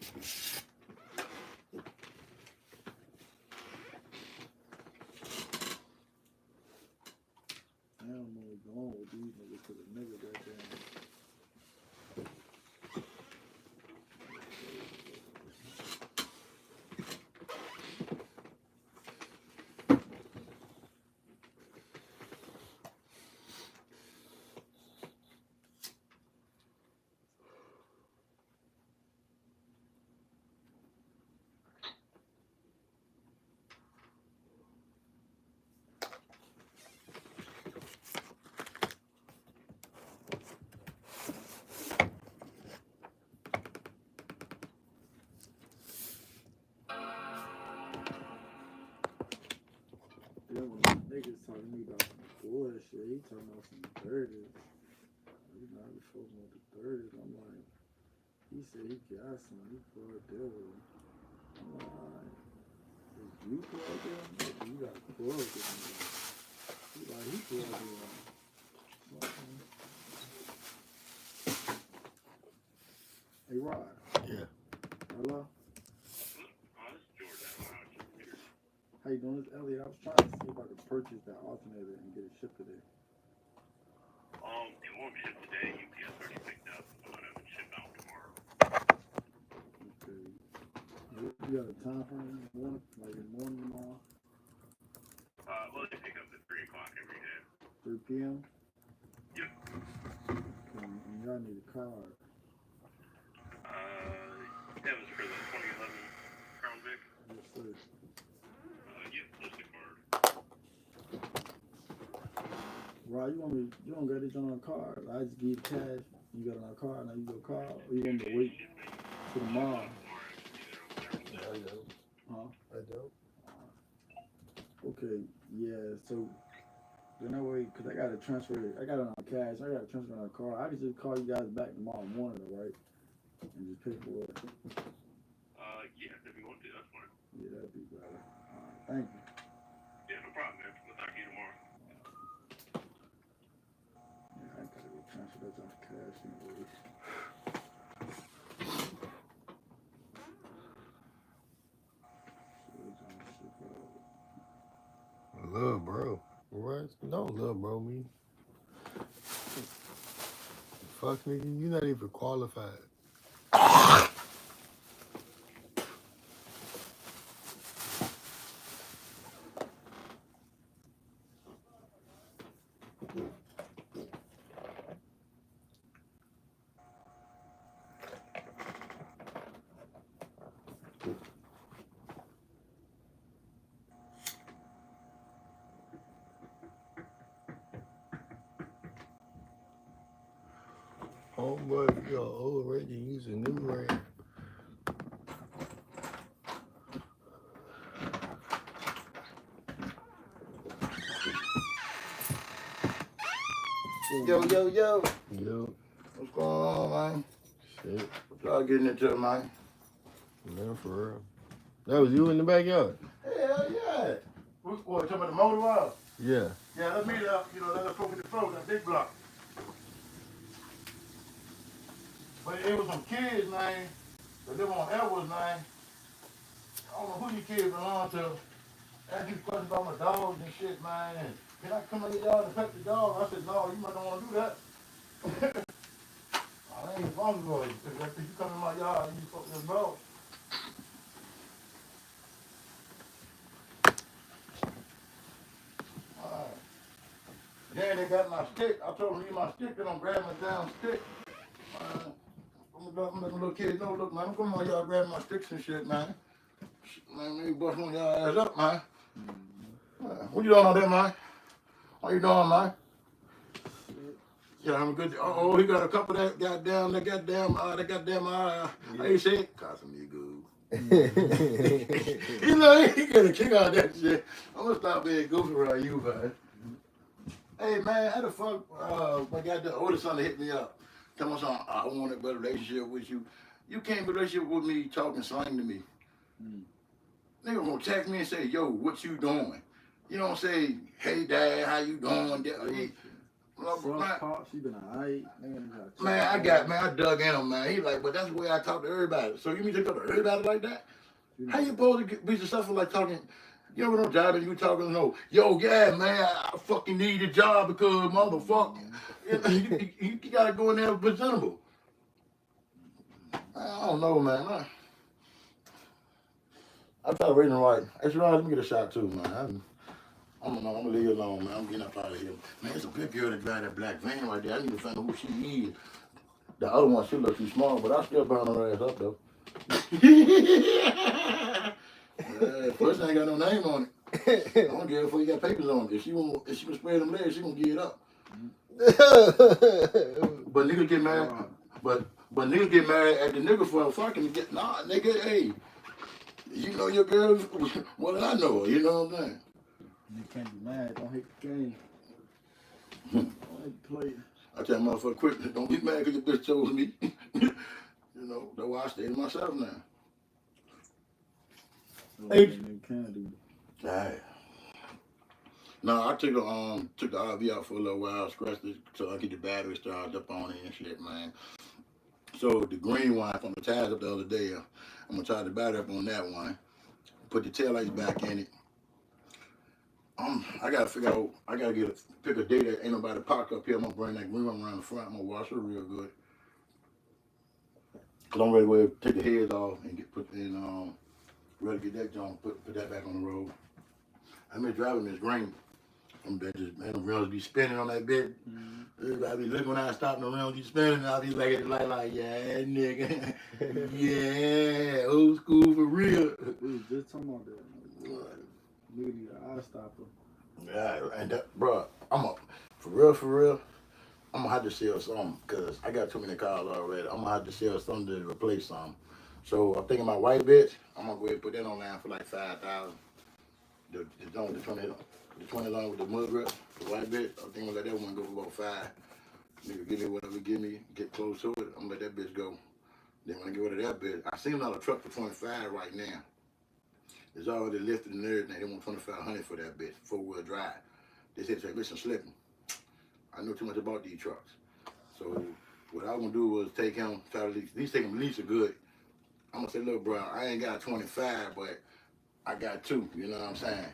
I don't know what's going with these niggas to the nigga that damn. Yeah, when niggas talking to me about some bullshit, he talking about some 30s. You know, I be fucking with the 30s. I'm like, he said he got some, he plugged there with him. I'm like, alright, is you plugged in? You got plugged in. He like, he plugged in. Hey, Rod. Yeah. Hello? How you doing? This Elliot. I was trying to see if I could purchase that alternator and get it shipped today. It won't ship today. UPS already picked up. But it will ship out tomorrow. Okay. You got a time frame? Like in the morning tomorrow? Well, they pick up at 3 o'clock every day. 3 p.m.? Yep. Okay. And y'all need a card. That was for the 2011 Crown Vic. Yes, sir. Yep, just the card. Rod, you don't got it on a card. I just give you cash. You got it on a card. Now you go card. Or you want me to wait till tomorrow? I know. Huh? I don't. Okay. Yeah. So then that way, cause I gotta transfer it. I got it on cash. I gotta transfer it on a card. I can just call you guys back tomorrow morning, right? And just pay for it. Yeah, if you want to, that's fine. Yeah, that'd be better. All right. Thank you. Yeah, no problem, man. We'll talk to you tomorrow. Yeah, I gotta go transfer that off cash anyways. Love, bro. What? No, love, bro. Me. Fuck, nigga. You're not even qualified. Oh, boy, you're old already. Use a new brand. Yo. Yo. What's going on, man? Shit. What y'all getting into, man? Man, for real. That was you in the backyard? Hell yeah. What, talking about the motor oil? Yeah. Yeah, let me, let us poke in the floor, that big block. But it was some kids, man, that live on Edwards, man. I don't know who you kids belong to. Asked me questions about my dogs and shit, man. And can I come in your yard and pet the dog? I said, no, you might not want to do that. I ain't fun for you. If you come in my yard and you fuck your dog. Then they got my stick. I told them, leave my stick. They don't grab my damn stick. I'm letting little kids know, look, man, I'm coming on y'all grabbing my sticks and shit, man. Man, maybe bust one of y'all ass up, man. What you doing on there, man? How you doing, man? Yeah, I'm good. Oh, he got a couple of that goddamn, how you say it? Casamigo. You know, he get a kick out of that shit. I'm gonna stop being goofy around you, man. Hey, man, how the fuck, my goddamn oldest son hit me up. Tell me something, I want a better relationship with you. You can't be in a relationship with me talking slang to me. Nigga gonna text me and say, yo, what you doing? You don't say, hey, dad, how you doing? Pop, she been alright. Man, I dug in him, man. He like, but that's the way I talk to everybody. So you mean to talk to everybody like that? How you supposed to be successful like talking? You ever no job and you talking, no, yo, yeah, man, I fucking need a job because motherfucker. You gotta go in there presentable. I don't know, man. I try to read and write. Actually, let me get a shot too, man. I'm gonna leave you alone, man. I'm getting up out of here. Man, it's a big girl that drive that black van right there. I need to find out who she is. The other one, she looks too small, but I still burn her ass up though. First ain't got no name on it. I don't give a before you got papers on it. If she can spread them legs, she gonna give it up. But niggas get married. But niggas get married at the nigga for fucking get nigga, hey. You know your girl more than I know her, you know what I'm saying? You can't be mad, don't hate the game. Don't hate the player. I tell motherfucker quick, don't get mad because your bitch chose me. You know, that's why I stay to myself now. Hey. Alright. No, I took the RV out for a little while, scratched it so I get the battery charged up on it and shit, man. So the green one from the tires up the other day, I'm gonna charge the battery up on that one. Put the taillights back in it. I gotta figure out. I gotta pick a day that ain't nobody parked up here. I'm gonna bring that green one around the front. I'm gonna wash it real good. Cause I'm ready to take the heads off and ready to get that junk, put that back on the road. I've been driving this green. The rims be spinning on that bit. Everybody be looking when I stop and the rims be spinning. I'll be like at the light like, yeah, nigga. Yeah, old school for real. We was just talking about that. Nigga need an eye stopper. Yeah, and that, bro, for real, I'm gonna have to sell something because I got too many cars already. I'm gonna have to sell something to replace something. So I'm thinking my white bitch, I'm gonna go ahead and put that online for like $5,000. The 20 long with the mud grip, the white bitch, I think I'm gonna let that one go for about $5. Nigga, give me whatever, get close to it, I'm gonna let that bitch go. Then when I get rid of that bitch, I seen another truck for 25 right now. It's already lifted and everything. They want 2,500 for that bitch, 4-wheel drive. They said, listen, slipping. I know too much about these trucks. So what I was gonna do was take him, try to at least take him lease a good. I'm gonna say, look, bro, I ain't got 25, but I got 2. You know what I'm saying?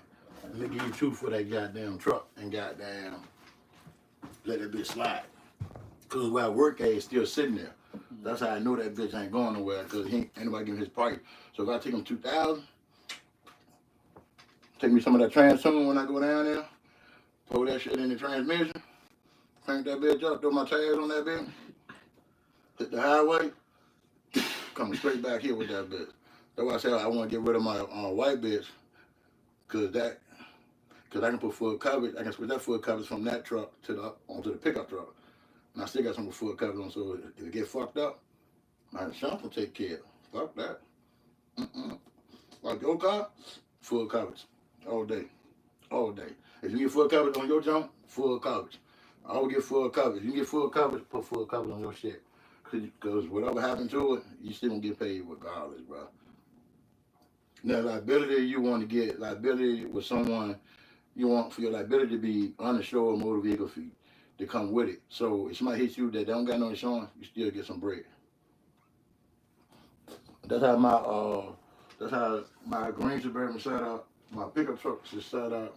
Let me give you 2 for that goddamn truck and goddamn let that bitch slide. Cause where I work at is still sitting there. That's how I know that bitch ain't going nowhere. Cause ain't nobody giving his price. So if I take him 2,000, take me some of that transmission when I go down there, pour that shit in the transmission, crank that bitch up, throw my tires on that bitch, hit the highway, coming straight back here with that bitch. That's why I said I want to get rid of my white bitch, cause I can put full coverage. I can switch that full coverage from that truck onto the pickup truck, and I still got some full coverage on. So if it get fucked up, my insurance will take care of it. Fuck that. Like your car, full coverage. All day. If you get full coverage on your junk, full coverage. I will get full coverage. You get full coverage, put full coverage on your shit. Because whatever happened to it, you still gonna get paid regardless, bro. Now, liability, you want to get liability with someone, you want for your liability to be uninsured motor vehicle fee to come with it. So if somebody hits you that don't got no insurance, you still get some bread. That's how my green Suburban set up. My pickup truck is set up,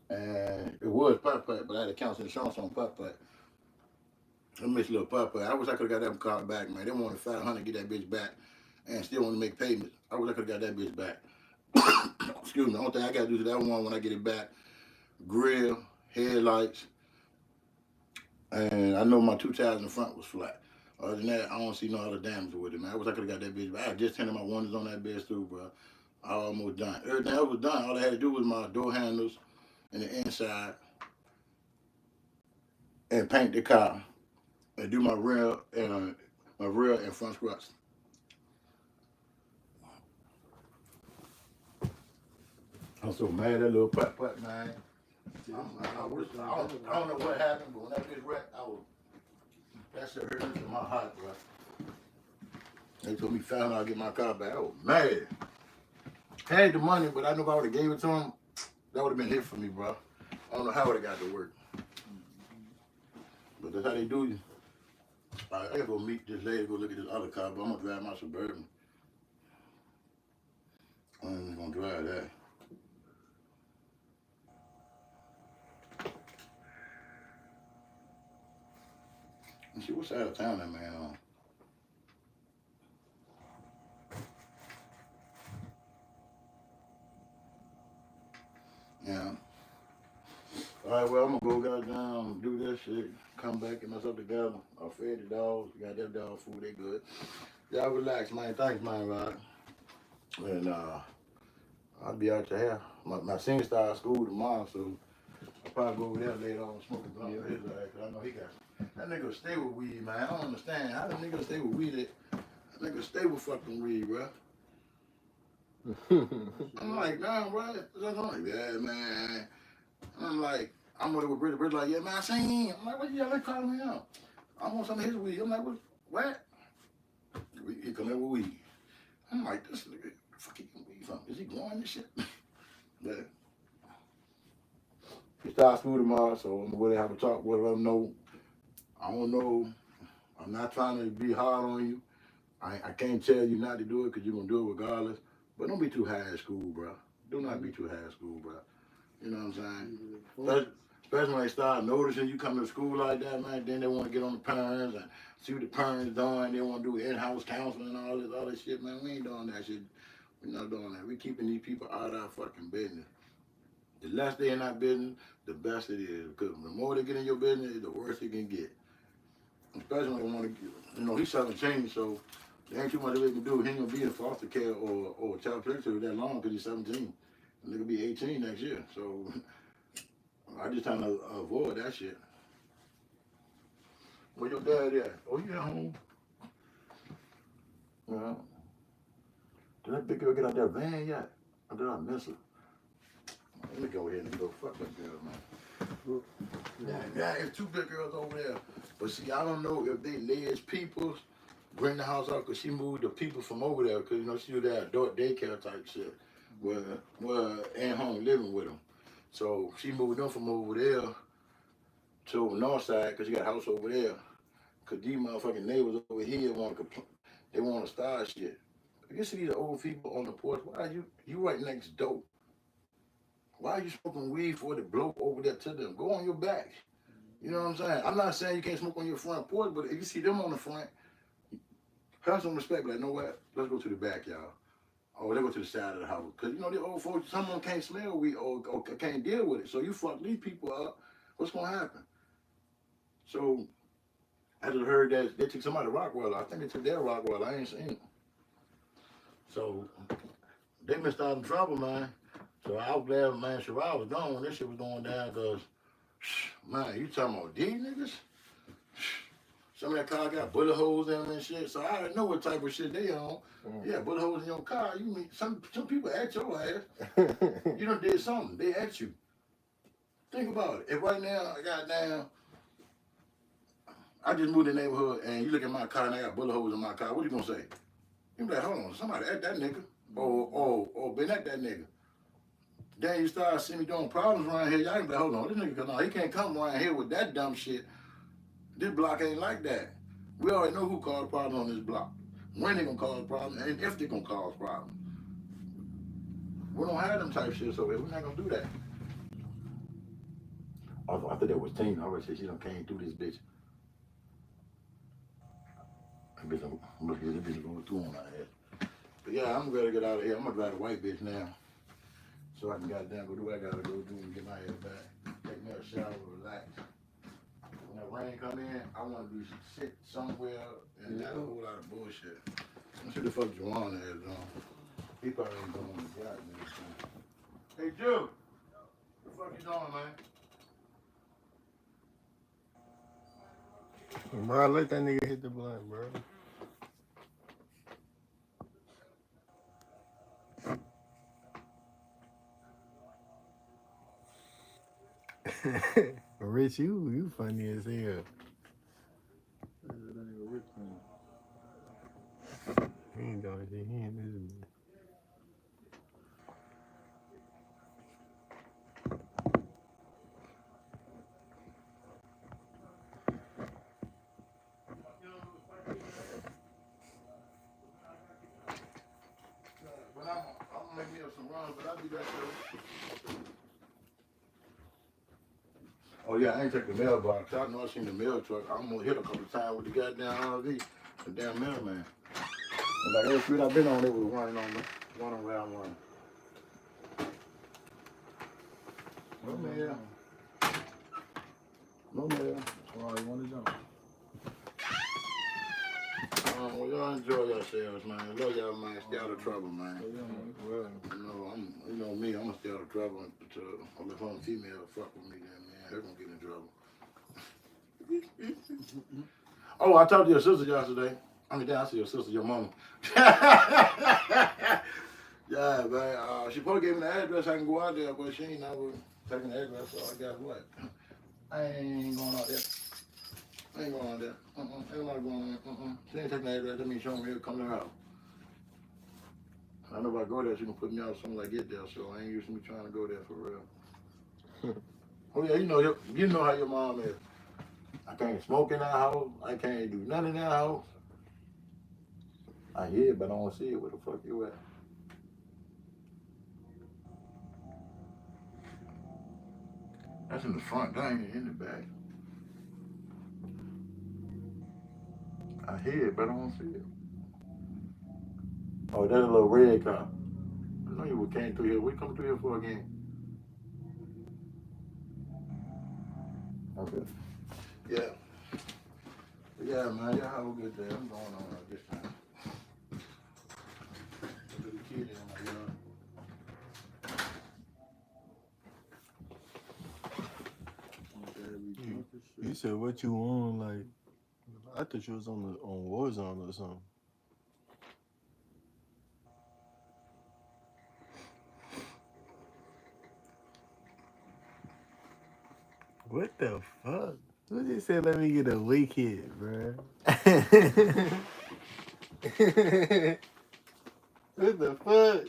and it was putt-putt, but I had to cancel insurance on putt-putt. I missed a little putt-putt. I wish I could have got that car back, man. They wanted $500 to get that bitch back, and still want to make payments. I wish I could have got that bitch back. Excuse me. The only thing I got to do to that one when I get it back, grill, headlights, and I know my 2 tires in the front was flat. Other than that, I don't see no other damage with it, man. I wish I could have got that bitch back. I just tinted my windows on that bitch too, bro. I almost done. Everything else was done. All I had to do was my door handles and the inside and paint the car and do my rear and front struts. I'm so mad at that little putt-putt, man. I don't know what happened, but when that bitch wrecked, that shit hurt in my heart, bro. They told me $500 to get my car back. I was mad. Had the money, but I know if I would have gave it to him, that would have been it for me, bro. I don't know how I would have got to work. But that's how they do you. I gotta go meet this lady, go look at this other car, but I'm gonna drive my Suburban. I'm just gonna drive that. And see what side of town that man on. Yeah. Alright, well, I'm gonna go goddamn do this shit, come back and us up together. I fed the dogs, got that dog food, they good. Y'all relax, man. Thanks, man, Rod. And I'll be out here. My senior starts school tomorrow, so I'll probably go over there later on smoking blunt with his ass, 'cause I know he got that nigga stay with weed, man. I don't understand. How the nigga stay with weed? That nigga stay with fucking weed, bro. I'm like, nah, bro. I'm like, yeah, man. I'm like, I'm with Bridget. Bridget like, yeah, man, I seen him. I'm like, what you got? Let's call me out. I want some of his weed. I'm like, what? He come in with weed. I'm like, this nigga, where the fuck he getting weed from? Is he growing this shit? Yeah. He starts school tomorrow, so I'm going to have a talk with him. Know. I don't know. I'm not trying to be hard on you. I can't tell you not to do it because you're going to do it regardless. But don't be too high at school, bro. Do not be too high at school, bro. You know what I'm saying? Especially when they start noticing you come to school like that, man, then they want to get on the parents and see what the parents doing. They want to do in-house counseling and all this other shit, man. We ain't doing that shit. We're not doing that. We're keeping these people out of our fucking business. The less they in our business, the best it is. Because the more they get in your business, the worse it can get. Especially when they want to get, he's 17, so there ain't too much they can do. He ain't going to be in foster care or child protective that long because he's 17. And he'll be 18 next year. So I just trying to avoid that shit. Where your dad at? Oh, you at home? Yeah. Did that big girl get out that van yet? Or did I miss her? Let me go ahead and go fuck that girl, man. Yeah, it's two big girls over there. But see, I don't know if they Liz Peoples bring the house out because she moved the people from over there because, she was that adult daycare type shit. Where at home living with them. So she moved them from over there to the north side because she got a house over there. Because these motherfucking neighbors over here want to complain. They want to start shit. You see these old people on the porch. Why are you right next door? Why are you smoking weed for the blow over there to them? Go on your back. You know what I'm saying? I'm not saying you can't smoke on your front porch, but if you see them on the front, have some respect. Like, you know what? Let's go to the back, y'all. Or they go to the side of the house. Because, the old folks, some of them can't smell weed or can't deal with it. So you fuck these people up, what's going to happen? So I just heard that they took somebody to Rockwell. I think they took their Rockwell. I ain't seen it. So they missed out in trouble, man. So I was glad, man, Sherrod was gone when this shit was going down because, man, you talking about these niggas? Some of that car got bullet holes in them and shit. So I already know what type of shit they on. Yeah, bullet holes in your car. You mean some people at your ass. You done did something. They at you. Think about it. If right now, goddamn, I just moved in the neighborhood and you look at my car and I got bullet holes in my car, what you gonna say? You be like, hold on, somebody at that nigga. Or been at that nigga. Then you start seeing me doing problems around here. Y'all can be like, hold on, this nigga, he can't come around here with that dumb shit. This block ain't like that. We already know who caused problems on this block. When they gonna cause problems and if they gonna cause problems. We don't have them type shit, so we're not gonna do that. I thought that was Tina. I already said she done came through this bitch. I bet I'm looking at this bitch going through on our head. But yeah, I'm ready to get out of here. I'm gonna drive the white bitch now. So I can goddamn go do what I gotta go do and get my head back. Take me a shower, relax. When that rain come in, I want to sit somewhere and not a whole lot of bullshit. Let's see what the fuck Juwan is on. He probably ain't doing the goddamn thing. Hey, Jude. What the fuck you doing, man? Bro, let that nigga hit the blunt, bro. Rich, you funny as hell. He ain't doing shit. He ain't this. run, but I'll be back there. Oh yeah, I ain't take the mailbox. I know I seen the mail truck. I'm gonna hit a couple of times with the goddamn RV, the damn mailman. And like every street I've been on, they was running on me, running around one. No mail. No mail. All right, want to jump? Well, y'all enjoy yourselves, man. I love y'all, man. Stay out of trouble, man. Well, You know me, I'm gonna stay out of trouble until if I'm female fuck with me, then man, they're gonna get in trouble. Oh, I talked to your sister yesterday. I mean, I see your sister, your mama. Yeah, man. She probably gave me the address. I can go out there, but she ain't never taking the address. So I guess what? I ain't going out there. I ain't going out there. Ain't not going out there. She ain't taking the address. That means she don't really come to her house. I know if I go there, she can put me out as soon as I get there. So I ain't used to me trying to go there for real. Oh yeah, you know how your mom is. I can't smoke in that house. I can't do nothing in that house. I hear it, but I don't see it. Where the fuck you at? That's in the front. That ain't in the back. I hear it, but I don't see it. Oh, that's a little red car. I know you came through here. What you coming through here for again? Okay. Yeah. Yeah, man. Y'all have a good day. I'm going on this time. Look at the kid in my yard. You said what you on? Like, I thought you was on Warzone or something. What the fuck? Who just said let me get a weak hit, bro? What the fuck?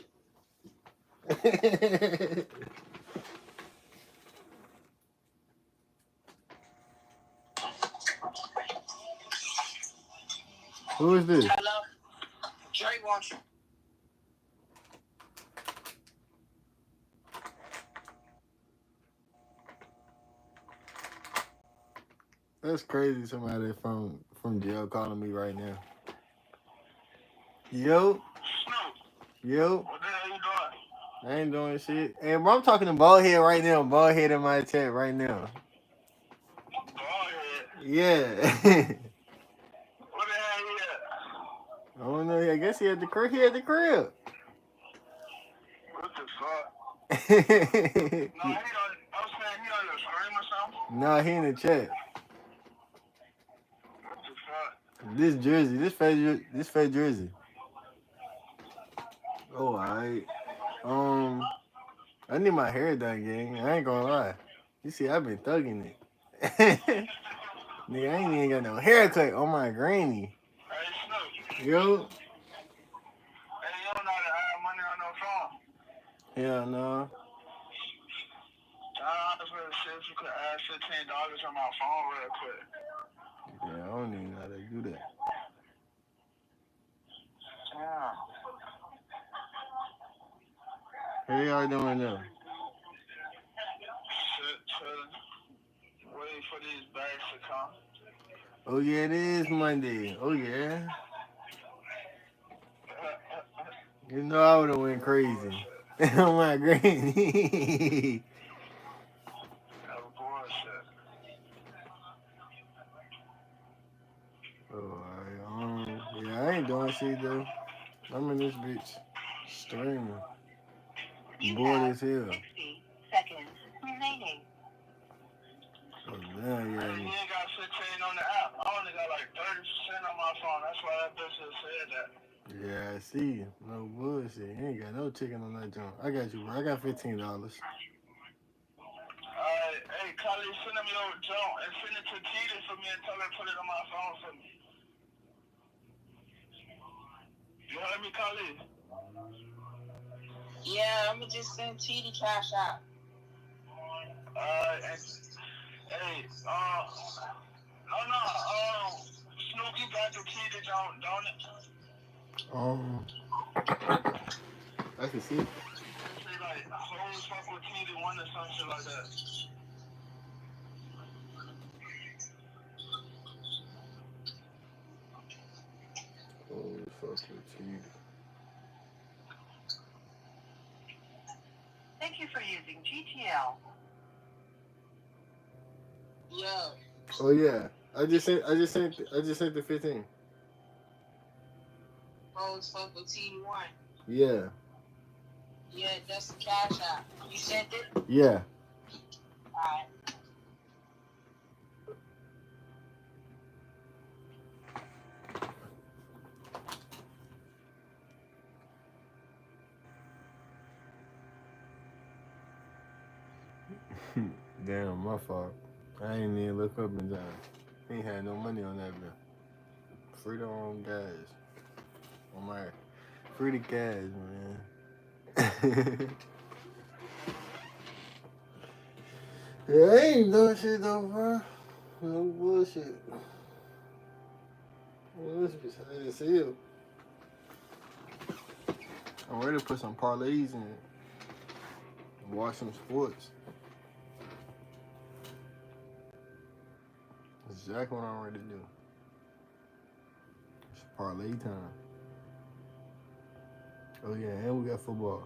Who is this? Hello. Jay wants you. That's crazy. Somebody from jail calling me right now. Yo, yo. What the hell you doing? I ain't doing shit. Hey, bro, I'm talking to Baldhead right now. Baldhead in my chat right now. Ballhead. Yeah. What the hell he at? I don't know. I guess he at the crib. He at the crib. What the fuck? No, he on. I was saying he on your stream or something. Nah, he in the chat. What the fuck? This jersey, this fat jersey. Oh, alright. I need my hair done, gang. I ain't gonna lie. You see, I've been thugging it. Nigga, I ain't even got no haircut on my granny. Hey, Snoop. Yo. Hey, you don't know how to have money on no phone. Hell no. I was gonna see if you could add $15 on my phone real quick. Yeah, I don't even know how to do that. Yeah. How y'all doing now? Shit, waiting for these bags to come. Oh yeah, it is Monday. Oh yeah. You know I would've went crazy. On my granny. No bullshit. Alright, yeah, I ain't doing shit though. I'm in this bitch streaming. Bored as hell. 60 seconds remaining. Oh, now Hey, yeah. you ain't got 16 on the app. I only got like 30% on my phone. That's why that bitch just said that. Yeah, I see. No bullshit. You ain't got no chicken on that joint. I got you, bro. I got $15. Alright, hey, Khalid, send him your joint and send it to Keita for me and tell her to put it on my phone for me. You heard me, Khalid? Yeah, I'm gonna just send T the cash out. And, hey, Snoop, you got the Keita joint, don't it? I can see it. like hoes fuck with TD1 or some shit like that. Oh, fuck with you. Thank you for using GTL. Yeah. Oh yeah, I just sent the 15. Hoes fuck with TD1. Yeah. Yeah, that's the cash app. You sent it? Yeah. Alright. Damn, my fault. I ain't even look up and down. Ain't had no money on that bill. Freedom on gas. On my free the gas, man. Yeah, I ain't doing shit though, bro. No bullshit. Well, this bitch high as hell. I'm ready to put some parlays in it. And watch some sports. That's exactly what I'm ready to do. It's parlay time. Oh yeah, and we got football.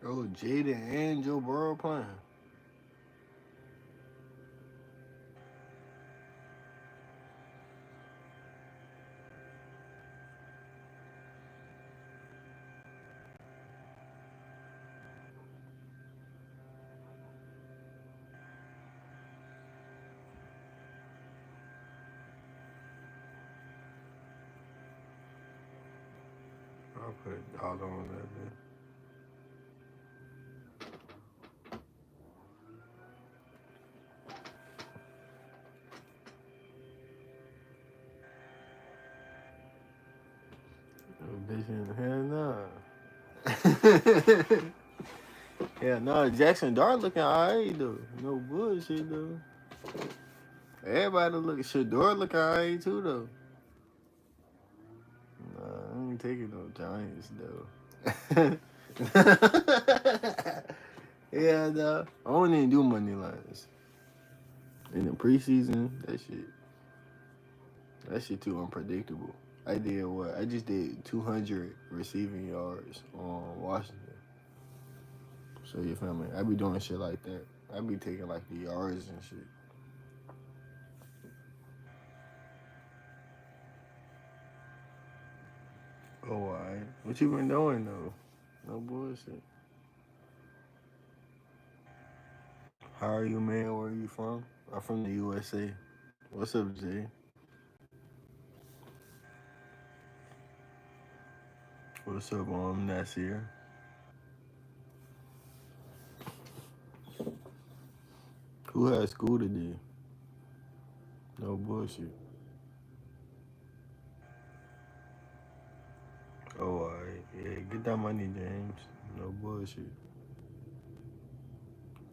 Oh, Jada and Joe Burrow playing. I'll put $1 on that, man. Oh, bitch, hell nah. Yeah, no, Jackson Dart looking alright though. No bullshit though. Everybody looking Shador looking alright too though. Nah, I ain't taking no Giants though. Yeah, no. I don't even do money lines. In the preseason, that shit too unpredictable. I did what? I just did 200 receiving yards on Washington. So you feel me? I be doing shit like that. I be taking like the yards and shit. Oh, alright. What you been doing though? No bullshit. How are you, man? Where are you from? I'm from the USA. What's up, Jay? What's up, Nasir? Who had school today? No bullshit. Oh, alright. Yeah, get that money, James. No bullshit.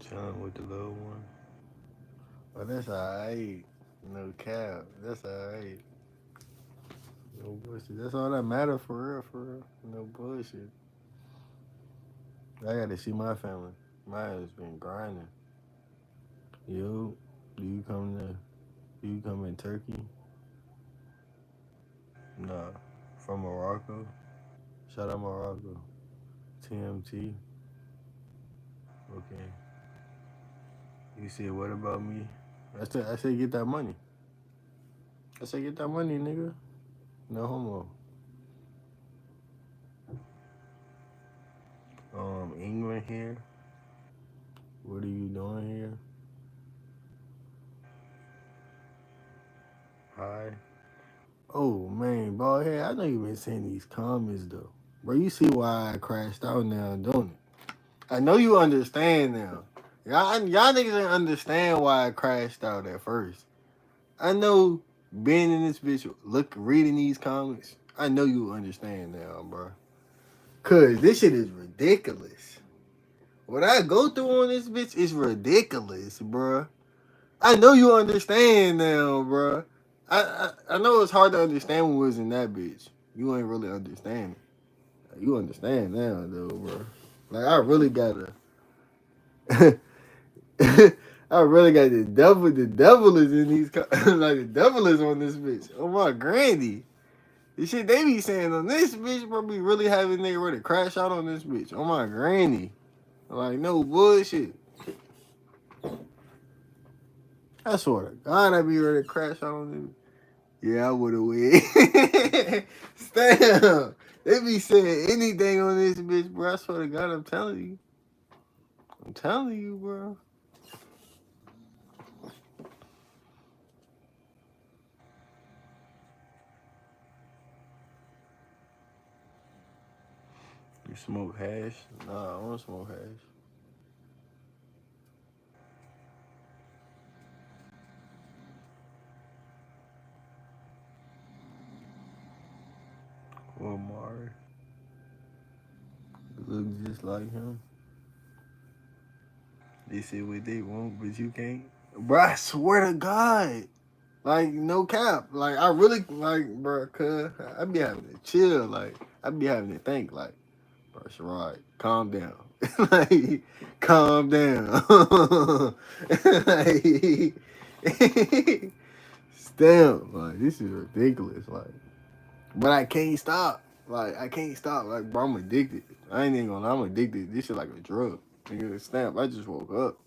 Chilling with the little one. Oh, that's alright. No cap. That's alright. No bullshit. That's all that matters for real. No bullshit. I gotta see my family. Mine has been grinding. Yo, do you come in Turkey? Nah. From Morocco? Shout out Morocco. TMT. Okay. You said what about me? I said get that money. I said get that money, nigga. No homo. England here. What are you doing here? Hi. Oh man, bald head. I know you been saying these comments though. Bro, you see why I crashed out now, don't it? I know you understand now. Y'all niggas didn't understand why I crashed out at first. I know being in this bitch, reading these comments, I know you understand now, bro. Cause this shit is ridiculous. What I go through on this bitch is ridiculous, bro. I know you understand now, bro. I know it's hard to understand what was in that bitch. You ain't really understanding. You understand now, though, bro. Like I really gotta. I really got the devil. The devil is in these. Like the devil is on this bitch. Oh my granny. The shit they be saying on this bitch, bro, be really having nigga ready to crash out on this bitch. Oh my granny. Like no bullshit. I swear to God, I be ready to crash out on this. Yeah, I would have win. Damn. They be saying anything on this bitch, bro. I swear to God, I'm telling you. I'm telling you, bro. You smoke hash? Nah, I don't smoke hash. Or Mari. Look just like him. They say what they want, but you can't. Bro, I swear to God. Like, no cap. Like, I really, like, bro, cuz, I be having to chill. Like, I be having to think, like, bro, Sherrod, calm down. Like, calm down. Like, damn, like, this is ridiculous. Like, but I can't stop. Like, I can't stop. Like, bro, I'm addicted. I ain't even gonna lie, I'm addicted. This shit like a drug. Nigga, snap, I just woke up.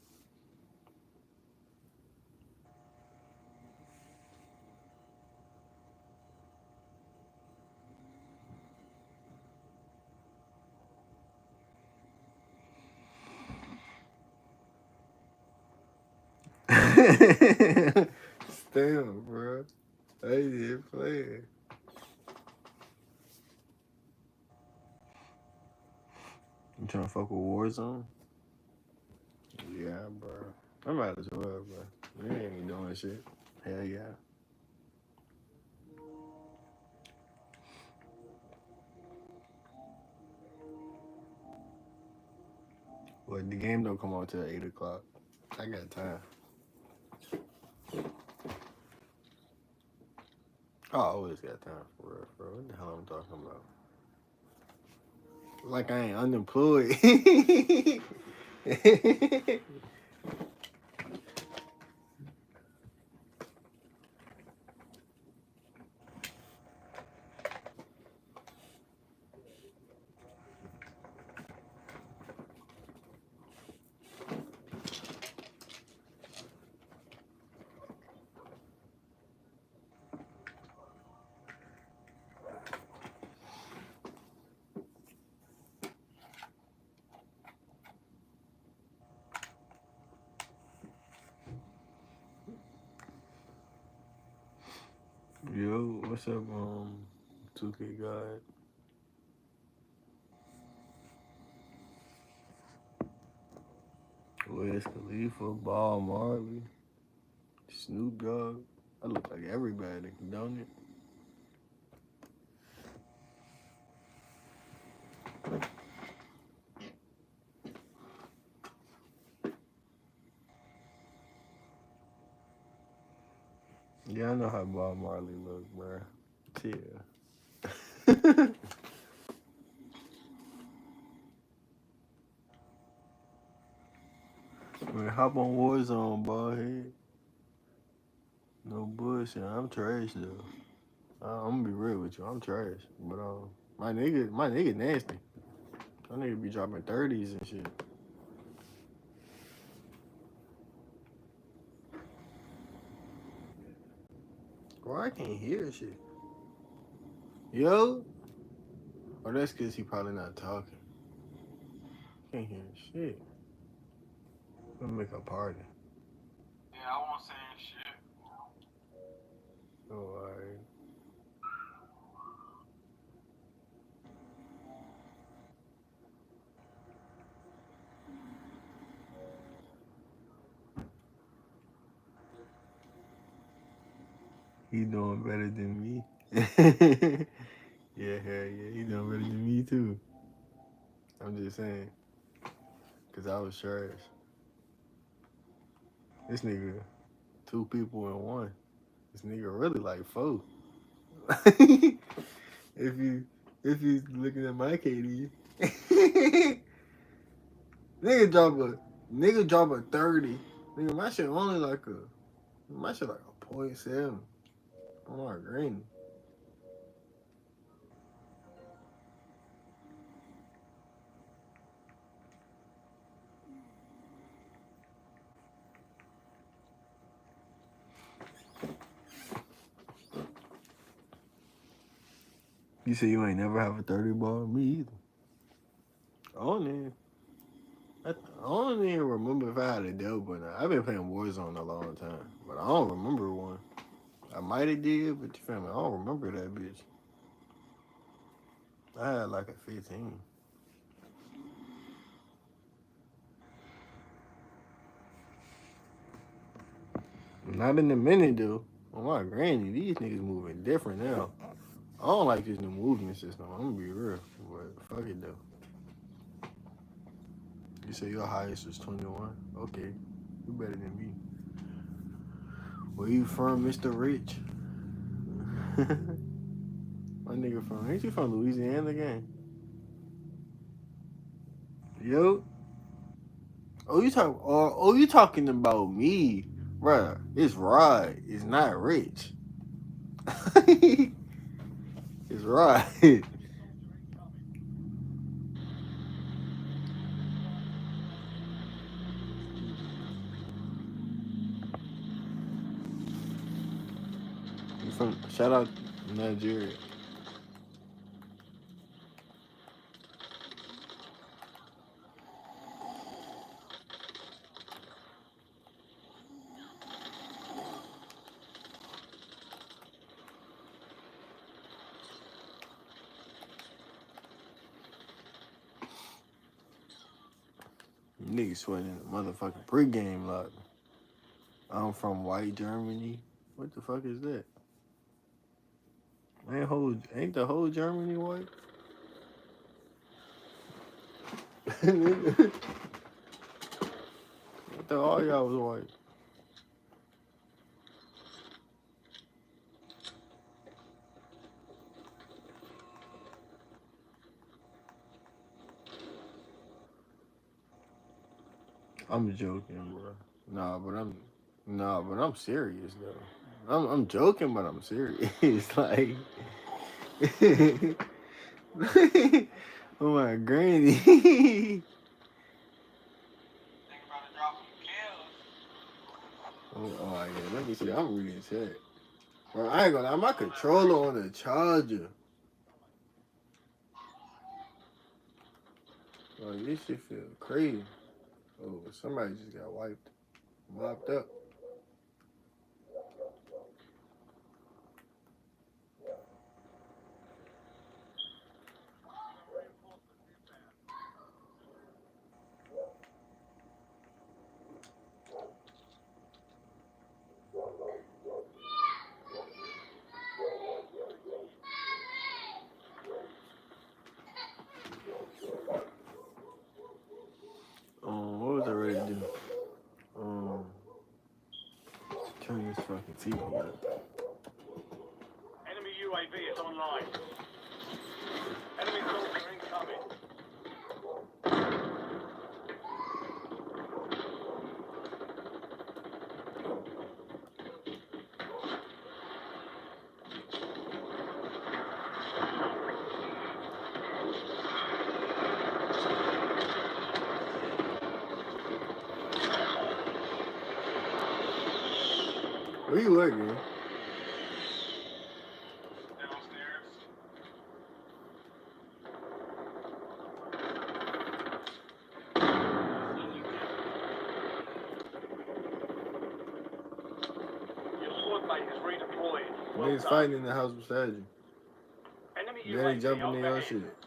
Damn, bro. I ain't playing. You trying to fuck with Warzone? Yeah, bro. I might as well, bro. We ain't even doing shit. Hell yeah. Well, the game don't come on till 8 o'clock. I got time. I always got time for real, bro. What the hell I'm talking about? Like I ain't unemployed. Yo, what's up, 2K God? Wiz Khalifa, Ball Marley, Snoop Dogg. I look like everybody, don't it? Yeah, I know how Bob Marley look, bro. Yeah. Man, hop on Warzone, ball head. No bullshit. I'm trash though. I'm gonna be real with you. I'm trash, but my nigga nasty. My nigga be dropping 30s and shit. Bro, I can't hear shit. Yo. Oh, that's cause he probably not talking. Can't hear shit. Gonna make a party. Yeah, I won't say shit. Oh, alright. He doing better than me. Yeah, hell yeah, he doing better than me too. I'm just saying, cause I was trash. This nigga, two people in one. This nigga really like four. if you looking at my KD, nigga drop a 30. Nigga, my shit only like a .7. Oh my green. You say you ain't never have a 30 ball? Me either. I don't even remember if I had a dub or not. I've been playing Warzone a long time, but I don't remember one. I might have did, but I don't remember that bitch. I had like a 15. Not in a minute though. Oh my granny, these niggas moving different now. I don't like this new movement system. I'm gonna be real, but fuck it though. You say your highest was 21? Okay, you better than me. Where you from, Mr. Rich? My nigga from, ain't you from Louisiana gang? Yo. You talking about me, bruh? It's Rod. It's not Rich. It's Rod. You from? Shout out Nigeria. Niggas sweating the motherfucking pregame lot. I'm from white Germany. What the fuck is that? Ain't the whole Germany white? I thought all y'all was white. I'm joking, bro. Nah, but I'm serious though. I'm joking, but I'm serious. Like, oh my granny. Oh yeah, let me see. I'm reading chat. Bro, I ain't gonna lie, my controller on the charger. Bro, this shit feel crazy. Oh, somebody just got mopped up. What was I ready to do? Turn this fucking TV up. Enemy UAV is online. Enemy soldier incoming. Where you at, man? Downstairs. Your squad mate is redeployed. Well Niggas done. fighting in the house beside you. Enemy Then they UAV jumping in your overhead. shit.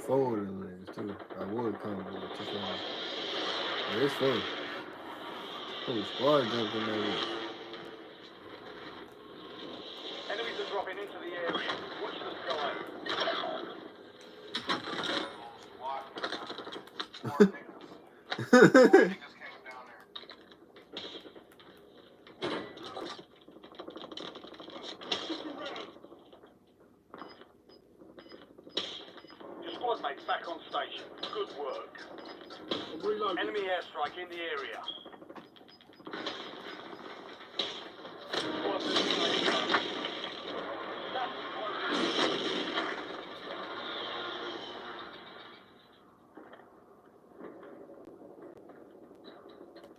Forward in niggas too. I would come, but you feel me? Yeah, it's full. Whole squad jumping over. Enemies are dropping into the area. Watch the sky. Niggas came down there. Your squad mates back on station. Good work. Enemy airstrike in the area. Squad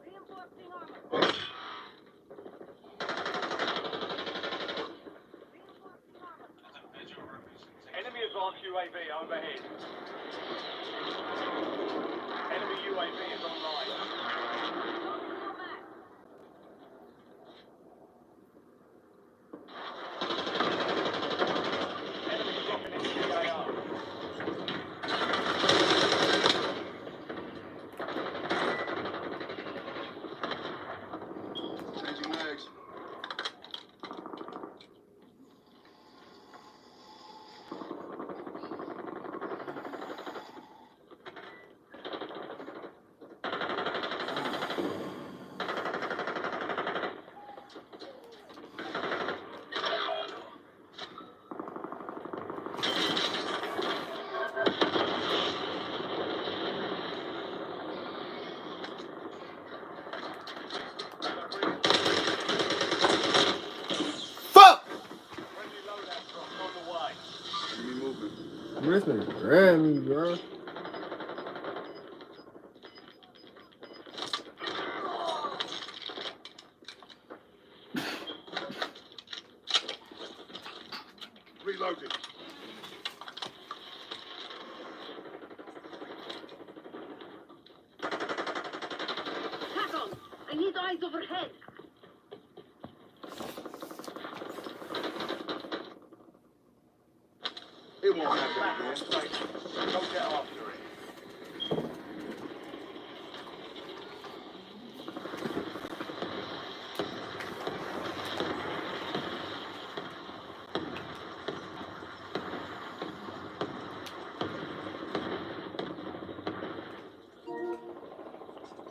Reinforcing armor. Enemy advanced UAV overhead. Enemy UAV is online. Enemy dropping into the AR. Changing legs. Fuck! Friendly loadout drop on the way. Enemy movement. This nigga grab me, bro. Reloading. Tack on. I need eyes overhead. It won't happen again. Don't get after it.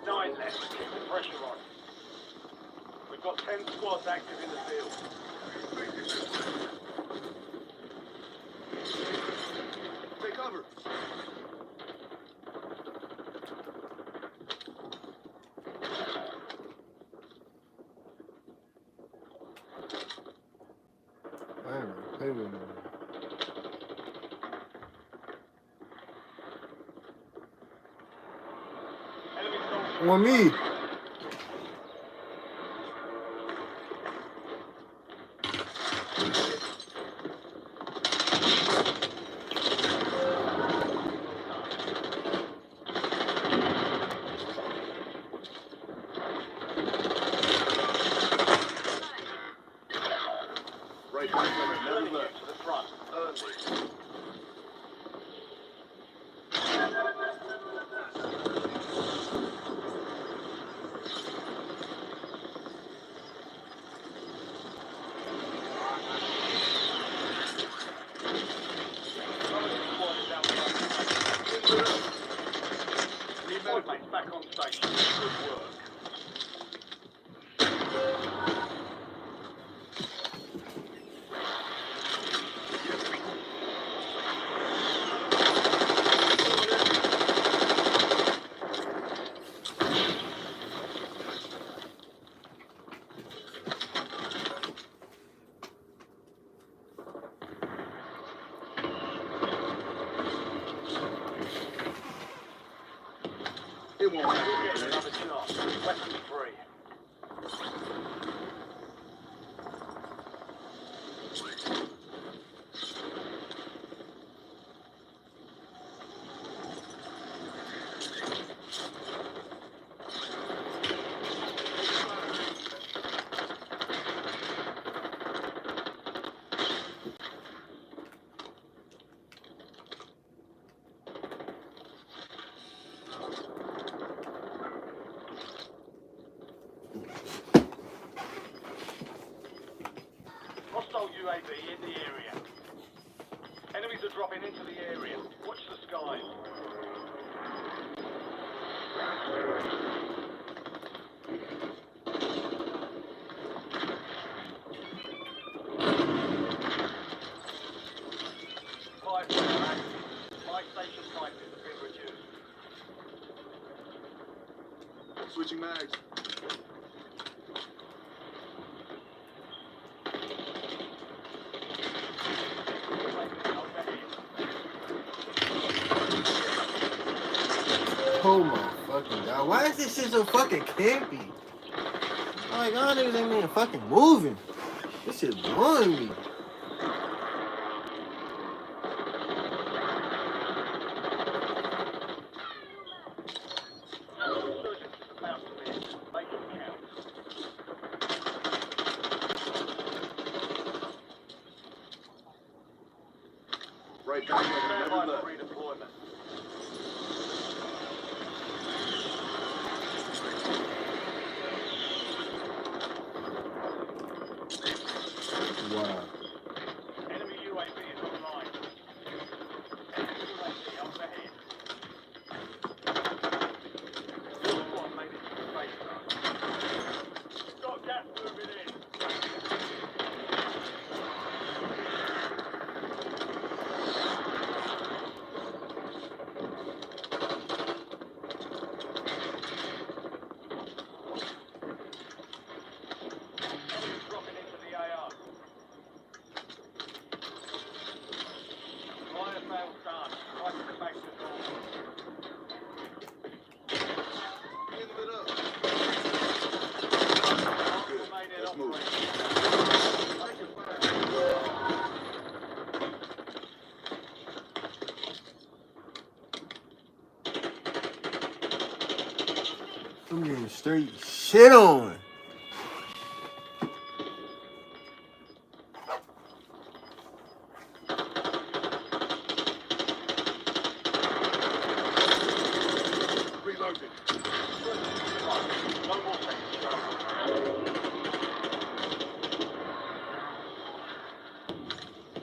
Nine left. Keep the pressure on. We've got 10 squads active in the field. Take cover. I ain't gonna play with him. Enemy soldier. On me. Right, never left. To the front. Early. Squad mates back on station. Good work. It won't happen. We'll get another shot. Weapons free. into the area. Watch the skies. Fire station pipe has been reduced. Switching mags. Oh my fucking god. Why is this shit so fucking campy? Like, y'all niggas ain't even fucking moving. This shit blowing me. Right, stand by for redeployment. Wow. Enemy UAV is online. Enemy UAV overhead. Your squad made it to the safe zone. Got gas moving in. Enemies dropping into the AR. Fire failed done. Right to the back to normal. Give it up. Remain in operation. Take it back. I'm getting straight shit on. Reloading. No more seconds.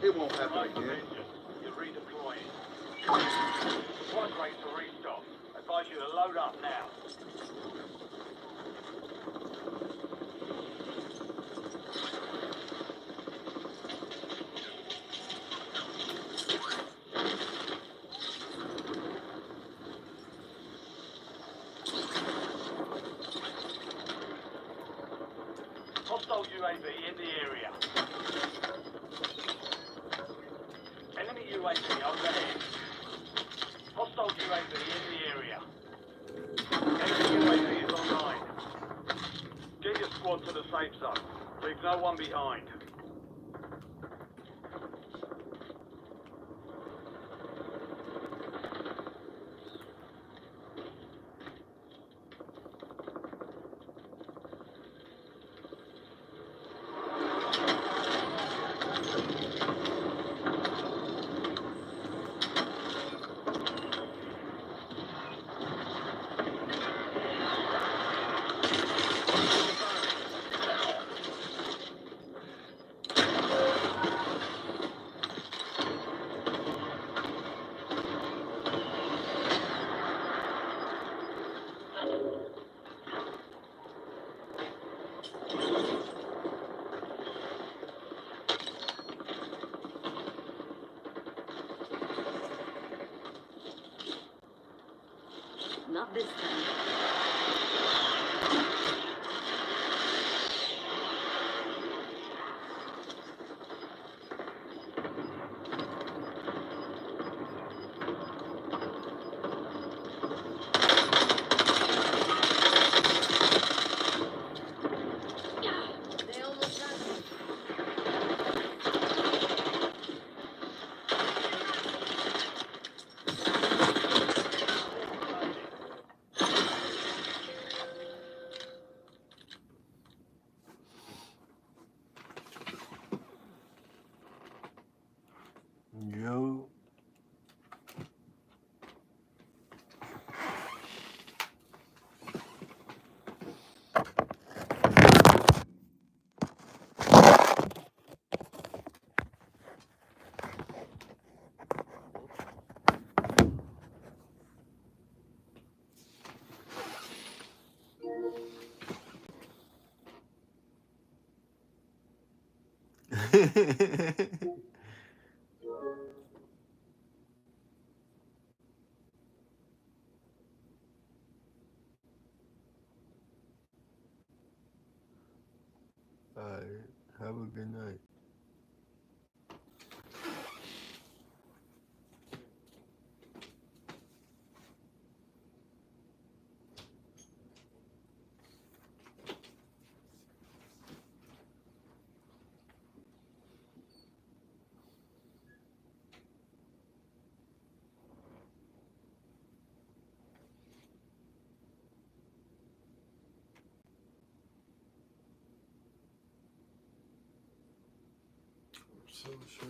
It won't happen again. You're redeploying. Squad rate to restock. Advise you to load up now. Hostile UAV in the area. Enemy UAV overhead. Hostile UAV in the area. Enemy UAV is online. Get your squad to the safe zone. Leave no one behind. Not this time. They almost got me. Alright, have a good night. So sure.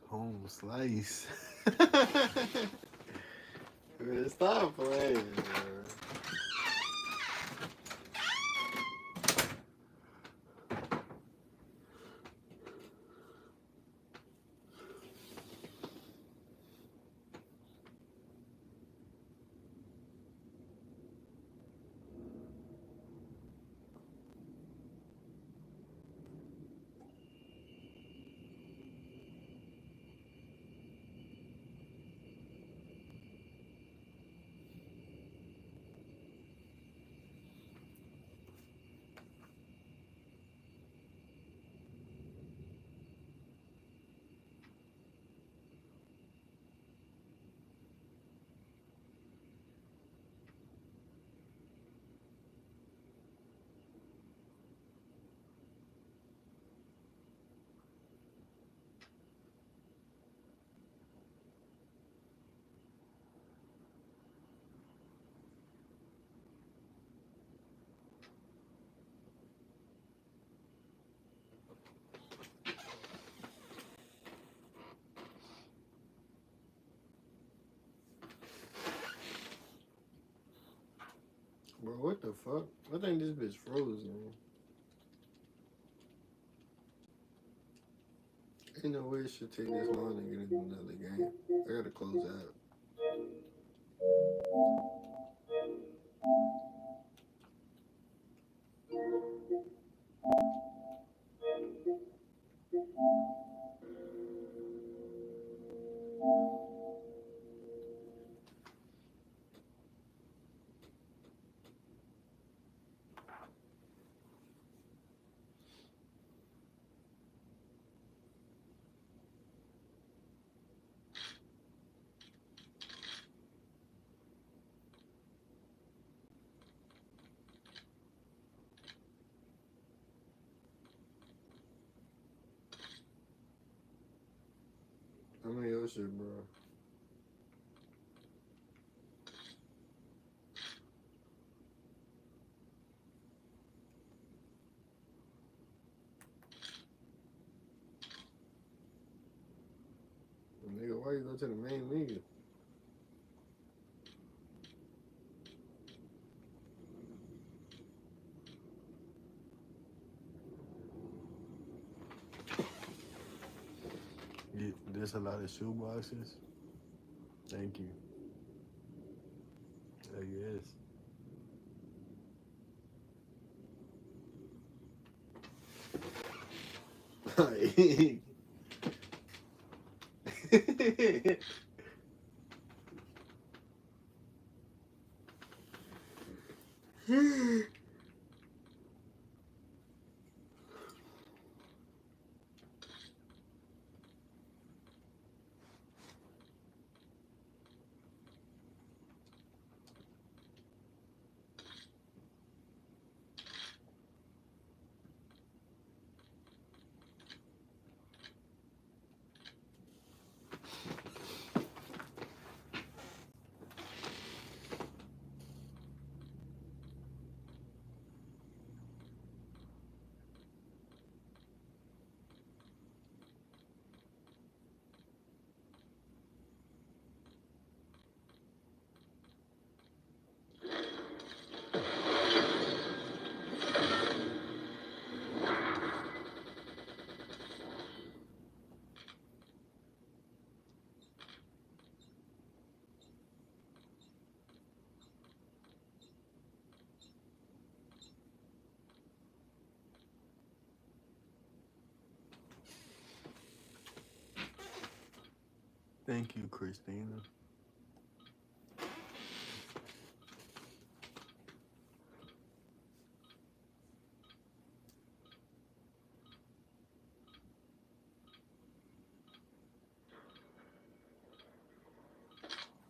Home slice. Man, stop playing, man. Bro, what the fuck? I think this bitch frozen. Ain't no way it should take this long to get into another game. I gotta close out. How many your shit, bro? Nigga, why you go to the main menu? There's a lot of shoe boxes. Thank you. I guess. Thank you, Christina.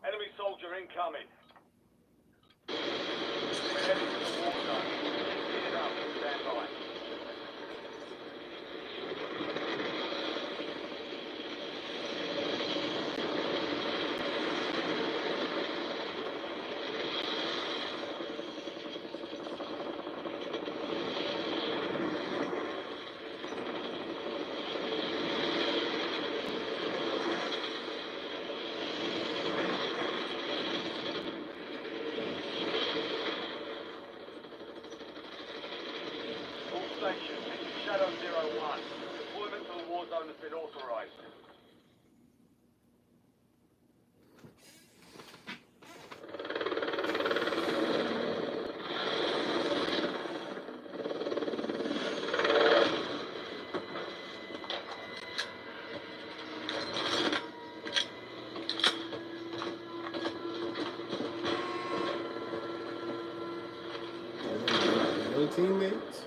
Enemy soldier incoming. We're heading to the war zone. Get it up and stand by. All stations, this is Shadow 01. Deployment to the war zone has been authorized. No teammates?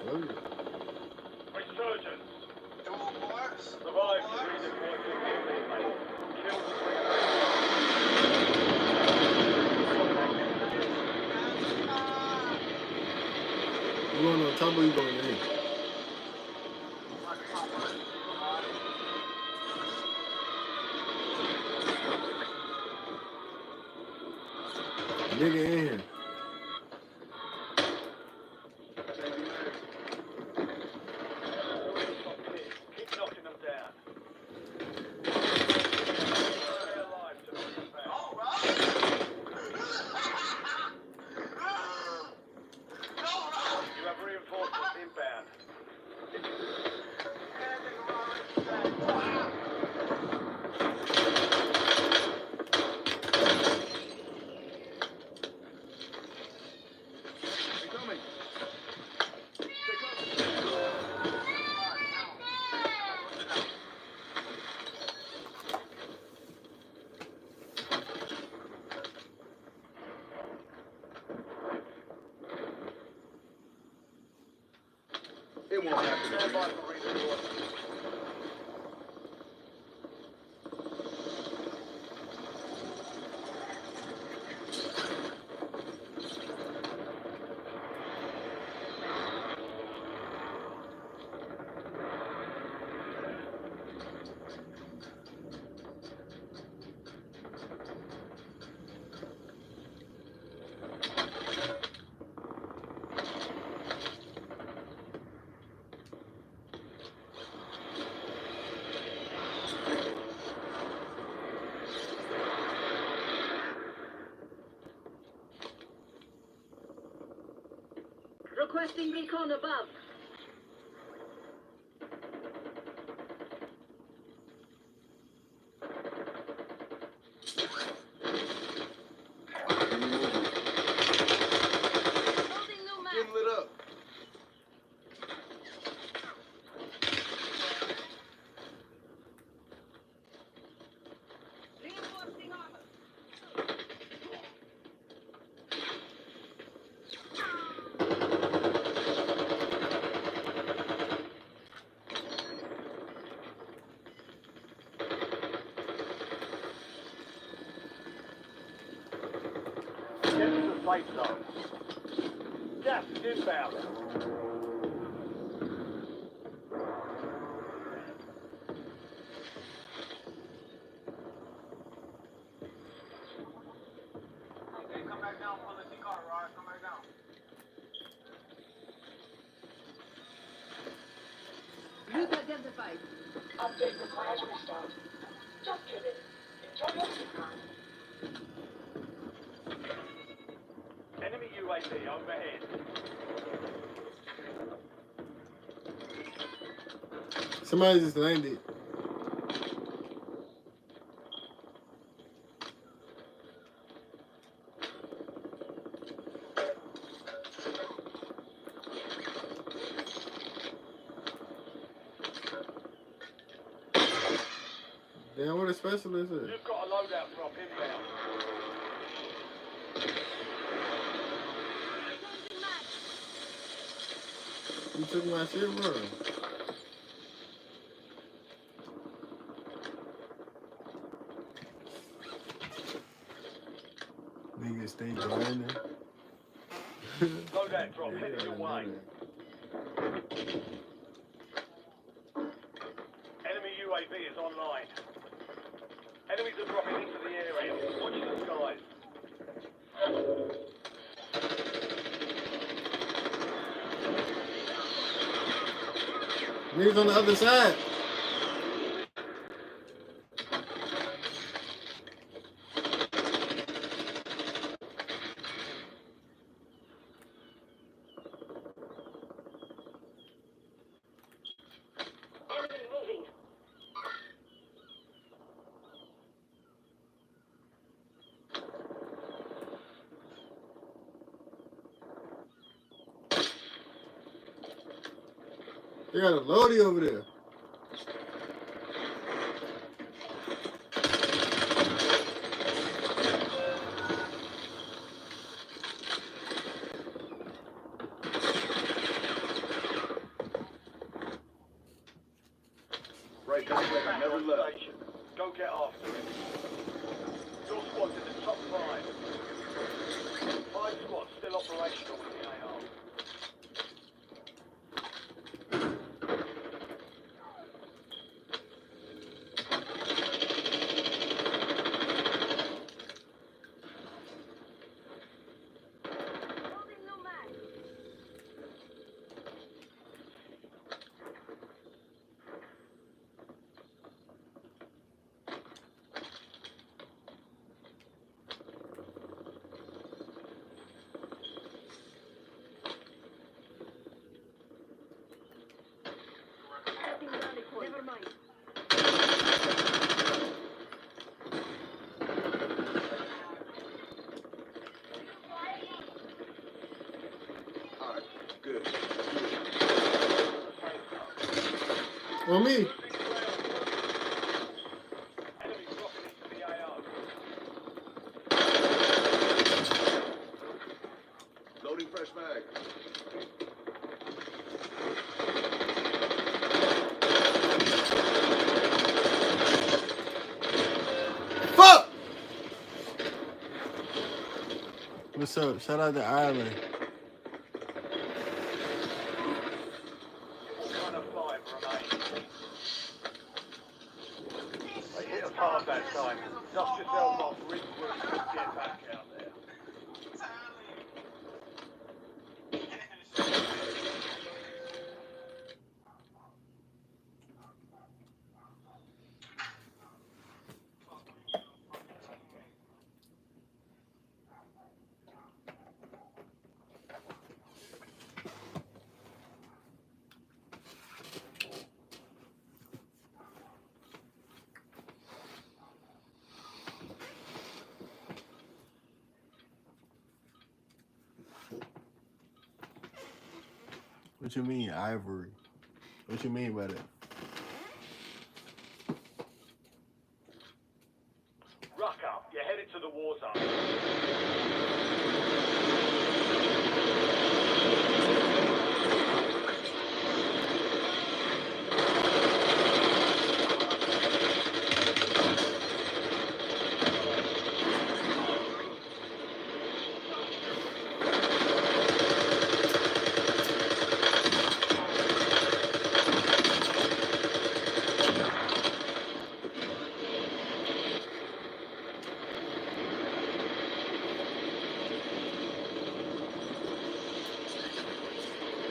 Fuck it. Resurgence. Two reports. Survive to redeploy to your teammate. Kill You going on top or you going in? Nigga in here. Keep knocking them down. Stay alive to bring them back. All right. You have reinforcements inbound. Incoming. Take up. It won't happen. Stand by for redeployment. Requesting recon above. Holding no map. Getting lit up. Reinforcing armor. Get to the safe zone. Gas is inbound. Hey, come back down, pull the car, Rod. Come back down. Route identified. Update required restart. Just kidding. Enjoy your time. Enemy UAV overhead. Somebody just landed. Damn, what a specialist is. You've got a loadout drop inbound. You took my shit, bro. Nigga stay grinding. Loadout drop heading your way. Enemy UAV is online. Enemies are dropping into the area. Watch the skies. Niggas on the other side. Enemy moving. They got a loadie over there. Break up, never left. Go get after it. Your squad's in the top 5. 5 squads still operational with the AR. Loading new mag. Setting rally point. Never mind. Alright, good. On me. Enemy dropping into the AR. Loading fresh mag. Fuck! What's up? Shout out to Ireland. One of 5 remain. They hit a path that time. Dust yourself off, regroup, and get back out there. What you mean, ivory? What you mean by that? Ruck up, you're headed to the war zone.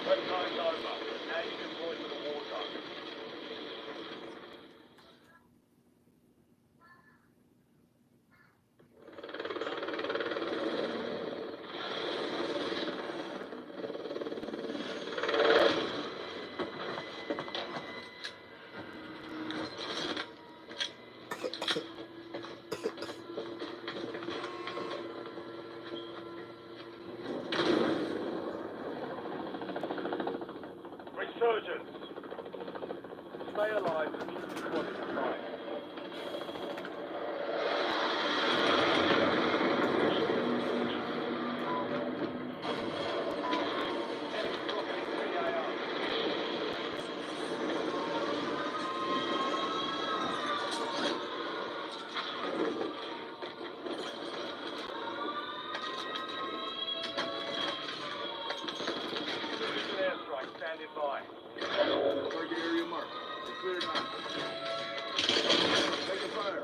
Prep time's over. Now you deploy to the war zone. Resurgence. Stay alive and keep the squad in the fight. standing by. Target area marked. Clear now. Taking fire.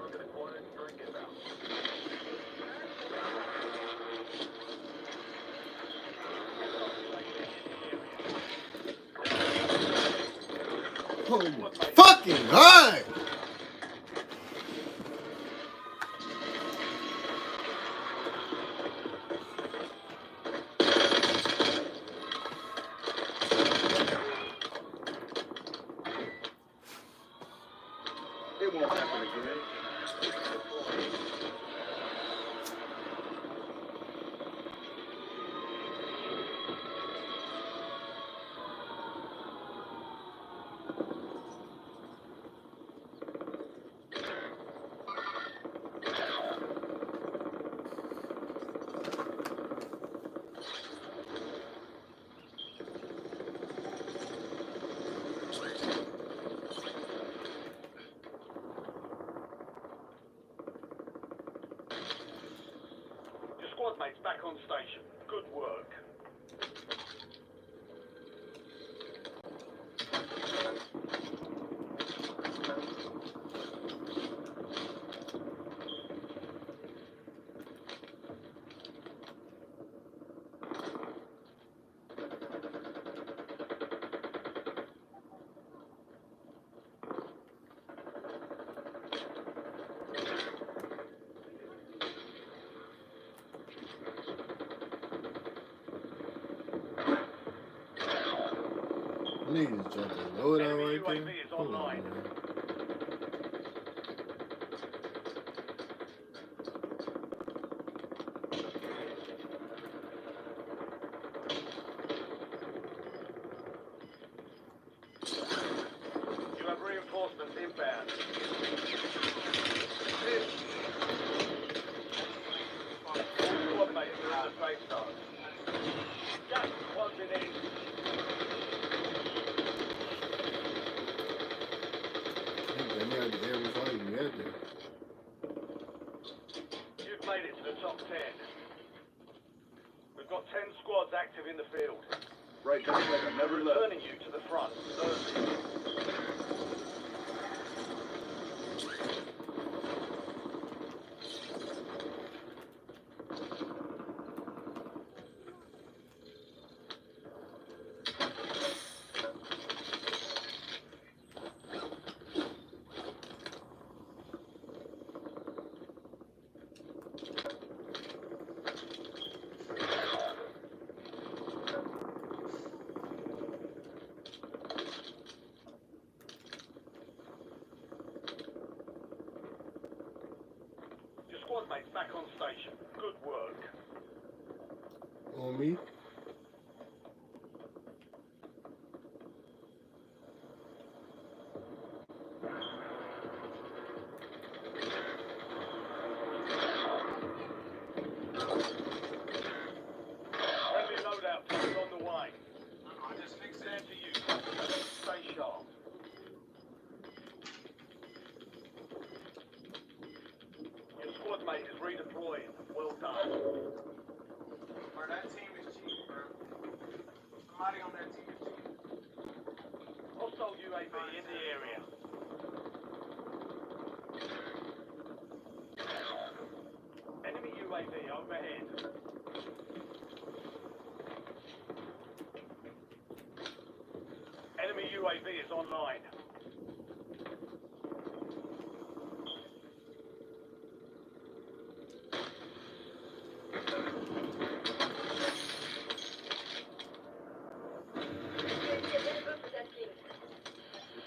Oh my fucking god! It won't happen again. Your squad mates back on station. Good work. Niggas jumping low down Enemy right UAV there. is Come on, online. man. You have reinforcements inbound. All squad mates are in the safe zone. Gas is closing in. They made the air before you get there. You've made it to the top 10. We've got 10 squads active in the field. Right, just like I never left. Returning you to the front. Early. Your squad mates back on station. Good work. On me? Friendly loadout is on the way. I just fixed it to you. Stay sharp. Your squad mate is redeploying. Well done. Bro, that team is cheap, bro. Somebody on that team is cheap. Hostile UAV in the area. Enemy UAV overhead. Enemy UAV is online.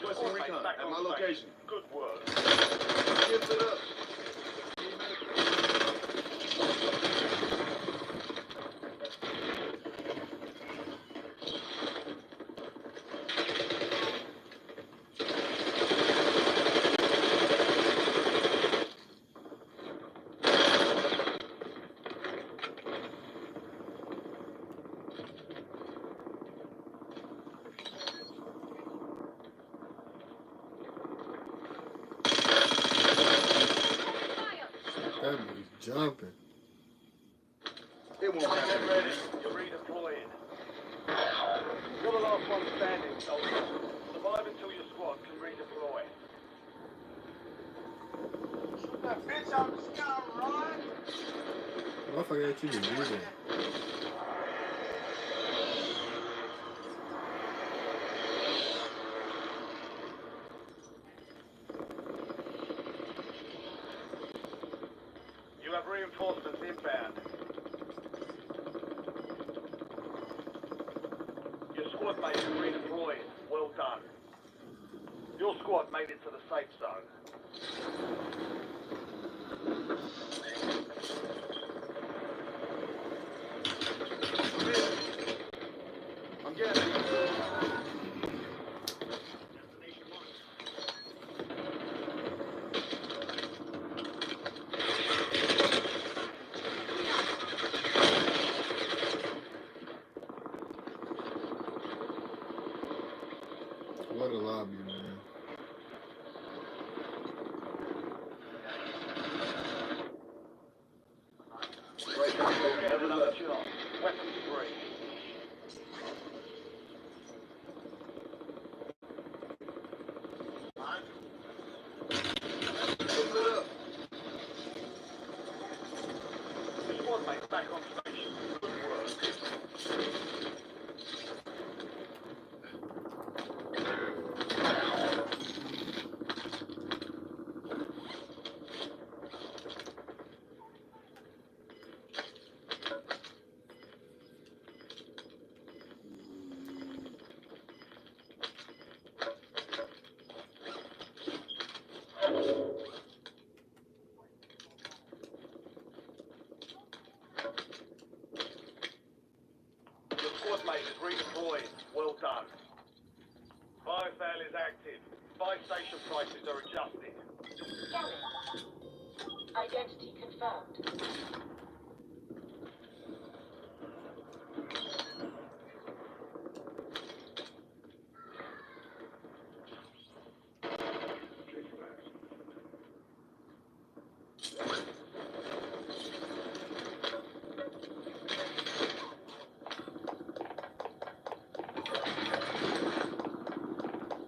Requesting recon Back at on my station. location. Good work. Get lit up. That boy's jumping. It won't happen Get ready. again. You're redeploying. You're the last one standing, soldier. Survive until your squad can redeploy. Shoot that bitch out the sky, Ryan. Motherfucker that you can do that. You have reinforcements inbound. Your squad mate is redeployed. Well done. Your squad made it to the safe zone. I'm getting it. What a lobby, man. Right down Get there, never another left. shot. Weapons free. Open it up. Your squad mate's back on station. Good work. Your squad mate is redeployed. Well done. Biofile is active. Buy station prices are adjusted. Scanning. Identity confirmed.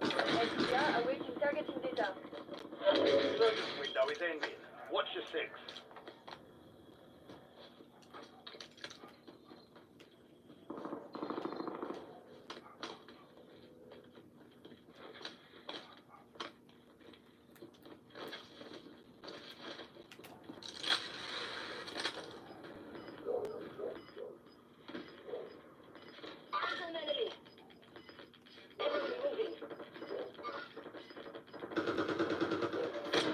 SDR awaiting targeting data. Service window is ending. Watch your six. Eyes on enemy. Enemy moving.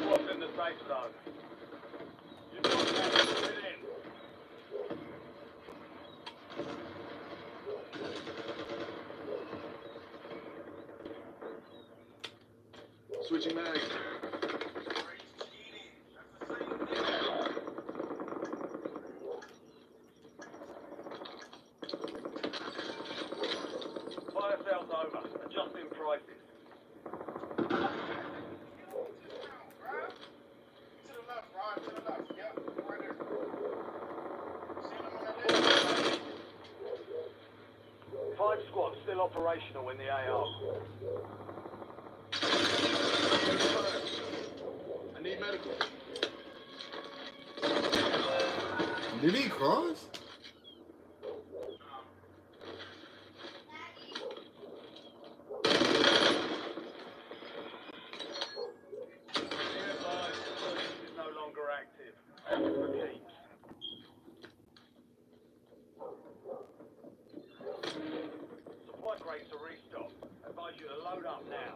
Squad's in the safe zone. You've got to get in. Switching mags. Fire sales over. Adjusting prices. To the left, Ryan, to the left. Yep, right there. See them on that list? 5 squads still operational in the AR. I need medical. Did he cross? Is no longer active. For keeps. Supply crates are restocked. Advise you to load up now.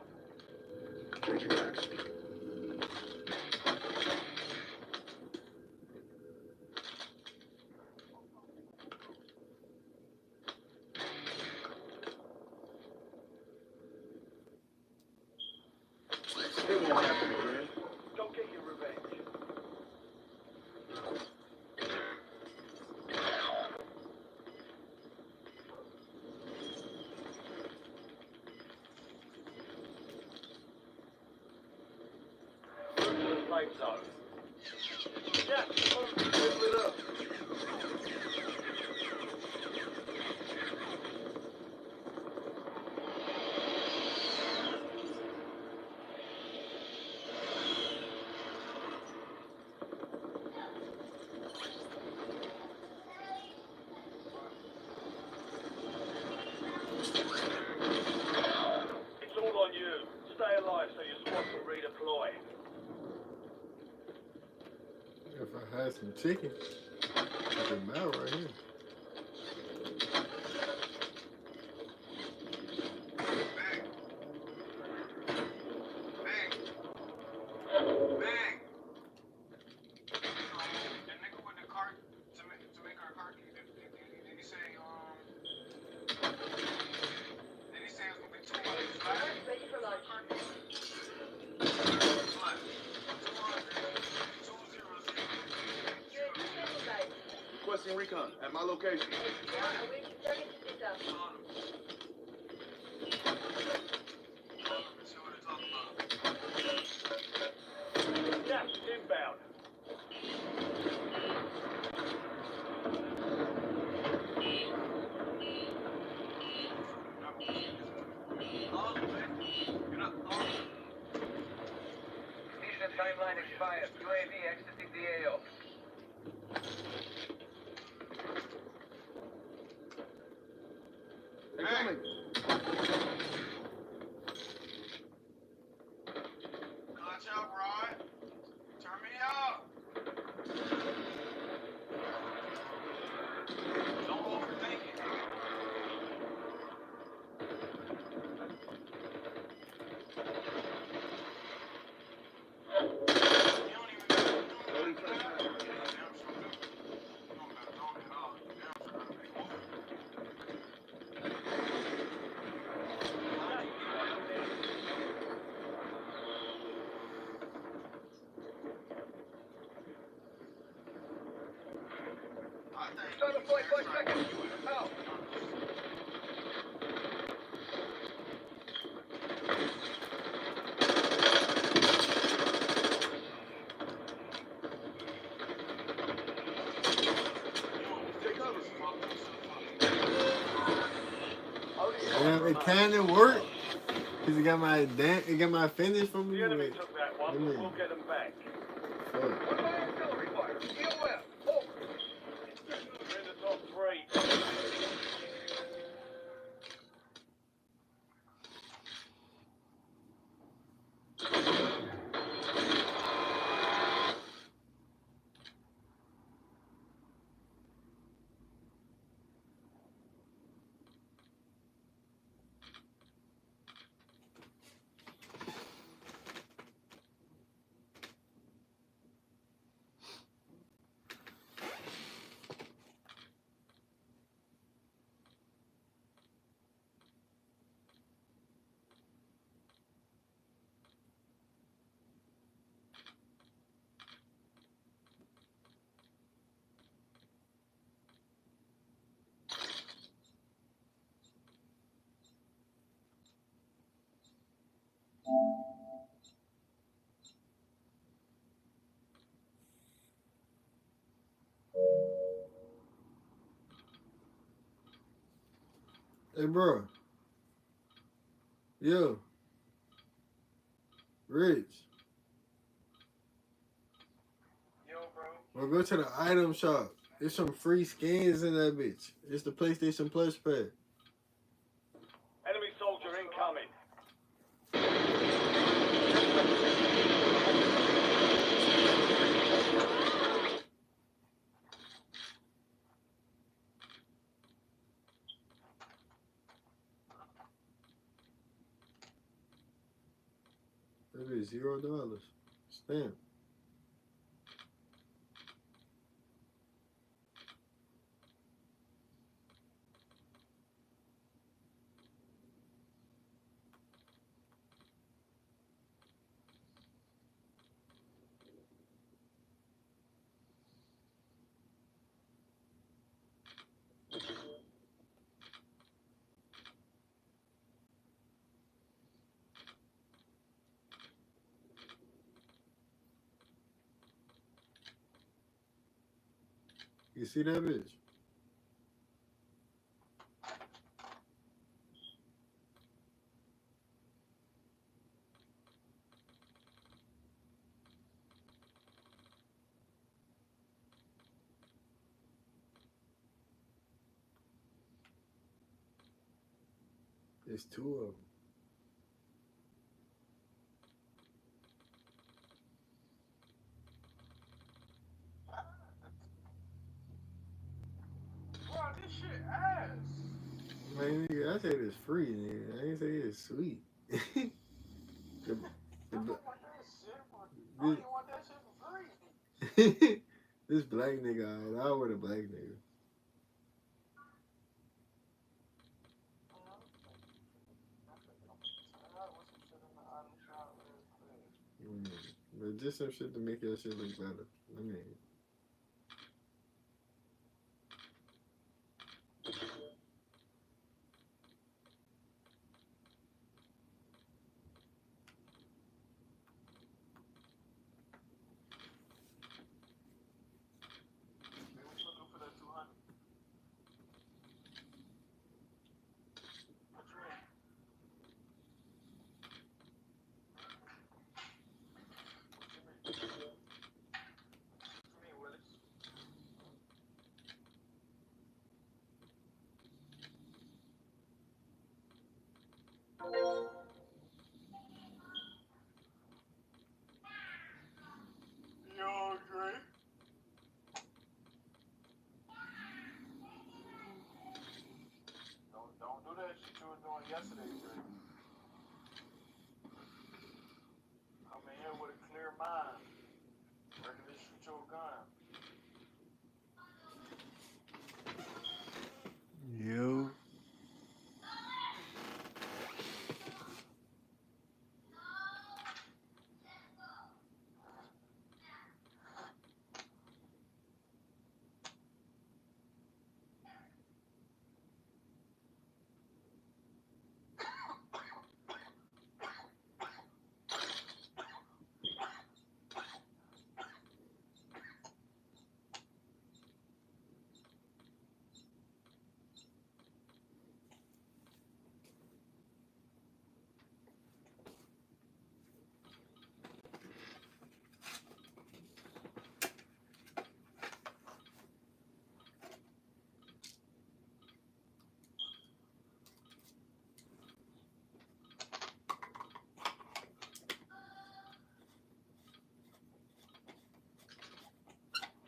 Switching mags. It won't happen again. Go get your revenge. Move to the safe zone. Yes, open it up. alive so your squad can redeploy. If I had some chicken, I could mount right here. Bang. Bang. Bang. The nigga with the cart to make our car key. Did he say did he say it was gonna be 200 flat? Ready for launch. Flat. 200. 200. You're in disabled guys. Requesting recon at my location. Yeah, awaiting target to data. See what they're talking about. Gas inbound. Mission timeline expired. UAV exiting the AO. They're coming. Watch out, Rod. Turn me up. Don't overthink it. You don't even Loading flashbang. damn sure do. You don't got drone at all. Damn sure gotta make one. I think Start the flight 5 seconds. Out. Take cover. Damn, it kinda worked. Cause it got my finish from me. The enemy But took that one, Give me- but we'll get them back. fuck. What about artillery fire? EOF. Over. We're in the top 3. Hey, bro. Yo. Rich. Yo, bro. Well, go to the item shop. There's some free skins in that bitch. It's the PlayStation Plus pack. Enemy soldier incoming. That is $0. Stamp. You see that bitch? There's 2 of them. I said it's free, nigga. I didn't say it's sweet. the, I the, fuck like that shit, but I don't this, even want that shit for free. this black nigga, I with a black nigga. But just some shit to make your shit look better. I mean, Yo, Dre. Don't do that shit you were doing yesterday, Dre. Come in here with a clear mind. Ready to shoot your gun. yo.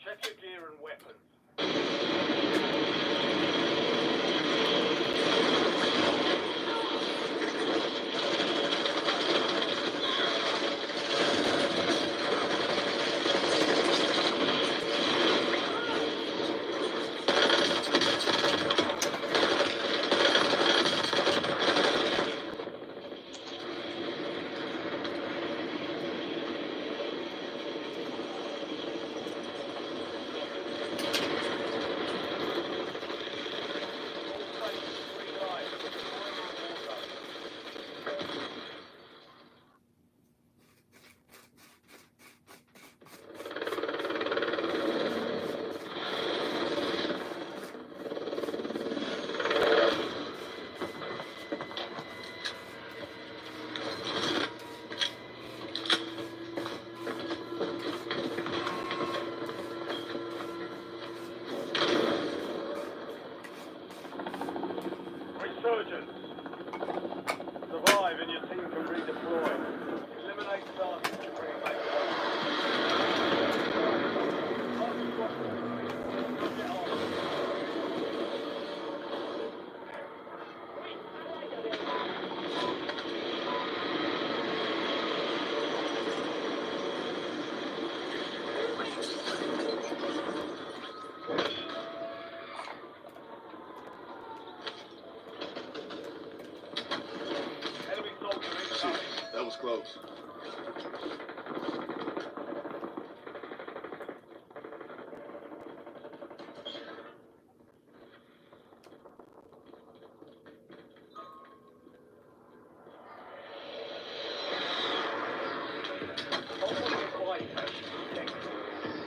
Check your gear and weapons. Resurgence. Survive and your team can redeploy. Eliminate targets to bring back enemy soldier incoming. That was close.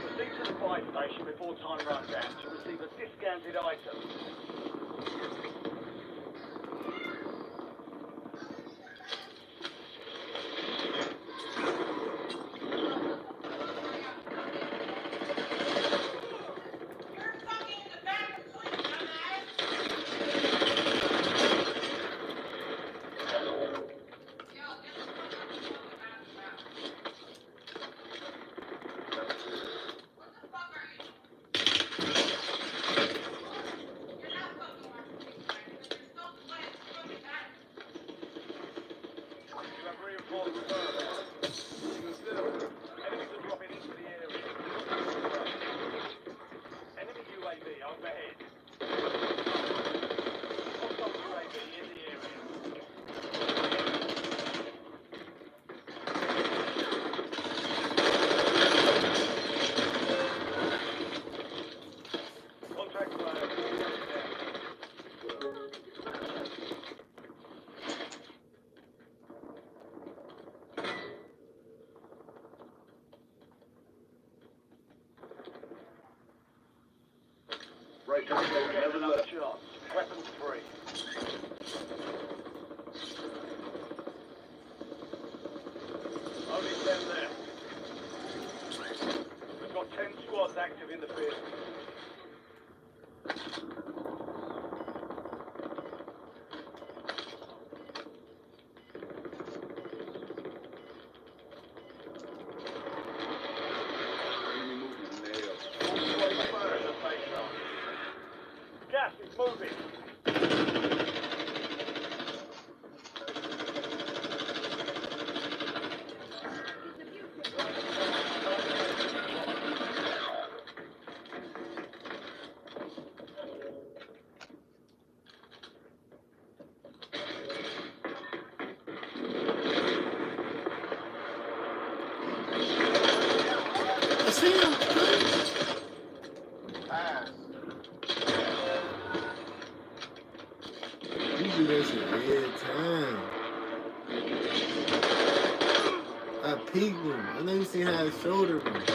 Proceed to the buy station before time runs out to receive a discounted item. Enemies are dropping into the area. Enemy UAV overhead. Hostile UAV in the area. Contract fire. Right to the Get never another left. chance. Weapons free. Only 10 left. We've got 10 squads active in the field. Enemy movement in the AO. All squads fire in the safe zone. Gas is moving. I see him. Pass. You do that shit every time. I peeked him. I know you see how his shoulder went.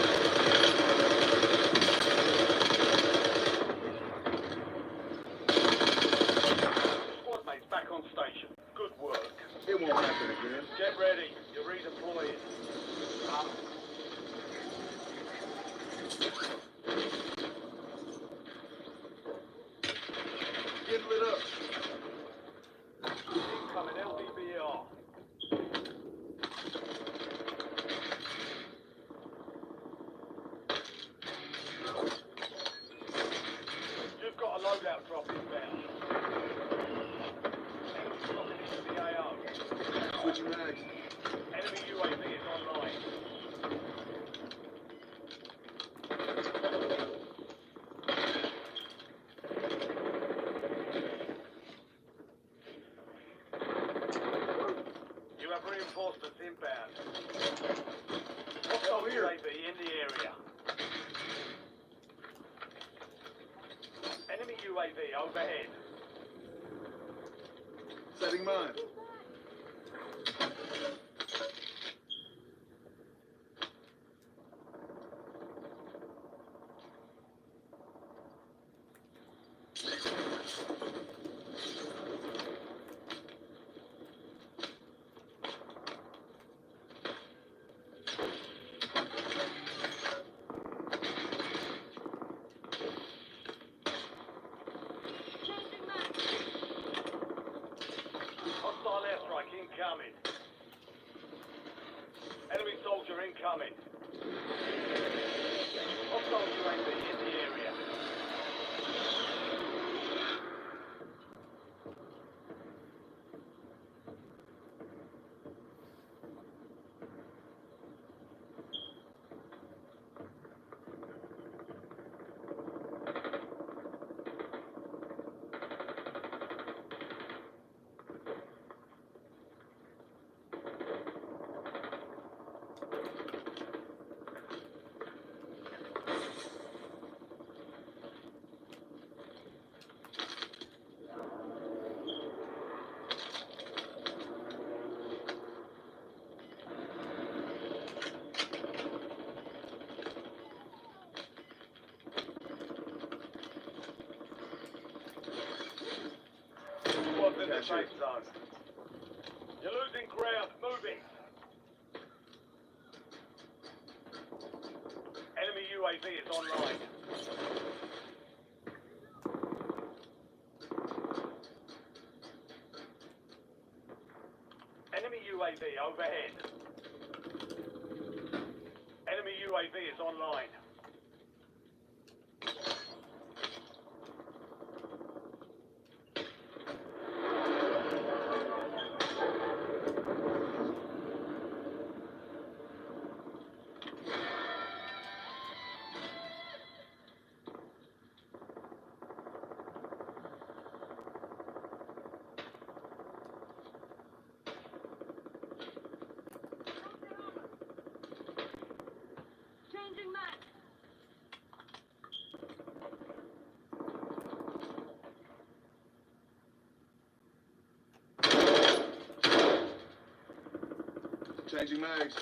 Squad mates back on station. Good work. It won't happen again. Get ready. You're redeploying. Get lit up. Incoming LDBR. You've got a loadout drop inbound. Enemy dropping into the AO. Switching mags. Enemy UAV is online. You have reinforcements inbound. Hostile UAV in the area. Enemy UAV overhead. Setting mine. Hostile airstrike incoming. Enemy soldier incoming. Hostile UAV in the area. Squad's in the safe zone. You're losing ground. Moving. Enemy UAV is online. Enemy UAV overhead. Enemy UAV is online. Changing mags.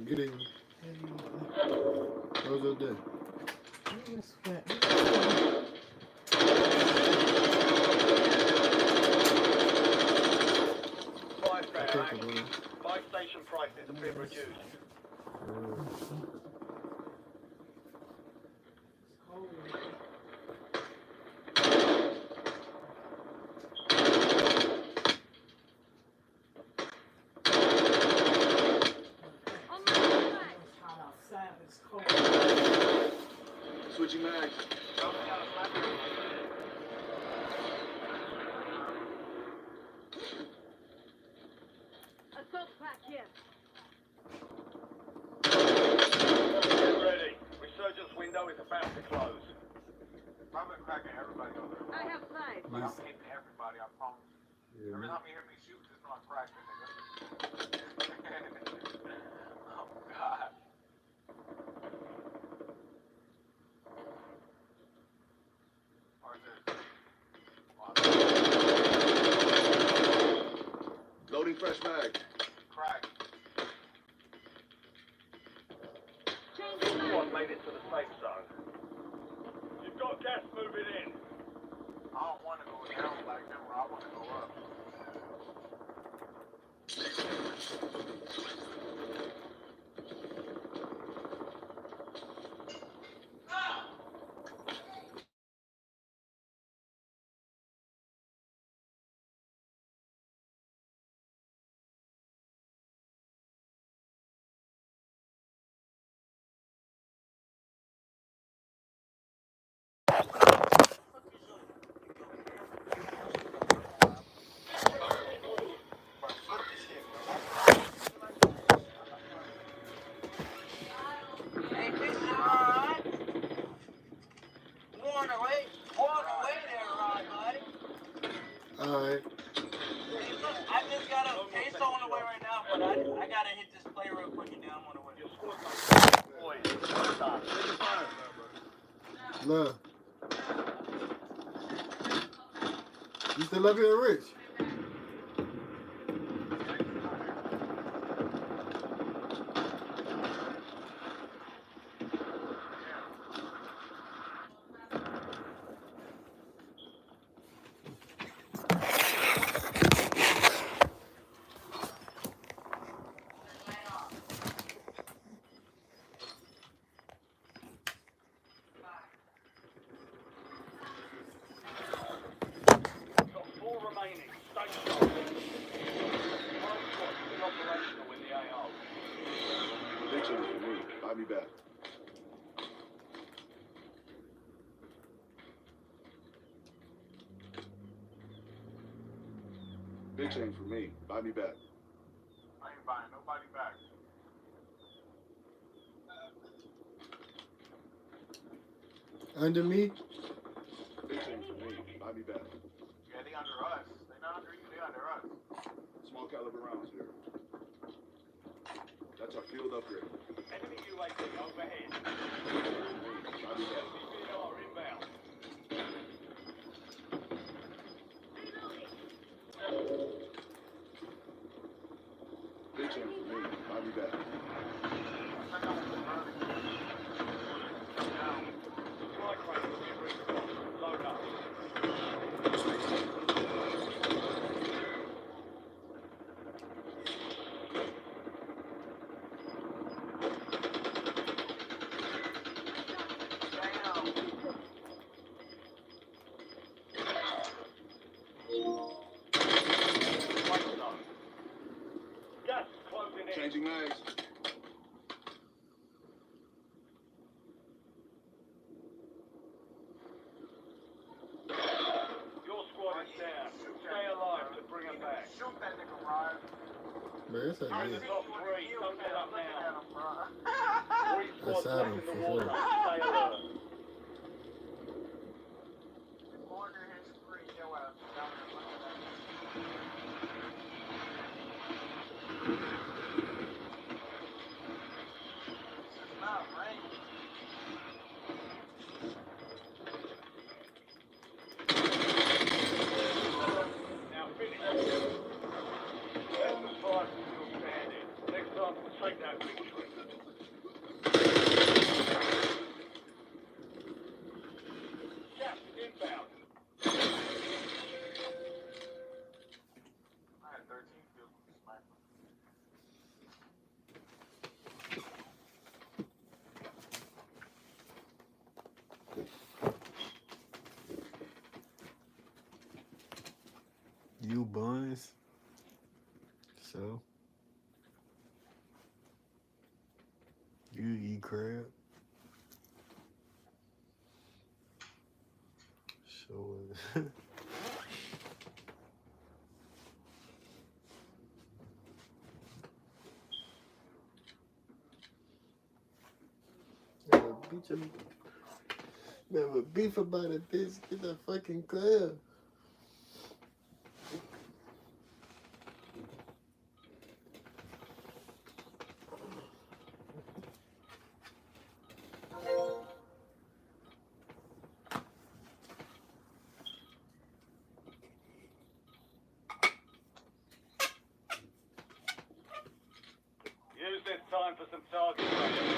Get in. How's your day? Buy station prices have been reduced. Switching mags. Assault pack here. Get ready. Resurgence window is about to close. I've been cracking everybody over there. I have sight. Like, I'm hitting everybody, I promise. Yeah, Every time you hear me shoot, just know I'm cracking, nigga. Oh, God. Loading fresh mag. Crack. Squad made it to the safe zone. You've got gas moving in. I don't want to go down like them, bro. I want to go up. alright. I just got a queso on the way right now, but I gotta hit this play real quick and then I'm on the way. Your squad mates boys, well done. Love. You still up here, Rich? Got 4 remaining. Stay sharp. One squad is operational in the AO. Big change for me. I'll be back. Big change for me. Buy me back. I ain't buying nobody back. Under me? Big change for me. Buy me back. Yeah, they under us. They not under you, they under us. Small caliber rounds here. That's our field upgrade. Enemy UAV overhead. Buy me back. BBR inbound. Big change for me. Buy me back. Strike rate will be restored. Load up. White zone. Gas is closing in. Changing mags. Your squad is down. Stay alive to bring them back. Shoot that nigga, Ryan. Man, it's a You're in the bit. top 3. Don't get up now. 3 That's squads left Adam in the for war sure. zone. Stay alert. Corner his free, yo ass. Down there, look at that. not rain. Now finish. That's the fight still standing. Next time we'll take that victory. Gas is inbound. I had 13 field goals. You buns. So you eat crab. So never beef about it, bitch. Get that fucking club. Use this time for some target practice.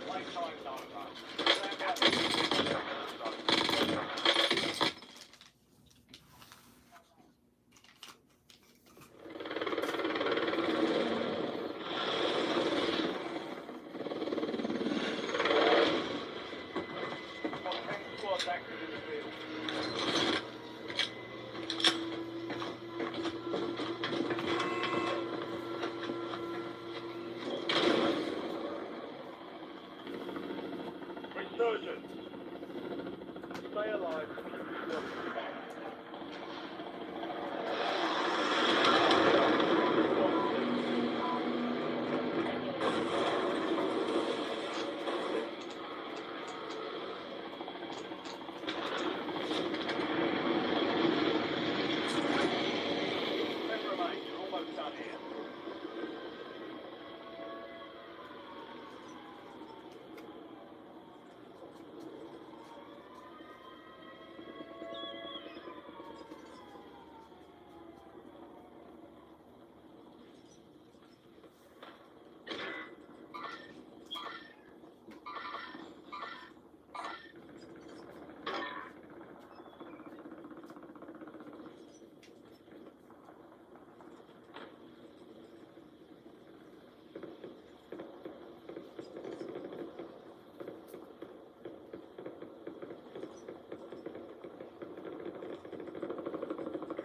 Playtime's over. Stand out the Got 10 squads active in the field. Resurgence. Stay alive. Ten remain. You're almost done here.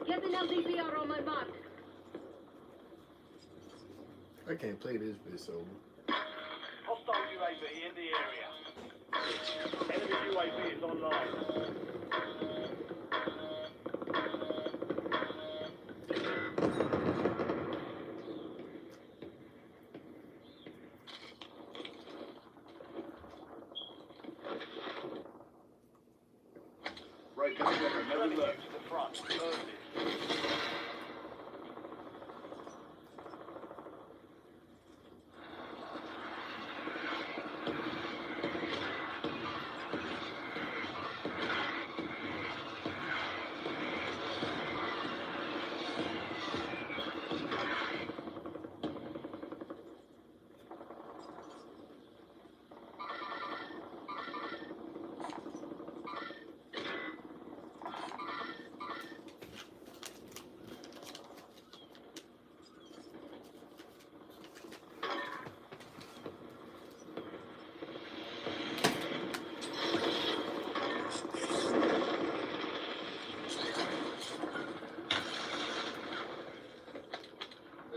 Get an LDPR on my mark. I can't play this bitch sober. Hostile UAV in the area. Enemy UAV is online. Right there, never Turning you left. to the front. Early.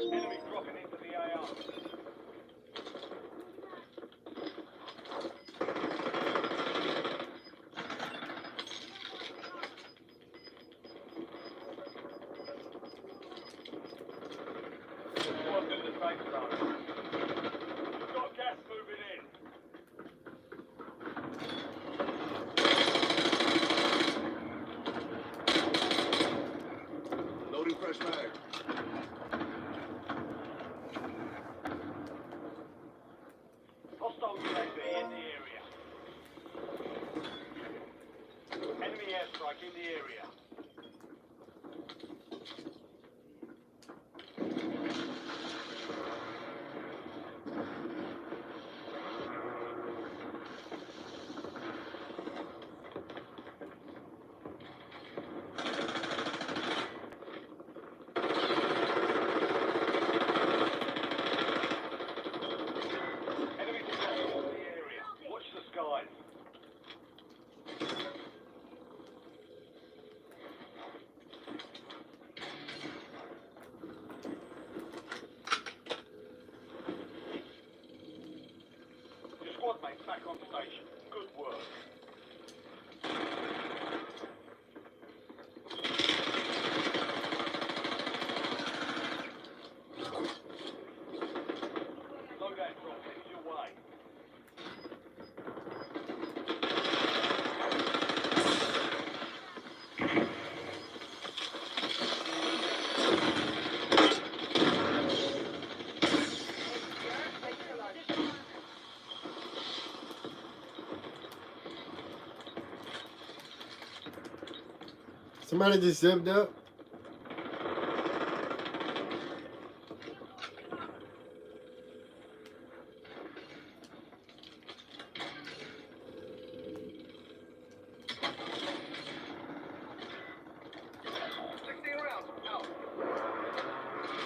Enemy dropping into the AR. Welcome to the safe zone. We've got gas moving in. Loading fresh mag. Hostile UAV in the area. Enemy airstrike in the area. Enemy detected in the area. Watch the skies. Your squad mates back on station. Good work. Loadout drop headed your way. Somebody just zipped up.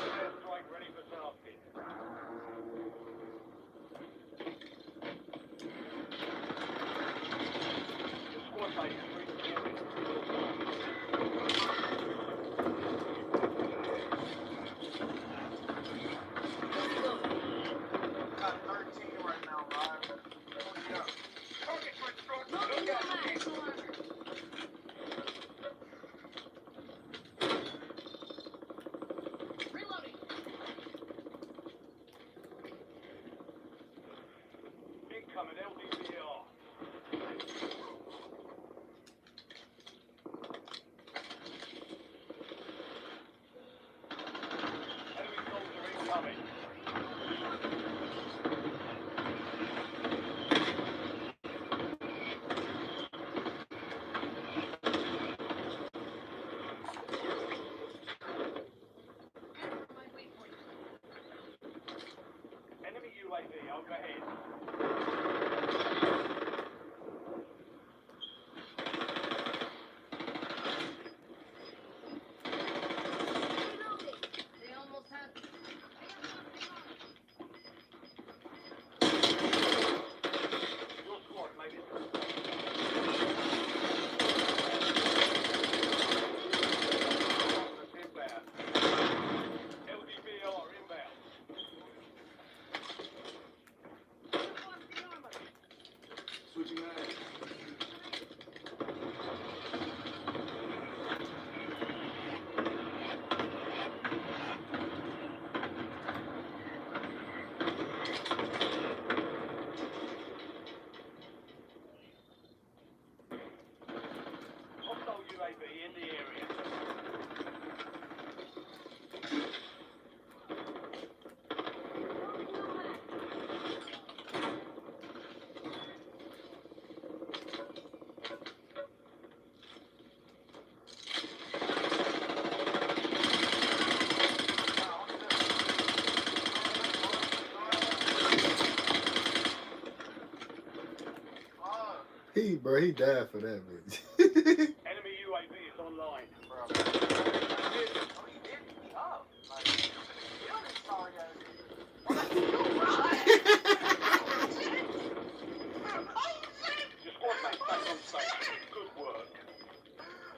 Airstrike ready for tasking. Your squad mates Got 13 right now, Ryan. Yeah. Target for Loading your mag. Reloading. incoming LDVR. Enemy soldier incoming. Enemy UAV overhead. Reloading. They almost have. Your squad made it through. Inbound. LDVR inbound. Switching mag. Hostile UAV in the area. He died for that bitch. Enemy UAV is online. Your squad mates back on station. Good work.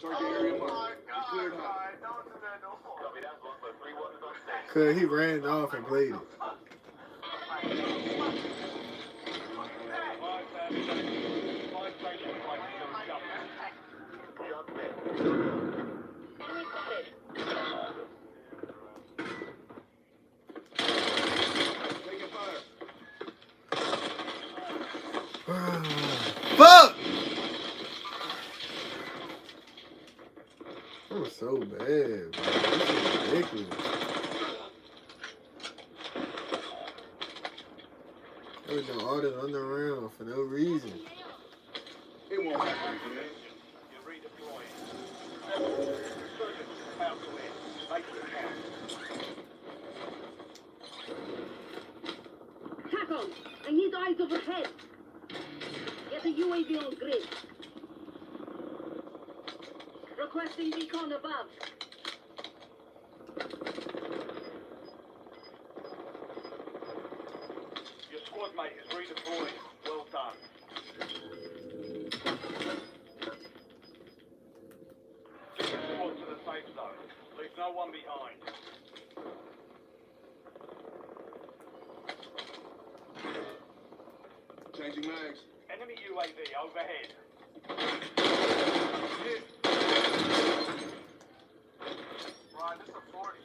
Target area marked. You cleared hot. Copy that. Longbow 3-1 is on station. Cause he ran off and played it. Five station prices are adjusted. Enemy spotted. They were doing all this underground for no reason. It won't happen again. You're redeploying. Resurgence is about to end. Make it count. Tackle! I need eyes overhead. Get a UAV on grid. Requesting recon above. Your squad mate is redeploying. Well done. Get your squad to the safe zone. Leave no one behind. Changing mags. Enemy UAV overhead. Hit. Ryan, this is a 40.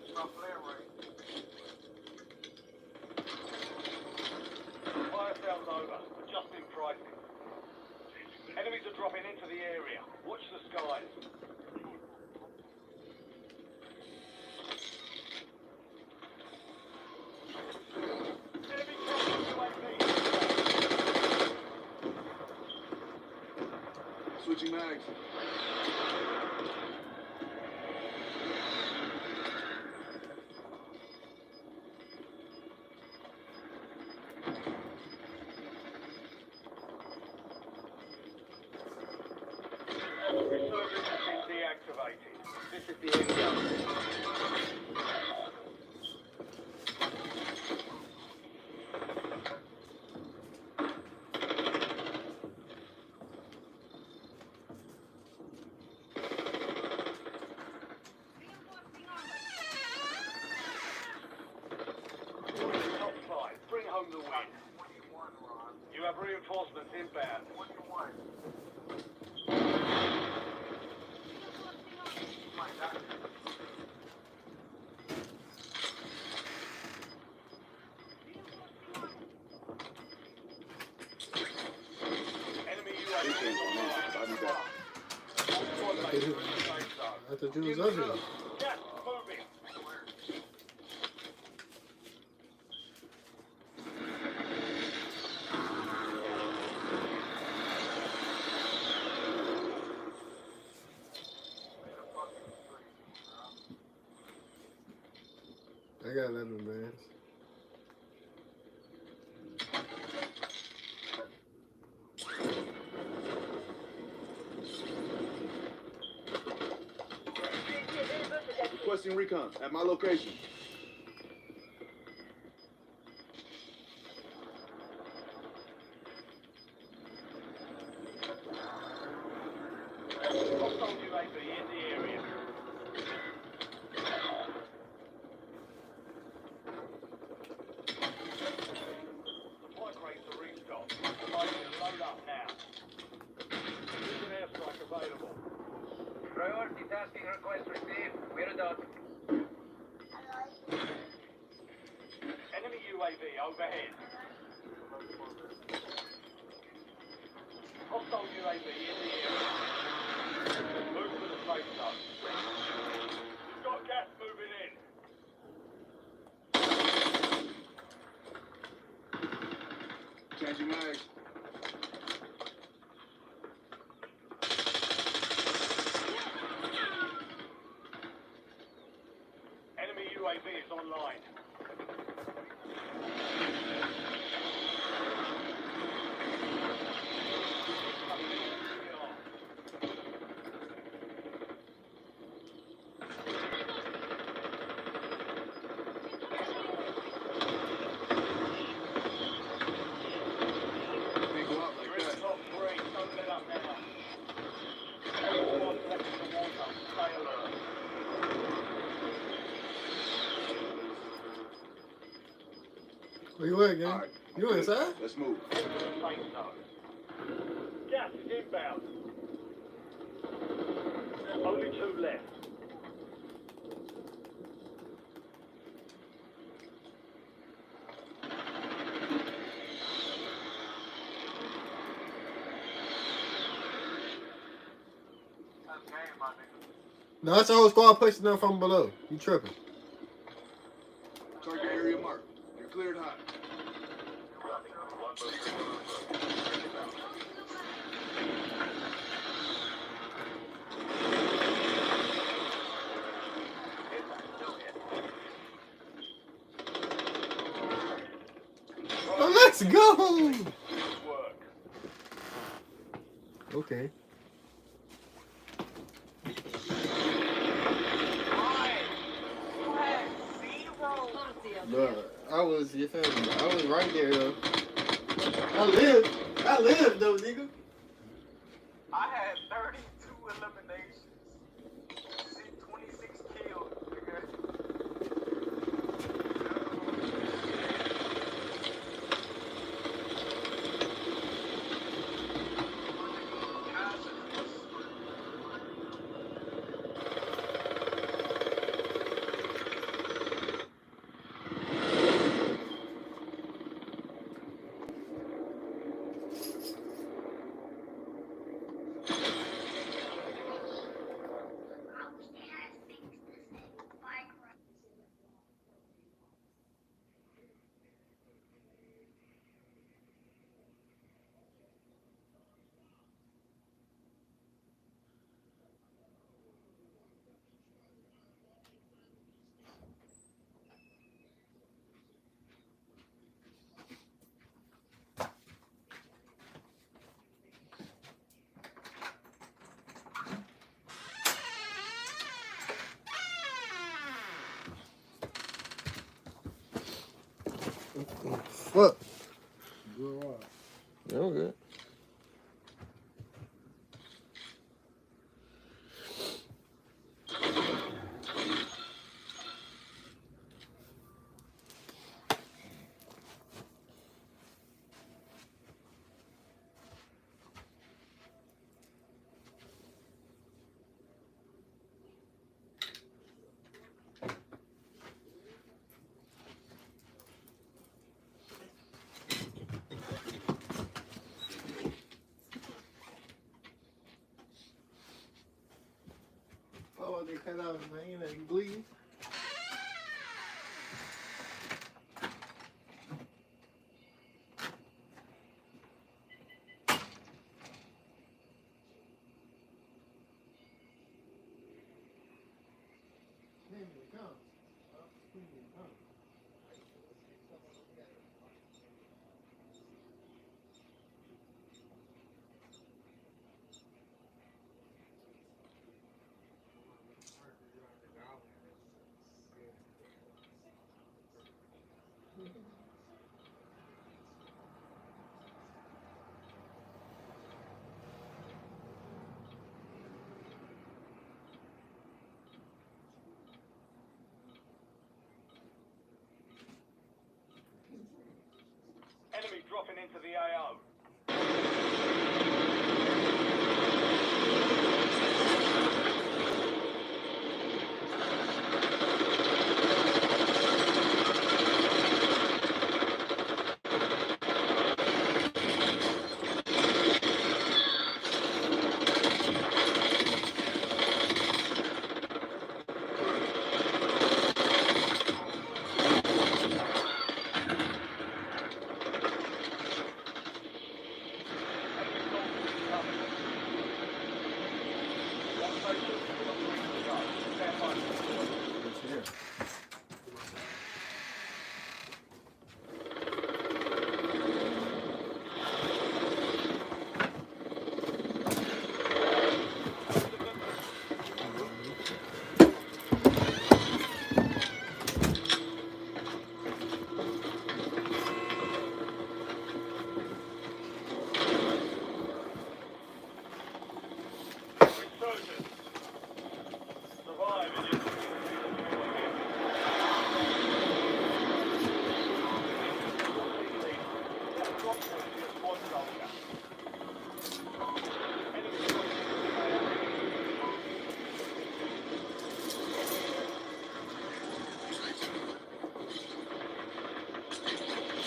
It's not flare rate. Fire sales over. Adjusting pricing. Enemies are dropping into the area. Watch the skies. Enemy dropping UAV. Switching mags. Resurgence has been deactivated. This is the end zone. Top five. Bring home the win. 21, Ron. You have reinforcements inbound. 21. My God. Enemy They UAV changed my mags. I'll be back. squad mates are in the safe zone. I thought you was up here. Gas moving. I got 11 bands. Requesting recon at my location. Hostile UAV in the area. Supply crates are restocked. Fighters load up now. There's an airstrike available. Priority tasking request received. We're done. Enemy UAV overhead. Hostile UAV in the area. Move to the safe zone. You've got gas moving in. Changing mags. Enemy UAV is online. Can't go out You're like in the that. top three. Don't let up now. Squad's left in the water. Stay alert. Where you at, gang? All right. You inside? Let's move. Head to the safe zone. Gas is inbound. Only two left. That's game, my nigga. No, that's the whole squad pushing them from below. You tripping. Target area marked. You're cleared hot. Oh, let's go. Okay. Bro, I was, you feel me? I was right there though. I lived though, nigga. I had 32 eliminations. 26 kills, nigga. Fuck. Good rock. Yeah, I'm good. Oh, they cut out, man. They bleed. Enemy dropping into the AO.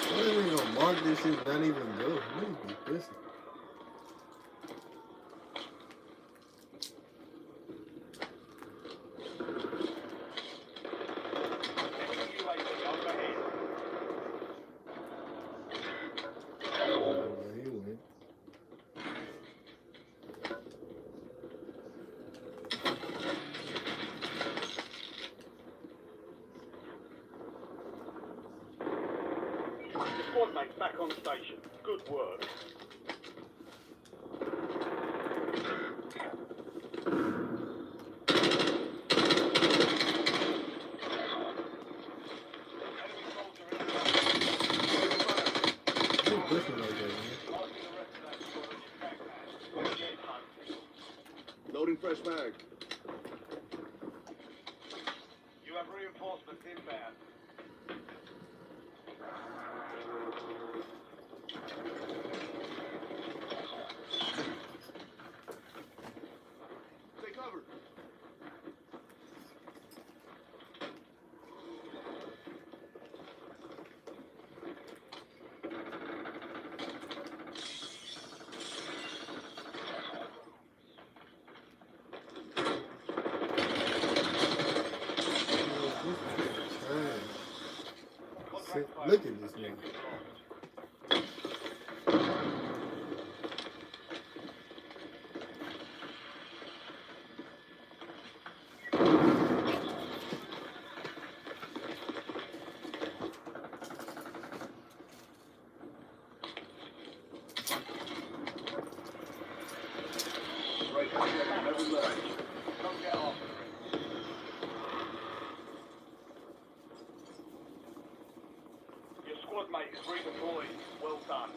I ain't even gonna mark this shit, not even go. Niggas be pissing. squad mates back on station. Good work. Keep pushing like that, man. Loading fresh mag. You have reinforcements inbound. Stay covered. Look at this nigga. Right, never left. Don't get off. Your squad mate is redeployed. Well done.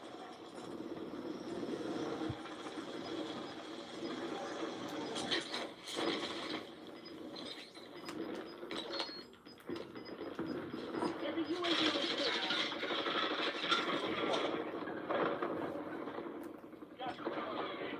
Get the UAV on station. Gas is closing in.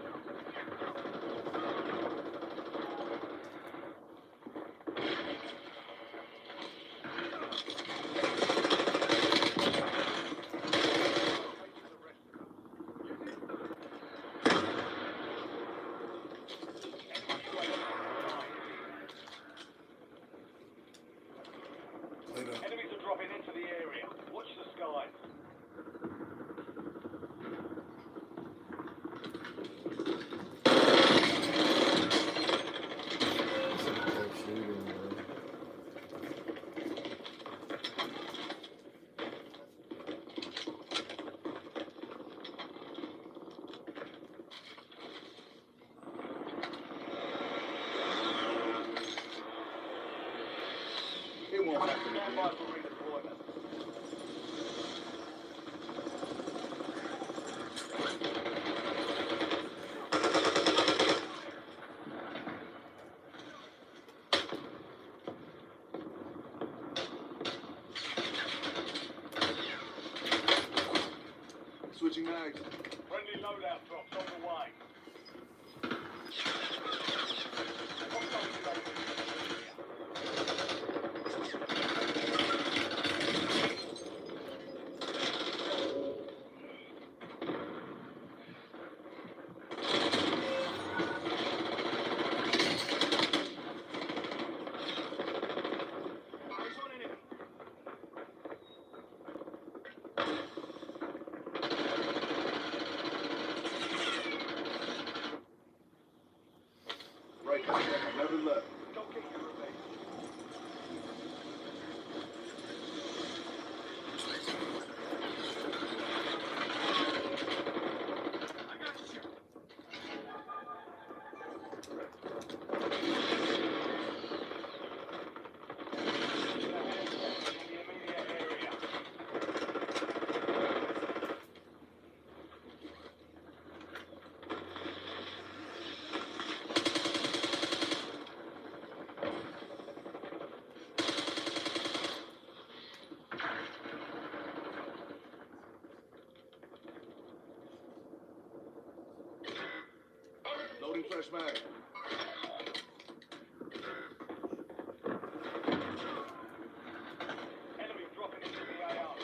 Enemies are dropping into the area. Watch the skies. Kept shooting, bro. It won't happen Stand by again. for redeployment. Switching mags. Friendly loadout drops on the way. Eyes on enemy. Right, never left. Don't get your revenge. I got you. In the immediate area. Loading fresh mag. Enemy dropping into the AR.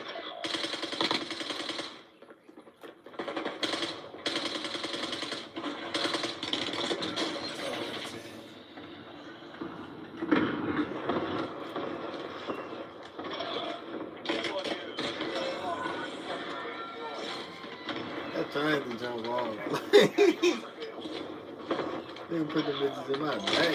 I tried to jump off. They put the bitches in my back.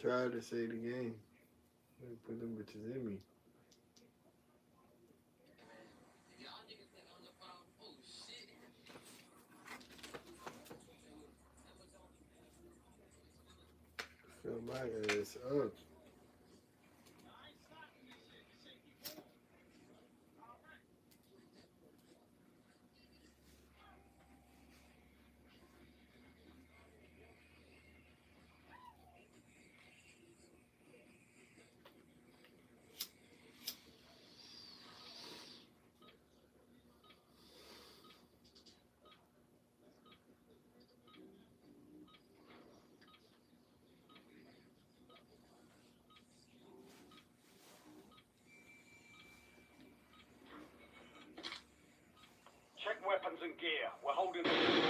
tried to say the game. They put them bitches in me. Fill my ass up. Check weapons and gear. We're holding the situation.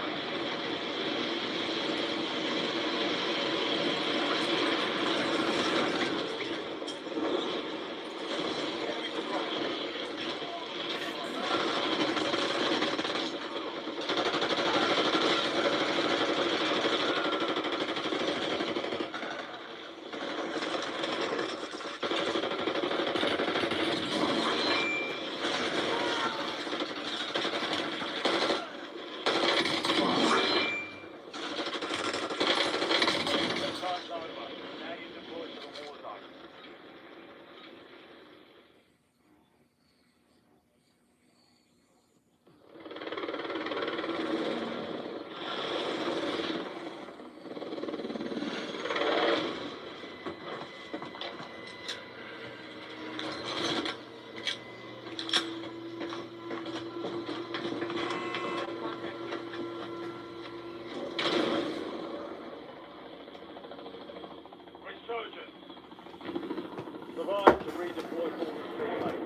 Survive to redeploy forward teammate.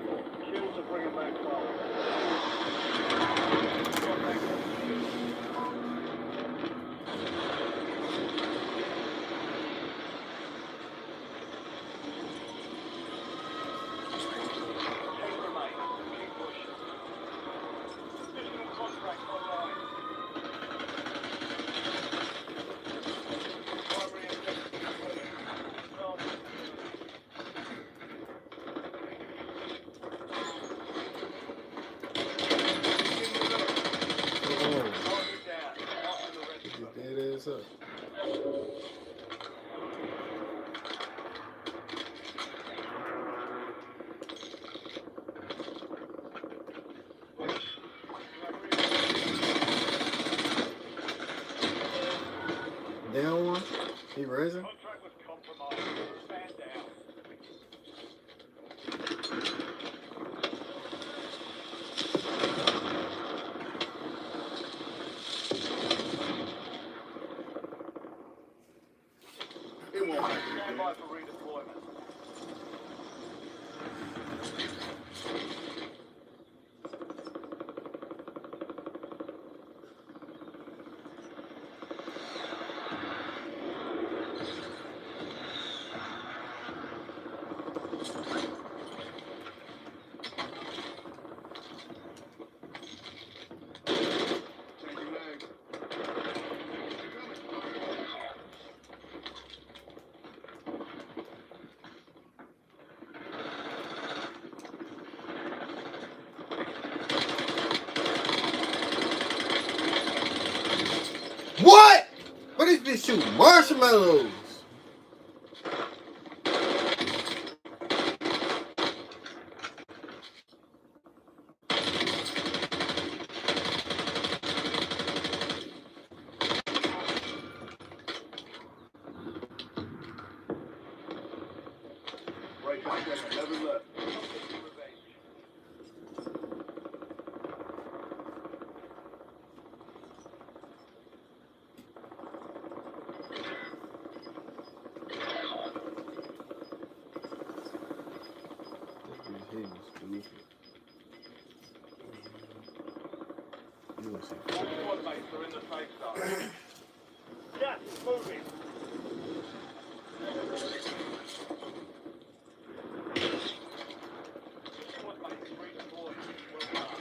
Kill to bring him back forward. Up. Down one? He raising? Contract was compromised. Stand down. It won't happen. Stand by for redeployment. Changing legs. What? What is this shoot? Marshmallows. Right back, 11 left. All squad mates are in the safe zone. Gas is moving. Squad mates redeployed. Well done.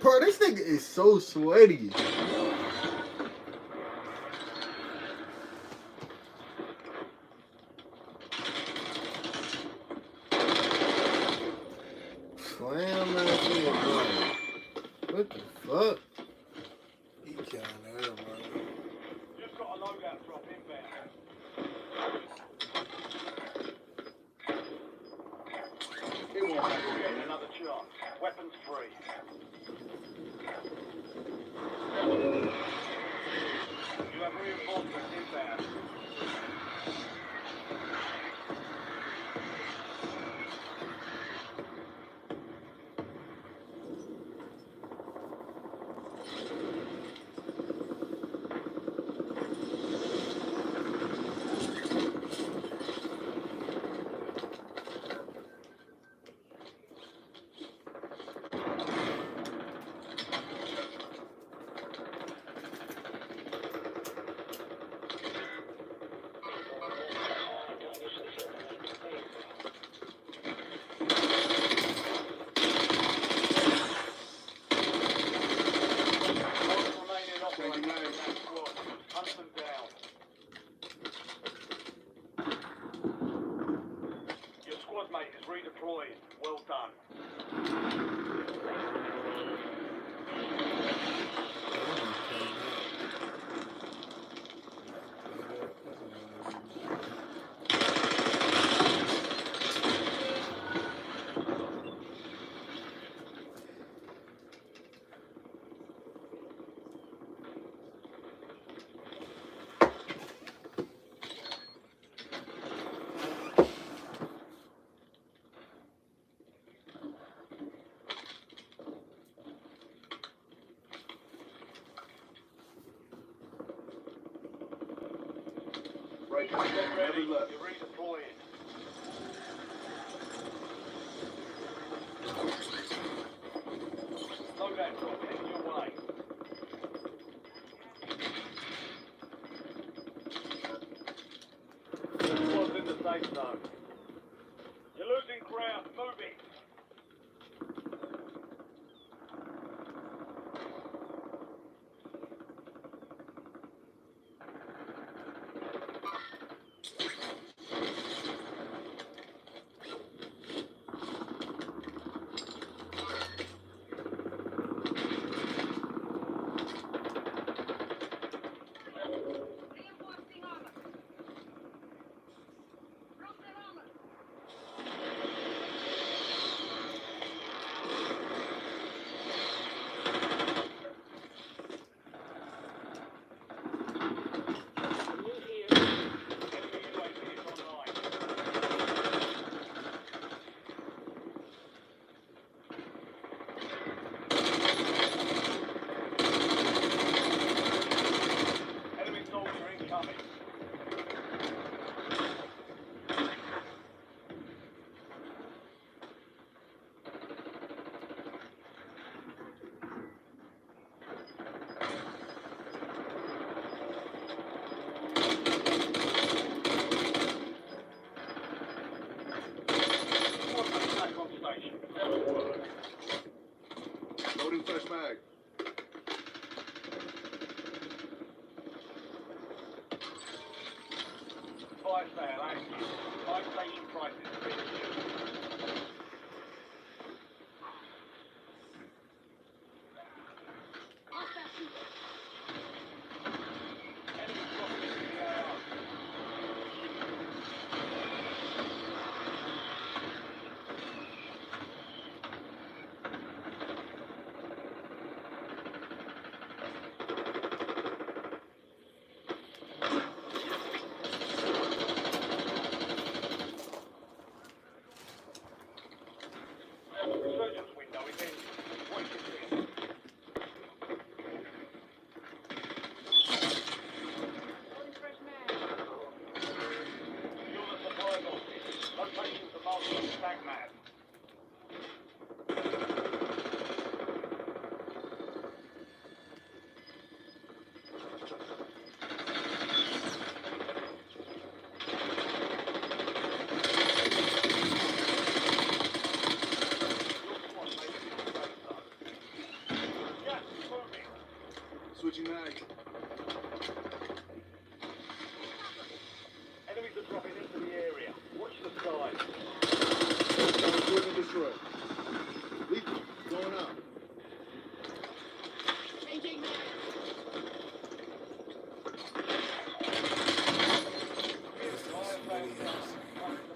Bro, this nigga is so sweaty. Slam that shit, bro. What the fuck? He killing everybody. Just got a loadout drop inbound. He won't have to Getting get another chance. Weapons free. You have reinforcements inbound. Changing lanes. Hunt them down. Your squad mate is redeploying. Well done. Right, Get never ready. left. You're redeploying. Loadout drop heading your way. Squad's in the safe zone. You're losing ground. Move it. Reinforcing armor. Drop their armor. Enemy UAV is online. Enemy soldier incoming. Squad's back on station. Good work. Loading fresh mag. Fire sale active. Fire station prices fixed. Enemy dropping into the AR. Resurgence window is in. Watch your six. Fuel and supply boxes. Locations are marked on the stack map. Your squad mate is in the safe zone. Detroit. Lethal, going up. Changing man.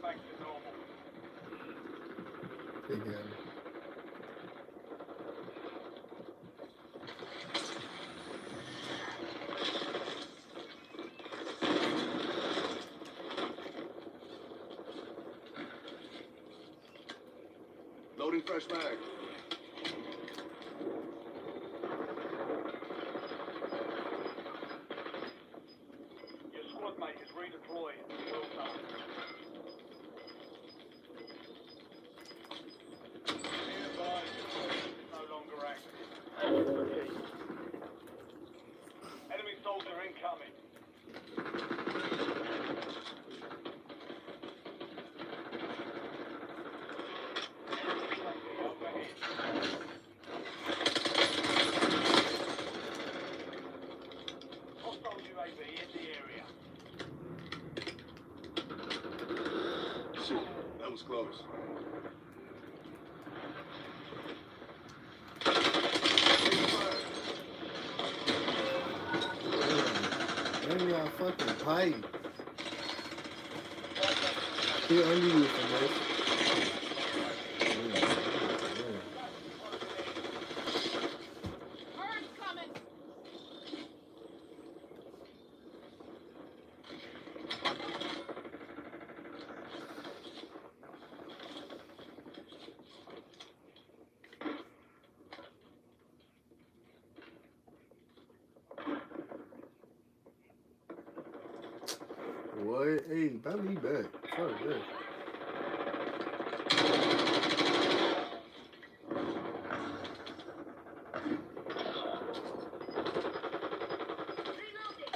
Back to normal. They got it. Loading fresh mag. Your squad mate is redeploying. Well done. Be advised, the force is no longer active. Enemy soldier incoming. Hostile UAV in the area. Shit, that was close. Damn, y'all fucking pipe. Here under you for this. Bird's coming. What? Hey, buy me back. Fuck that. Reloading.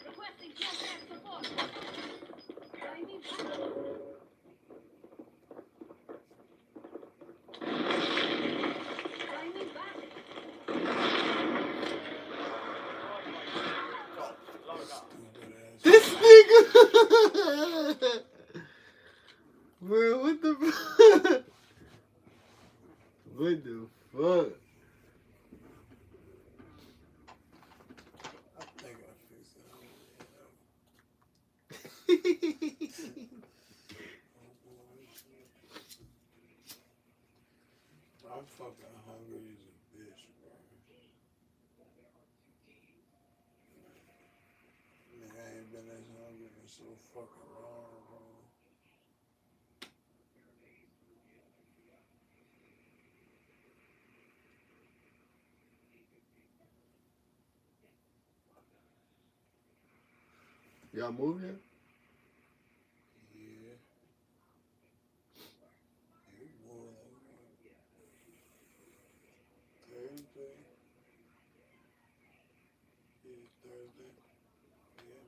Requesting contact support. I need backup. I need backup. This nigga! Bro, what the fuck? What the fuck? I think I fixed it. I'm fucking hungry as a bitch, bro. Nigga, I ain't been as hungry in so fucking long, bro. Y'all move yet? Yeah. You more like Thursday. Yeah, Thursday. Yeah,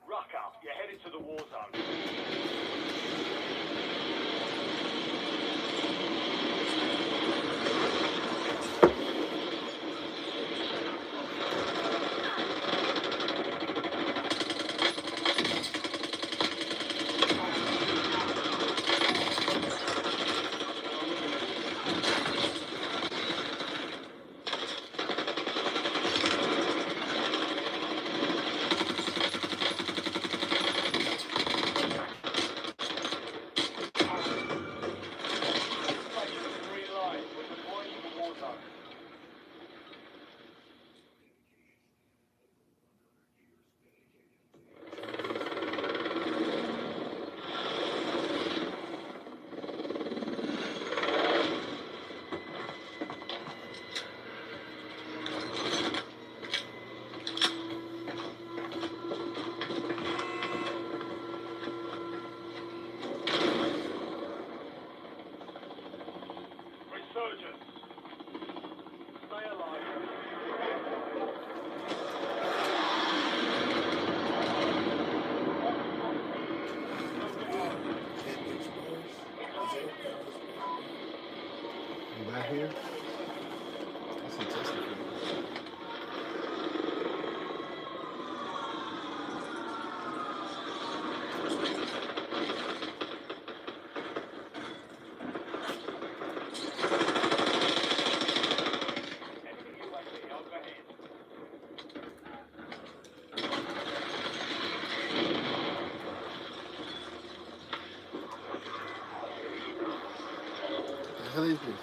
Ruck up. You're headed to the war zone. is this?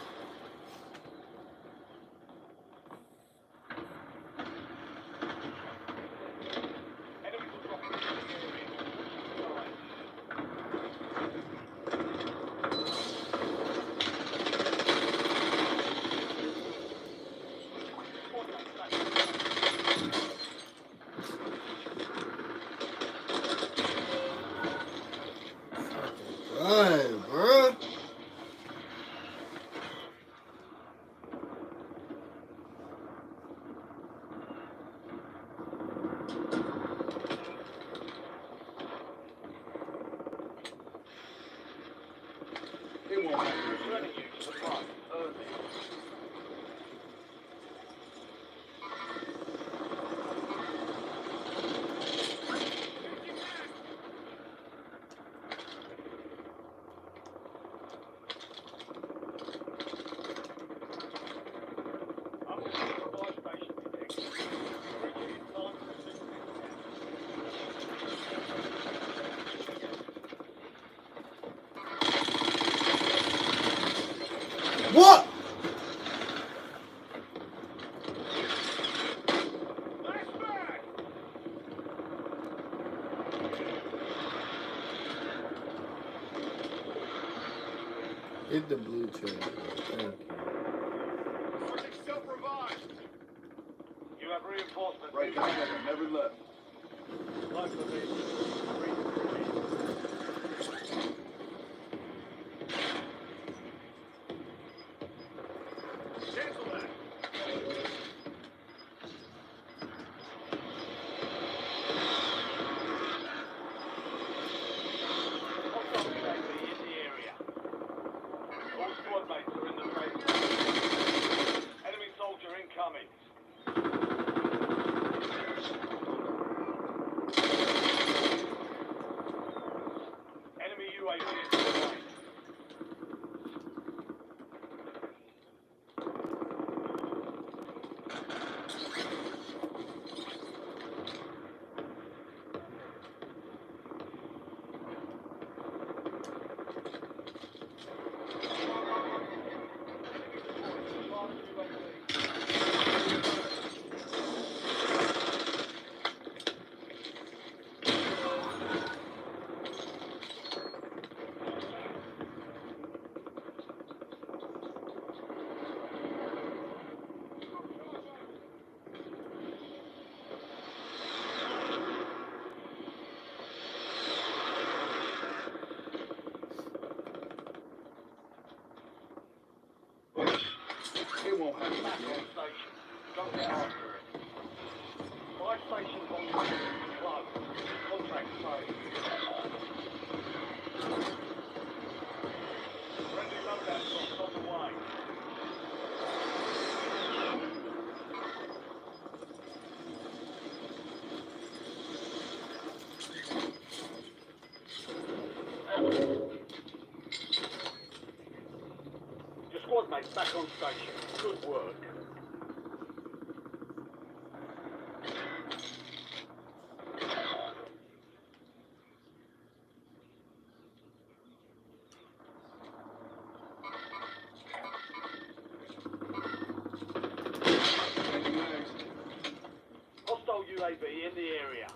Alright, bro. It won't happen. Ready you to the front, early. What? Hit the blue check. Thank you. You have reinforcements. Right down there, never left. Local vehicles. Cancel that. Hostile UAV in the area. All squad mates are in the trade. Enemy soldier incoming. Enemy UAV is deployed. It won't happen. Back on station. Don't get after it. Buy stations on the close. Contract failed. Friendly loadout drops on the way. Your squad mates back on station. Good work. Hostile UAV in the area.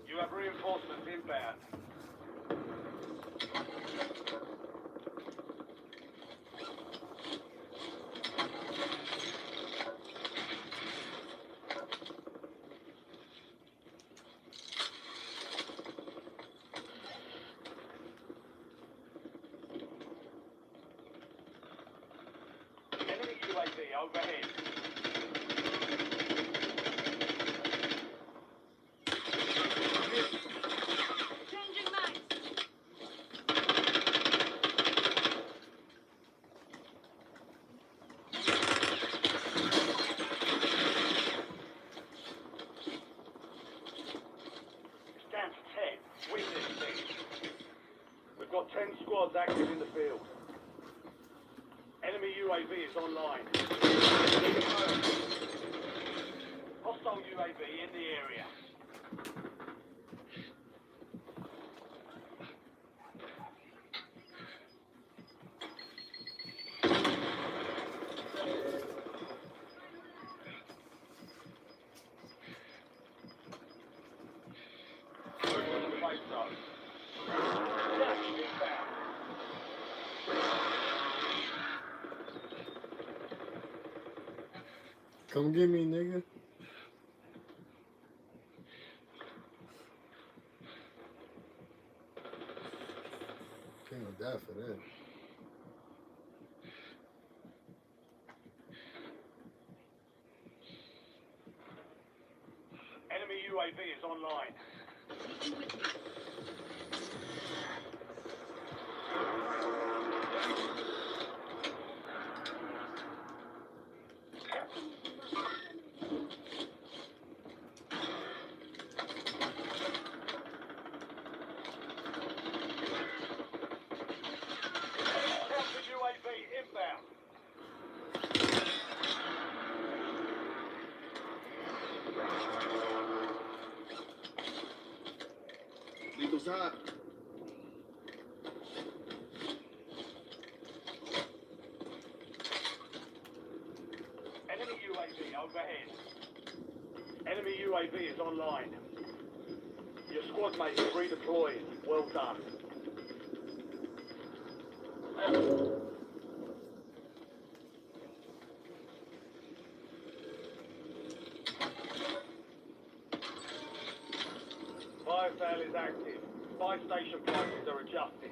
You have reinforcements inbound. Enemy UAV overhead. Changing mags. It's down to 10. Win this thing. We've got 10 squads active in the field. Enemy UAV is online. Hostile UAV in the area. Come get me, nigga. Can't die for that. Enemy UAV is online. Counter UAV inbound. Lethal's hot. Enemy UAV overhead. Enemy UAV is online. Your squad mates are redeployed. Well done. Fire sale is active. Buy station prices are adjusted.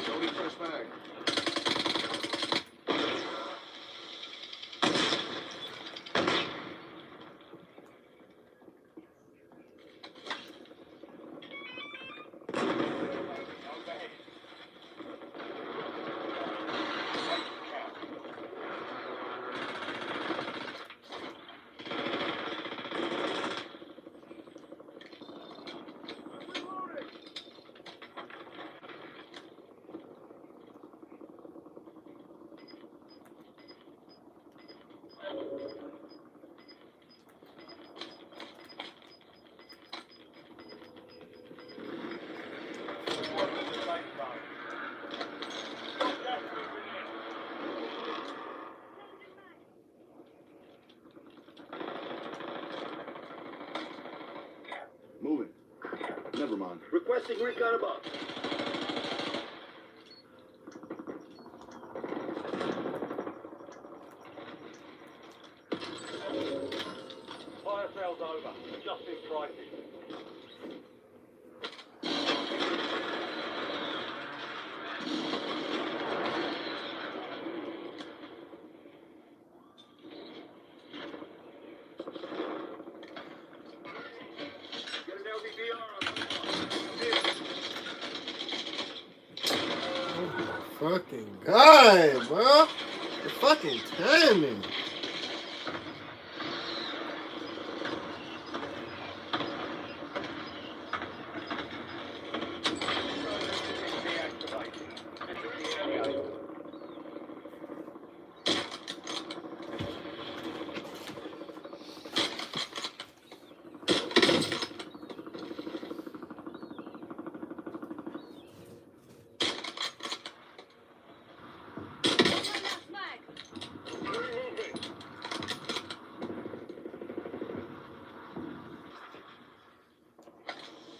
Don't need fresh bag. Overhead. Moving. Never mind. Requesting recon above. Fire sales over. Adjusting prices. Get an LVBR on. Fucking God, bro. The fucking timing.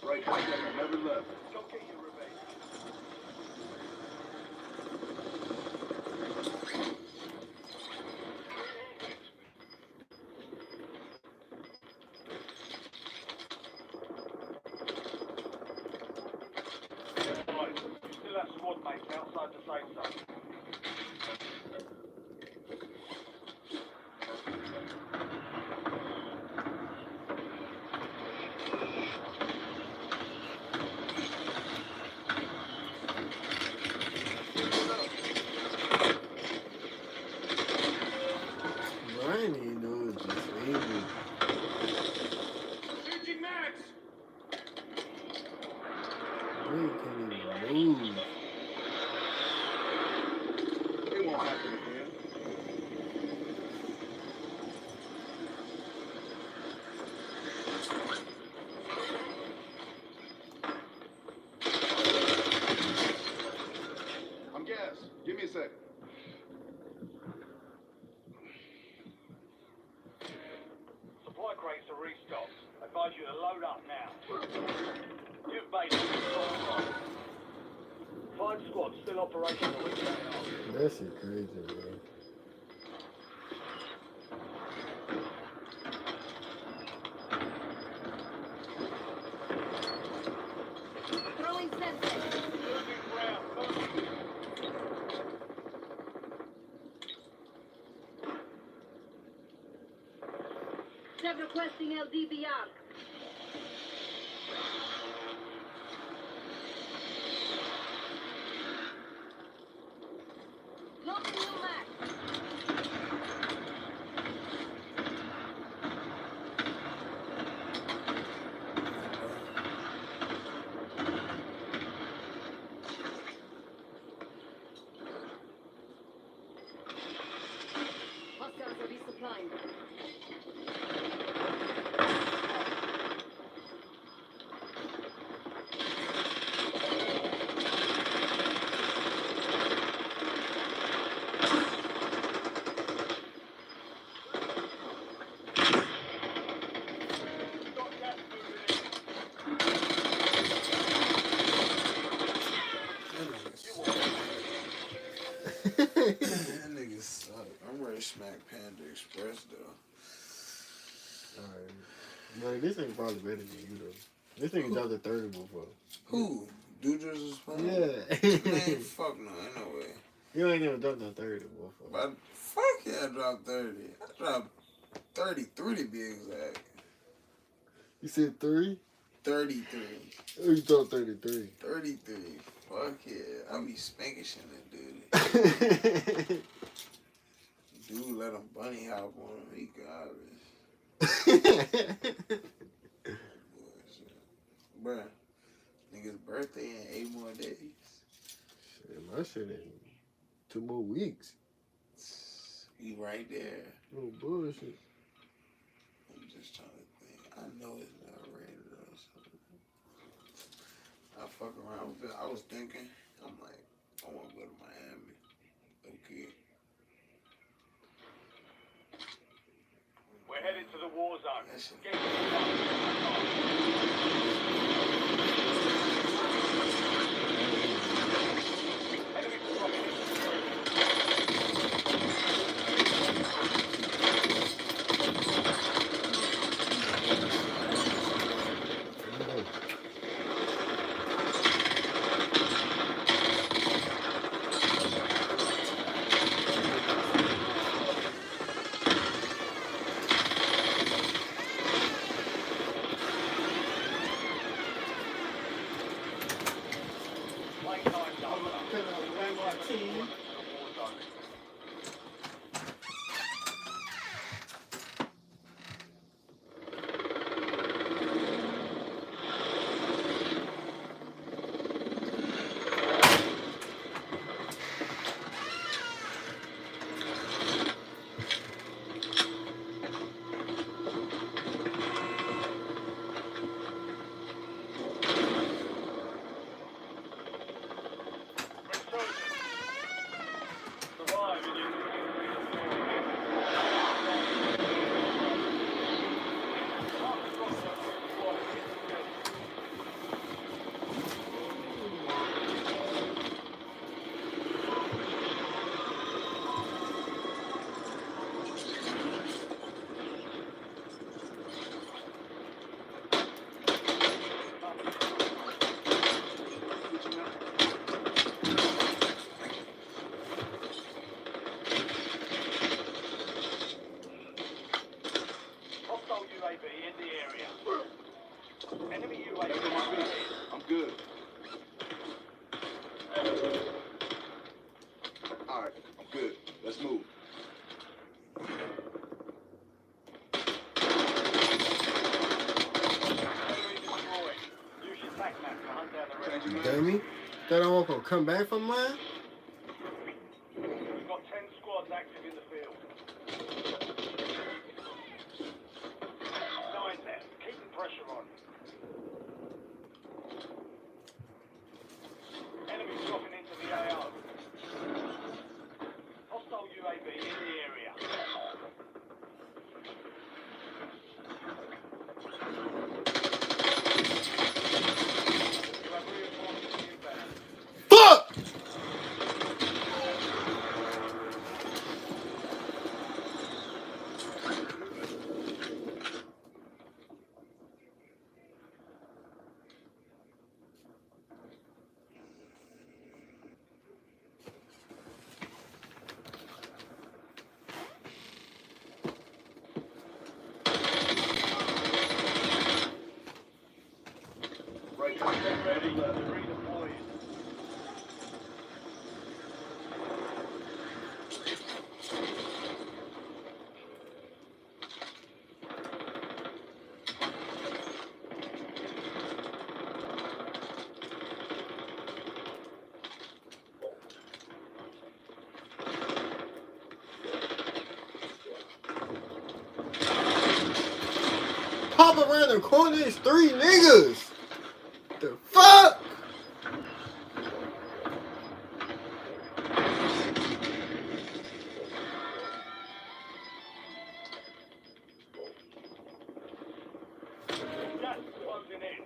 Right contact never left. Go get your revenge. Right. You still have squad mates outside the safe zone. Bro, I didn't even know it was disabled. Shooting max! Bro, you can't even move. It won't happen again. I'm gas. Give me a sec. still operational with the AR. That shit crazy, bro. Throwing sensor. Moving ground, moving. Sev requesting LDBR. Loading new mag. Hostiles are resupplying. Got gas moving in. That nigga suck. I'm ready to smack Panda Express though. Alright. Like, this ain't probably better than you, though. This nigga dropped a 30 before. Who? Dudras is playing? Yeah. Man, fuck no, ain't no way. You ain't never dropped no 30 before. But fuck yeah, I dropped 30. I dropped 33 to be exact. You said 3? 33. Oh, you dropped 33. 33. Fuck yeah. I be spanking shit that dude. Dude let him bunny hop on him. He garbage. Bullshit. Bruh. Nigga's birthday in 8 more days. Shit, my shit in 2 more weeks. He right there. Oh, bullshit. I'm just trying to think. I know it's not rated or something. I fuck around with it. I was thinking, I'm like, I want to go to Miami. Okay. We're headed to the war zone. That shit. Get to the enemy dropping into the area. Playtime's over. Stand by for deployment to the war zone. Survive and you can continue the Hostile UAV in the area. Enemy UAV overhead. I'm good. Alright, I'm good. Let's move. Enemy destroyed. Use your tac map to hunt down the rest. Dummy. Thought I wasn't gonna come back from mine? We've got 10 squads active in the field. 9 there. Keep the pressure on. Enemy dropping into the AO. Hostile UAV in the area. You have reinforcements inbound. Fuck! Get ready to redeploy. Pop around the corner, it's 3 niggas. The fuck? Gas closing in.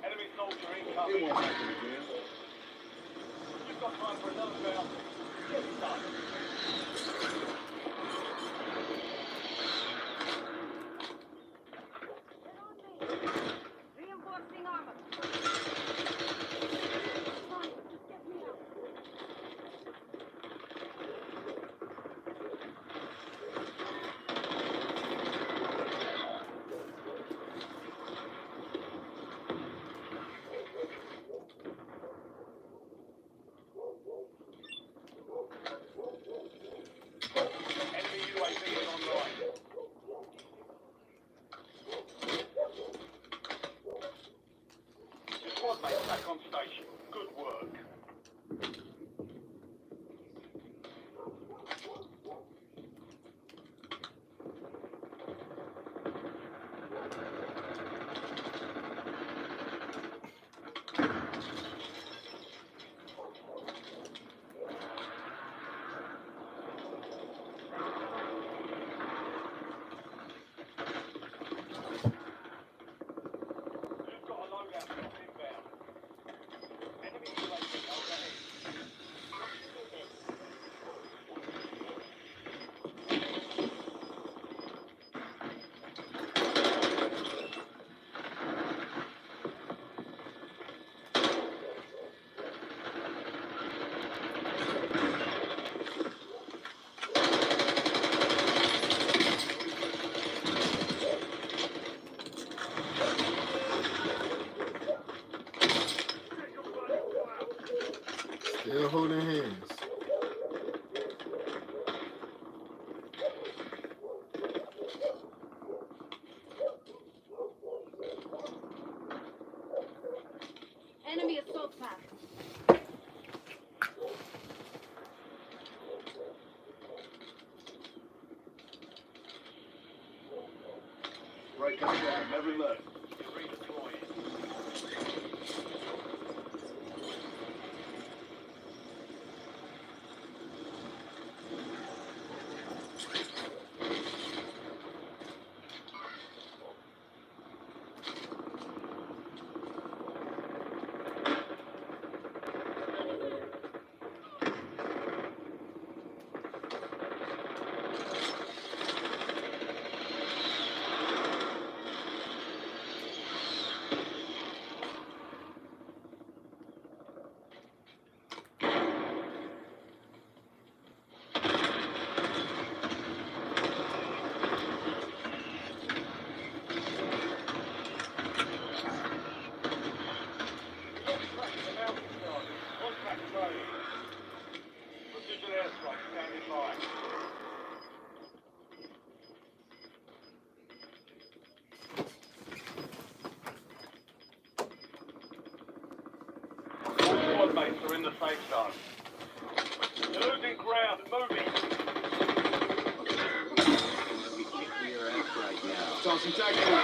Enemy soldier It incoming. won't happen again. You've got time for another bounty. Get it done. Reinforcing armor. Fine, just get me out. Enemy UAV is online. Your squad mates back on station. Good work. You've got a loadout drop inbound. Enemy UAV overhead. Still holding hands. Enemy assault path. Right contact, never left. You're redeploying. Precision airstrike standing by. All squad mates are in the safe zone. You're losing ground. Moving. Be kicking your ass right now. Tossing tactical.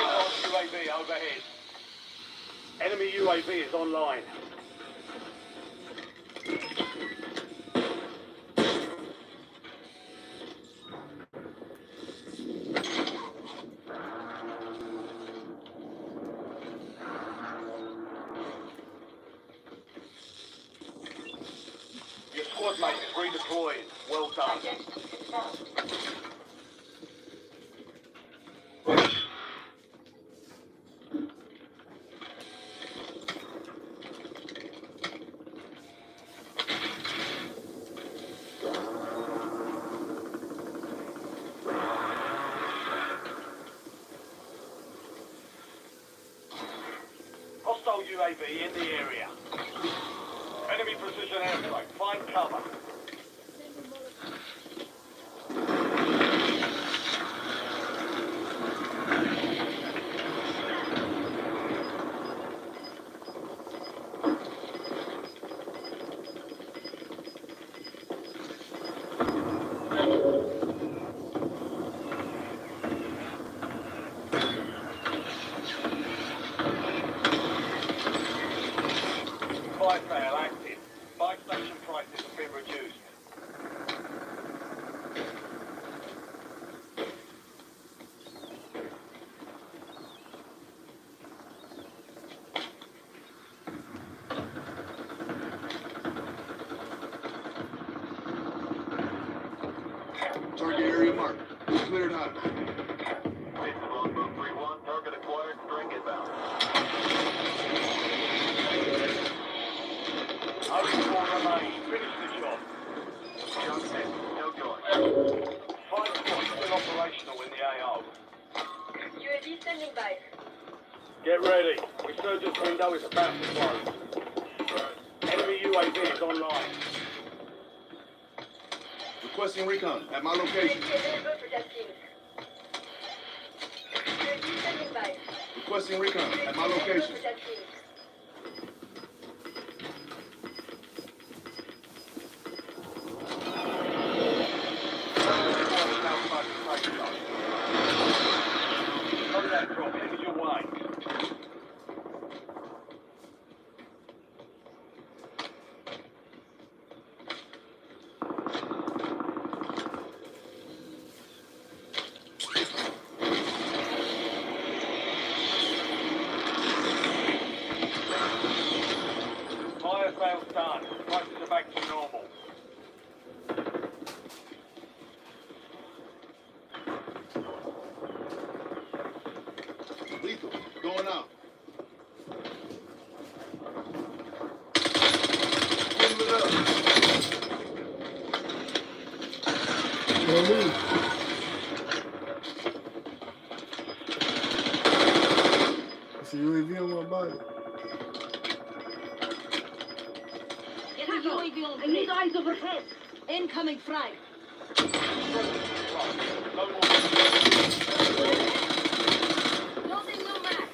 UAV overhead. Enemy UAV is online. Your squad mate is redeploying. Well done. UAV in the area. Enemy precision airstrike. Find cover. Fire sale active. Buy station prices have been reduced. Target area marked. Cleared hot. This is Longbow 3-1. Target acquired. String inbound. Only 4 remain. Finish the job. Job 10. No joy. 5 squads still operational in the AO. UAV standing by. Get ready. Resurgence window is about to close. Enemy UAV is online. Requesting recon at my location. Available for that team. UAV standing by. Requesting recon at my location. For that team. Contact drop headed your way. Fire sales done. Prices are back to normal. Lethal. Going out. Give it up. No move. It's a UAV on my body. Get a UAV on. I need eyes overhead. Incoming frag. Loading new map.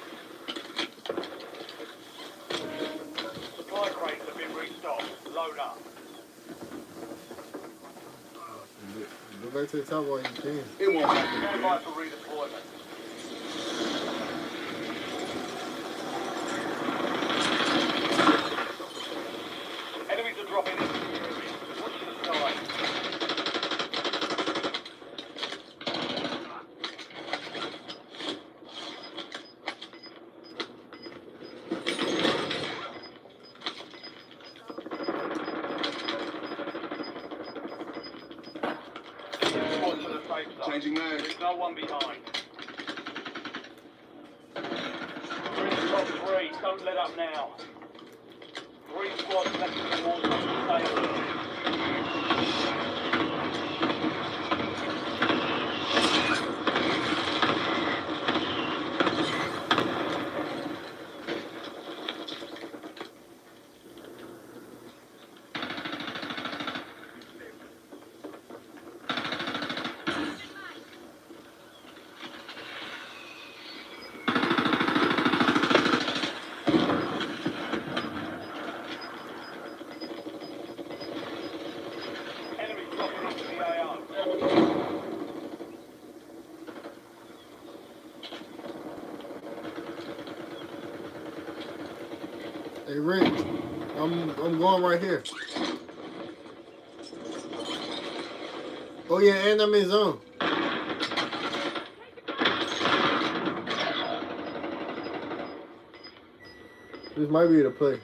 Supply crates have been restocked. Load up. Go back to the top while you can. It won't happen. Stand by for redeployment. Enemies are dropping into the area. Watch the sky. Squad to the safe zone. Changing mags. There's no one behind. We're in the top 3. Don't let up now. 3 squads left in the war zone. Stay alert. Enemy dropping into the AO. Hey Rick, I'm going right here. Oh yeah, and I'm in zone. This might be the play.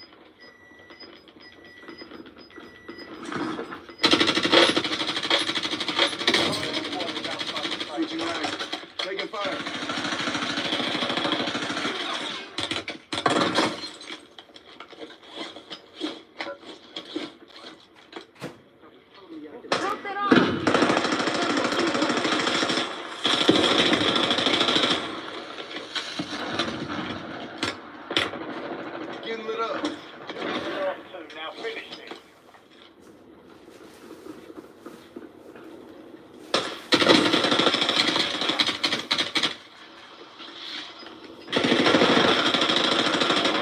Switching mags. Taking fire. Drop that on. getting lit up. You're off too. Now finish this.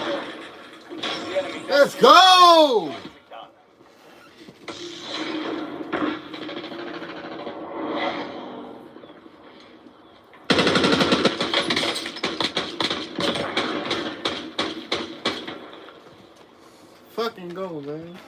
The enemy Let's go! nicely done. Fucking go, man.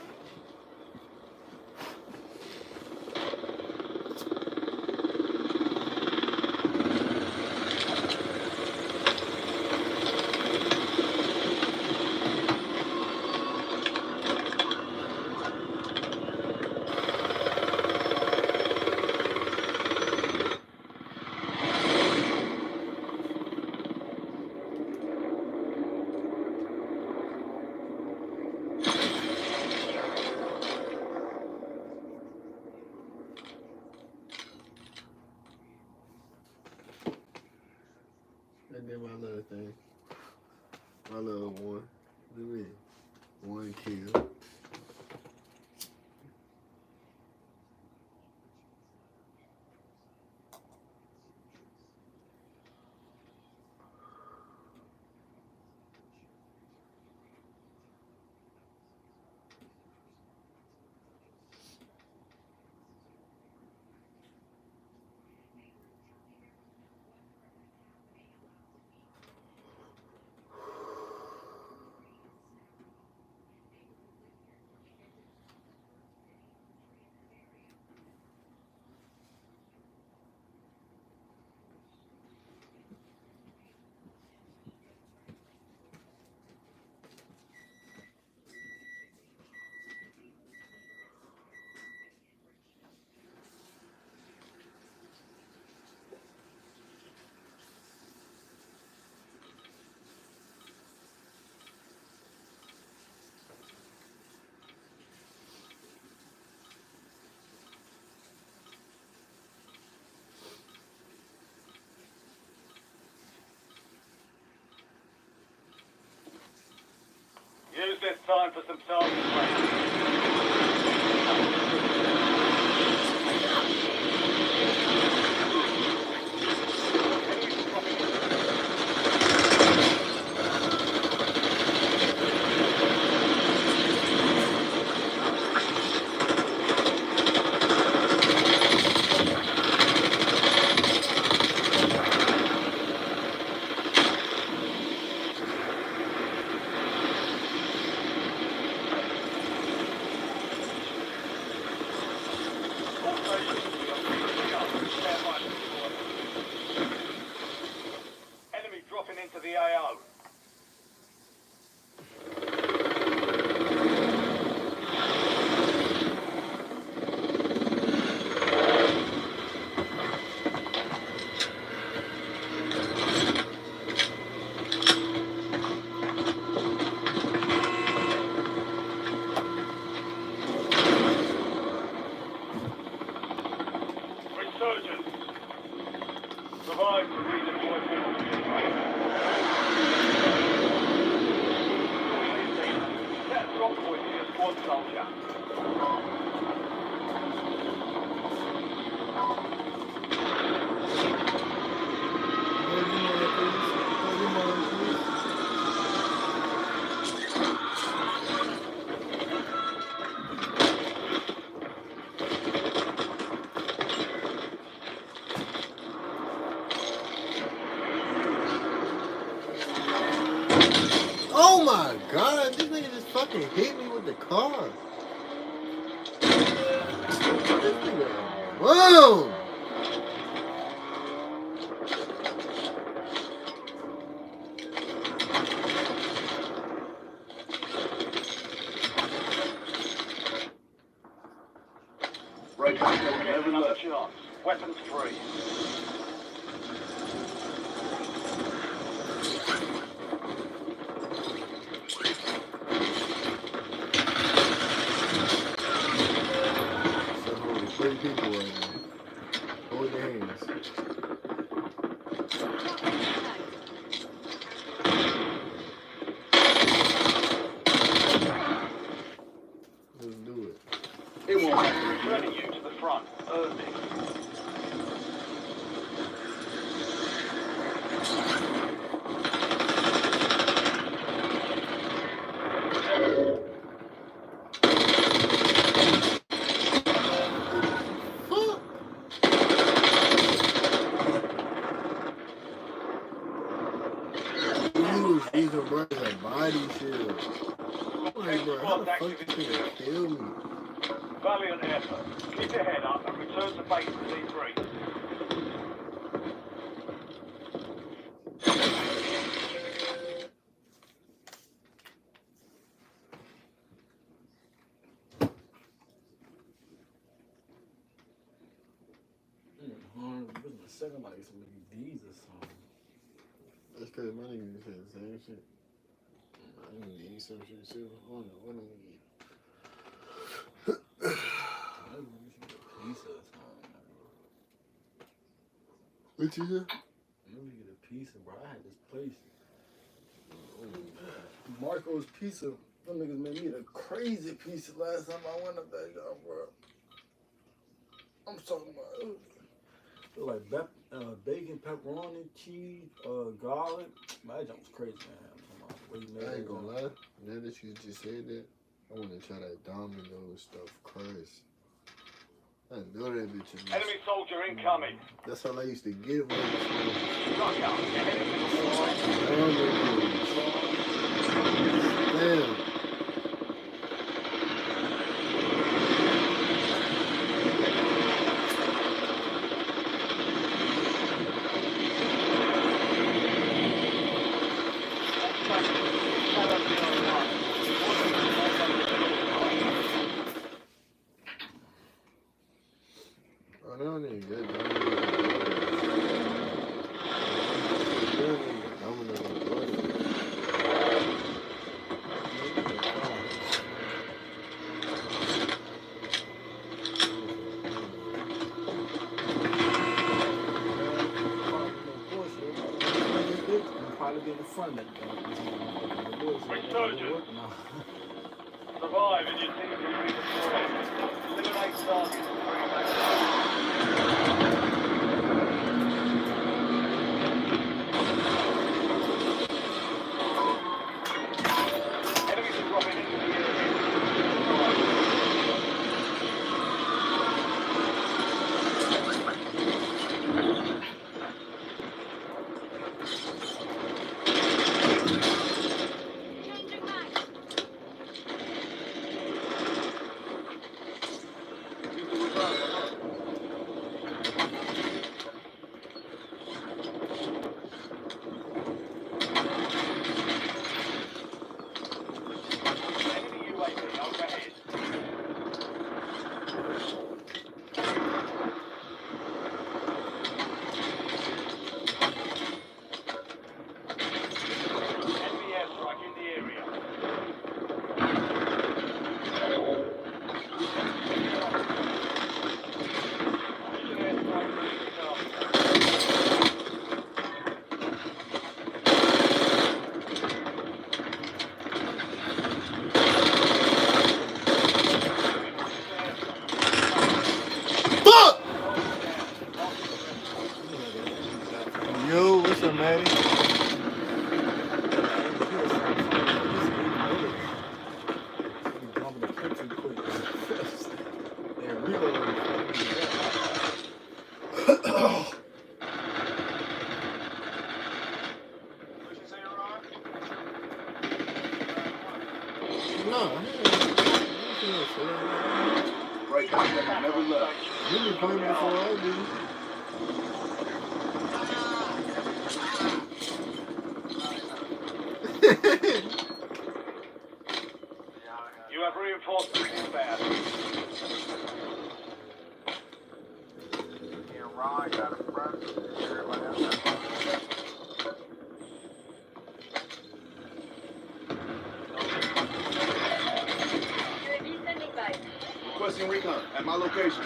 I did my little thing. My little one. Look at me. One kill. Use this time for some target practice. Enemy dropping into the AO. Resurgence. Survive to redeploy forces. Set a drop point for your squad soldier. Oh my god, this nigga just fucking hit me with the car. This nigga, whoa! Right, Get never another left. chance. Weapons free. So holy 30 people right now. Hold your hands. these shit. Like, bro, how the fuck you gonna kill me? Valiant effort. Keep your head up and return to base for C3. Second, like some D's or something. That's cause my nigga said the same shit. I need to eat some shit too. I don't know what I'm gonna eat. Maybe we should get a pizza or something. What you said? Maybe we get a pizza, bro. I had this place. Marco's Pizza. Them niggas made me the crazy pizza last time I went up there, bro. I'm talking about like bacon, pepperoni, cheese, garlic. That junk was crazy, man. I ain't gonna lie. Now that you just said that, I want to try that Domino's stuff. Christ. I know that bitch. Enemy soldier incoming. That's all I used to get when I was Damn. Resurgent. Survive and your team will be destroyed. Eliminate targets. Enemies are dropping into the area. Yo, what's up, Maddie? Right, never left. You been playing before I do. You have reinforcements inbound. Yeah, Ron got a front. Everybody else got UAV standing by. Requesting recon at my location.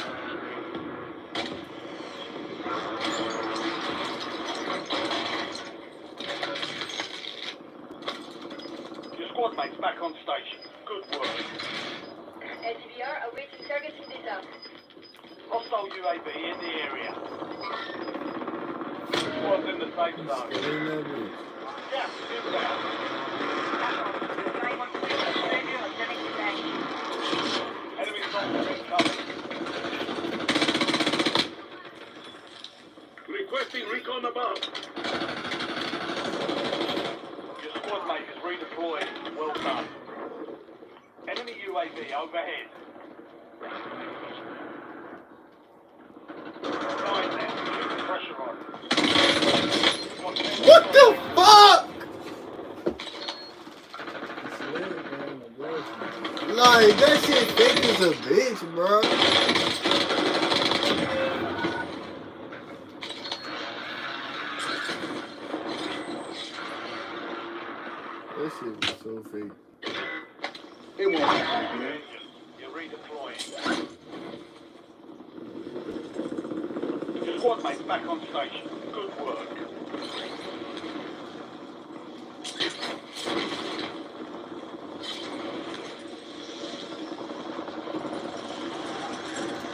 Your squad mates back on station. Good work. SVR awaiting target in data. Hostile UAV in the area. Squad's in the safe zone. Gas is inbound. Enemy soldier incoming. Requesting recon above. Your squad mate is redeployed. Well done. Enemy UAV overhead. Right then, keep the pressure on. What the fuck? Like, that shit fake as a bitch, bro. That shit was so fake. It won't happen again. You're redeploying. Your squad mates back on station. Good work.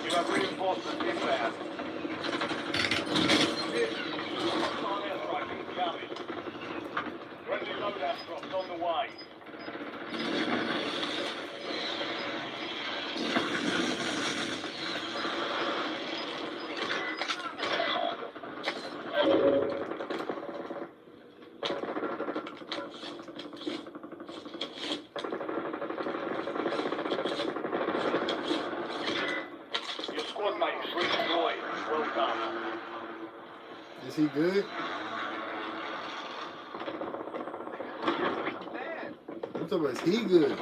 You have reinforcements inbound. Hostile airstrike incoming. Friendly loadout drops on the way. Your squad mate is redeployed. Well done. Is he good? I'm talking about, is he good?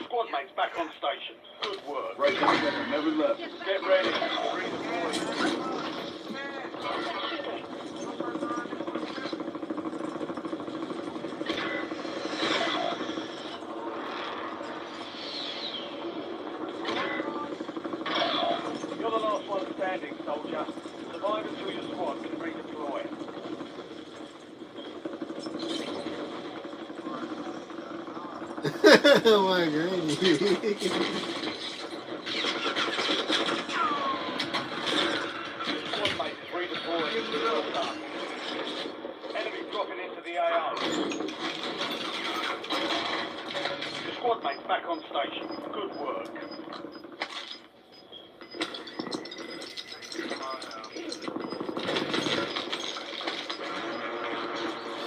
Squad mates back on station. Good work. Right this second, never left. Get ready. Redeploy. You're the last one standing, soldier. Survive until your squad can redeploy. Oh my granny. Squad mate is redeploying. Well done. Enemy dropping into the AO. Your squad mate's back on station. Good work.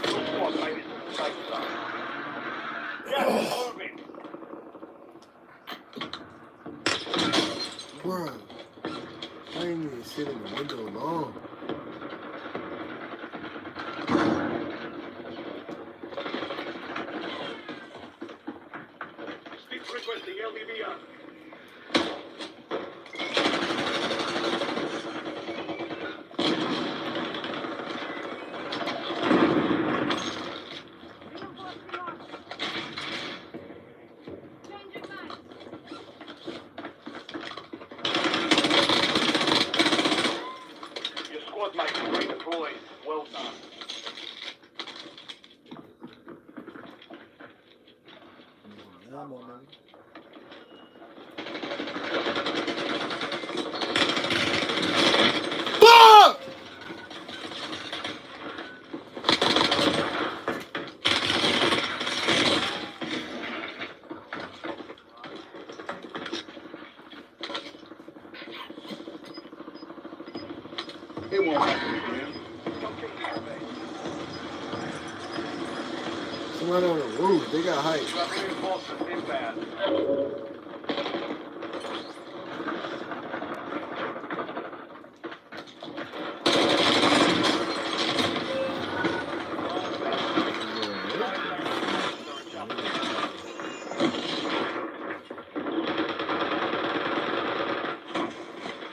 Your squad mate is in the safe zone. Gas is moving. Bro, I ain't even sit in the window long. Speak requesting LBBR. Your squad mate is redeployed. Well done. Ammo, man. Fuck! It won't happen again. Somebody on the roof, they got height. You have reinforcements inbound.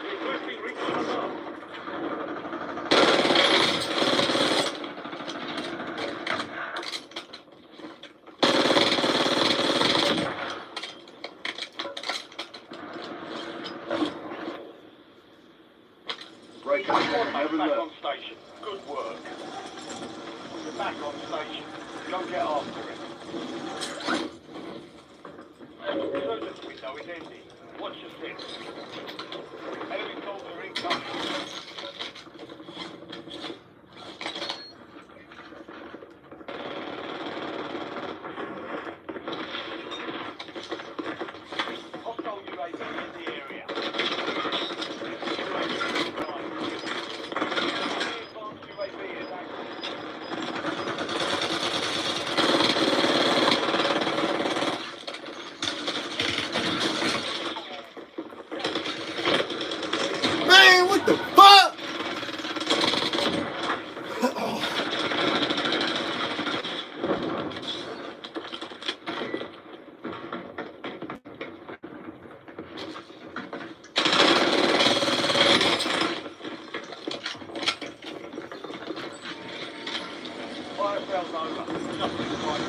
Requesting recon. station. Go get after it. Resurgence window is ending. Watch your six. Enemy soldier incoming. Hostile UAV in the area. UAV is online. Advanced UAV is active. Man, what the fuck? Fire sales over. Just in front.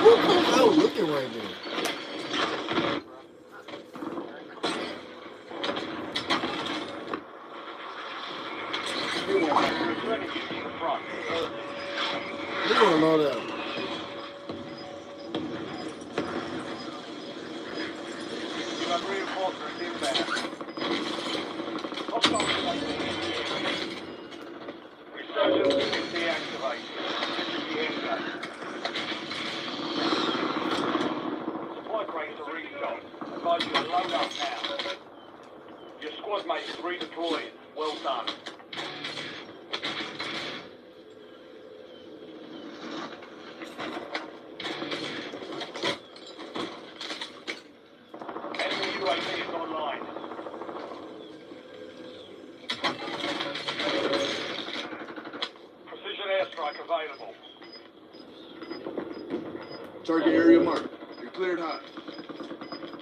Who comes out looking right there? Returning you in front. You gonna know that. You have reinforcements inbound. Hostile UAV in the area. Resurgence is deactivated. This is the end game. Supply crates are restocked. Advise you to load up now. Your squad mate is redeployed. Well done. Enemy UAV is online. Precision airstrike available. Target area marked. You're cleared hot.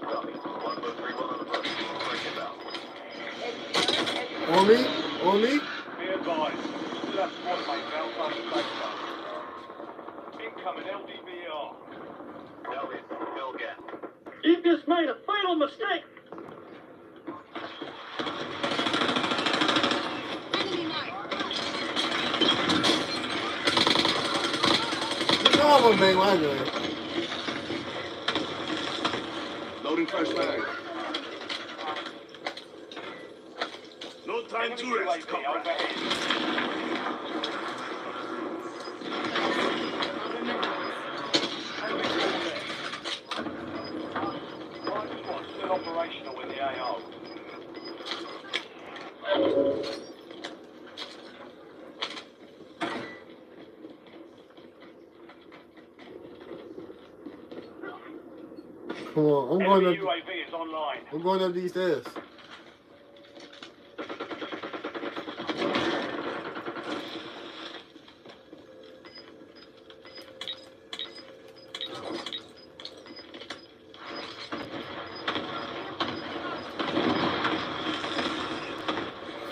Copy. 1-3-1 on the bus. Break it down. On me? On me? Be advised. Still have squad mates outside the safe zone. Incoming LDVR. Elliot, go again. You just made a fatal mistake. Enemy mark. You know I'm gonna make my gun. Loading fresh mag. No time to rest. Overhead. Right squad still operational with the AO. Come on, I'm going Enemy up. UAV is online. I'm going up these stairs.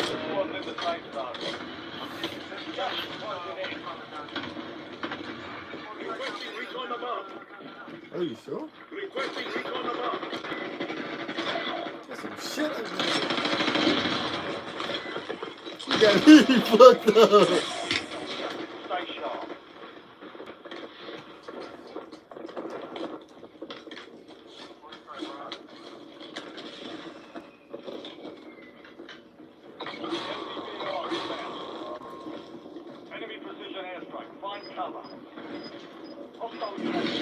Squad in the safe zone. Gas is closing in. Requesting recon above. Are you sure? Requesting recon above. That's some shit up there. You got me fucked up. Stay sharp. Enemy precision airstrike. Find cover. Hostile UAV.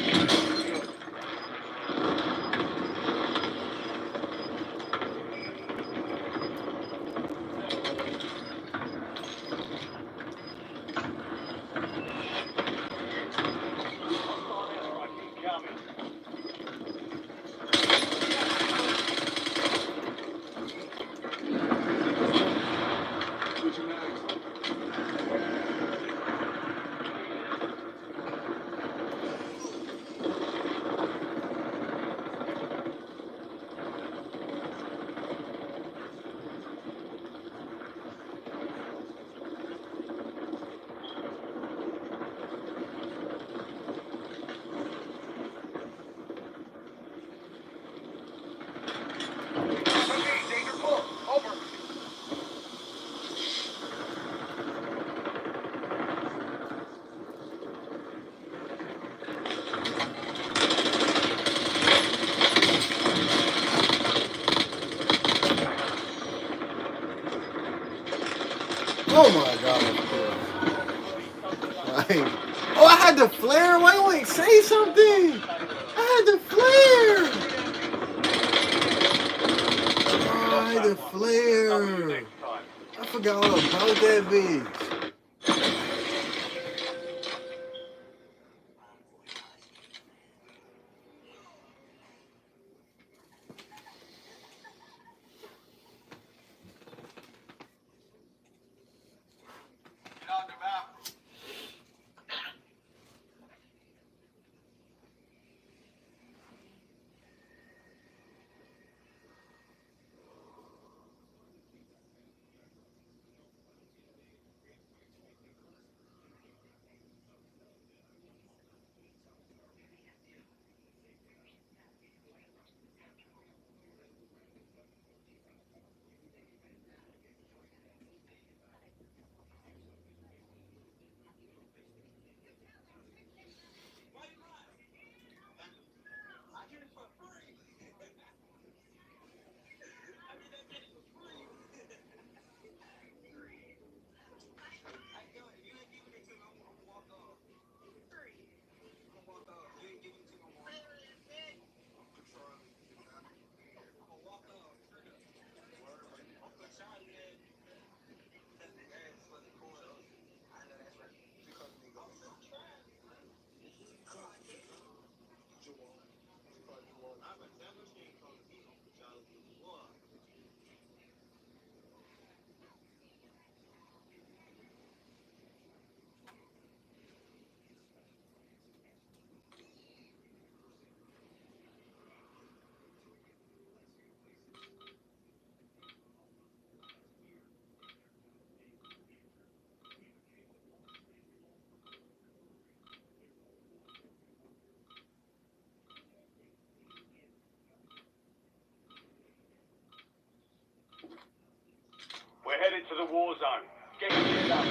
Oh my god. Like, oh, I had the flare. Why you ain't say something? I had the flare. Oh, I had the flare. I forgot all about that bitch. Get out the map. We're headed to the war zone. Get geared up.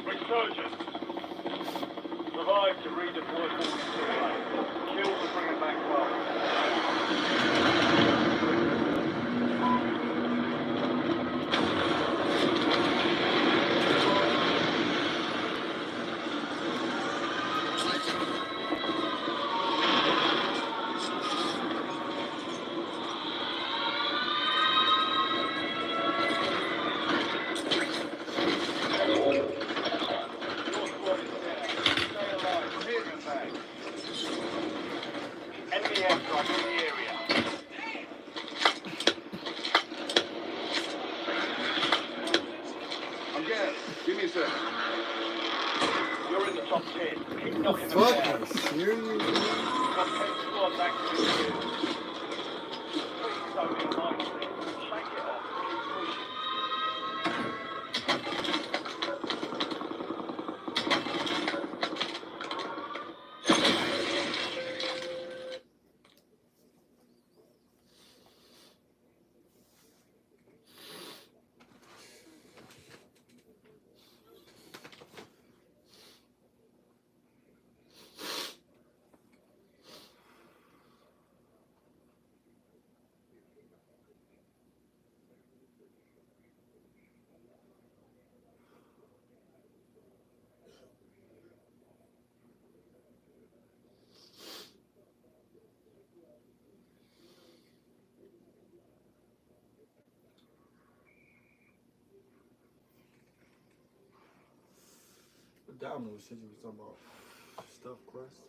Resurgence. Survive to redeploy forces to the base. Kill to bring them back well. Enemy airstrike in the area. I'm gas. Give me a sec. You're in the top 10. Keep knocking them Fucking down. serious, man? Got 10 squads active in the field. Please don't be nicely. Shake it off. Keep pushing. What domino shit you was talking about? Stuffed crust?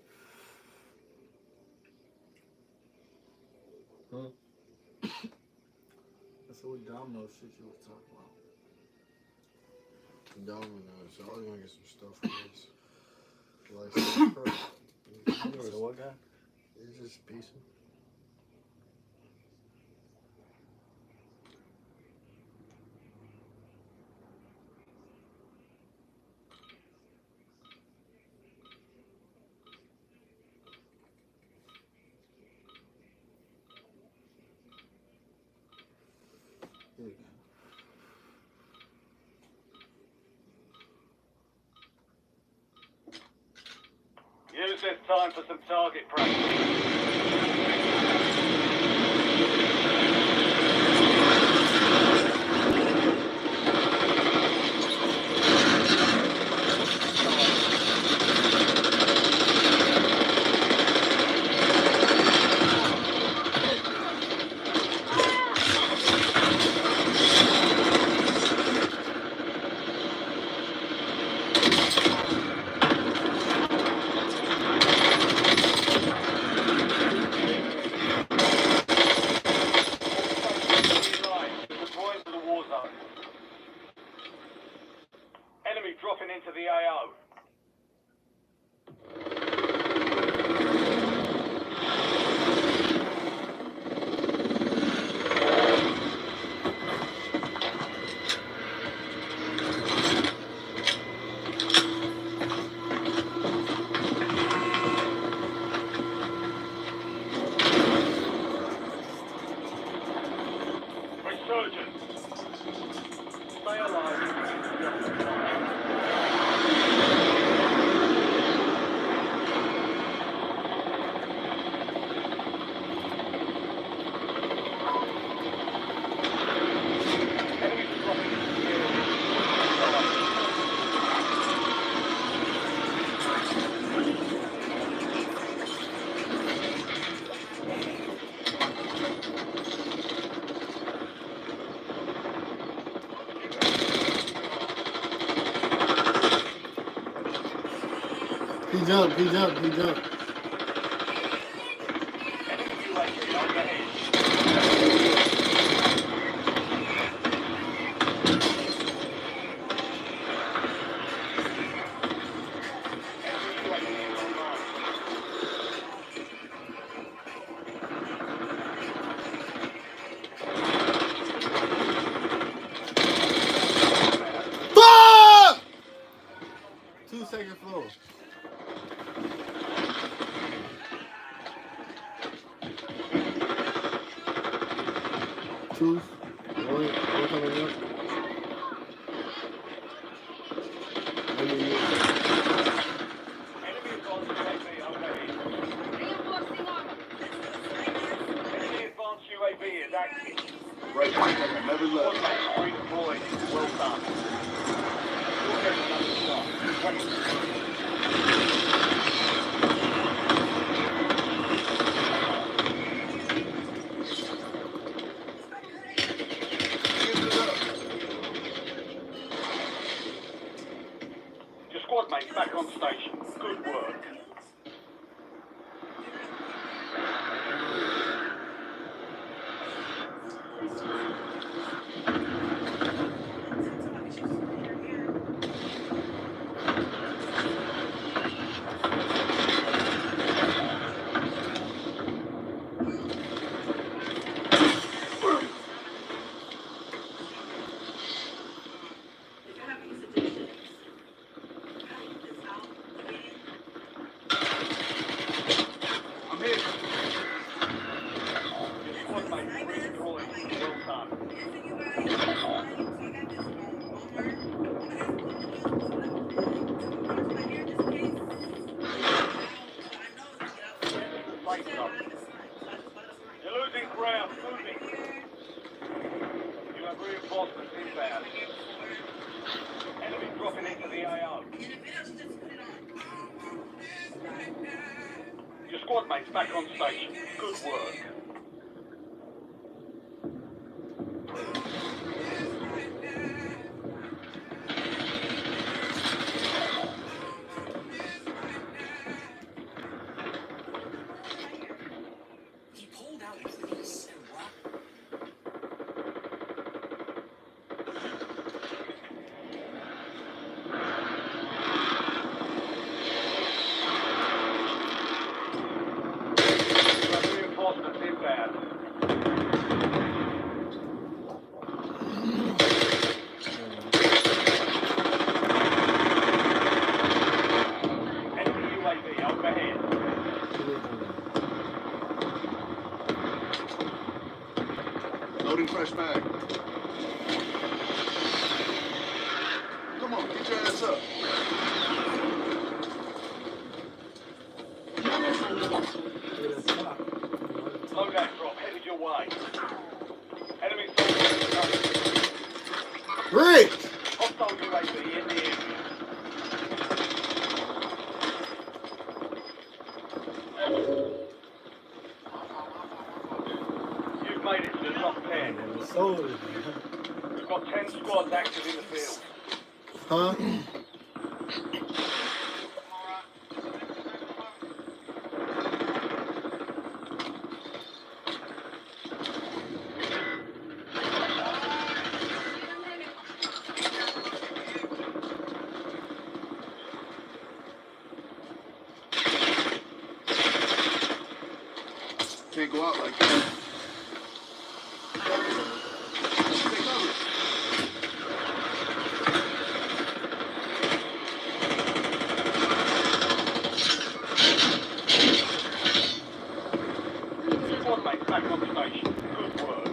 Huh? That's what domino shit you was talking about. Domino's. I was gonna get some stuff for this. Like stuffed crust. So what guy? It's just decent. Yeah. Use this time for some target practice. Enemy dropping into the AO. Resurgence. Stay alive. He jumped. Enemy UAV overhead. Enemy UAV is online. Fuck! 2-second floor. Two. One coming up. Enemy advanced UAV overhead. Reinforcing armor. Enemy advanced UAV is active. Right, never left. Contact redeployed. Well done. You'll get another shot. Your squad mate's back on station. Good work. I'm here. Your squad mate's redeployed. Well done. Fight up. You're losing ground. Moving. You have reinforcements inbound. Enemy dropping into the AO. Your squad mate's back on station. Good work. Loading fresh bag. Come on, get your ass up. Loadout drop headed your way. Enemy soldiers coming. Rick! Hostile UAV in the area. You've made it to the top 10. We've got 10 squads active in the field. Huh? Can't go out like that. Take cover. Squad mates back on station. Good work.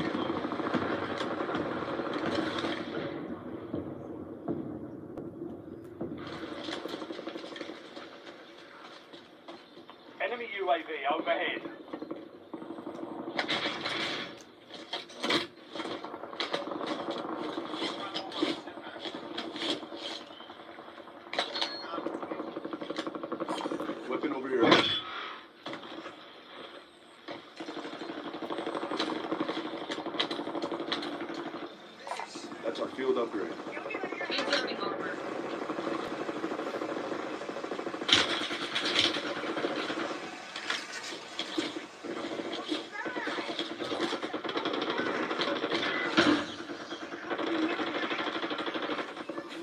Enemy UAV overhead. Weapon over here. That's our field upgrade.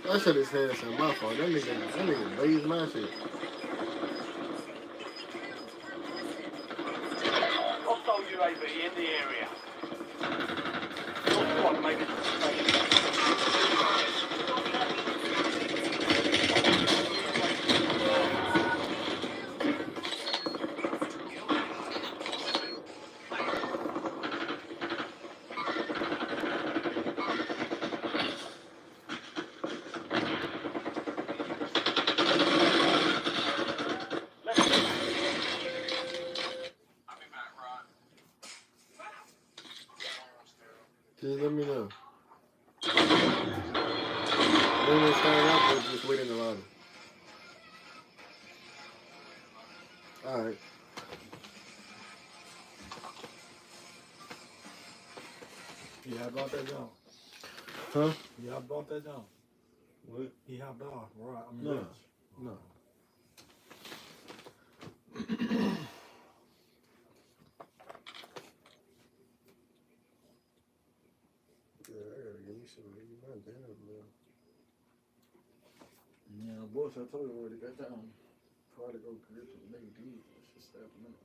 I should have said something. My fault. That nigga blazed my shit. Hostile UAV in the area. Your squad made it to the station. Just let me know. When they start up, or just wait in the lobby. Alright. Yeah, I brought that down. Huh? Yeah, I brought that down. What? He hopped off, right? I mean, No. Rich. No. Yeah, I gotta give me some of my dinner, man. Yeah, boss, I told you already got down. Try to go grip some nigga deep. Let's just step him in.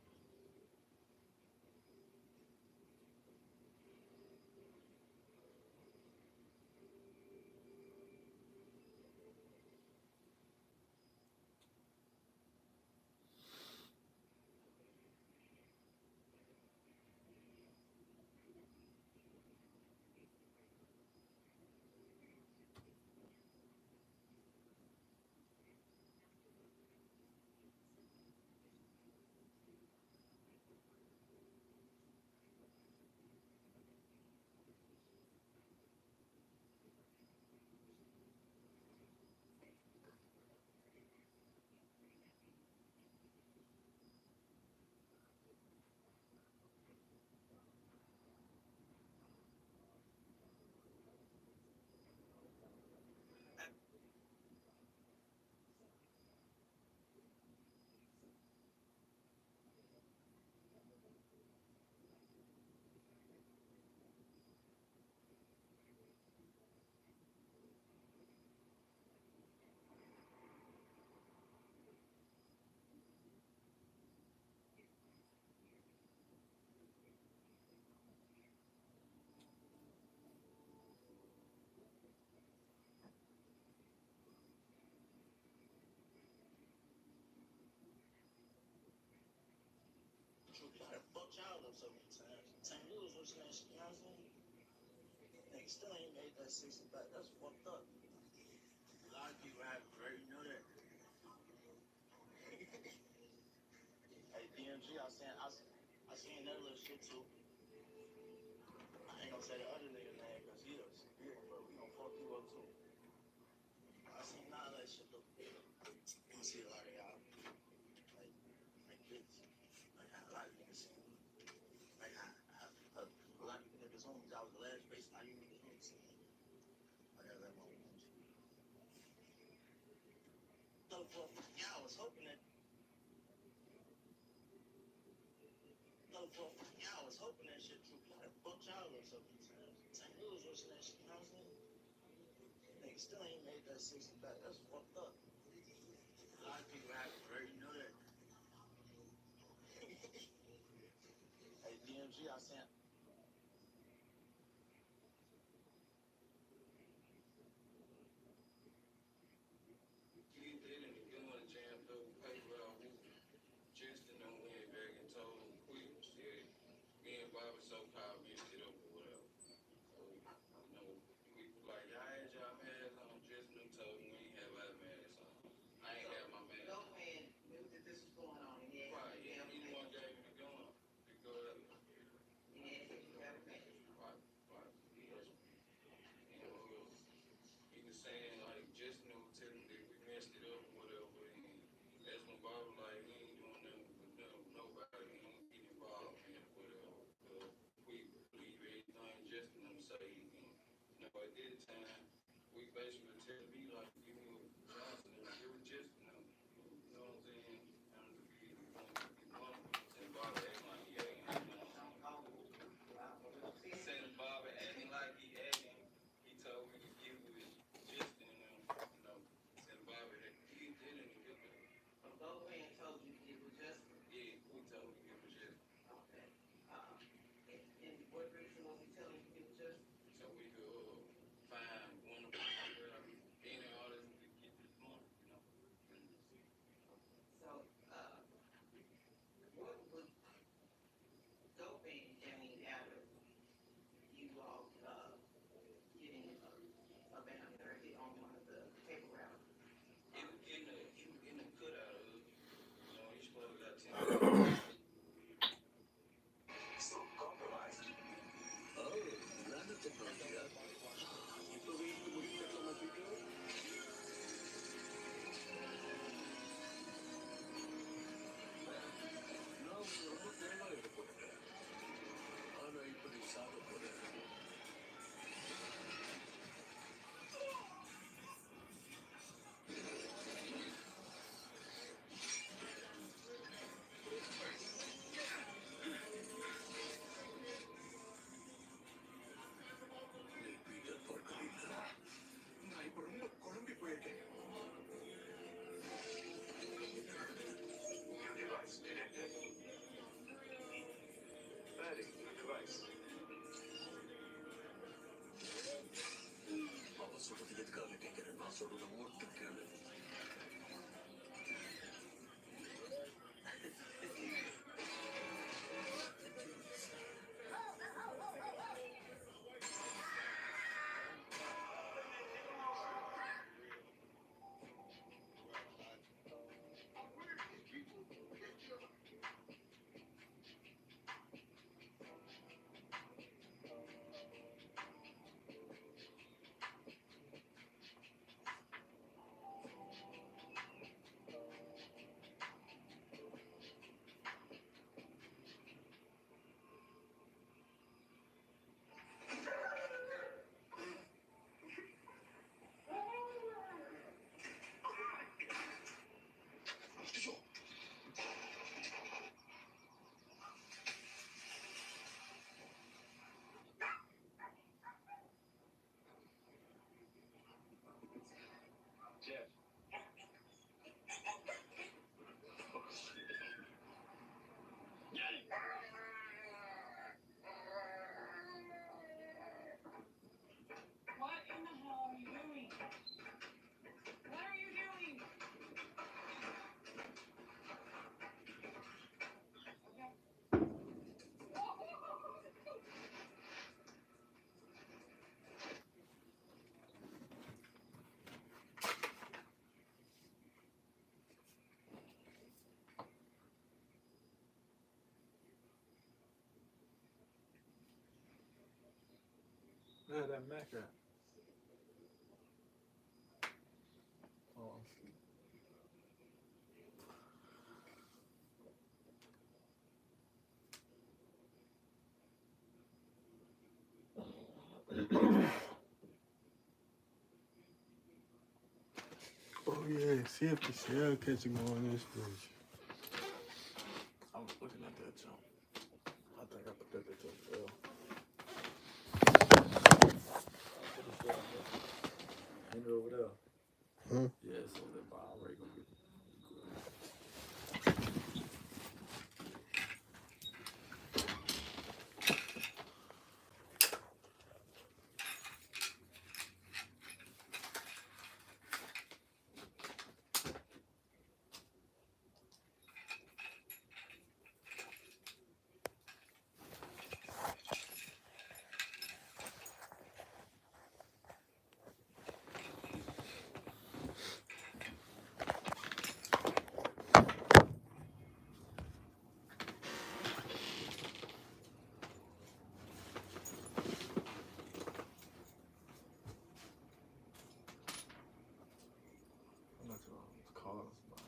I fucked y'all up so many times. St. Louis was last, you know what I'm saying? still ain't made that 60 back. That's fucked up. A lot of people have it, right? You know that. Hey, DMG, I seen that little shit too. I ain't gonna say the other nigga name because he a spirit, but we gonna fuck you up too. I seen all that shit though. You see a lot of y'all. Like this. Like how a lot of niggas see. Like how a lot of niggas homies. I was the last place now you niggas don't see. Like I left my homies. So yeah, I was hoping that. Yeah, I was hoping that shit true. I fucked y'all or something. St. Louis or that shit, you know what I'm saying? Niggas still ain't made that 60 back. That's fucked up. A lot of people have it, right? You know that. Hey, DMG, I sent. He did it and doing a jammed up paper out. Justin done went back and told him quick. Said, me and Bobby so-called messed it up or whatever. So, you know, we was like, y'all had y'all masks on. Justin done told me we ain't have our masks on. I ain't have my mask on. Man knew that this was going on, and he Right, he the one gave me the gun. Because, had a man. right. He was saying, like, Justin was telling me that we messed it up or whatever. And that's when Bob was like, we ain't doing nothing with nobody. We ain't getting involved in it, whatever. We believe everything Justin them say. And, you know, at that time, we basically tell me, like, give me a Johnson and give it Justin them. You know what I'm saying? And Bob acting like he ain't. He said Bob acting like he acting. He told me to give it Justin them. You know, said Bob that he did it and give it. Both men told you it was just Yeah, we told him to give it Justin. okay. And what reason was he telling you it was just? So we could find one of any artists to get this money, you know. So, what was doping, I mean, after you all getting a banner or hit on one of the paper routes? He was getting a cut out of it. You know, he's supposed to got 10. So compromised. Oh, nada te perdía. ¿Y tú viste morir de toma pico? No, pero no tengo el recuerdo. Ahora he improvisado por él. Le pide porquería. No hay problema. Colombia puede que. New device detected. Adding new device. Ama sonra yetkali tekerin sonra da mor tekerin. Where that Mac at? Oh, Oh yeah, see if the shell catching on this bitch. I'm looking at that jump. I think I put that bitch on sale. Ain't it over there? Hmm? Yeah, it's over there, but I already gonna get it. I'm not sure what it's called, but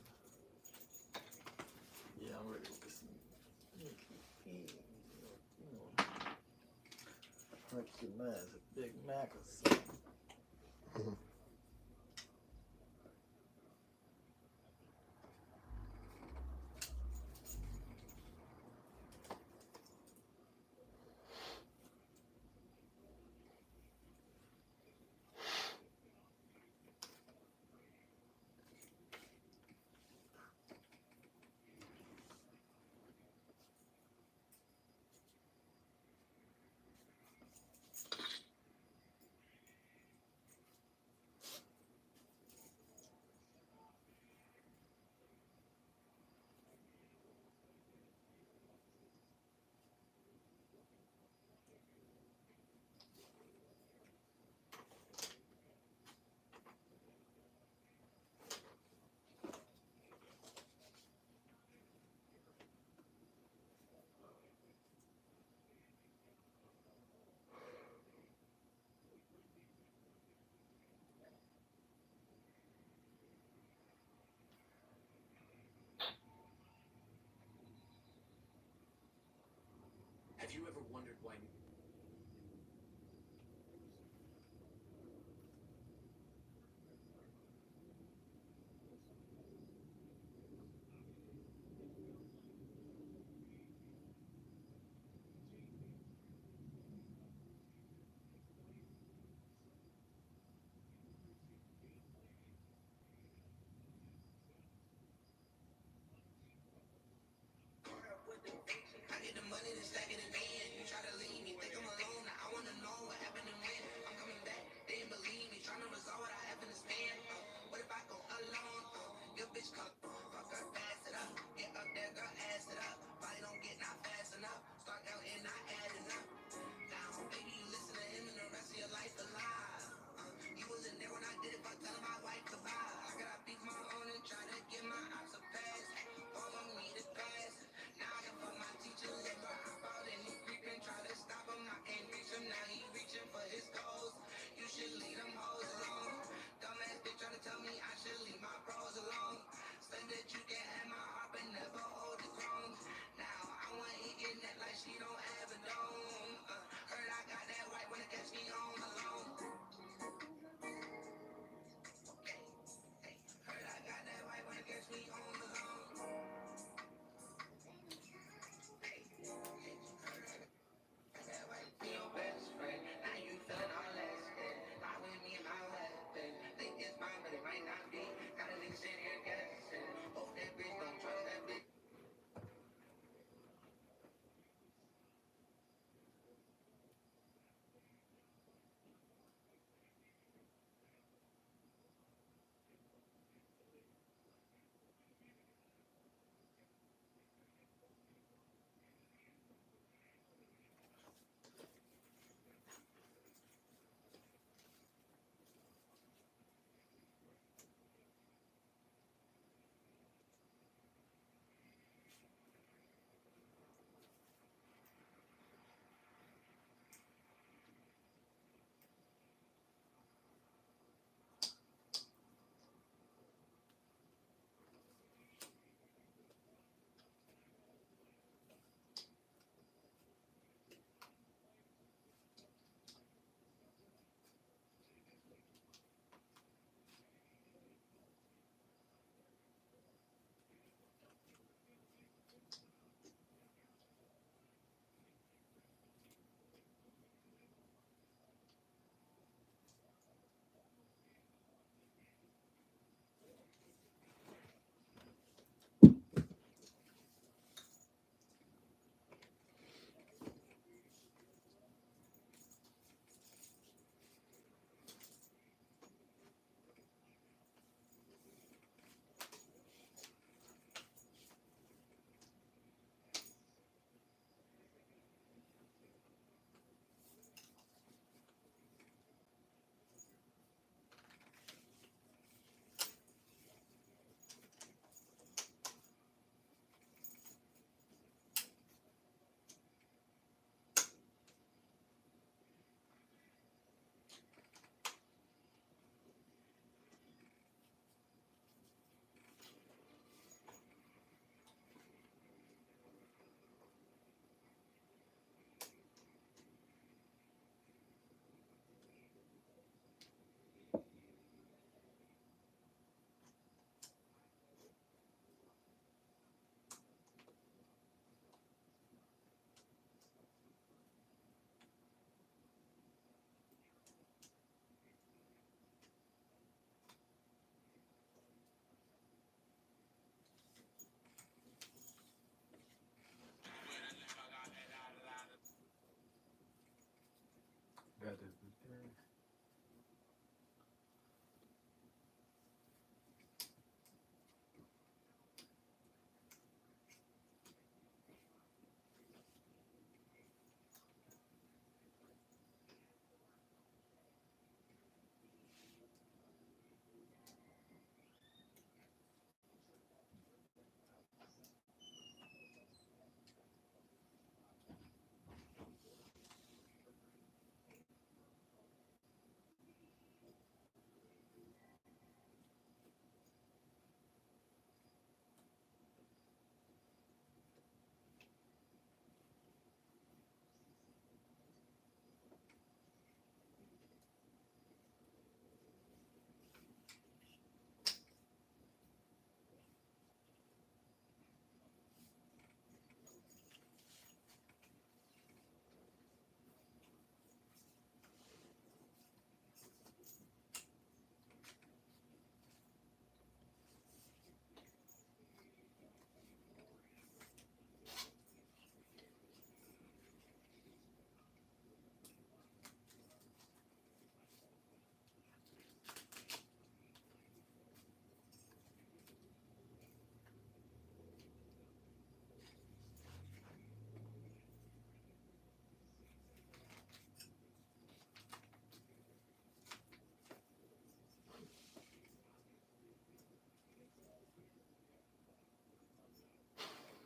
yeah, I'm ready to get some. You know, like your man's a Big Mac or something. Have you ever wondered why? I get the money to stack it again. You try to leave me, think I'm alone. Now I wanna know what happened and when I'm coming back. They didn't believe me, trying to resolve what I happen to spend. What if I go alone? Your bitch come, fuck her, pass it up. Get up there, girl, ass it up. Body don't get not fast enough. Start out and not adding up. Now, baby, you listen to him and the rest of your life alive. You wasn't there when I did it, but telling my wife goodbye. I gotta beat my own and try to get my ops a pass. All on me to pass. Now I can fuck my teachers and go hop out and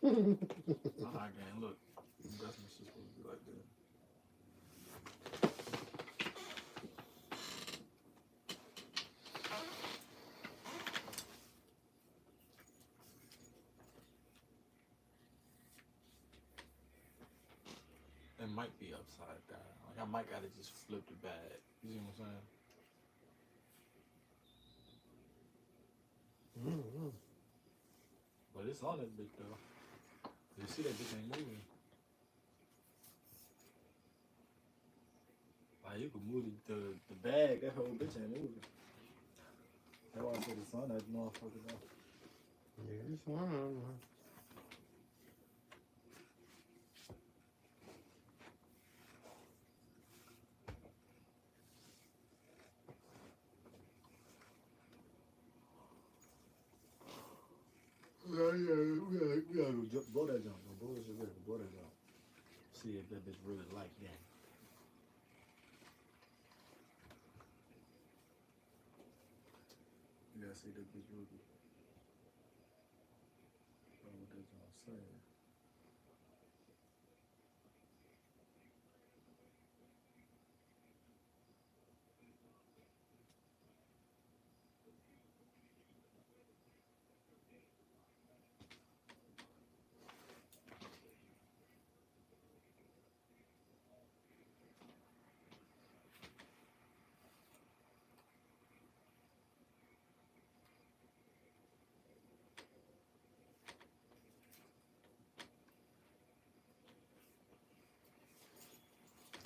Gang, look. Investments just supposed to be like that. It might be upside down. Like I might gotta just flip the bag. You see what I'm saying? But it's on that bitch though. You see that bitch ain't moving. Like you can move the bag, that whole bitch ain't moving. That's why I said it's on that motherfucker though. Yeah, it's one of them. We gotta go blow that jump. Go blow that jump. See if that bitch really like that. You gotta see that bitch really. What that jump saying.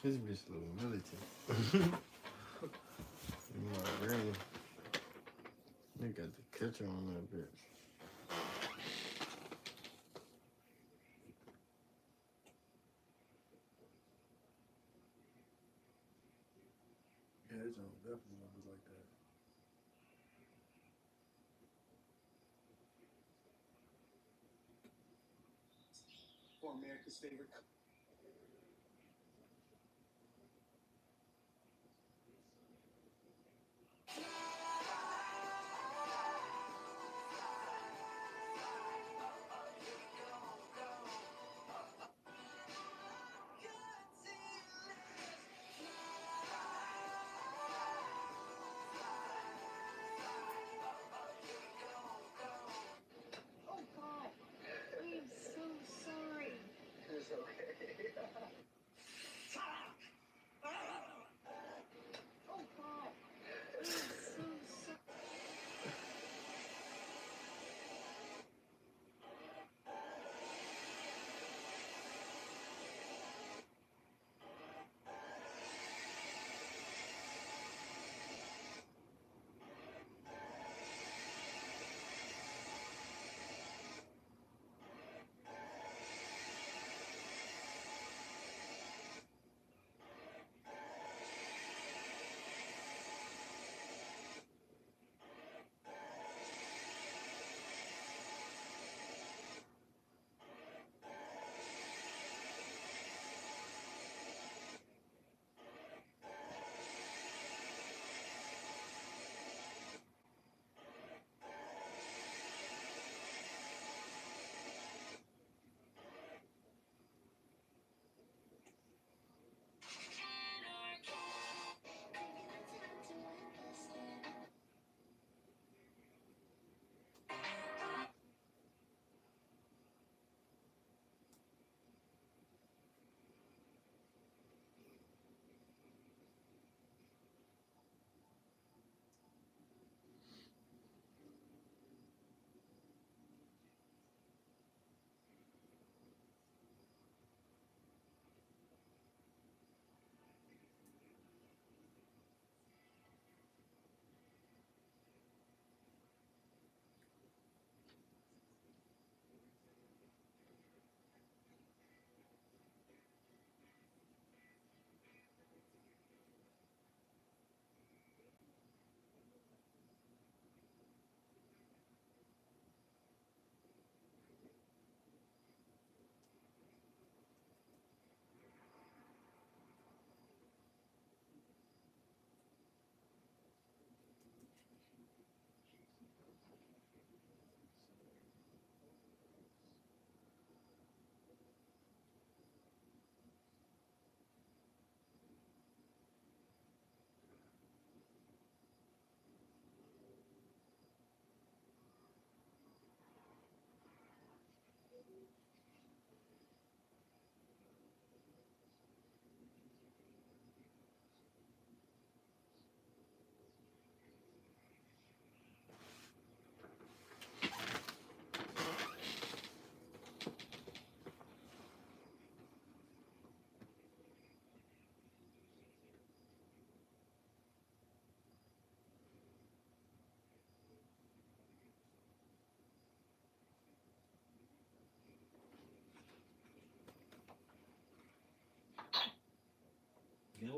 This bitch look militant. My granny. They got the catcher on that bitch. Yeah, that jump definitely was like that. For America's favorite. Oh God, I am so sorry. It's okay.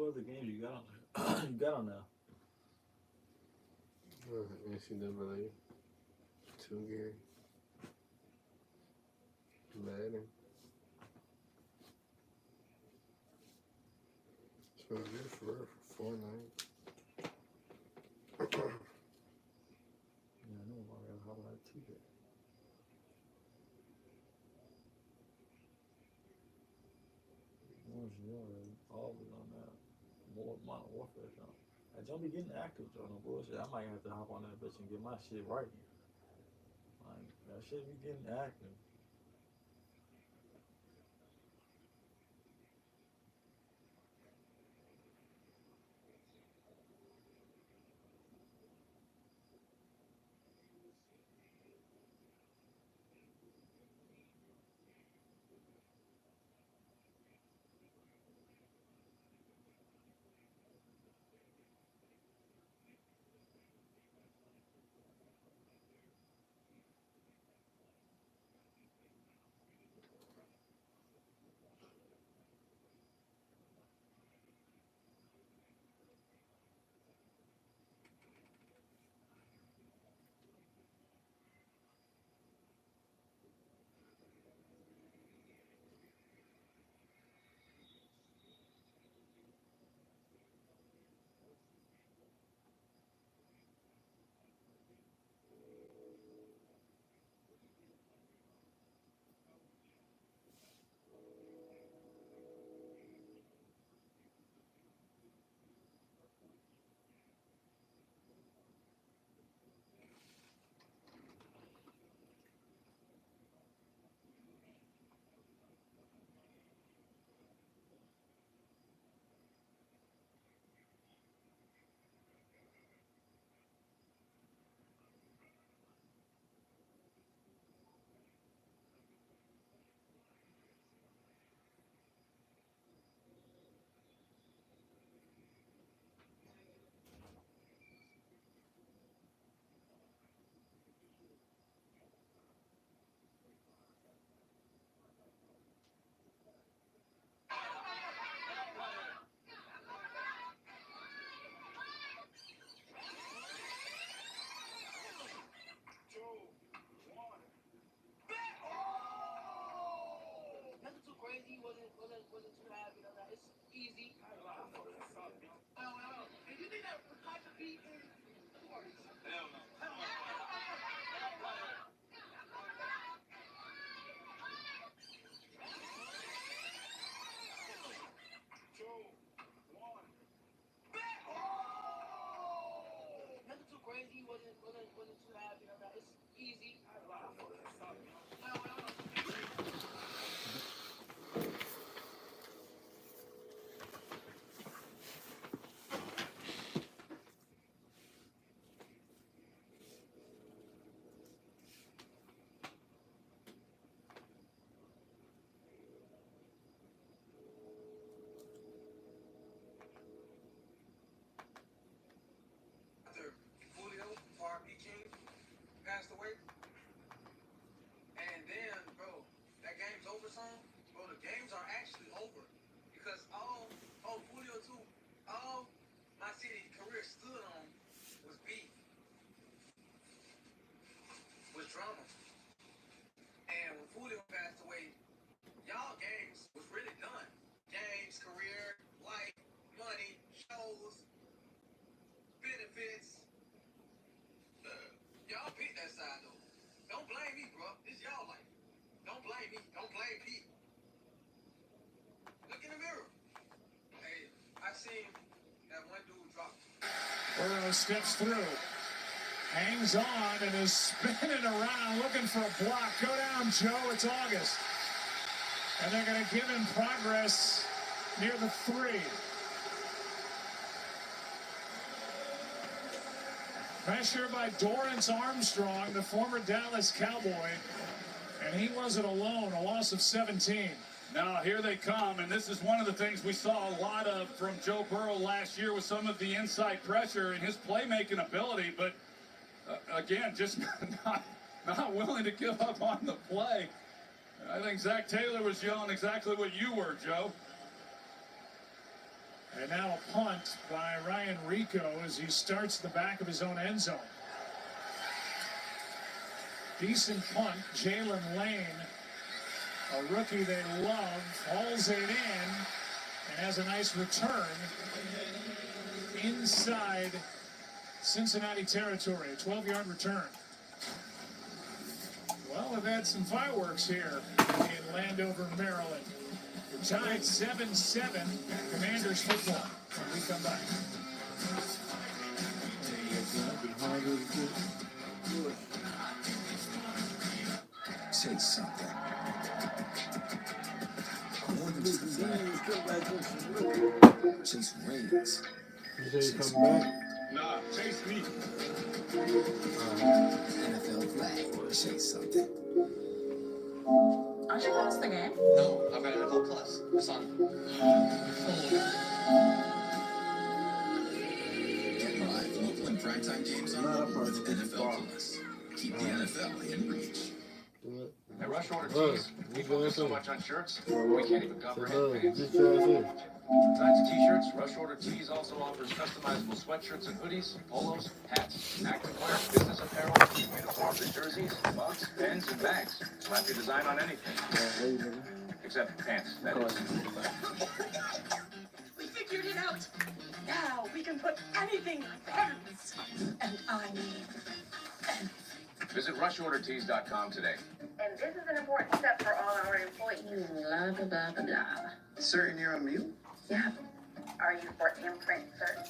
other games you got on there? You got on now? NCAA, 2 year, Madden. So good for Fortnite. Yeah, I know Mario. How about 2K? Always on that. More Modern Warfare jump. That jump be getting active, Joe. No bullshit. I might have to hop on that bitch and get my shit right. Like that shit be getting active. Nothing too crazy, wasn't too happy, it's easy. And you think that Piper beat him? Hell no. Nothing too crazy, wasn't too happy, it's easy. After Julio, R.P. King, passed away, and then, bro, that game's over song, bro, the games are actually over. Because Julio too, all my city career stood on was beef, was drama. And when Julio passed away, y'all games was really done. Games, career, life, money, shows, benefits. Y'all pick that side though. Don't blame me, bro. This y'all life. Don't blame me. Don't blame Pete. Look in the mirror. Hey, I seen that one dude drop. Burrow steps through, hangs on, and is spinning around looking for a block. Go down, Joe. It's August. And they're going to give him progress near the 3. Pressure by Dorrance Armstrong, the former Dallas Cowboy. And he wasn't alone, a loss of 17. Now here they come, and this is one of the things we saw a lot of from Joe Burrow last year with some of the inside pressure and his playmaking ability, but again, just not willing to give up on the play. I think Zach Taylor was yelling exactly what you were, Joe. And now a punt by Ryan Rico as he starts the back of his own end zone. Decent punt. Jalen Lane, a rookie they love, hauls it in and has a nice return inside Cincinnati territory. A 12-yard return. Well, we've had some fireworks here in Landover, Maryland. We're tied 7-7. Commanders football when we come back. Say something. More than just a flag. Chase rings. You say you come back? Nah, chase me. NFL flag. Chase something. Aren't you past the game? No, I've got NFL Plus. It's on. Get live local and primetime games on mobile with NFL Plus. Keep the NFL in reach. At Rush Order Tees, we focus so much on shirts, we can't even comprehend pants. Just try it. Besides the t-shirts, Rush Order Tees also offers customizable sweatshirts and hoodies, polos, hats, activewear, business apparel, uniforms and jerseys, mugs, pens, and bags. Slap your design on anything. Except pants, that is. We figured it out. Now we can put anything on pants. And I mean pants. Visit rushordertees.com today. And this is an important step for all our employees. Blah, blah, blah, blah, blah. Certain you're a mute? Yeah. Are you for imprint certain?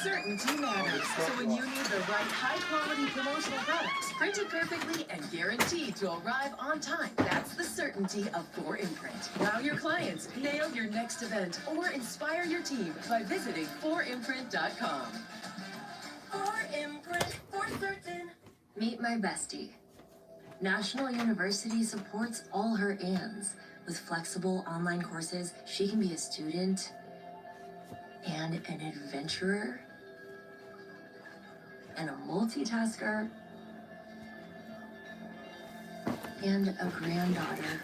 Certainty matters. So when you need the right high-quality promotional products, printed perfectly and guaranteed to arrive on time, that's the certainty of 4imprint. Wow your clients, nail your next event, or inspire your team by visiting 4imprint.com. 4imprint for certain. Meet my bestie. National University supports all her ands. With flexible online courses, she can be a student and an adventurer and a multitasker and a granddaughter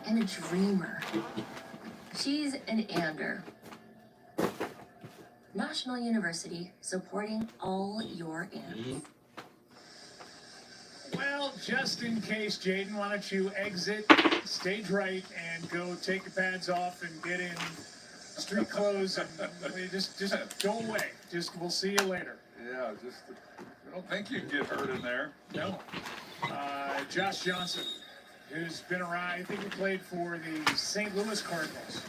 and a dreamer. She's an ander. National University, supporting all your ends. Well, just in case, Jaden, why don't you exit stage right and go take your pads off and get in street clothes and just go away. We'll see you later. Yeah, I don't think you can get hurt in there. No. Josh Johnson, who's been around, I think he played for the St. Louis Cardinals.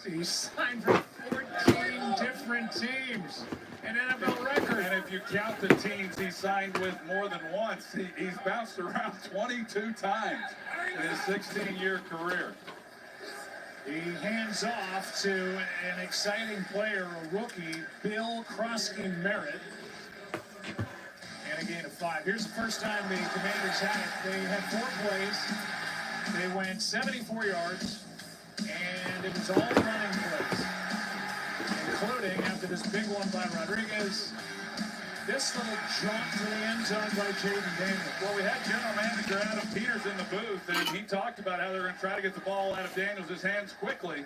He's signed for 14 different teams. An NFL record. And if you count the teams he signed with more than once, he's bounced around 22 times in his 16-year career. He hands off to an exciting player, a rookie, Bill Krosky-Merritt. And a gain of 5. Here's the first time the Commanders had it. They had 4 plays. They went 74 yards, and it was all running plays, including, after this big one by Rodriguez, this little jaunt to the end zone by Jaden Daniels. Well, we had General Manager Adam Peters in the booth, and he talked about how they're going to try to get the ball out of Daniels' hands quickly.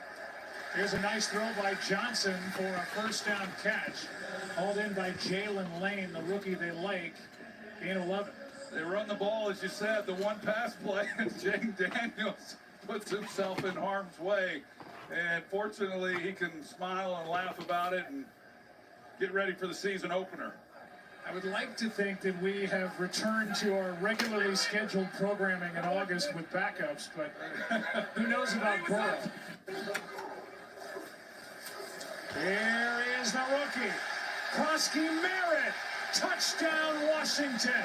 Here's a nice throw by Johnson for a first down catch. Hauled in by Jalen Lane, the rookie they like, gain 11. They run the ball, as you said, the one pass play, and Jaden Daniels puts himself in harm's way. And fortunately, he can smile and laugh about it and get ready for the season opener. I would like to think that we have returned to our regularly scheduled programming in August with backups, but who knows about Burrow. Here is the rookie, Krosky-Merritt, touchdown Washington.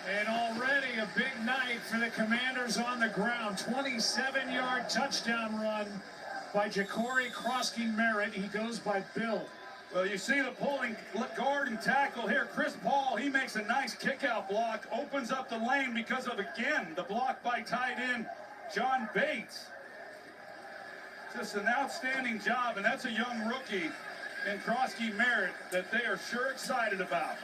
And already a big night for the Commanders on the ground. 27-yard touchdown run by Ja'Cory Krosky-Merritt. He goes by Bill. Well, you see the pulling guard and tackle here. Chris Paul, he makes a nice kick-out block, opens up the lane because of, again, the block by tight end John Bates. just an outstanding job, and that's a young rookie in Krosky Merritt that they are sure excited about.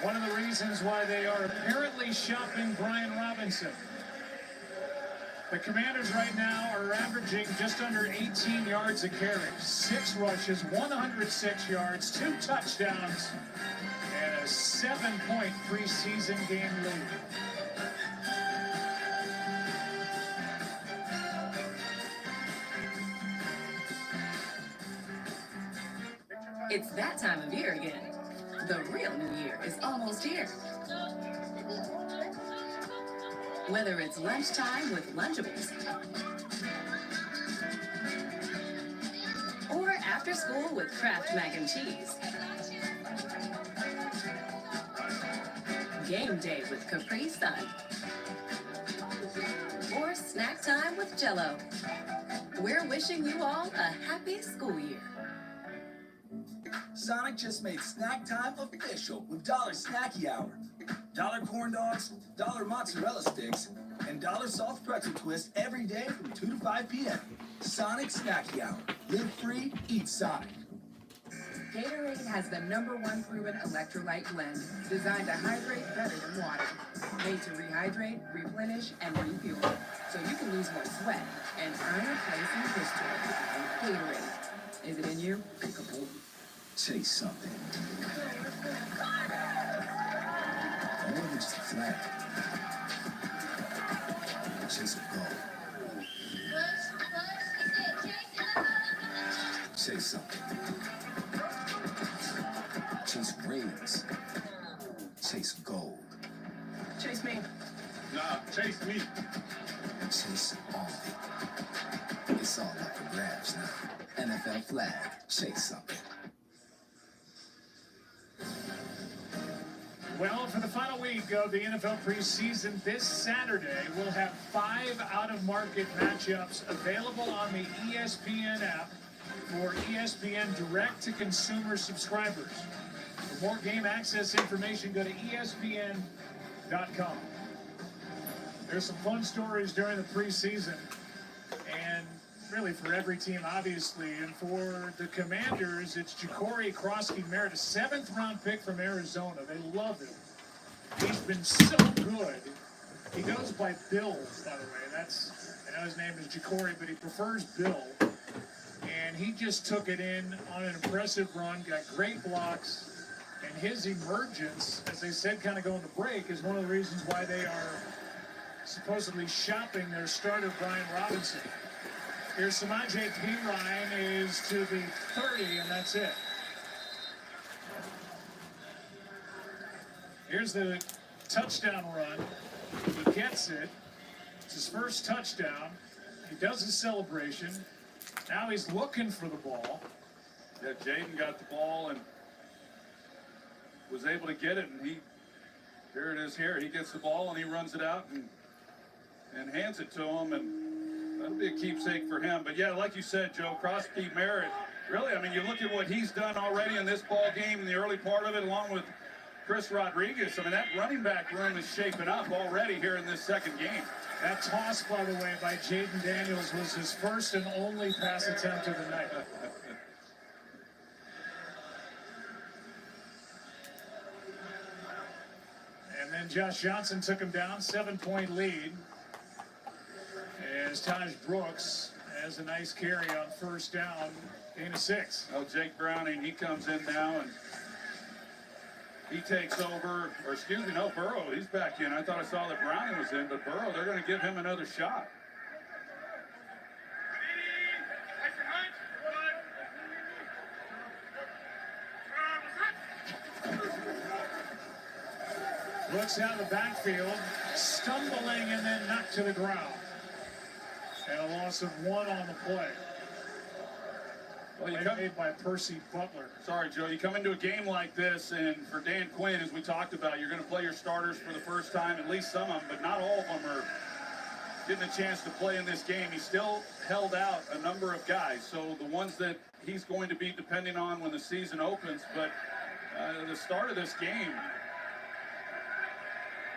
One of the reasons why they are apparently shopping Brian Robinson. The Commanders right now are averaging just under 18 yards a carry, 6 rushes, 106 yards, 2 touchdowns, and a 7-point preseason game lead. It's that time of year again. The real New Year is almost here. Whether it's lunchtime with Lunchables or after school with Kraft Mac and Cheese, game day with Capri Sun, or snack time with Jell-O, we're wishing you all a happy school year. Sonic just made snack time official with $1 Snacky Hour. $1 corn dogs, $1 mozzarella sticks, and $1 soft pretzel twist every day from 2 to 5 p.m. Sonic Snacky Hour. Live free, eat Sonic. Gatorade has the #1 proven electrolyte blend designed to hydrate better than water. Made to rehydrate, replenish, and refuel, so you can lose more sweat and earn a place in history. Gatorade. Is it in you? Chase something. More than just a flag. Chase a goal. Chase something. Chase rings. Chase gold. Chase me. Nah, chase me. Chase all. It's all up for grabs now. NFL flag. Chase something. Well, for the final week of the NFL preseason this Saturday, we'll have 5 out-of-market matchups available on the ESPN app for ESPN direct-to-consumer subscribers. For more game access information, go to ESPN.com. There's some fun stories during the preseason, and really for every team, obviously. And for the Commanders, it's Ja'Cory Krosky Merritt, a 7th-round pick from Arizona. They love him. He's been so good. He goes by Bill, by the way. I know his name is Ja'Cory, but he prefers Bill. And he just took it in on an impressive run, got great blocks, and his emergence, as they said, kind of going to break, is one of the reasons why they are supposedly shopping their starter, Brian Robinson. Here's Samaje Perine is to the 30, and that's it. Here's the touchdown run. He gets it. It's his first touchdown. He does his celebration. Now he's looking for the ball. Yeah, Jaden got the ball and was able to get it, and here it is here. He gets the ball and he runs it out and hands it to him, and that'll be a keepsake for him. But yeah, like you said, Joe, Krosky Merritt, really, I mean, you look at what he's done already in this ball game in the early part of it, along with Chris Rodriguez. I mean, that running back room is shaping up already here in this second game. That toss, by the way, by Jaden Daniels was his first and only pass attempt of the night. And then Josh Johnson took him down, 7-point lead. As Taj Brooks has a nice carry on first down, gain of 6. Oh, Jake Browning, he comes in now and he takes over, or excuse me, no, Burrow, he's back in. I thought I saw that Browning was in, but Burrow, they're going to give him another shot. Looks out of the backfield, stumbling and then knocked to the ground. And a loss of 1 on the play. Well, made by Percy Butler. Sorry, Joe. You come into a game like this, and for Dan Quinn, as we talked about, you're going to play your starters for the first time, at least some of them, but not all of them are getting a chance to play in this game. He still held out a number of guys, so the ones that he's going to be depending on when the season opens. But the start of this game,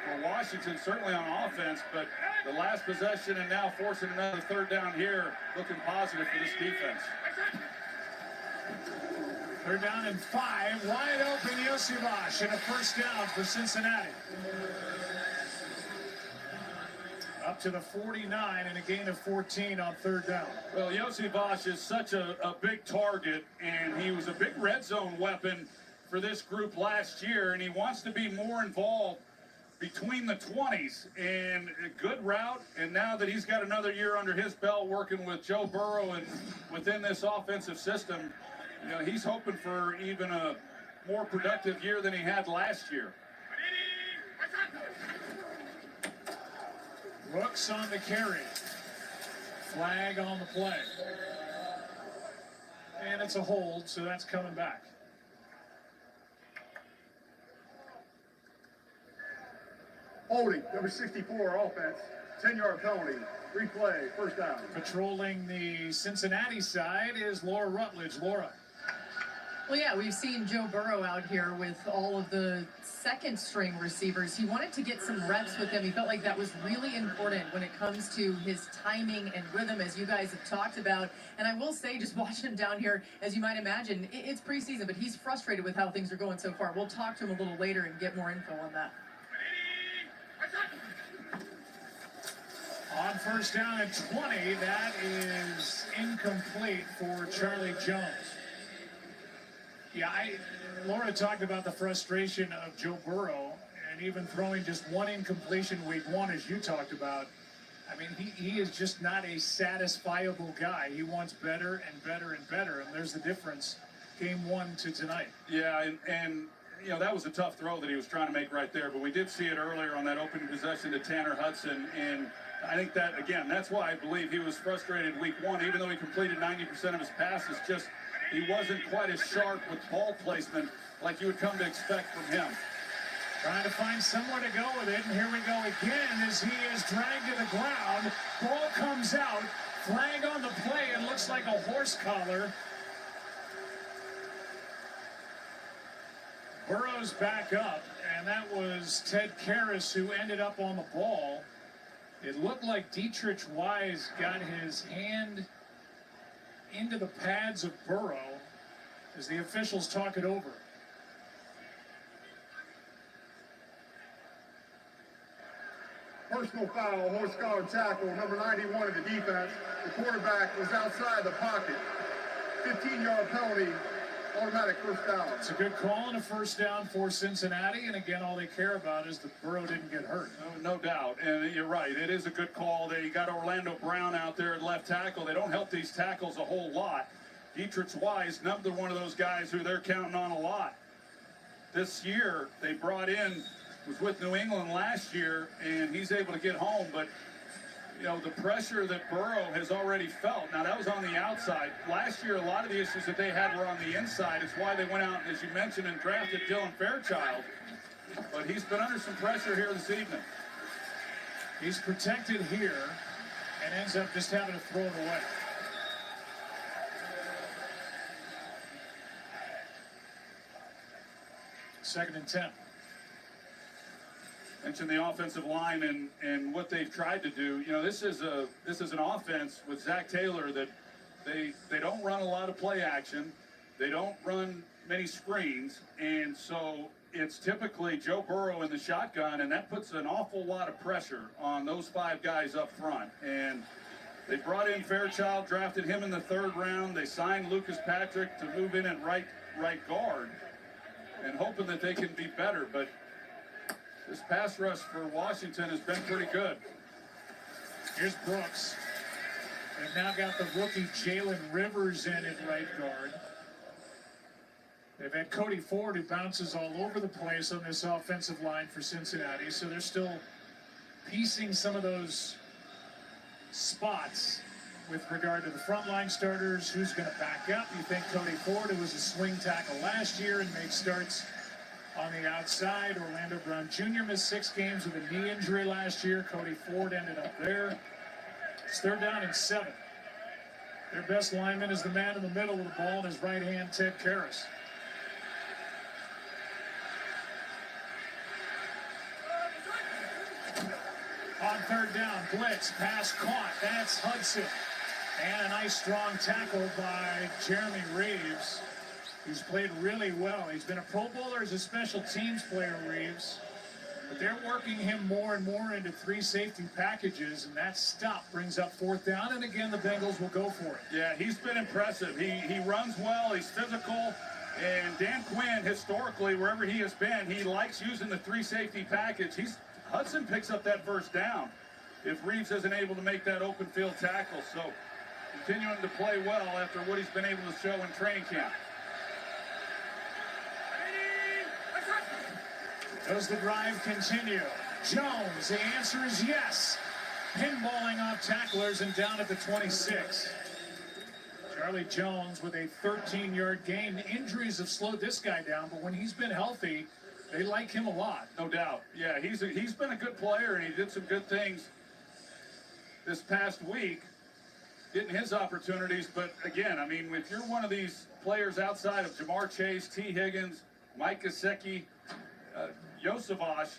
for Washington, certainly on offense, but the last possession and now forcing another third down here, looking positive for this defense. Third down and 5, wide open Yosivas, and a first down for Cincinnati. Up to the 49 and a gain of 14 on third down. Well, Yosivas is such a big target, and he was a big red zone weapon for this group last year, and he wants to be more involved between the 20s, and a good route. And now that he's got another year under his belt working with Joe Burrow and within this offensive system, you know, he's hoping for even a more productive year than he had last year. Brooks on the carry. Flag on the play. And it's a hold, so that's coming back. Holding, number 64, offense. 10-yard penalty. Replay, first down. Patrolling the Cincinnati side is Laura Rutledge. Laura. Well, yeah, we've seen Joe Burrow out here with all of the second-string receivers. He wanted to get some reps with them. He felt like that was really important when it comes to his timing and rhythm, as you guys have talked about. And I will say, just watching him down here, as you might imagine, it's preseason, but he's frustrated with how things are going so far. We'll talk to him a little later and get more info on that. On first down and 20, that is incomplete for Charlie Jones. Yeah, Laura talked about the frustration of Joe Burrow, and even throwing just one incompletion week one, as you talked about. I mean, he is just not a satisfiable guy. He wants better and better and better, and there's the difference, game one to tonight. Yeah, and you know, that was a tough throw that he was trying to make right there, but we did see it earlier on that opening possession to Tanner Hudson, and I think that, again, that's why I believe he was frustrated week one, even though he completed 90% of his passes. Just he wasn't quite as sharp with ball placement like you would come to expect from him. Trying to find somewhere to go with it, and here we go again as he is dragged to the ground. Ball comes out, flag on the play, and looks like a horse collar. Burrow's back up, and that was Ted Karras who ended up on the ball. It looked like Dietrich Wise got his hand into the pads of Burrow as the officials talk it over. Personal foul, horse collar tackle, number 91 of the defense. The quarterback was outside the pocket. 15-yard penalty, automatic first down. It's a good call and a first down for Cincinnati, and again, all they care about is that Burrow didn't get hurt. No doubt, and you're right. It is a good call. They got Orlando Brown out there at left tackle. They don't help these tackles a whole lot. Dietrich Wise, another one of those guys who they're counting on a lot. This year, they brought in, was with New England last year, and he's able to get home, but you know, the pressure that Burrow has already felt. Now, that was on the outside. Last year, a lot of the issues that they had were on the inside. It's why they went out, as you mentioned, and drafted Dylan Fairchild. But he's been under some pressure here this evening. He's protected here and ends up just having to throw it away. Second and 10. Mentioned the offensive line and what they've tried to do. You know, this is an offense with Zach Taylor that they don't run a lot of play action. They don't run many screens, and so it's typically Joe Burrow in the shotgun, and that puts an awful lot of pressure on those five guys up front. And they brought in Fairchild, drafted him in the third round. They signed Lucas Patrick to move in at right guard, and hoping that they can be better. But this pass rush for Washington has been pretty good. Here's Brooks. They've now got the rookie Jalen Rivers in at right guard. They've had Cody Ford, who bounces all over the place on this offensive line for Cincinnati, so they're still piecing some of those spots with regard to the frontline starters. Who's going to back up? You think Cody Ford, who was a swing tackle last year and made starts on the outside. Orlando Brown Jr. missed 6 games with a knee injury last year. Cody Ford ended up there. It's third down and 7. Their best lineman is the man in the middle of the ball, and his right hand, Ted Karras. on third down. Blitz, pass caught. That's Hudson. And a nice strong tackle by Jeremy Reeves. He's played really well. He's been a Pro Bowler as a special teams player, Reeves. But they're working him more and more into three safety packages, and that stop brings up fourth down, and again, the Bengals will go for it. Yeah, he's been impressive. He runs well, he's physical, and Dan Quinn, historically, wherever he has been, he likes using the three safety package. Hudson picks up that first down if Reeves isn't able to make that open field tackle. So continuing to play well after what he's been able to show in training camp. Does the drive continue? Jones, the answer is yes. Pinballing off tacklers and down at the 26. Charlie Jones with a 13-yard gain. Injuries have slowed this guy down, but when he's been healthy, they like him a lot. No doubt. Yeah, he's been a good player, and he did some good things this past week, getting his opportunities. But again, I mean, if you're one of these players outside of Jamar Chase, T. Higgins, Mike Gesicki, Yosavash,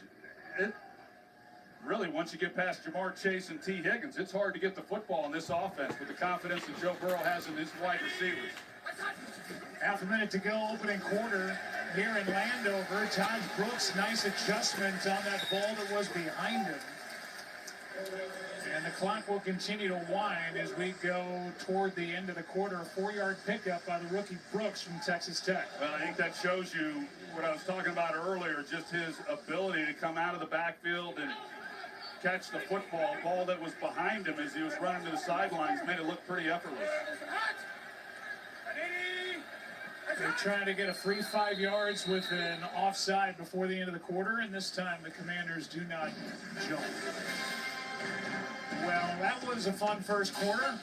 really, once you get past Jamar Chase and T. Higgins, it's hard to get the football in this offense with the confidence that Joe Burrow has in his wide receivers. Half a minute to go, opening quarter here in Landover. Todd Brooks, nice adjustment on that ball that was behind him. And the clock will continue to wind as we go toward the end of the quarter. A 4-yard pickup by the rookie Brooks from Texas Tech. Well, I think that shows you what I was talking about earlier, just his ability to come out of the backfield and catch the football. Ball that was behind him as he was running to the sidelines made it look pretty effortless. They're trying to get a free 5 yards with an offside before the end of the quarter, and this time the Commanders do not jump. Well, that was a fun first quarter.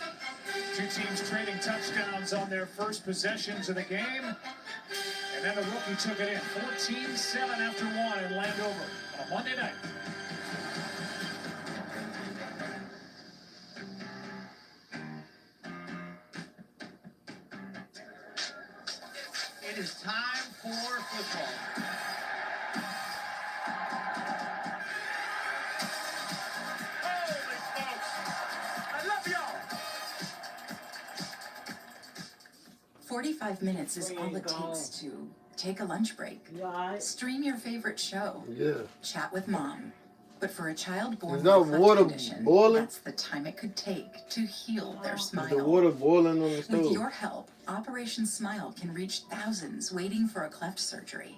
Two teams trading touchdowns on their first possessions of the game. And then the rookie took it in. 14-7 after 1 in Landover on a Monday night. It is time for football. Holy smokes! I love y'all! 45 minutes is all it takes to take a lunch break, stream your favorite show, chat with mom. But for a child born with a heart condition, that's the time it could take to heal their smile. The water boiling on the stove. With your help, Operation Smile can reach thousands waiting for a cleft surgery.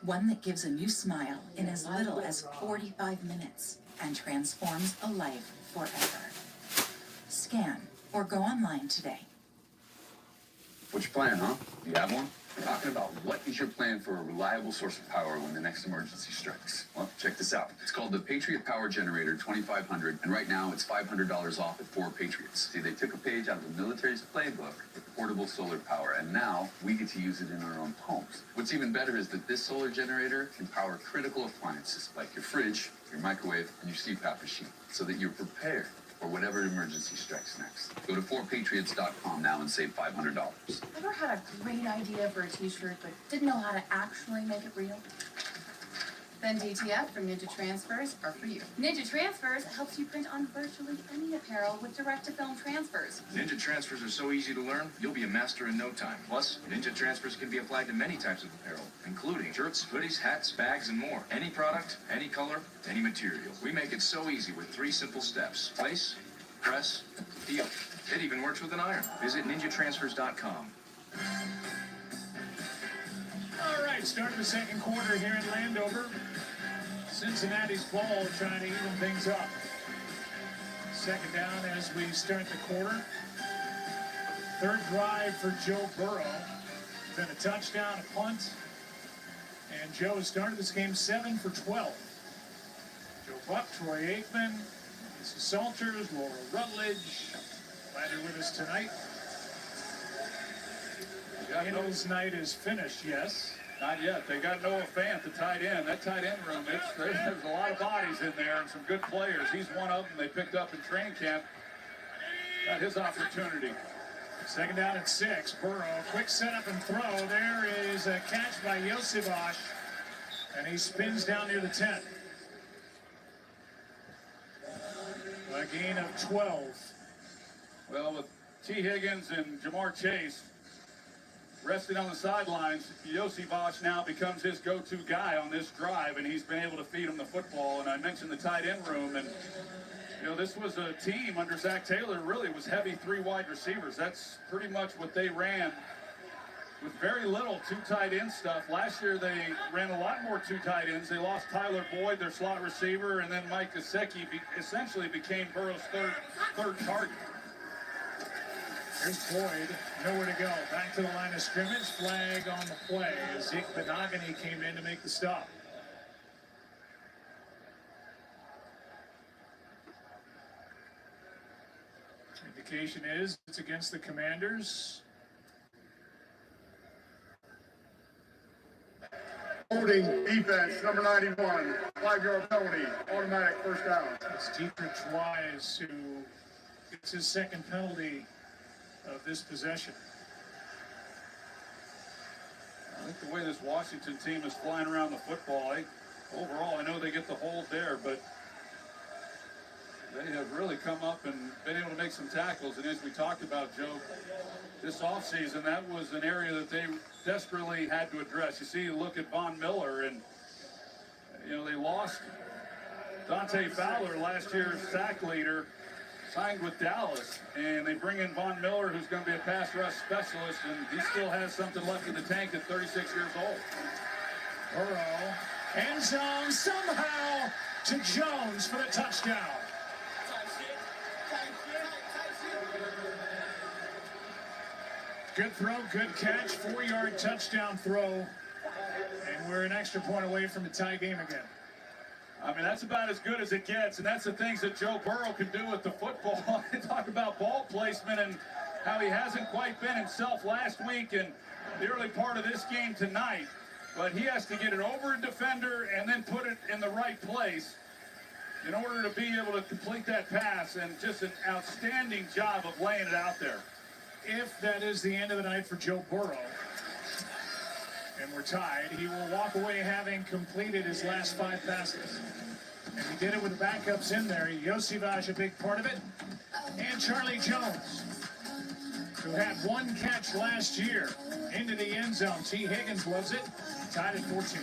One that gives a new smile in as little as 45 minutes and transforms a life forever. Scan or go online today. What's your plan, huh? Do you have one? We're talking about what is your plan for a reliable source of power when the next emergency strikes. Well, check this out. It's called the Patriot Power Generator 2500, and right now it's $500 off at 4 Patriots. See, they took a page out of the military's playbook with portable solar power, and now we get to use it in our own homes. What's even better is that this solar generator can power critical appliances like your fridge, your microwave, and your CPAP machine, so that you're prepared for whatever emergency strikes next. Go to 4patriots.com now and save $500. Ever had a great idea for a t-shirt but didn't know how to actually make it real? Then DTF from Ninja Transfers are for you. Ninja Transfers helps you print on virtually any apparel with direct-to-film transfers. Ninja transfers are so easy to learn, you'll be a master in no time. Plus, Ninja transfers can be applied to many types of apparel, including shirts, hoodies, hats, bags, and more. Any product, any color, any material. We make it so easy with 3 simple steps. Place, press, feel. It even works with an iron. Visit ninjatransfers.com. All right, start of the second quarter here in Landover. Cincinnati's ball trying to even things up. Second down as we start the quarter. Third drive for Joe Burrow. Then a touchdown, a punt. And Joe has started this game 7 for 12. Joe Buck, Troy Aikman, Lisa Salters, Laura Rutledge. Glad you're with us tonight. Ingles night is finished, yes. Not yet. They got Noah Fant, the tight end. That tight end room, there's a lot of bodies in there and some good players. He's one of them they picked up in training camp. Got his opportunity. Second down at 6. Burrow, quick setup and throw. There is a catch by Yosavash, and he spins down near the 10. A gain of 12. Well, with T. Higgins and Jamar Chase resting on the sidelines, Yosivas now becomes his go-to guy on this drive, and he's been able to feed him the football. And I mentioned the tight end room, and you know, this was a team under Zach Taylor, really was heavy 3 wide receivers. That's pretty much what they ran with very little 2 tight end stuff. Last year they ran a lot more 2 tight ends. They lost Tyler Boyd, their slot receiver, and then Mike Gesicki essentially became Burrow's third target. Here's Boyd, nowhere to go. Back to the line of scrimmage, flag on the play as Zeke Benogany came in to make the stop. Indication is it's against the Commanders. Holding defense, number 91, 5-yard penalty, automatic first down. It's Dietrich Wise who gets his second penalty of this possession. I think the way this Washington team is flying around the football, overall, I know they get the hold there, but they have really come up and been able to make some tackles. And as we talked about, Joe, this offseason, that was an area that they desperately had to address. You see, you look at Von Miller, and you know, they lost Dante Fowler, last year's sack leader, signed with Dallas, and they bring in Von Miller, who's going to be a pass rush specialist, and he still has something left in the tank at 36 years old. Burrow, end zone somehow to Jones for the touchdown. Good throw, good catch, 4-yard touchdown throw, and we're an extra point away from a tie game again. I mean, that's about as good as it gets, and that's the things that Joe Burrow can do with the football. Talk about ball placement and how he hasn't quite been himself last week and the early part of this game tonight, but he has to get it over a defender and then put it in the right place in order to be able to complete that pass, and just an outstanding job of laying it out there. If that is the end of the night for Joe Burrow, and we're tied, he will walk away having completed his last 5 passes. And he did it with the backups in there. Yosivas, a big part of it. And Charlie Jones, who had 1 catch last year into the end zone. T. Higgins was it, tied at 14.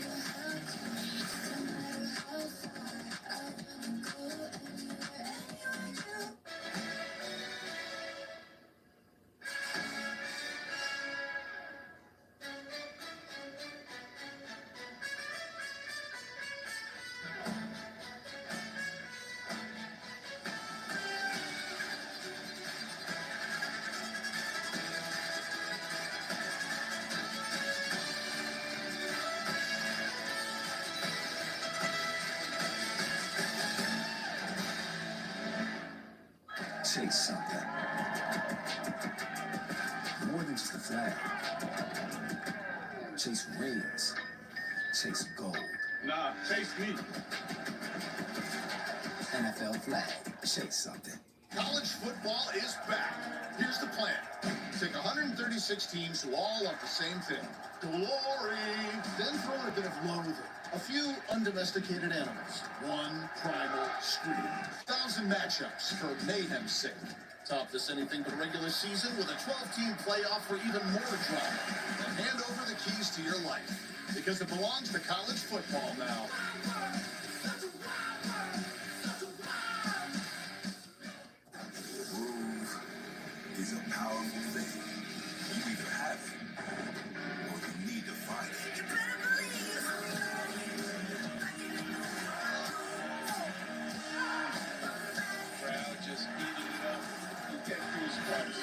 Chase something. More than just a flag. Chase rings. Chase gold. Nah, chase me. NFL flag. Chase something. College football is back. Here's the plan. Take 136 teams who all want the same thing. Glory. Then throw in a bit of loathing. A few undomesticated animals. One primal scream. 1,000 matchups for mayhem's sake. Top this anything but regular season with a 12-team playoff for even more drama. And hand over the keys to your life. Because it belongs to college football now. Groove is a powerful thing. You either have it, or you need to find it. You better believe. Crowd just eating it up. You get goosebumps.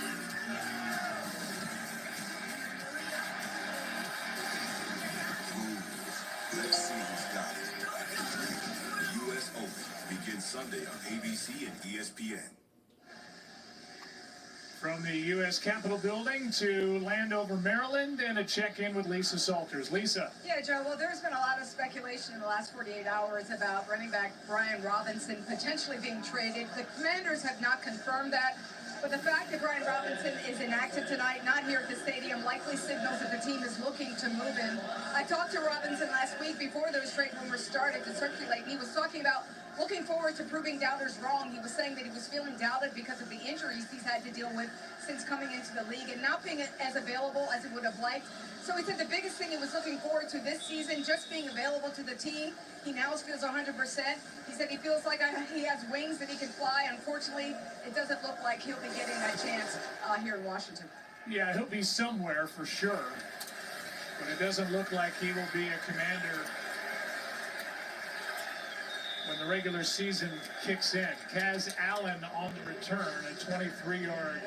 Let's see who's got it. The U.S. Open begins Sunday on ABC and ESPN. From the U.S. Capitol building to Landover, Maryland, and a check-in with Lisa Salters. Lisa. Yeah, Joe, well, there's been a lot of speculation in the last 48 hours about running back Brian Robinson potentially being traded. The Commanders have not confirmed that. But the fact that Brian Robinson is inactive tonight, not here at the stadium, likely signals that the team is looking to move him. I talked to Robinson last week before those trade rumors started to circulate. He was talking about looking forward to proving doubters wrong. He was saying that he was feeling doubted because of the injuries he's had to deal with since coming into the league and not being as available as he would have liked. So he said the biggest thing he was looking forward to this season, just being available to the team. He now feels 100%. He said he feels like he has wings that he can fly. Unfortunately, it doesn't look like he'll be getting that chance here in Washington. Yeah, he'll be somewhere for sure. But it doesn't look like he will be a Commander when the regular season kicks in. Kaz Allen on the return, a 23-yard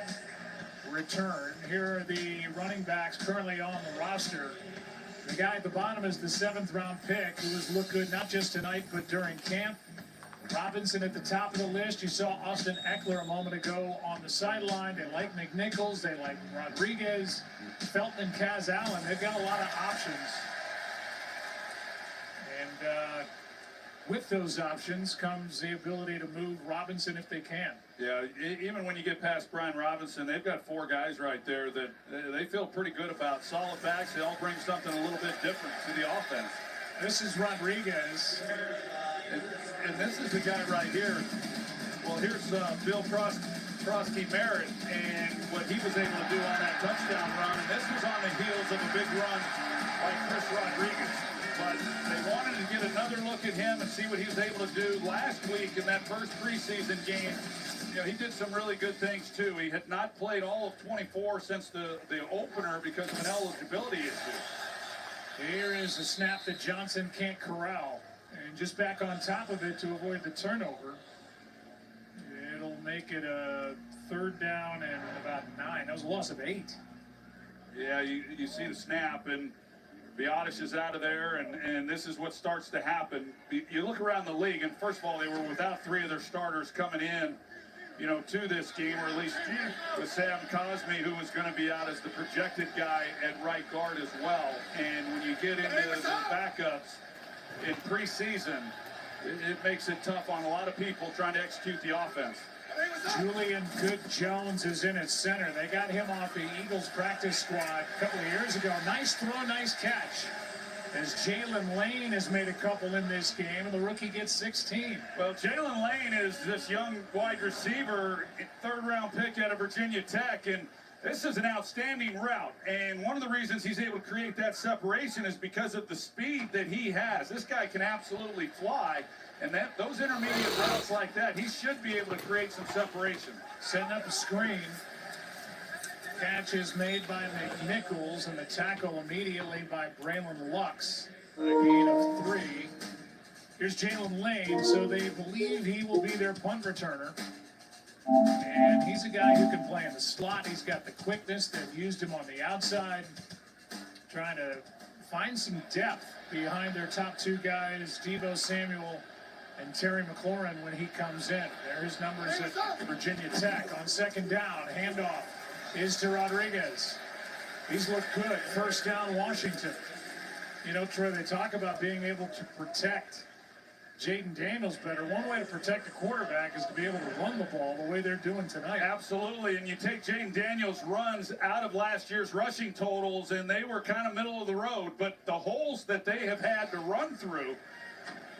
return. Here are the running backs currently on the roster. The guy at the bottom is the 7th-round pick who has looked good not just tonight but during camp. Robinson at the top of the list. You saw Austin Eckler a moment ago on the sideline. They like McNichols. They like Rodriguez, Felton, and Kaz Allen. They've got a lot of options. And with those options comes the ability to move Robinson if they can. Yeah, even when you get past Brian Robinson, they've got 4 guys right there that they feel pretty good about. Solid backs. They all bring something a little bit different to the offense. This is Rodriguez. And this is the guy right here. Well, here's Bill Krosky Merritt and what he was able to do on that touchdown run. And this was on the heels of a big run by Chris Rodriguez. But they wanted to get another look at him and see what he was able to do last week in that first preseason game. You know, he did some really good things, too. He had not played all of 24 since the opener because of an eligibility issue. Here is a snap that Johnson can't corral. And just back on top of it to avoid the turnover. It'll make it a 3rd down and about 9. That was a loss of 8. Yeah, you see the snap, and Biotish is out of there, and this is what starts to happen. You look around the league, and first of all, they were without 3 of their starters coming in, you know, to this game, or at least with Sam Cosme, who was going to be out as the projected guy at right guard as well. And when you get into the backups in preseason, it makes it tough on a lot of people trying to execute the offense. Julian Good-Jones is in at center. They got him off the Eagles practice squad a couple of years ago. Nice throw, nice catch. As Jalen Lane has made a couple in this game, and the rookie gets 16. Well, Jalen Lane is this young wide receiver, 3rd-round pick out of Virginia Tech, and this is an outstanding route. And one of the reasons he's able to create that separation is because of the speed that he has. This guy can absolutely fly. And those intermediate routes like that, he should be able to create some separation. Setting up a screen. Catch is made by McNichols, and the tackle immediately by Braylon Lux. A gain of 3. Here's Jalen Lane, so they believe he will be their punt returner. And he's a guy who can play in the slot. He's got the quickness. They've used him on the outside, trying to find some depth behind their top 2 guys, Deebo Samuel and Terry McLaurin, when he comes in. There are his numbers at Virginia Tech. On 2nd down, handoff is to Rodriguez. He's looked good. 1st down, Washington. You know, Troy, they talk about being able to protect Jaden Daniels better. One way to protect the quarterback is to be able to run the ball the way they're doing tonight. Absolutely, and you take Jaden Daniels' runs out of last year's rushing totals, and they were kind of middle of the road, but the holes that they have had to run through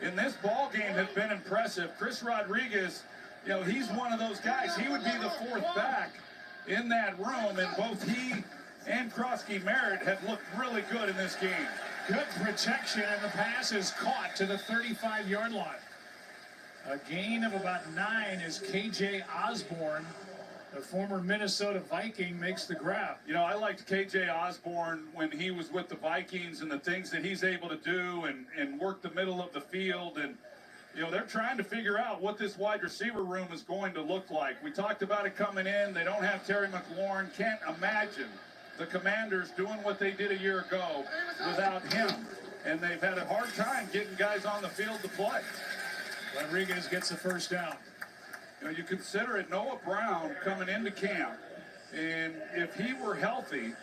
in this ball game have been impressive. Chris Rodriguez, you know, he's one of those guys. He would be the 4th back in that room, and both he and Krosky Merritt have looked really good in this game. Good protection, and the pass is caught to the 35-yard line. A gain of about 9 as KJ Osborne, the former Minnesota Viking, makes the grab. You know, I liked KJ Osborne when he was with the Vikings and the things that he's able to do and work the middle of the field. And, you know, they're trying to figure out what this wide receiver room is going to look like. We talked about it coming in. They don't have Terry McLaurin. Can't imagine the Commanders doing what they did a year ago without him. And they've had a hard time getting guys on the field to play. Rodriguez gets the 1st down. You know, you consider it Noah Brown coming into camp, and if he were healthy,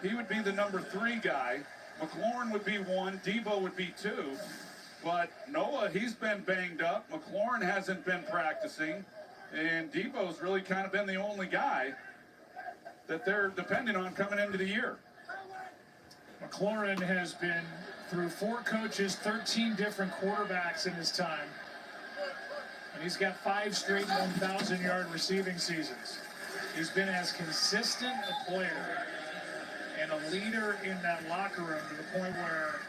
he would be the number 3 guy. McLaurin would be 1, Deebo would be 2. But Noah, he's been banged up. McLaurin hasn't been practicing. And Debo's really kind of been the only guy that they're depending on coming into the year. McLaurin has been through 4 coaches, 13 different quarterbacks in his time. And he's got 5 straight 1,000-yard receiving seasons. He's been as consistent a player and a leader in that locker room to the point where,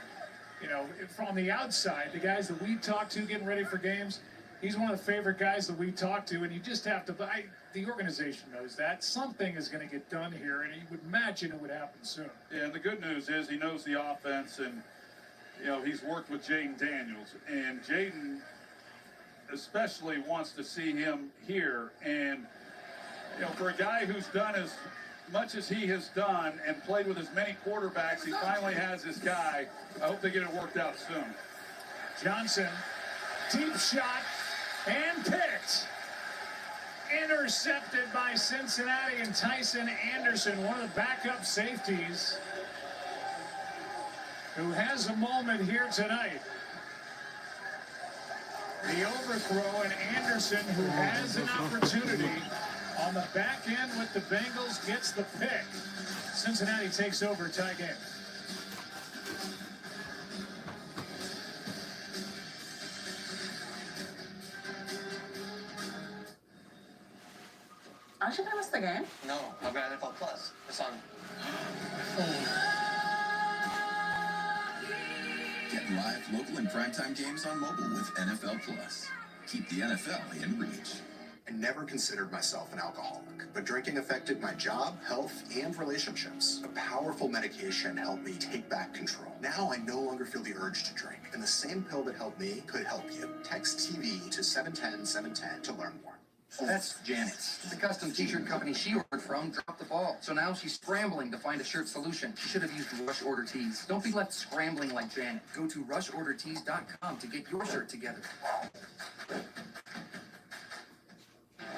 you know, from the outside, the guys that we talk to getting ready for games, he's one of the favorite guys that we talk to, and you just have to, the organization knows that. Something is going to get done here, and you would imagine it would happen soon. Yeah, and the good news is he knows the offense, and, you know, he's worked with Jaden Daniels, and Jaden especially wants to see him here. And, you know, for a guy who's done as much as he has done and played with as many quarterbacks, he finally has his guy. I hope they get it worked out soon. Johnson, deep shot, and picked. Intercepted by Cincinnati and Tyson Anderson, one of the backup safeties, who has a moment here tonight. The overthrow, and Anderson, who has an opportunity on the back end with the Bengals, gets the pick. Cincinnati takes over, tie game. Aren't you gonna miss the game? No, I've got NFL Plus. It's on. Get live, local, and primetime games on mobile with NFL Plus. Keep the NFL in reach. I never considered myself an alcoholic, but drinking affected my job, health, and relationships. A powerful medication helped me take back control. Now I no longer feel the urge to drink, and the same pill that helped me could help you. Text TV to 710-710 to learn more. That's Janet's. The custom t-shirt company she ordered from dropped the ball. So now she's scrambling to find a shirt solution. She should have used Rush Order Tees. Don't be left scrambling like Janet. Go to rushordertees.com to get your shirt together.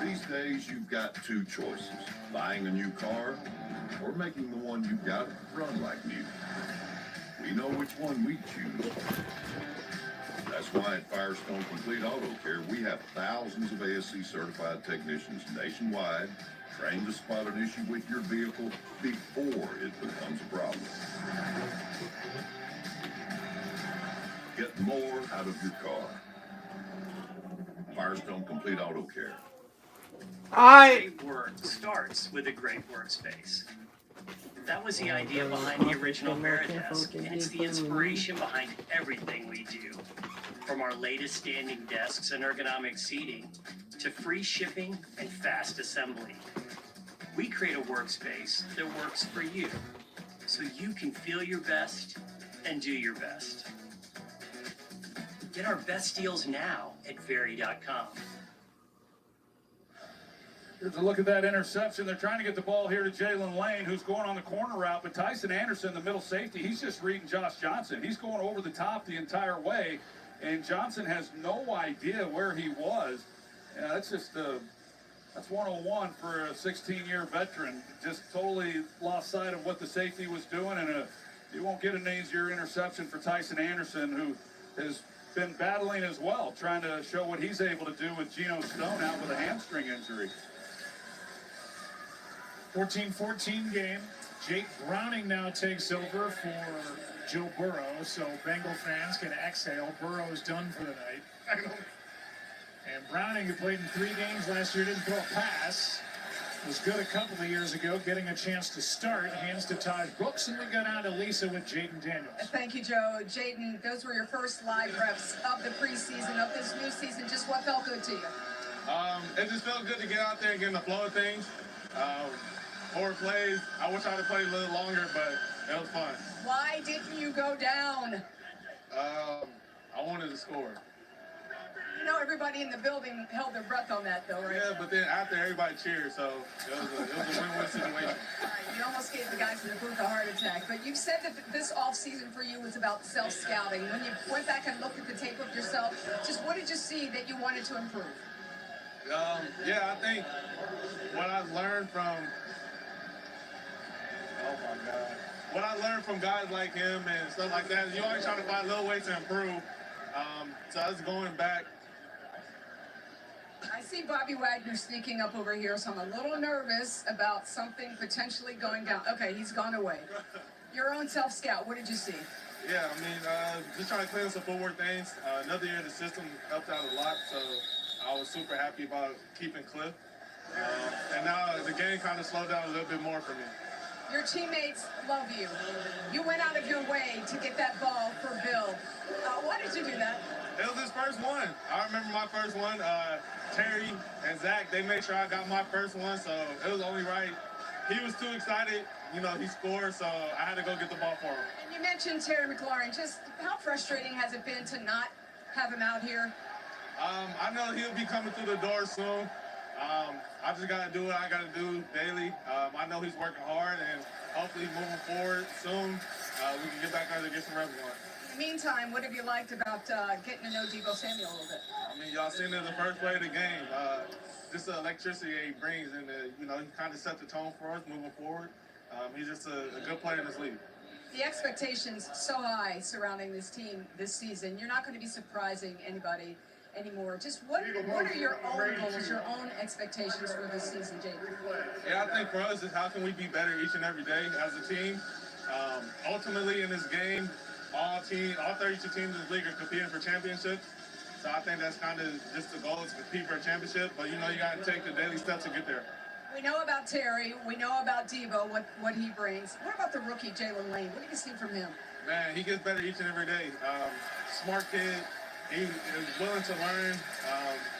These days, you've got 2 choices. Buying a new car or making the one you've got run like new. We know which one we choose. That's why at Firestone Complete Auto Care, we have thousands of ASC certified technicians nationwide trained to spot an issue with your vehicle before it becomes a problem. Get more out of your car. Firestone Complete Auto Care. Great work starts with a great workspace. That was the idea behind the original Veridesk, and it's the inspiration behind everything we do. From our latest standing desks and ergonomic seating, to free shipping and fast assembly. We create a workspace that works for you, so you can feel your best and do your best. Get our best deals now at Veri.com. Here's a look at that interception. They're trying to get the ball here to Jalen Lane, who's going on the corner route. But Tyson Anderson, the middle safety, he's just reading Josh Johnson. He's going over the top the entire way, and Johnson has no idea where he was. Yeah, that's just that's 101 for a 16-year veteran. Just totally lost sight of what the safety was doing, and you won't get an easier interception for Tyson Anderson, who has been battling as well, trying to show what he's able to do with Geno Stone out with a hamstring injury. 14-14 game. Jake Browning now takes over for Joe Burrow, so Bengal fans can exhale. Burrow's done for the night. And Browning, who played in 3 games last year, didn't throw a pass. Was good a couple of years ago, getting a chance to start. Hands to Taj Brooks, and we go down to Lisa with Jaden Daniels. Thank you, Joe. Jaden, those were your first live reps of the preseason, of this new season. Just what felt good to you? It just felt good to get out there and get in the flow of things. 4 plays. I wish I'd have played a little longer, but it was fun. Why didn't you go down? I wanted to score. You know, everybody in the building held their breath on that, though, right? Yeah, but then after everybody cheered, so it was a win-win situation. All right, you almost gave the guys in the booth a heart attack. But you've said that this offseason for you was about self-scouting. When you went back and looked at the tape of yourself, just what did you see that you wanted to improve? Yeah, I think what I learned from what I learned from guys like him and stuff like that is you always try to find little ways to improve. So I was going back I see Bobby Wagner sneaking up over here, so I'm a little nervous about something potentially going down. Okay, he's gone away. Your own self-scout, what did you see? Yeah, I mean, just trying to clean up some footwork things. Another year in the system helped out a lot, so I was super happy about keeping Cliff. And now the game kind of slowed down a little bit more for me. Your teammates love you. You went out of your way to get that ball for Bill. Why did you do that? It was his first one. I remember my first one. Terry and Zach, they made sure I got my first one, so it was only right. He was too excited. You know, he scored, so I had to go get the ball for him. And you mentioned Terry McLaurin. Just how frustrating has it been to not have him out here? I know he'll be coming through the door soon. I just got to do what I got to do daily. I know he's working hard, and hopefully moving forward soon, we can get back out there and get some revenue. In the meantime, what have you liked about getting to know Deebo Samuel a little bit? I mean, y'all seen it in the first play of the game. Just the electricity he brings, and you know, he kind of set the tone for us moving forward. He's just a good player in this league. The expectations so high surrounding this team this season. You're not going to be surprising anybody anymore. Just what are your own goals, your own expectations for this season, Jake? Yeah, I think for us is how can we be better each and every day as a team. Ultimately in this game, all 32 teams in this league are competing for championships. So I think that's kind of just the goal, is to compete for a championship. But you know, you got to take the daily steps to get there. We know about Terry. We know about Deebo, what he brings. What about the rookie, Jalen Lane? What do you see from him? Man, he gets better each and every day. Smart kid. He is willing to learn,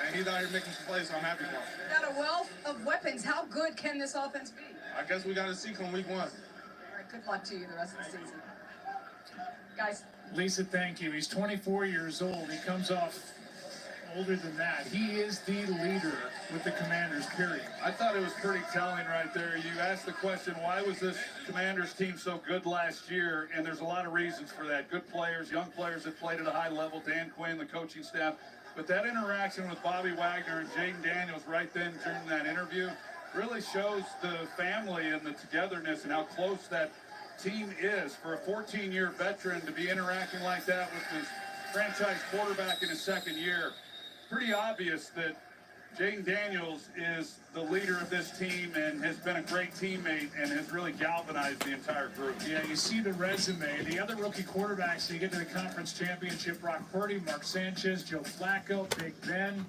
and he's out here making some plays, so I'm happy for him. Got a wealth of weapons. How good can this offense be? I guess we got to see come week 1. All right, good luck to you the rest of the season. Guys. Lisa, thank you. He's 24 years old. He comes off older than that. He is the leader with the Commanders, period. I thought it was pretty telling right there. You asked the question, why was this Commanders team so good last year? And there's a lot of reasons for that. Good players, young players that played at a high level, Dan Quinn, the coaching staff. But that interaction with Bobby Wagner and Jaden Daniels right then during that interview really shows the family and the togetherness and how close that team is. For a 14-year veteran to be interacting like that with his franchise quarterback in his second year, pretty obvious that Jaden Daniels is the leader of this team and has been a great teammate and has really galvanized the entire group. Yeah, you see the resume. The other rookie quarterbacks to get to the conference championship, Brock Purdy, Mark Sanchez, Joe Flacco, Big Ben,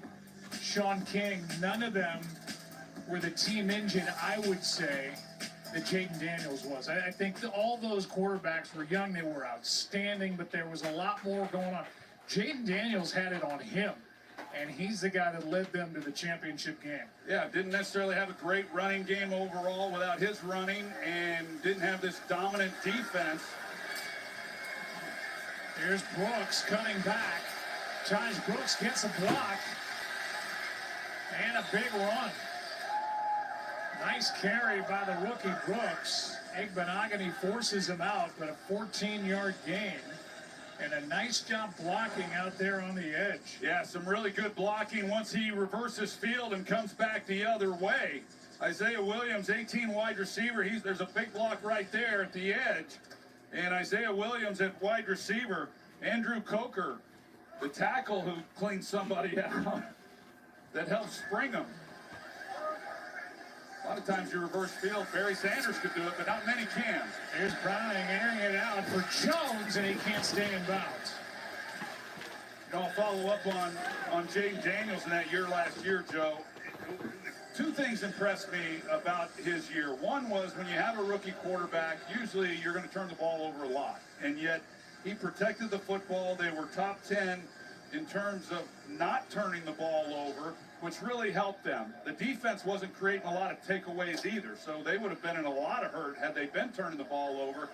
Sean King, none of them were the team engine, I would say, that Jaden Daniels was. I think that all those quarterbacks were young. They were outstanding, but there was a lot more going on. Jaden Daniels had it on him. And he's the guy that led them to the championship game. Yeah, didn't necessarily have a great running game overall without his running, and didn't have this dominant defense. Here's Brooks cutting back. Josh Brooks gets a block. And a big run. Nice carry by the rookie Brooks. Egbenogany forces him out, but a 14-yard gain. And a nice job blocking out there on the edge. Yeah, some really good blocking once he reverses field and comes back the other way. Isaiah Williams, 18 wide receiver. There's a big block right there at the edge. And Isaiah Williams at wide receiver. Andrew Coker, the tackle who cleaned somebody out that helped spring him. A lot of times you reverse field. Barry Sanders could do it, but not many can. Here's Browning airing it out for Jones, and he can't stay in bounds. I'll follow up on Jaden Daniels in that year last year, Joe. Two things impressed me about his year. One was when you have a rookie quarterback, usually you're going to turn the ball over a lot. And yet he protected the football. They were top 10 in terms of not turning the ball over, which really helped them. The defense wasn't creating a lot of takeaways either, so they would have been in a lot of hurt had they been turning the ball over.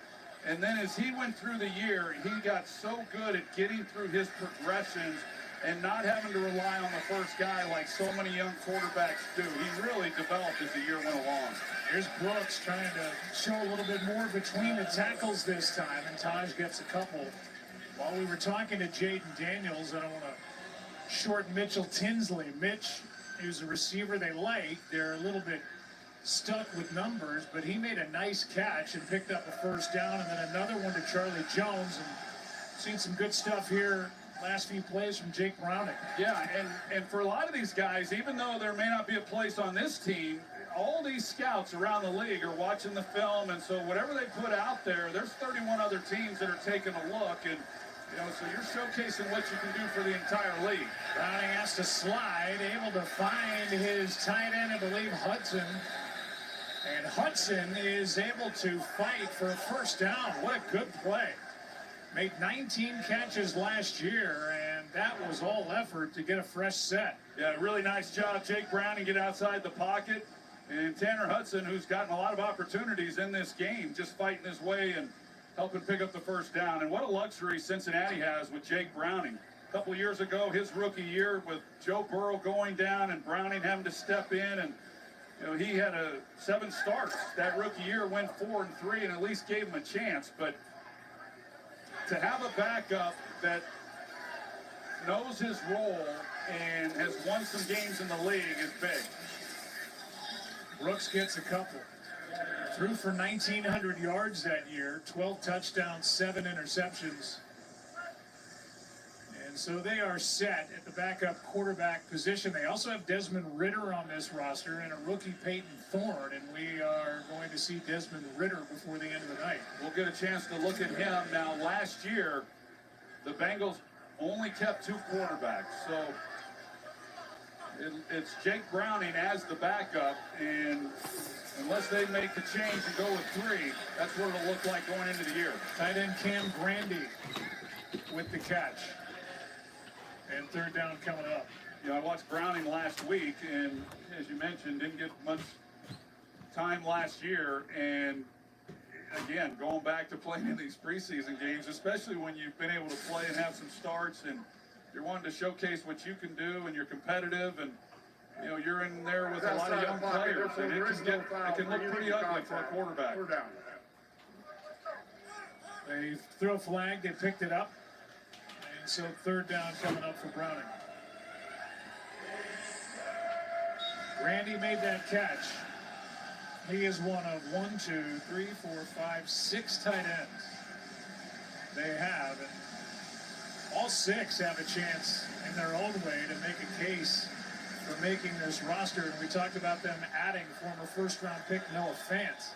And then as he went through the year, he got so good at getting through his progressions and not having to rely on the first guy like so many young quarterbacks do. He really developed as the year went along. Here's Brooks trying to show a little bit more between the tackles this time, and Taj gets a couple. While we were talking to Jaden Daniels, I don't want to short Mitchell Tinsley. Mitch is a receiver they like. They're a little bit stuck with numbers, but he made a nice catch and picked up a first down, and then another one to Charlie Jones. And seen some good stuff here last few plays from Jake Browning. Yeah, and for a lot of these guys, even though there may not be a place on this team, all these scouts around the league are watching the film, and so whatever they put out there, there's 31 other teams that are taking a look, and so you're showcasing what you can do for the entire league. Browning has to slide, able to find his tight end, I believe Hudson. And Hudson is able to fight for a first down. What a good play. Made 19 catches last year, and that was all effort to get a fresh set. Yeah, really nice job, Jake Browning, get outside the pocket. And Tanner Hudson, who's gotten a lot of opportunities in this game, just fighting his way and helping pick up the first down. And what a luxury Cincinnati has with Jake Browning. A couple years ago, his rookie year, with Joe Burrow going down and Browning having to step in, and he had 7 starts that rookie year, went 4-3, and at least gave him a chance. But to have a backup that knows his role and has won some games in the league is big. Brooks gets a couple. Threw for 1,900 yards that year, 12 touchdowns, 7 interceptions. And so they are set at the backup quarterback position. They also have Desmond Ridder on this roster and a rookie Peyton Thorne, and we are going to see Desmond Ridder before the end of the night. We'll get a chance to look at him. Now, last year, the Bengals only kept 2 quarterbacks, so it's Jake Browning as the backup, and unless they make the change and go with 3, that's what it'll look like going into the year. Tight end Cam Grandy with the catch. And third down coming up. I watched Browning last week, and as you mentioned, didn't get much time last year. And again, going back to playing in these preseason games, especially when you've been able to play and have some starts, and you're wanting to showcase what you can do, and you're competitive, and you're in there with a lot of young players, and it can look pretty ugly for a quarterback. They threw a flag, they picked it up. And so third down coming up for Browning. Randy made that catch. He is one of 1, 2, 3, 4, 5, 6 tight ends they have. And all 6 have a chance in their own way to make a case for making this roster. And we talked about them adding former first-round pick Noah Fant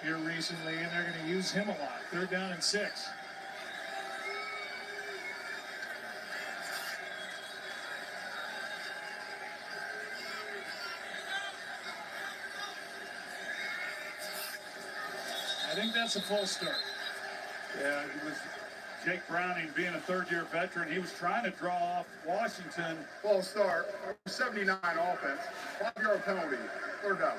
here recently, and they're going to use him a lot. Third down and 6. I think that's a full start. Yeah, it was Jake Browning being a third-year veteran. He was trying to draw off Washington. Full start, 79 offense, 5-yard penalty, third down.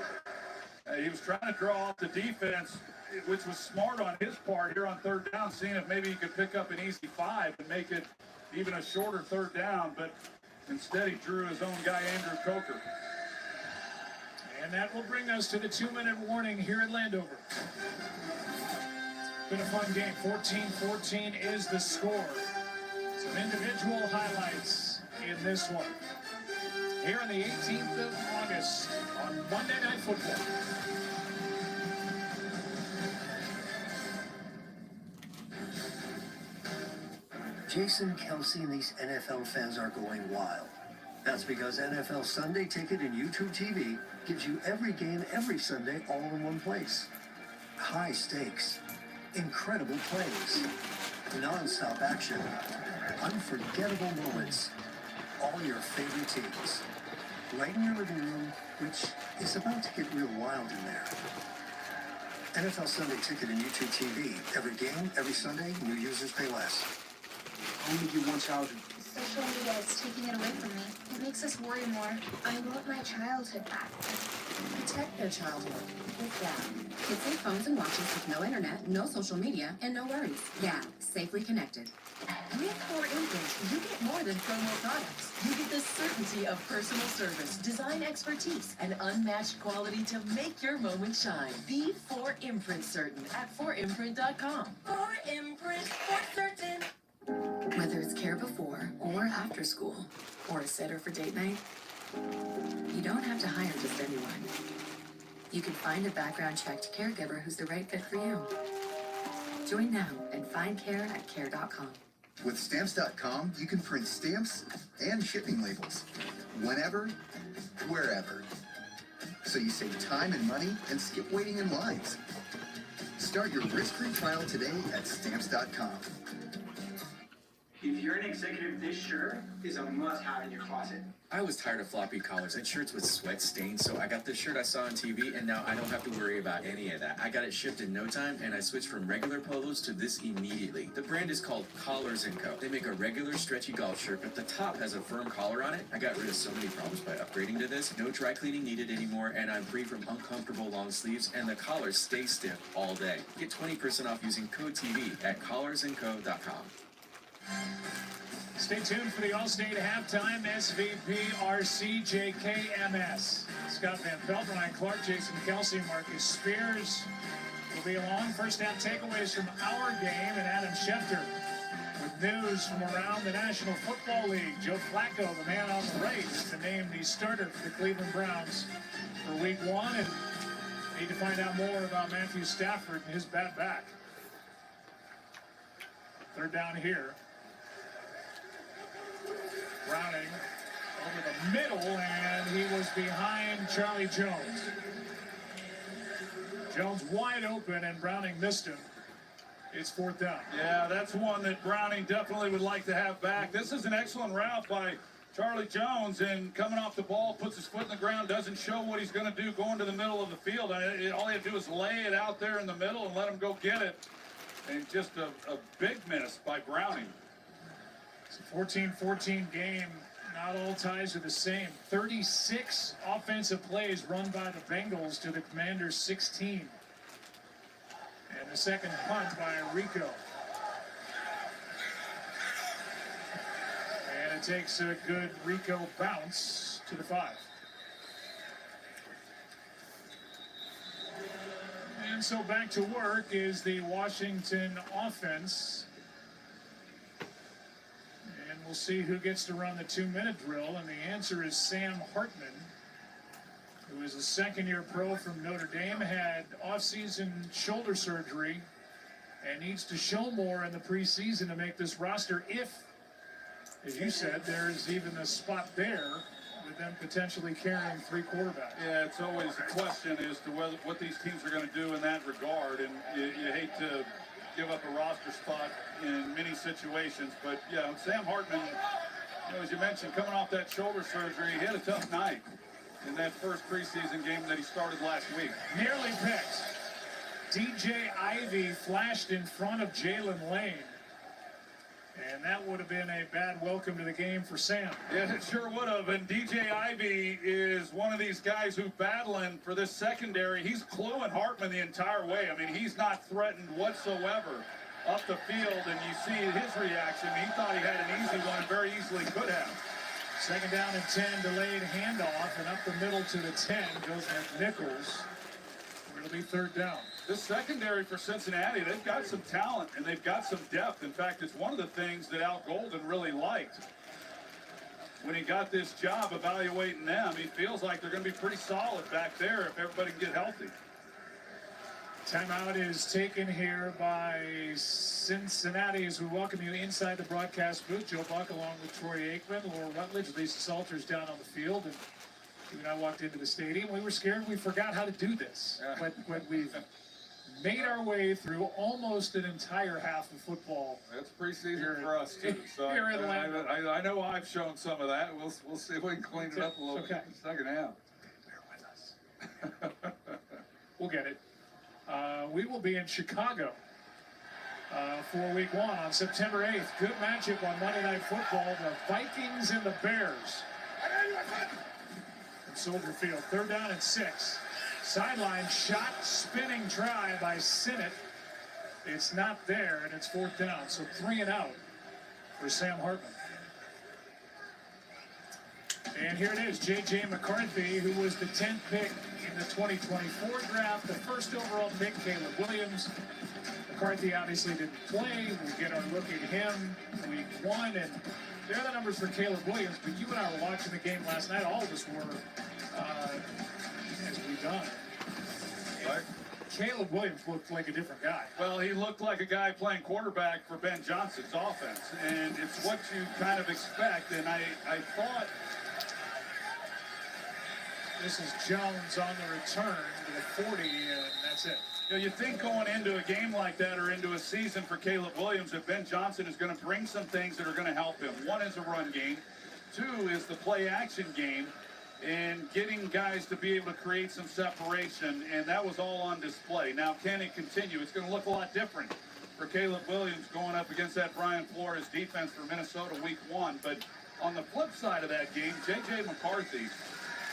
He was trying to draw off the defense, which was smart on his part here on third down, seeing if maybe he could pick up an easy 5 and make it even a shorter third down. But instead, he drew his own guy, Andrew Coker. And that will bring us to the 2-minute warning here in Landover. Been a fun game. 14-14 is the score. Some individual highlights in this one. Here on the 18th of August on Monday Night Football. Jason Kelsey and these NFL fans are going wild. That's because NFL Sunday Ticket and YouTube TV gives you every game every Sunday all in one place. High stakes, incredible plays, non-stop action, unforgettable moments, all your favorite teams. Right in your living room, which is about to get real wild in there. NFL Sunday Ticket and YouTube TV. Every game, every Sunday, new users pay less. I only get one childhood. Social media is taking it away from me. It makes us worry more. I want my childhood back. Protect their childhood with Gab. Kids save phones and watches with no internet, no social media, and no worries. Gab, safely connected. With 4imprint, you get more than promo products. You get the certainty of personal service, design expertise, and unmatched quality to make your moment shine. Be 4imprint certain at 4imprint.com. 4imprint for certain. Whether it's care before or after school, or a sitter for date night, you don't have to hire just anyone. You can find a background-checked caregiver who's the right fit for you. Join now and find care at care.com. With Stamps.com, you can print stamps and shipping labels whenever, wherever. So you save time and money and skip waiting in lines. Start your risk-free trial today at Stamps.com. If you're an executive, this shirt is a must-have in your closet. I was tired of floppy collars and shirts with sweat stains, so I got this shirt I saw on TV, and now I don't have to worry about any of that. I got it shipped in no time, and I switched from regular polos to this immediately. The brand is called Collars & Co. They make a regular stretchy golf shirt, but the top has a firm collar on it. I got rid of so many problems by upgrading to this. No dry cleaning needed anymore, and I'm free from uncomfortable long sleeves, and the collars stay stiff all day. Get 20% off using code TV at collarsandco.com. Stay tuned for the Allstate halftime SVP RCJKMS. Scott Van Pelt, Ryan Clark, Jason Kelsey, Marcus Spears will be along. First half takeaways from our game, and Adam Schefter with news from around the National Football League. Joe Flacco, the man on the right, is to name the starter for the Cleveland Browns for Week 1, and need to find out more about Matthew Stafford and his bad back. Third down here. Browning over the middle, and he was behind Charlie Jones. Jones wide open, and Browning missed him. It's fourth down. Yeah, that's one that Browning definitely would like to have back. This is an excellent route by Charlie Jones, and coming off the ball, puts his foot in the ground, doesn't show what he's going to do going to the middle of the field. All he had to do is lay it out there in the middle and let him go get it. And just a big miss by Browning. It's a 14-14 game. Not all ties are the same. 36 offensive plays run by the Bengals to the Commanders' 16. And the second punt by Rico. And it takes a good Rico bounce to the 5. And so back to work is the Washington offense. And we'll see who gets to run the 2-minute drill. And the answer is Sam Hartman, who is a second-year pro from Notre Dame, had off-season shoulder surgery and needs to show more in the preseason to make this roster if, as you said, there's even a spot there with them potentially carrying 3 quarterbacks. Yeah, it's always a question as to what these teams are going to do in that regard, and you hate to give up a roster spot in many situations, but yeah, Sam Hartman, as you mentioned, coming off that shoulder surgery, he had a tough night in that first preseason game that he started last week. Nearly picked. DJ Ivey flashed in front of Jalen Lane. And that would have been a bad welcome to the game for Sam. Yeah, it sure would have. And DJ Ivey is one of these guys who's battling for this secondary. He's cluing Hartman the entire way. I mean, he's not threatened whatsoever up the field. And you see his reaction. He thought he had an easy one and very easily could have. Second down and 10, delayed handoff. And up the middle to the 10 goes McNichols. It'll be third down. This secondary for Cincinnati, they've got some talent and they've got some depth. In fact, it's one of the things that Al Golden really liked when he got this job evaluating them. He feels like they're going to be pretty solid back there if everybody can get healthy. Timeout is taken here by Cincinnati as we welcome you inside the broadcast booth. Joe Buck along with Troy Aikman, Laura Rutledge, Lisa Salters down on the field. And when I walked into the stadium, we were scared we forgot how to do this. But we've made our way through almost an entire half of football. That's preseason for us too. So here in Atlanta. I know I've shown some of that. We'll see if we can clean it up a little bit in the second half. Bear with us. We'll get it. We will be in Chicago for Week 1 on September 8th. Good matchup on Monday Night Football. The Vikings and the Bears. In Soldier Field. Third down and 6. Sideline shot, spinning try by Sinnott. It's not there, and it's fourth down. So 3 and out for Sam Hartman. And here it is, J.J. McCarthy, who was the 10th pick in the 2024 draft. The first overall pick, Caleb Williams. McCarthy obviously didn't play. We get our look at him Week 1, and there are the numbers for Caleb Williams. But you and I were watching the game last night. All of us were, as we done. Right. Caleb Williams looked like a different guy. Well, he looked like a guy playing quarterback for Ben Johnson's offense, and it's what you kind of expect. And I thought this is Jones on the return to the 40, and that's it. You know, you think going into a game like that or into a season for Caleb Williams that Ben Johnson is going to bring some things that are going to help him. One is a run game. Two is the play action game and getting guys to be able to create some separation, and that was all on display. Now, can it continue? It's going to look a lot different for Caleb Williams going up against that Brian Flores defense for Minnesota week 1. But on the flip side of that game, J.J. McCarthy,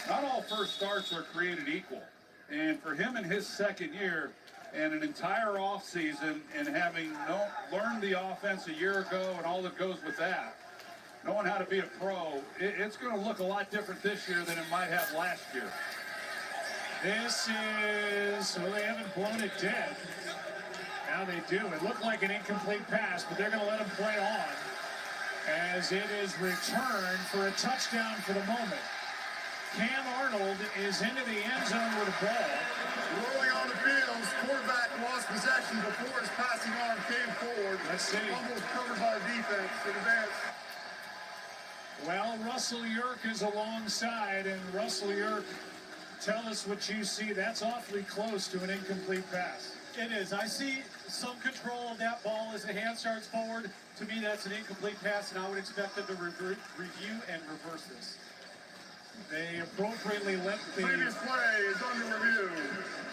not all first starts are created equal. And for him in his second year and an entire offseason and having learned the offense a year ago and all that goes with that, knowing how to be a pro, it's going to look a lot different this year than it might have last year. This is, well, they haven't blown it dead. Now they do. It looked like an incomplete pass, but they're going to let him play on as it is returned for a touchdown for the moment. Cam Arnold is into the end zone with a ball. Rolling on the field, quarterback lost possession before his passing arm came forward. Let's see. Almost covered by the defense in advance. Well, Russell Yerk is alongside, and Russell Yerk, tell us what you see. That's awfully close to an incomplete pass. It is. I see some control of that ball as the hand starts forward. To me, that's an incomplete pass, and I would expect them to review and reverse this. They appropriately let the previous play is under review.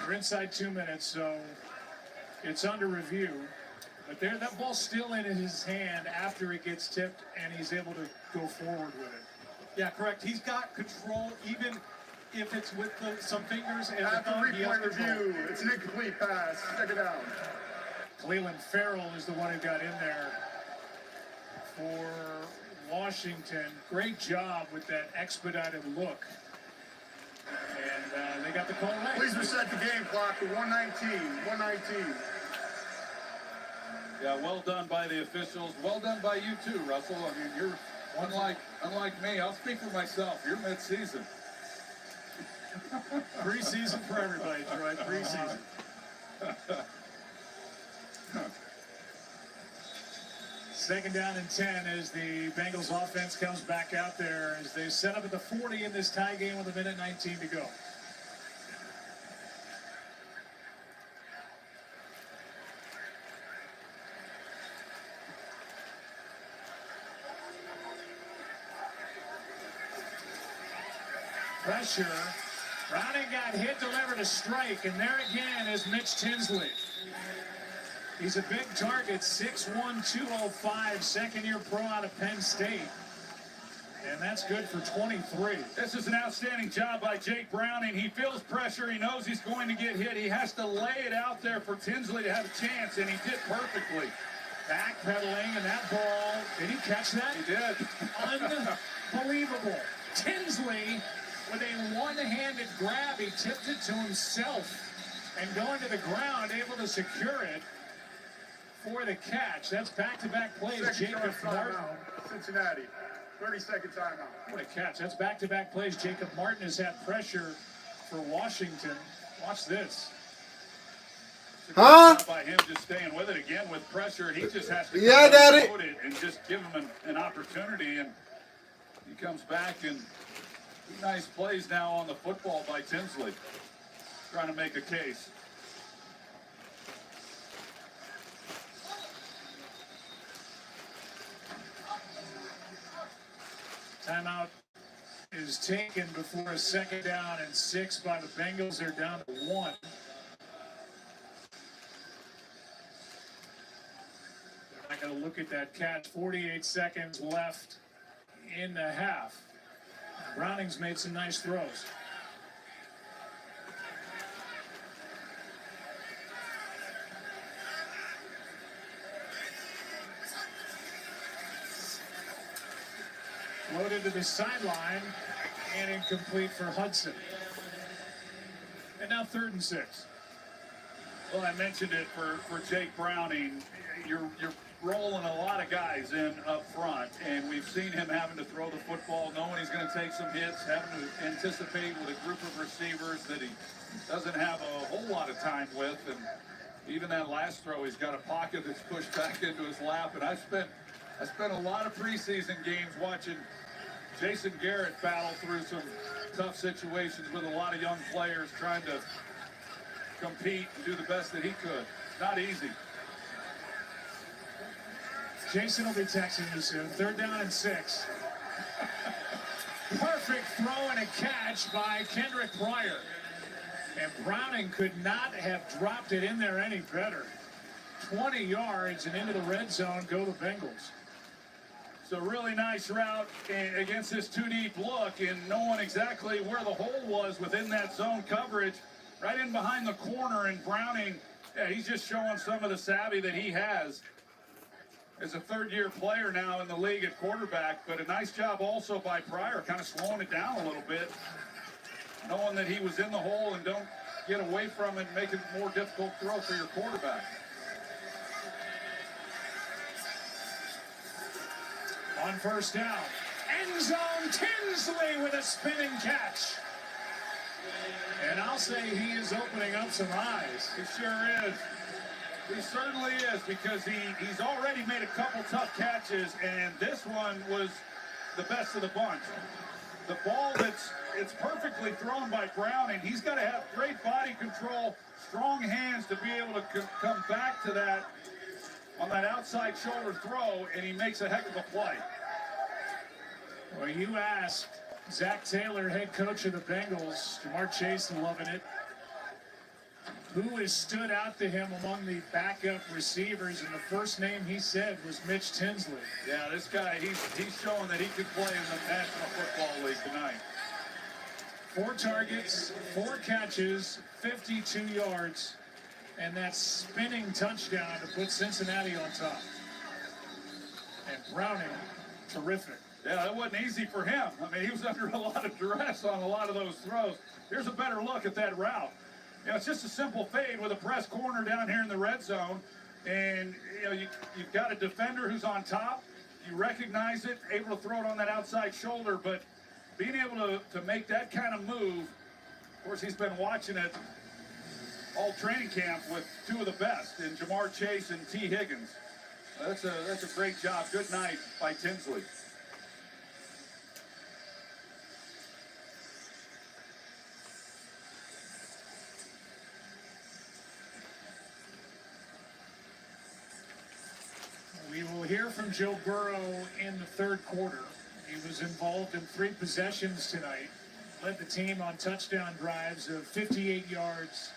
We're inside 2 minutes, so it's under review. But that ball's still in his hand after it gets tipped, and he's able to go forward with it. Yeah, correct. He's got control, even if it's with some fingers and after the thumb. replay review, it's an incomplete pass. Check it out. Cleveland Farrell is the one who got in there for Washington. Great job with that expedited look. And they got the call right. Please reset the game clock to 119. 119. Yeah, well done by the officials. Well done by you too, Russell. I mean, you're unlike me. I'll speak for myself. You're mid-season. Preseason for everybody, Troy. Preseason. Second down and 10 as the Bengals offense comes back out there as they set up at the 40 in this tie game with 1:19 to go. Pressure. Browning got hit, delivered a strike, and there again is Mitch Tinsley. He's a big target, 6'1", 205, second-year pro out of Penn State. And that's good for 23. This is an outstanding job by Jake Browning. He feels pressure. He knows he's going to get hit. He has to lay it out there for Tinsley to have a chance, and he did perfectly. Backpedaling, and that ball, did he catch that? He did. Unbelievable. Tinsley, with a one-handed grab, he tipped it to himself and going to the ground, able to secure it for the catch. That's back-to-back plays. Jacob Martin. Cincinnati. 30-second timeout. What a catch. That's back-to-back plays. Jacob Martin has had pressure for Washington. Watch this. Huh? By him just staying with it again with pressure. He just has to put it and just give him an opportunity. And he comes back and nice plays now on the football by Tinsley. Trying to make a case. Timeout is taken before a second down and 6 by the Bengals. They're down to 1. They're not going to look at that catch. 48 seconds left in the half. Browning's made some nice throws. Loaded to the sideline and incomplete for Hudson. And now 3rd and 6. Well, I mentioned it for Jake Browning. You're rolling a lot of guys in up front, and we've seen him having to throw the football, knowing he's going to take some hits, having to anticipate with a group of receivers that he doesn't have a whole lot of time with. And even that last throw, he's got a pocket that's pushed back into his lap. And I spent a lot of preseason games watching Jason Garrett battle through some tough situations with a lot of young players trying to compete and do the best that he could. Not easy. Jason will be texting you soon. 3rd down and 6. Perfect throw and a catch by Kendrick Pryor. And Browning could not have dropped it in there any better. 20 yards and into the red zone go the Bengals. So really nice route against this 2-deep look and knowing exactly where the hole was within that zone coverage. Right in behind the corner, and Browning, yeah, he's just showing some of the savvy that he has as a 3rd-year player now in the league at quarterback. But a nice job also by Pryor, kind of slowing it down a little bit, knowing that he was in the hole and don't get away from it and make it a more difficult throw for your quarterback. On 1st down, end zone, Tinsley with a spinning catch. And I'll say he is opening up some eyes. He sure is. He certainly is, because he's already made a couple tough catches, and this one was the best of the bunch. The ball it's perfectly thrown by Browning. He's got to have great body control, strong hands to be able to come back to that on that outside shoulder throw, and he makes a heck of a play. Well, you asked Zach Taylor, head coach of the Bengals, Jamar Chase loving it, who has stood out to him among the backup receivers, and the first name he said was Mitch Tinsley. Yeah, this guy, he's showing that he could play in the National Football League tonight. 4 targets, 4 catches, 52 yards, and that spinning touchdown to put Cincinnati on top. And Browning, terrific. Yeah, that wasn't easy for him. I mean, he was under a lot of duress on a lot of those throws. Here's a better look at that route. You know, it's just a simple fade with a press corner down here in the red zone. And, you know, you've got a defender who's on top. You recognize it, able to throw it on that outside shoulder. But being able to make that kind of move, of course, he's been watching it all training camp with 2 of the best in Jamar Chase and T. Higgins. That's a great job. Good night by Tinsley. We will hear from Joe Burrow in the 3rd quarter. He was involved in 3 possessions tonight, led the team on touchdown drives of 58 yards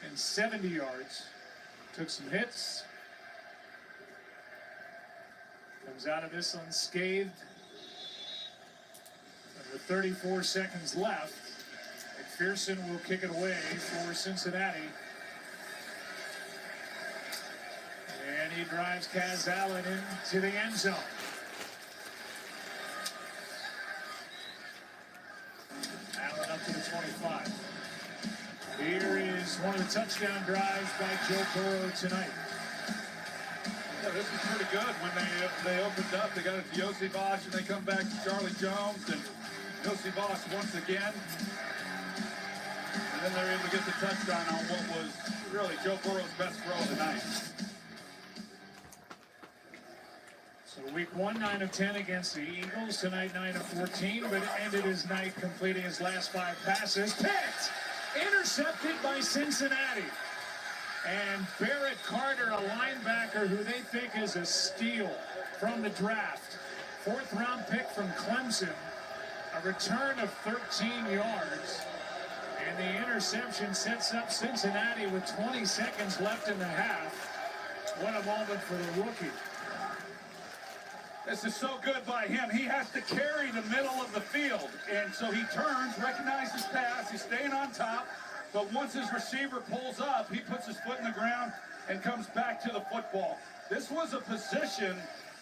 and 70 yards. Took some hits. Comes out of this unscathed. And with 34 seconds left, McPherson will kick it away for Cincinnati. And he drives Kaz Allen into the end zone. Allen up to the 25. Here is one of the touchdown drives by Joe Burrow tonight. Yeah, this is pretty good. When they opened up, they got it to Yossi Bosch, and they come back to Charlie Jones, and Yossi Bosch once again. And then they're able to get the touchdown on what was really Joe Burrow's best throw of the night. So week 1, 9 of 10 against the Eagles. Tonight, 9 of 14, but ended his night completing his last 5 passes. Picked! Intercepted by Cincinnati. And Barrett Carter, a linebacker who they think is a steal from the draft. 4th round pick from Clemson. A return of 13 yards. And the interception sets up Cincinnati with 20 seconds left in the half. What a moment for the rookie. This is so good by him. He has to carry the middle of the field. And so he turns, recognizes pass, he's staying on top. But once his receiver pulls up, he puts his foot in the ground and comes back to the football. This was a position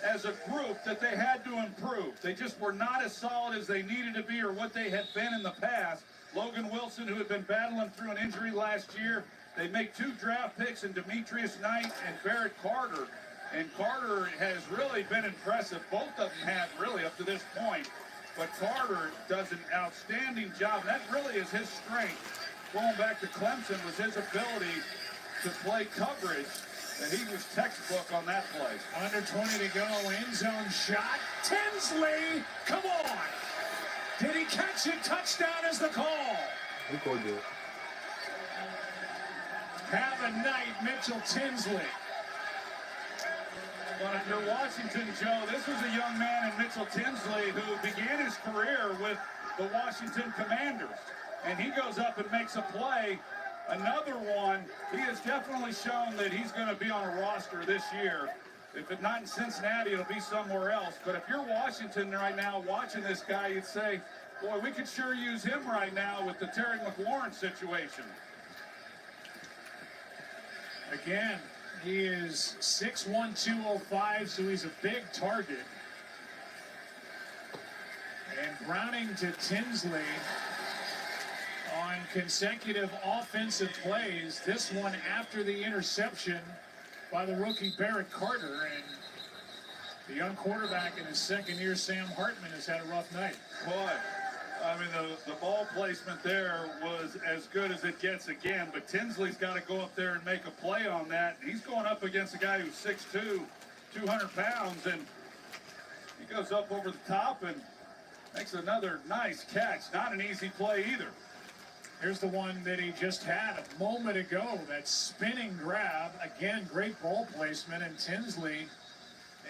as a group that they had to improve. They just were not as solid as they needed to be or what they had been in the past. Logan Wilson, who had been battling through an injury last year, they make 2 draft picks in Demetrius Knight and Barrett Carter. And Carter has really been impressive. Both of them have really up to this point. But Carter does an outstanding job. And that really is his strength. Going back to Clemson was his ability to play coverage. And he was textbook on that play. Under 20 to go, end zone shot. Tinsley, come on. Did he catch it? Touchdown is the call. He called it. Have a night, Mitchell Tinsley. But under Washington, Joe, this was a young man in Mitchell Tinsley who began his career with the Washington Commanders. And he goes up and makes a play. Another one, he has definitely shown that he's going to be on a roster this year. If it's not in Cincinnati, it'll be somewhere else. But if you're Washington right now watching this guy, you'd say, boy, we could sure use him right now with the Terry McLaurin situation. Again, he is 6'1", 205, so he's a big target. And Browning to Tinsley on consecutive offensive plays. This one after the interception by the rookie Barrett Carter. And the young quarterback in his second year, Sam Hartman, has had a rough night. Boy, I mean, the ball placement there was as good as it gets again, but Tinsley's got to go up there and make a play on that. He's going up against a guy who's 6'2", 200 pounds, and he goes up over the top and makes another nice catch. Not an easy play either. Here's the one that he just had a moment ago, that spinning grab. Again, great ball placement, and Tinsley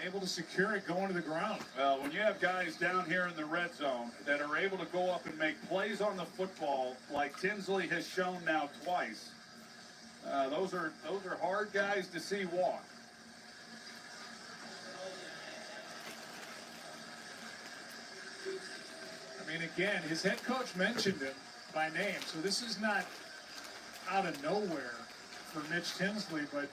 able to secure it going to the ground. Well, when you have guys down here in the red zone that are able to go up and make plays on the football like Tinsley has shown now twice, those are hard guys to see walk. I mean, again, his head coach mentioned him by name, so this is not out of nowhere for Mitch Tinsley, but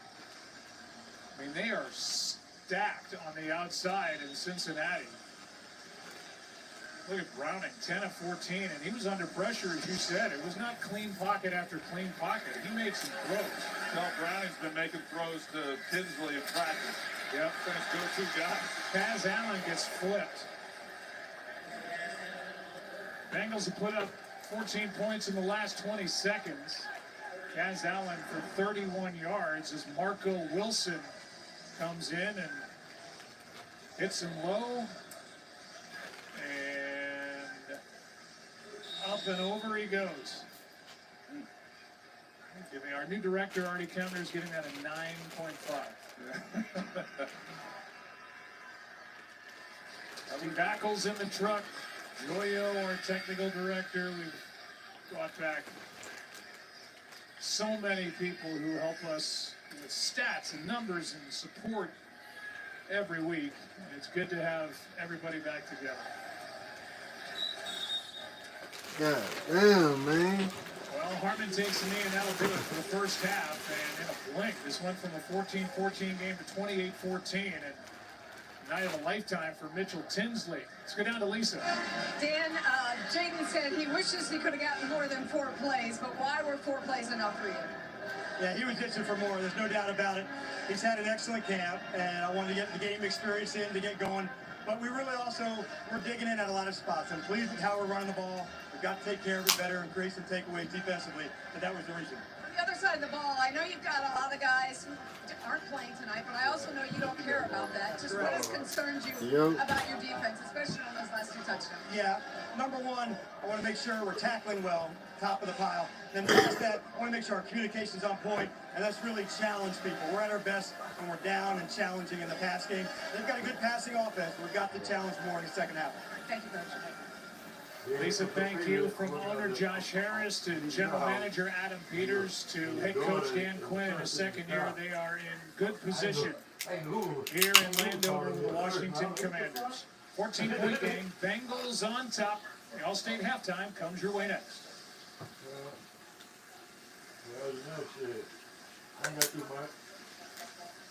I mean, they are stacked on the outside in Cincinnati. Look at Browning, 10 of 14, and he was under pressure, as you said. It was not clean pocket after clean pocket. He made some throws. No, Browning's been making throws to Tinsley in practice. Yep. Been his go-to guy. Kaz Allen gets flipped. Bengals have put up 14 points in the last 20 seconds. Kaz Allen for 31 yards as Marco Wilson comes in and hits him low. And up and over he goes. Our new director, Artie Kemner, is getting that a 9.5. Backles in the truck. Joyo, our technical director. We've brought back so many people who help us with stats and numbers and support every week. And it's good to have everybody back together. God damn, man. Well, Hartman takes a knee, and that'll do it for the first half. And in a blink, this went from a 14-14 game to 28-14. And night of a lifetime for Mitchell Tinsley. Let's go down to Lisa. Dan, Jaden said he wishes he could have gotten more than 4 plays, but why were 4 plays enough for you? Yeah, he was itching for more. There's no doubt about it. He's had an excellent camp, and I wanted to get the game experience in to get going. But we really also were digging in at a lot of spots. I'm pleased with how we're running the ball. We've got to take care of it better and create some takeaways defensively, but that was the reason. On the other side of the ball, I know you've got a lot of guys who aren't playing tonight, but I also know you don't care about that. Just what has concerned you about your defense, especially on those last 2 touchdowns? Yeah, number one, I want to make sure we're tackling well, top of the pile. Then past that, I want to make sure our communication's on point, and that's really challenge people. We're at our best when we're down and challenging in the pass game. They've got a good passing offense. We've got to challenge more in the second half. Thank you, Coach. Lisa, thank you. From owner Josh Harris to general manager Adam Peters to head coach Dan Quinn in his second year, they are in good position here in Landover with the Washington Commanders. 14-point game, Bengals on top. The Allstate halftime comes your way next. I ain't got too much.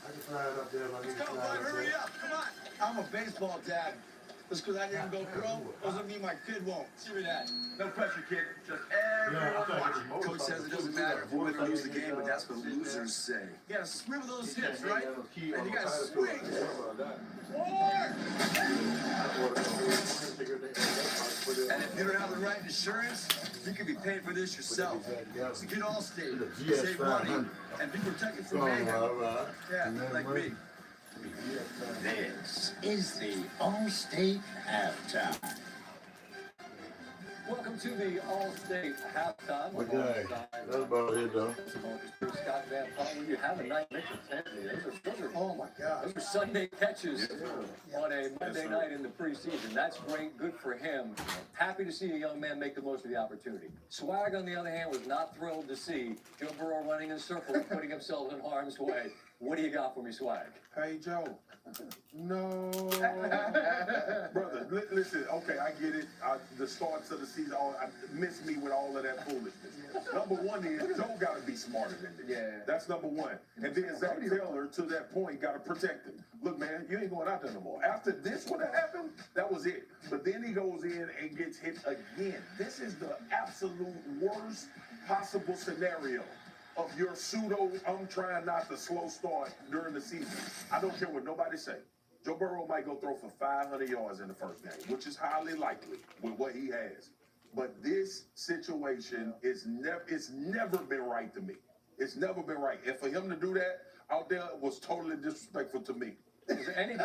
I can fly it up there if I need to fly it up there. Hurry up, come on. I'm a baseball dad. Just because I didn't go pro doesn't mean my kid won't. See me that. No pressure, kid. Just everyone watching. Coach says it doesn't matter if you win or lose the game, but that's what losers say. You gotta swivel those hips, right? And you gotta swing. Forward! And if you don't have the right insurance, you can be paying for this yourself. So get Allstate, save money, and be protected from mayhem. Yeah, like me. This is the Allstate halftime. Welcome to the Allstate halftime. Okay, that's about it though. Scott Van Pelt, you have a nice mix of those are, Oh my God. those are Sunday catches on a Monday night in the preseason. That's great, good for him. Happy to see a young man make the most of the opportunity. Swag, on the other hand, was not thrilled to see Joe Burrow running in circles, putting himself in harm's way. What do you got for me, Swag? Hey, Joe. No. Brother, listen, okay, I get it. The starts of the season, miss me with all of that foolishness. Number one is Joe got to be smarter than this. Yeah. That's number one. And then Zach Taylor, to that point, got to protect him. Look, man, you ain't going out there no more. After this would have happened, that was it. But then he goes in and gets hit again. This is the absolute worst possible scenario of your pseudo, I'm trying not to slow start during the season. I don't care what nobody say. Joe Burrow might go throw for 500 yards in the first game, which is highly likely with what he has. But this situation is it's never been right to me. It's never been right. And for him to do that out there was totally disrespectful to me. Is there any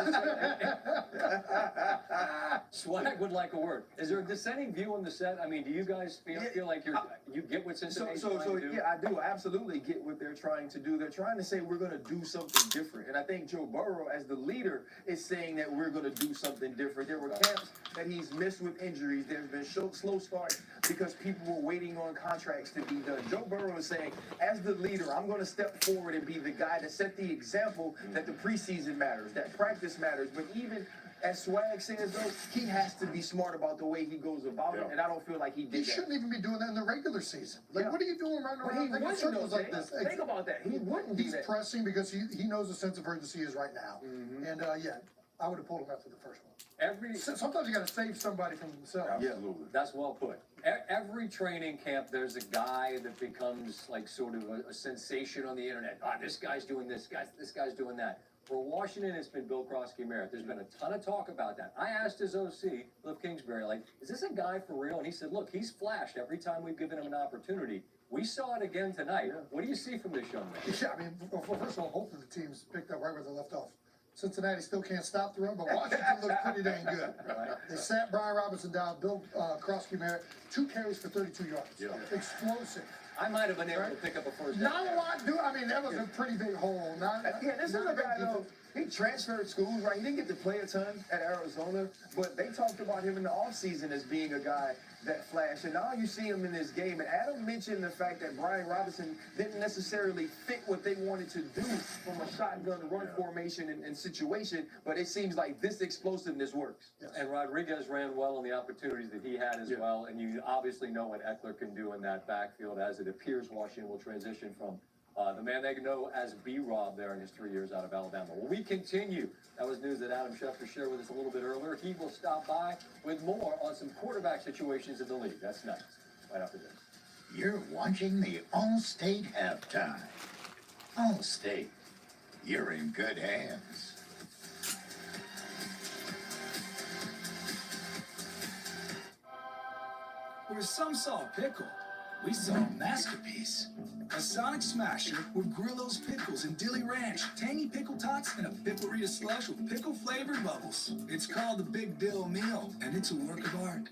Swag would like a word. Is there a dissenting view on the set? I mean, do you guys feel like you get what Cincinnati's trying to do? Yeah, I do absolutely get what they're trying to do. They're trying to say we're going to do something different. And I think Joe Burrow, as the leader, is saying that we're going to do something different. There were camps that he's missed with injuries. There's been slow starts because people were waiting on contracts to be done. Joe Burrow is saying, as the leader, I'm going to step forward and be the guy to set the example that the preseason matters, that practice matters. But even as Swag says, though, he has to be smart about the way he goes about it, and I don't feel like he did He that. shouldn't even be doing that in the regular season. Like, what are you doing running around But he in circles like wouldn't, this? think about that. He wouldn't do He's that. pressing because he knows the sense of urgency is right now. And, yeah, I would have pulled him after the first one. Sometimes you got to save somebody from themselves. Absolutely. That's well put. Every training camp, there's a guy that becomes like sort of a sensation on the internet. This guy's doing this, this guy's doing that. For Washington, it's been Bill Krosky-Merritt. There's been a ton of talk about that. I asked his OC, Cliff Kingsbury, like, is this a guy for real? And he said, look, he's flashed every time we've given him an opportunity. We saw it again tonight. What do you see from this young man? Yeah, I mean, first of all, both of the teams picked up right where they left off. Cincinnati still can't stop the run, but Washington looked pretty dang good. They sat Brian Robinson down, Bill Krosky-Merritt, 2 carries for 32 yards. Explosive. I might have been able to pick up a first down. Not a lot, dude. I mean, that was a pretty big hole. This is a guy, though. He transferred schools, right? He didn't get to play a ton at Arizona, but they talked about him in the offseason as being a guy that flashed. And now you see him in this game. And Adam mentioned the fact that Brian Robinson didn't necessarily fit what they wanted to do from a shotgun run formation and situation, but it seems like this explosiveness works. And Rodriguez ran well on the opportunities that he had as well. And you obviously know what Eckler can do in that backfield, as it appears Washington will transition from the man they know as B-Rob there in his 3 years out of Alabama. Well, we continue. That was news that Adam Schefter shared with us a little bit earlier. He will stop by with more on some quarterback situations in the league. That's next, right after this. You're watching the Allstate halftime. Allstate, you're in good hands. Where some saw a pickle, we saw a masterpiece. A Sonic Smasher with Grillo's Pickles and Dilly Ranch, tangy pickle tots, and a Pickle-Rita slush with pickle-flavored bubbles. It's called the Big Bill Meal, and it's a work of art.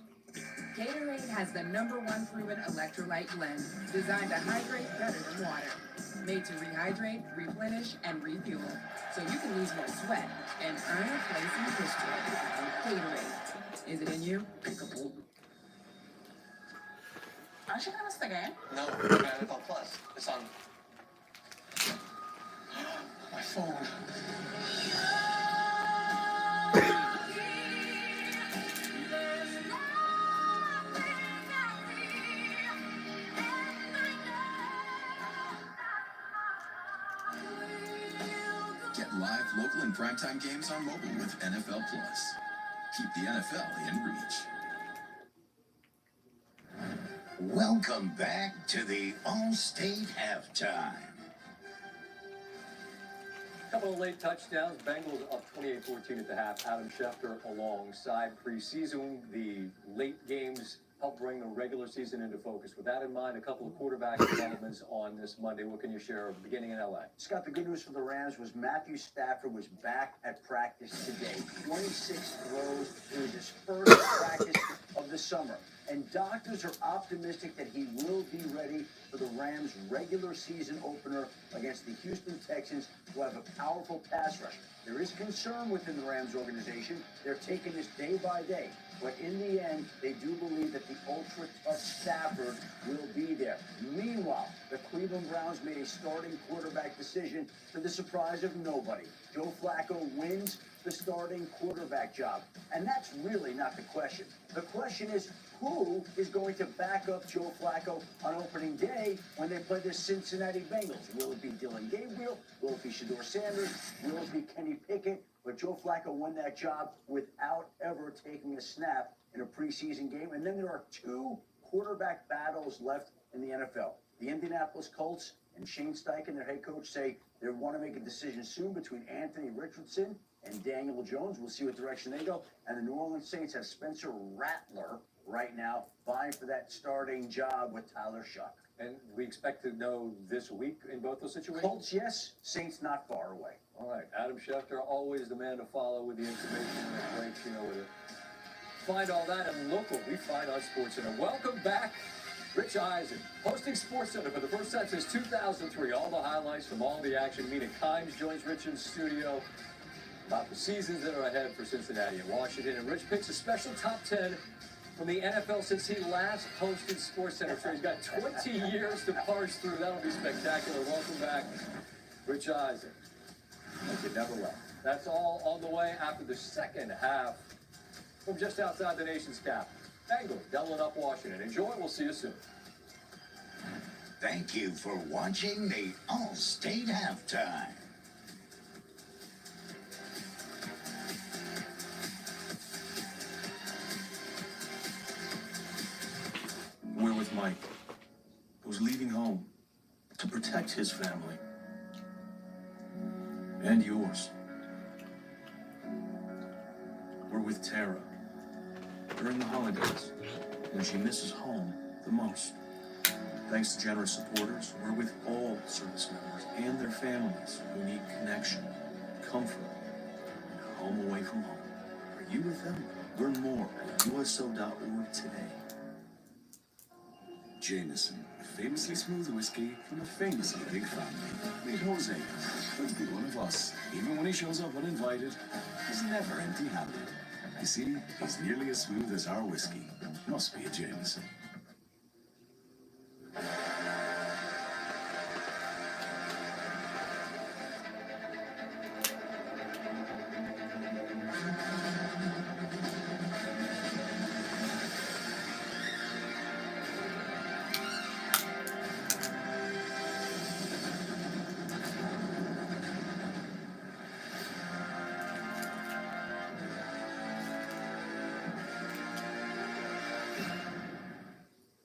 Gatorade has the #1 proven electrolyte blend, designed to hydrate better than water. Made to rehydrate, replenish, and refuel, so you can lose more sweat and earn a place in history. Gatorade. Is it in you? Aren't you gonna miss the game? No, we're on NFL Plus. It's on my phone. Get live, local, and primetime games on mobile with NFL Plus. keep the NFL in reach. Welcome back to the Allstate halftime. Couple of late touchdowns. Bengals up 28-14 at the half. Adam Schefter alongside preseason. The late games help bring the regular season into focus. With that in mind, a couple of quarterback developments on this Monday. What can you share beginning in LA? Scott, the good news for the Rams was Matthew Stafford was back at practice today. 26 throws. It was his first practice of the summer. And doctors are optimistic that he will be ready for the Rams' regular season opener against the Houston Texans, who have a powerful pass rush. There is concern within the Rams organization. They're taking this day by day. But in the end, they do believe that the ultra-tough Stafford will be there. Meanwhile, the Cleveland Browns made a starting quarterback decision to the surprise of nobody. Joe Flacco wins the starting quarterback job. And that's really not the question. The question is, who is going to back up Joe Flacco on opening day when they play the Cincinnati Bengals? Will it be Dylan Gabriel? Will it be Shedeur Sanders? Will it be Kenny Pickett? But Joe Flacco won that job without ever taking a snap in a preseason game. And then there are two quarterback battles left in the NFL. The Indianapolis Colts and Shane Steichen, their head coach, say they want to make a decision soon between Anthony Richardson and Daniel Jones. We'll see what direction they go. And the New Orleans Saints have Spencer Rattler right now vying for that starting job with Tyler Shuck. And we expect to know this week in both those situations? Colts, yes. Saints, not far away. All right. Adam Schefter, always the man to follow with the information that breaks, with it. Find all that and local. We find on SportsCenter. Welcome back, Rich Eisen, hosting SportsCenter for the first time since 2003. All the highlights from all the action. Mina Kimes joins Rich in studio about the seasons that are ahead for Cincinnati and Washington. And Rich picks a special top 10 from the NFL since he last hosted SportsCenter. So he's got 20 years to parse through. That'll be spectacular. Welcome back, Rich Eisen. Like you never left. That's all on the way after the second half from just outside the nation's capital. Bengals doubling up Washington. Enjoy. We'll see you soon. Thank you for watching the Allstate halftime. We're with Mike, who's leaving home to protect his family. And yours. We're with Tara during the holidays when she misses home the most. Thanks to generous supporters, we're with all service members and their families who need connection, comfort, and a home away from home. Are you with them? Learn more at uso.org today. Jameson, a famously smooth whiskey from a famously big family. Made Jose could be one of us. Even when he shows up uninvited, he's never empty-handed. You see, he's nearly as smooth as our whiskey. Must be a Jameson.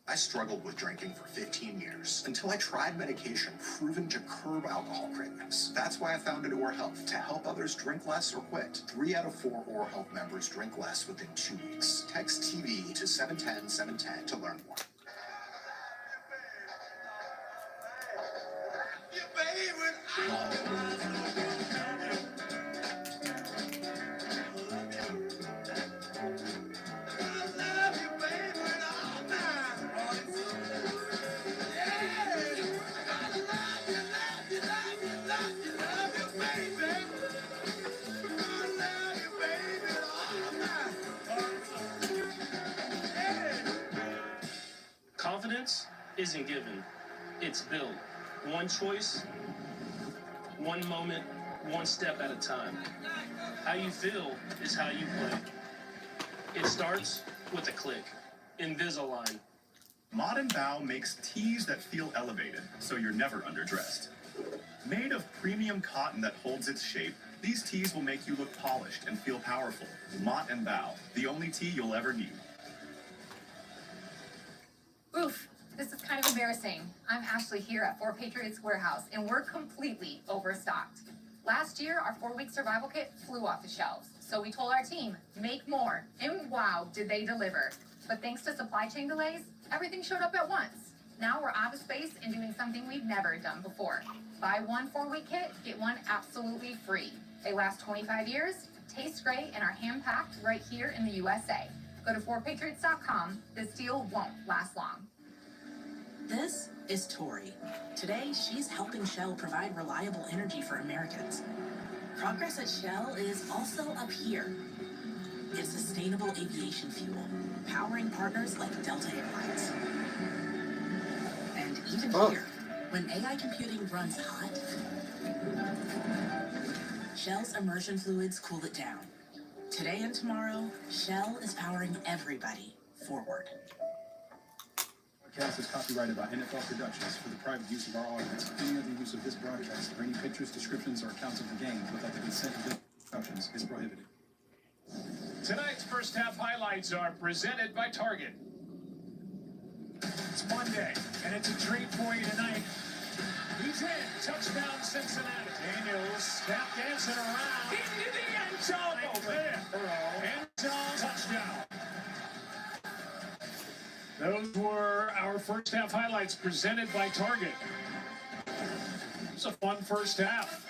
I struggled with drinking for 15 years until I tried medication proven to curb alcohol cravings. That's why I founded Oar Health, to help others drink less or quit. 3 out of 4 Oar Health members drink less within 2 weeks. Text TV to 710-710 to learn more. Confidence isn't given, it's built. One choice, one moment, one step at a time. How you feel is how you play. It starts with a click. Invisalign. Mod & Bow makes tees that feel elevated, so you're never underdressed. Made of premium cotton that holds its shape, These tees will make you look polished and feel powerful. Mott and Bow, the only tee you'll ever need. Oof, this is kind of embarrassing. I'm Ashley here at 4 Patriots Warehouse, and we're completely overstocked. Last year, our 4-week survival kit flew off the shelves. So we told our team, make more. And wow, did they deliver. But thanks to supply chain delays, everything showed up at once. Now we're out of space and doing something we've never done before. Buy one 4-week kit, get one absolutely free. They last 25 years, taste great, and are hand-packed right here in the USA. Go to 4patriots.com. This deal won't last long. This is Tori. Today, she's helping Shell provide reliable energy for Americans. Progress at Shell is also up here. It's sustainable aviation fuel, powering partners like Delta Airlines. And even here, when AI computing runs hot, Shell's immersion fluids cool it down. Today and tomorrow, Shell is powering everybody forward. Broadcast is copyrighted by NFL Productions for the private use of our audience. Any other use of this broadcast or any pictures, descriptions, or accounts of the game without the consent of the productions is prohibited. Tonight's first half highlights are presented by Target. It's Monday, and it's a treat for you tonight. He's in. Touchdown, Cincinnati. Daniels tap dancing around. Into the end zone. Oh, there. End zone touchdown. Those were our first half highlights presented by Target. It was a fun first half.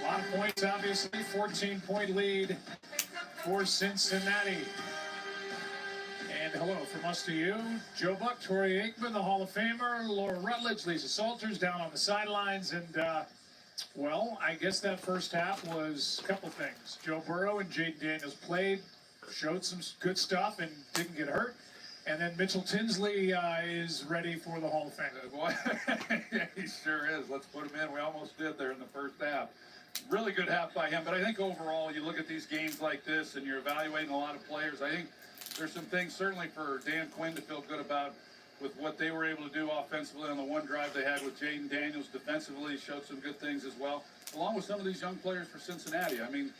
A lot of points, obviously. 14-point lead for Cincinnati. And hello from us to you, Joe Buck, Tori Aikman, the Hall of Famer, Laura Rutledge, Lisa Salters down on the sidelines. And, well, I guess that first half was a couple things. Joe Burrow and Jaden Daniels played, showed some good stuff and didn't get hurt. And then Mitchell Tinsley is ready for the Hall of Fame. Boy, yeah, he sure is. Let's put him in. We almost did there in the first half. Really good half by him. But I think overall, you look at these games like this and you're evaluating a lot of players. I think there's some things certainly for Dan Quinn to feel good about with what they were able to do offensively on the one drive they had with Jaden Daniels. Defensively, showed some good things as well, along with some of these young players for Cincinnati. I mean,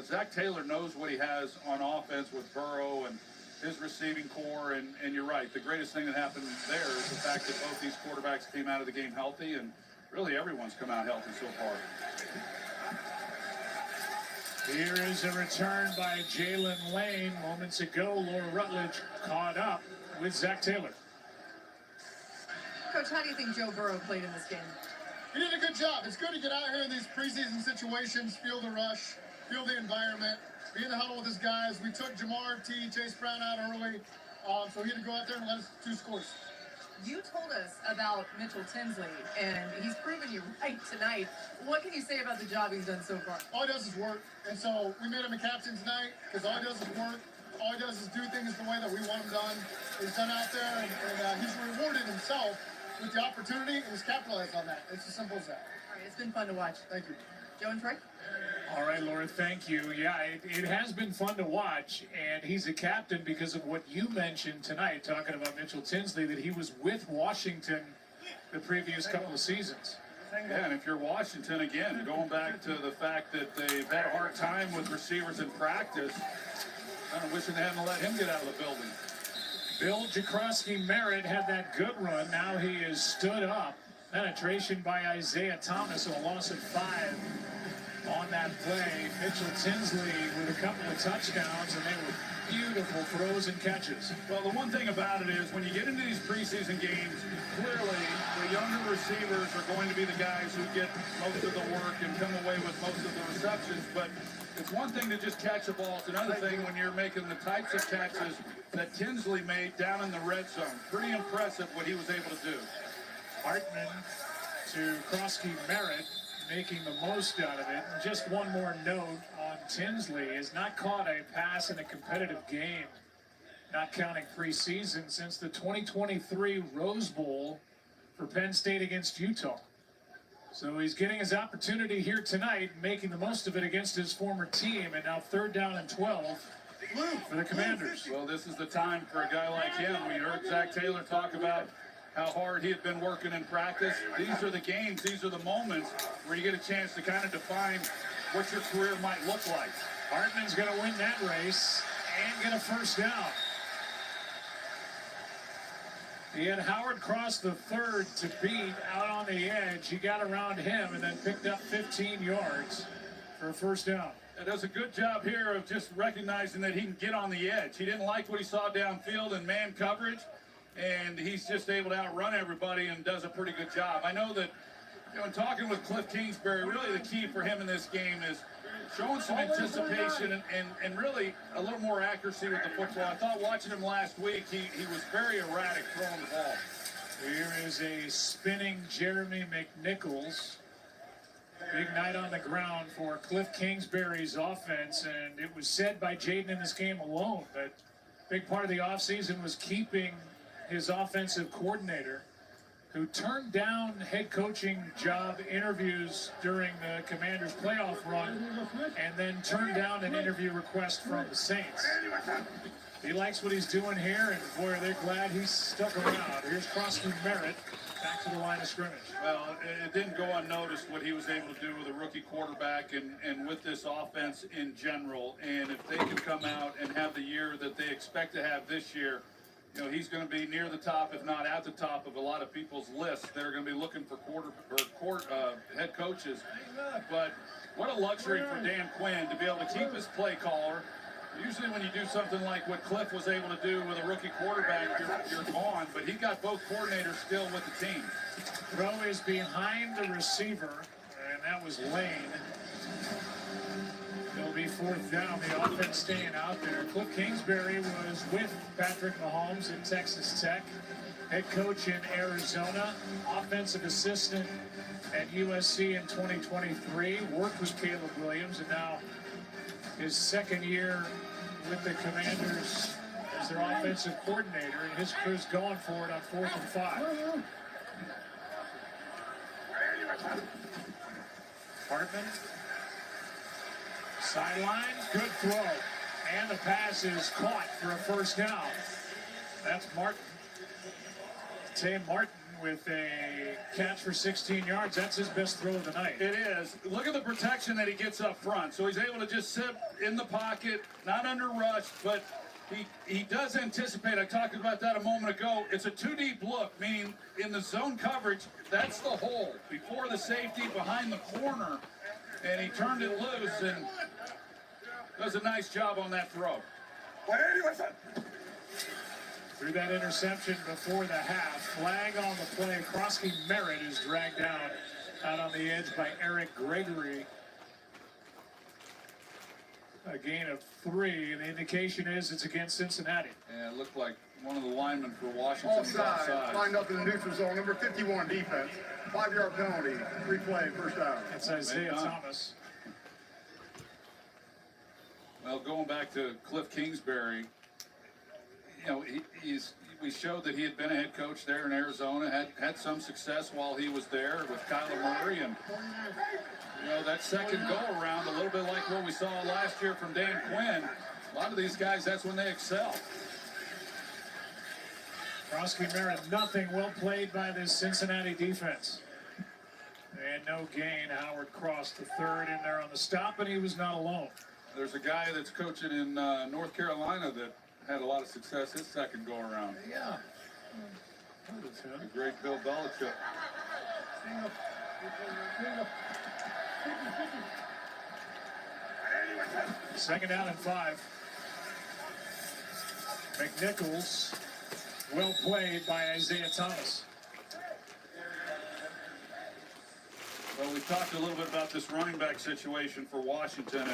Zach Taylor knows what he has on offense with Burrow and his receiving core, and you're right. The greatest thing that happened there is the fact that both these quarterbacks came out of the game healthy, and really everyone's come out healthy so far. Here is a return by Jalen Lane. Moments ago, Laura Rutledge caught up with Zach Taylor. Coach, how do you think Joe Burrow played in this game? He did a good job. It's good to get out here in these preseason situations, feel the rush, feel the environment, be in the huddle with his guys. We took Jamar T, Chase Brown out early, so he had to go out there and let us 2 scores. You told us about Mitchell Tinsley, and he's proven you right tonight. What can you say about the job he's done so far? All he does is work, and so we made him a captain tonight because all he does is work. All he does is do things the way that we want him done. He's done out there, and he's rewarded himself with the opportunity, and he's capitalized on that. It's as simple as that. All right, it's been fun to watch. Thank you. Joe and Troy? All right, Laura, thank you. Yeah, it has been fun to watch, and he's a captain because of what you mentioned tonight, talking about Mitchell Tinsley, that he was with Washington the previous couple of seasons. Yeah, and if you're Washington, again, going back to the fact that they've had a hard time with receivers in practice, kind of wishing they hadn't let him get out of the building. Bill Jakrowski-Merritt had that good run. Now he is stood up. Penetration by Isaiah Thomas, a loss of 5 on that play. Mitchell Tinsley with a couple of touchdowns, and they were beautiful throws and catches. Well, the one thing about it is when you get into these preseason games, clearly the younger receivers are going to be the guys who get most of the work and come away with most of the receptions. But it's one thing to just catch a ball. It's another thing when you're making the types of catches that Tinsley made down in the red zone. Pretty impressive what he was able to do. Hartman to Krosky-Merritt, making the most out of it. And just one more note on Tinsley, has not caught a pass in a competitive game, not counting preseason, since the 2023 Rose Bowl for Penn State against Utah. So he's getting his opportunity here tonight, making the most of it against his former team, and now 3rd down and 12 for the Commanders. Well, this is the time for a guy like him. We heard Zach Taylor talk about how hard he had been working in practice. These are the games, these are the moments where you get a chance to kind of define what your career might look like. Hartman's going to win that race and get a first down. He had Howard Cross the third to beat out on the edge. He got around him and then picked up 15 yards for a first down. It does a good job here of just recognizing that he can get on the edge. He didn't like what he saw downfield in man coverage, and he's just able to outrun everybody and does a pretty good job. I know that, in talking with Cliff Kingsbury, really the key for him in this game is showing some anticipation and really a little more accuracy with the football. I thought watching him last week, he was very erratic throwing the ball. Here is a spinning Jeremy McNichols. Big night on the ground for Cliff Kingsbury's offense, and it was said by Jaden in this game alone that a big part of the offseason was keeping his offensive coordinator, who turned down head coaching job interviews during the Commanders' playoff run and then turned down an interview request from the Saints. He likes what he's doing here, and boy, are they glad he's stuck around. Here's Crosby Merritt back to the line of scrimmage. Well, it didn't go unnoticed what he was able to do with a rookie quarterback and with this offense in general. And if they can come out and have the year that they expect to have this year, he's going to be near the top, if not at the top of a lot of people's lists. They're going to be looking for head coaches. But what a luxury for Dan Quinn to be able to keep his play caller. Usually when you do something like what Cliff was able to do with a rookie quarterback, you're gone. But he got both coordinators still with the team. Throw is behind the receiver, and that was Lane. It'll be fourth down. The offense staying out there. Cliff Kingsbury was with Patrick Mahomes in Texas Tech, head coach in Arizona, offensive assistant at USC in 2023, worked with Caleb Williams, and now his second year with the Commanders as their offensive coordinator, and his crew's going for it on 4th and 5. Hartman. Sideline, good throw. And the pass is caught for a first down. That's Martin. Tay Martin with a catch for 16 yards. That's his best throw of the night. It is. Look at the protection that he gets up front. So he's able to just sit in the pocket, not under rush, but he does anticipate. I talked about that a moment ago. It's a two-deep look, meaning in the zone coverage, that's the hole. Before the safety, behind the corner, and he turned it loose and does a nice job on that throw. Through that interception before the half, flag on the play. Crosby Merritt is dragged down out on the edge by Eric Gregory. A gain of 3, and the indication is it's against Cincinnati. Yeah, it looked like one of the linemen for Washington was Offside, offside. lined up in the neutral zone, number 51 defense. 5-yard penalty, replay, first down. That's Isaiah Thomas. Well, going back to Cliff Kingsbury, we showed that he had been a head coach there in Arizona, had some success while he was there with Kyler Murray, and that second go around, a little bit like what we saw last year from Dan Quinn. A lot of these guys, that's when they excel. Crosby Merritt, nothing. Well played by this Cincinnati defense. And no gain. Howard crossed the third in there on the stop, and he was not alone. There's a guy that's coaching in North Carolina that had a lot of success his second go around. Yeah. The great Bill Belichick. Second down and 5. McNichols, well played by Isaiah Thomas. Well, we talked a little bit about this running back situation for Washington,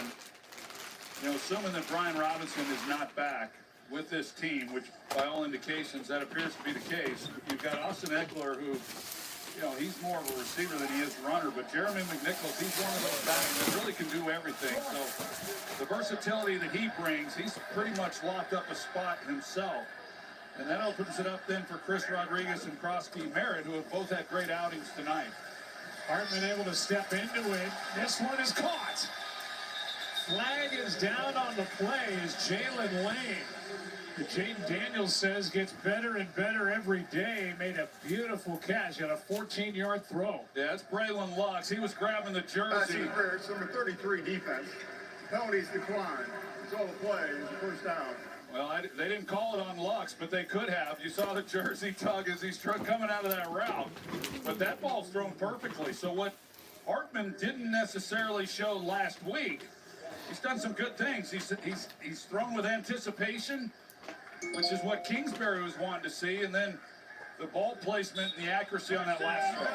and assuming that Brian Robinson is not back with this team, which by all indications that appears to be the case, you've got Austin Eckler, who, he's more of a receiver than he is a runner, but Jeremy McNichols, he's one of those backs that really can do everything. So the versatility that he brings, he's pretty much locked up a spot himself. And that opens it up then for Chris Rodriguez and Crosby Merritt, who have both had great outings tonight. Hartman able to step into it. This one is caught. Flag is down on the play as Jalen Lane that Jaden Daniels says gets better and better every day. Made a beautiful catch on a 14-yard throw. Yeah, that's Braylon Lux. He was grabbing the jersey. It's number 33 defense. Penalties decline. It's all the play. It's the first down. Well, they didn't call it on Lux, but they could have. You saw the jersey tug as he's coming out of that route. But that ball's thrown perfectly. So what Hartman didn't necessarily show last week, he's done some good things. He's thrown with anticipation, which is what Kingsbury was wanting to see, and then the ball placement and the accuracy on that last throw.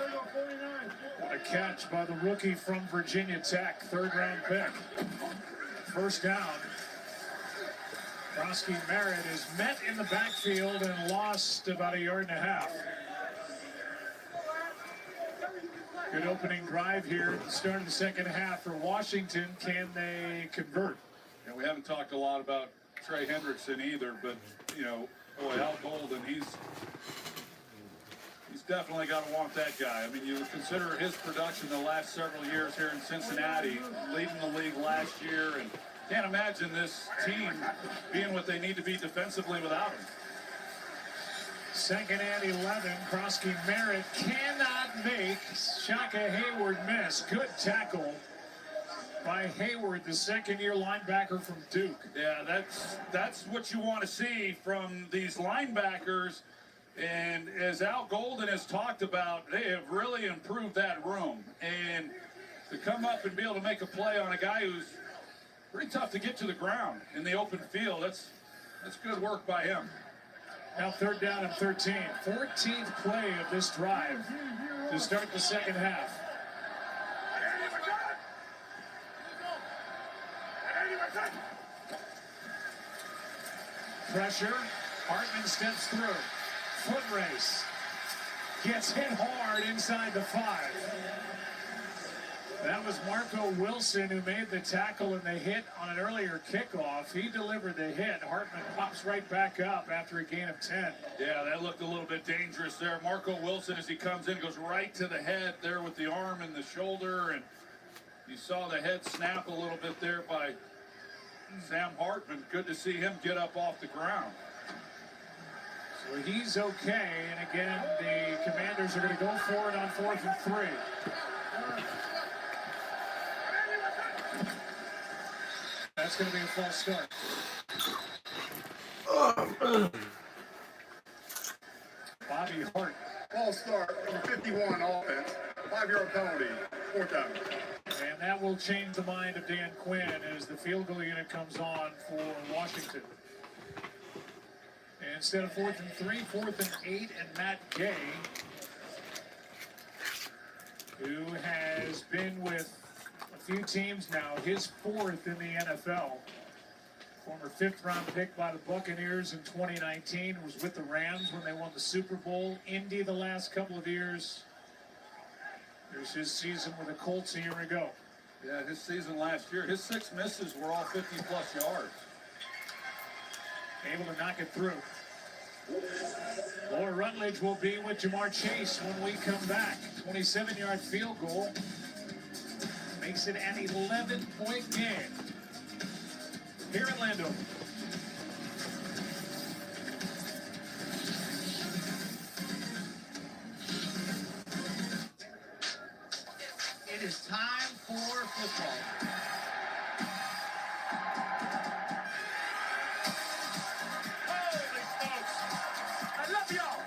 What a catch by the rookie from Virginia Tech, third-round pick. First down. Krosky Merritt is met in the backfield and lost about 1.5 yards. Good opening drive here at the start of the second half for Washington. Can they convert? Yeah, we haven't talked a lot about Trey Hendrickson either, but, you know, boy, Al Golden, he's definitely got to want that guy. I mean, you consider his production the last several years here in Cincinnati, leading the league last year, and can't imagine this team being what they need to be defensively without him. Second and 11. Krosky Merritt cannot make Shaka Hayward miss. Good tackle by Hayward, the second-year linebacker from Duke. Yeah, that's what you want to see from these linebackers. And as Al Golden has talked about, they have really improved that room. And to come up and be able to make a play on a guy who's pretty tough to get to the ground in the open field, that's good work by him. Now third down and 13. 14th play of this drive to start the second half. Pressure. Hartman steps through. Foot race. Gets hit hard inside the 5. That was Marco Wilson who made the tackle and the hit on an earlier kickoff. He delivered the hit. Hartman pops right back up after a gain of 10. Yeah, that looked a little bit dangerous there. Marco Wilson, as he comes in, goes right to the head there with the arm and the shoulder, and you saw the head snap a little bit there by Sam Hartman. Good to see him get up off the ground. So he's okay, and again, the Commanders are going to go for it on 4th and 3. That's going to be a false start. Bobby Hart. False start, number 51 offense. 5-yard penalty, 4th down. And that will change the mind of Dan Quinn as the field goal unit comes on for Washington. And instead of 4th and 3, 4th and 8, and Matt Gay, who has been with a few teams now, his 4th in the NFL. Former 5th-round pick by the Buccaneers in 2019, was with the Rams when they won the Super Bowl. Indy the last couple of years. Here's his season with the Colts a year ago. Yeah, his season last year, his 6 misses were all 50-plus yards. Able to knock it through. Laura Rutledge will be with Jamar Chase when we come back. 27-yard field goal. Makes it an 11-point game here in Landover. It is time for football. Holy smokes! I love y'all!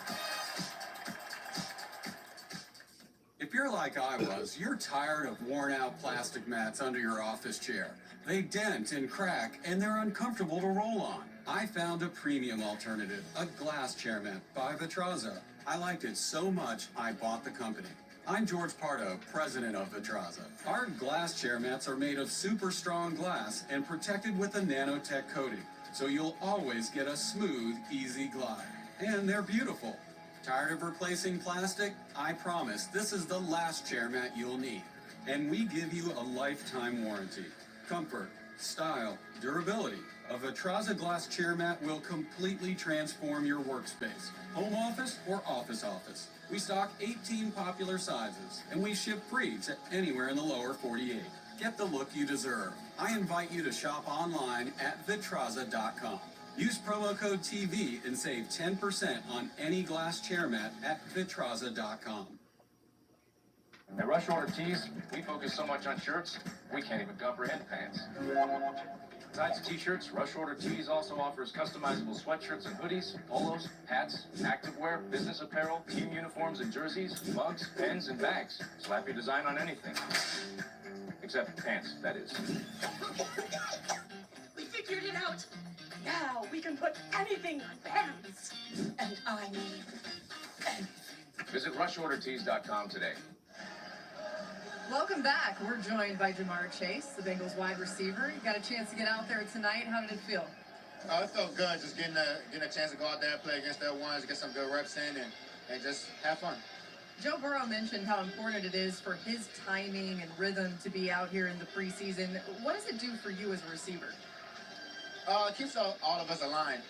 If you're like I was, you're tired of worn-out plastic mats under your office chair. They dent and crack, and they're uncomfortable to roll on. I found a premium alternative, a glass chair mat by Vitraza. I liked it so much, I bought the company. I'm George Pardo, president of Vitraza. Our glass chair mats are made of super strong glass and protected with a nanotech coating, so you'll always get a smooth, easy glide. And they're beautiful. Tired of replacing plastic? I promise this is the last chair mat you'll need. And we give you a lifetime warranty. Comfort, style, durability. A Vitraza glass chair mat will completely transform your workspace. Home office or office office. We stock 18 popular sizes, and we ship free to anywhere in the lower 48. Get the look you deserve. I invite you to shop online at Vitraza.com. Use promo code TV and save 10% on any glass chair mat at Vitraza.com. At Rush Order Tees, we focus so much on shirts, we can't even comprehend pants. Besides t-shirts, Rush Order Tees also offers customizable sweatshirts and hoodies, polos, hats, activewear, business apparel, team uniforms and jerseys, mugs, pens, and bags. Slap your design on anything. Except pants, that is. We figured it out. Now we can put anything on pants. And I mean anything. Visit RushOrderTees.com today. Welcome back. We're joined by Jamar Chase, the Bengals wide receiver. You got a chance to get out there tonight. How did it feel? It felt good, just getting a chance to go out there and play against their ones, get some good reps in, and just have fun. Joe Burrow mentioned how important it is for his timing and rhythm to be out here in the preseason. What does it do for you as a receiver? It keeps all of us aligned.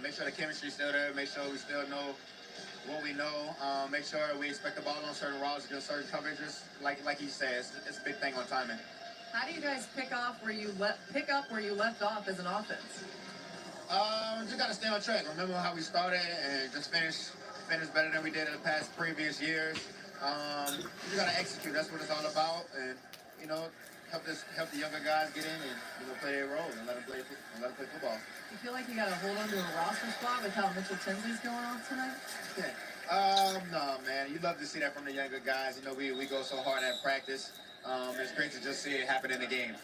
Make sure the chemistry's still there. Make sure we still know what we know. Make sure we expect the ball on certain routes, against certain coverages. Like he says, it's a big thing on timing. How do you guys pick up where you left off as an offense? Just got to stay on track. Remember how we started and just finish better than we did in the past previous years. You got to execute. That's what it's all about. And help the younger guys get in and play their role and let them play football. You feel like you got to hold on to a roster spot with how Mitchell Tinsley's going off tonight? Yeah. No, man. You love to see that from the younger guys. We go so hard at practice. It's great to just see it happen in the game.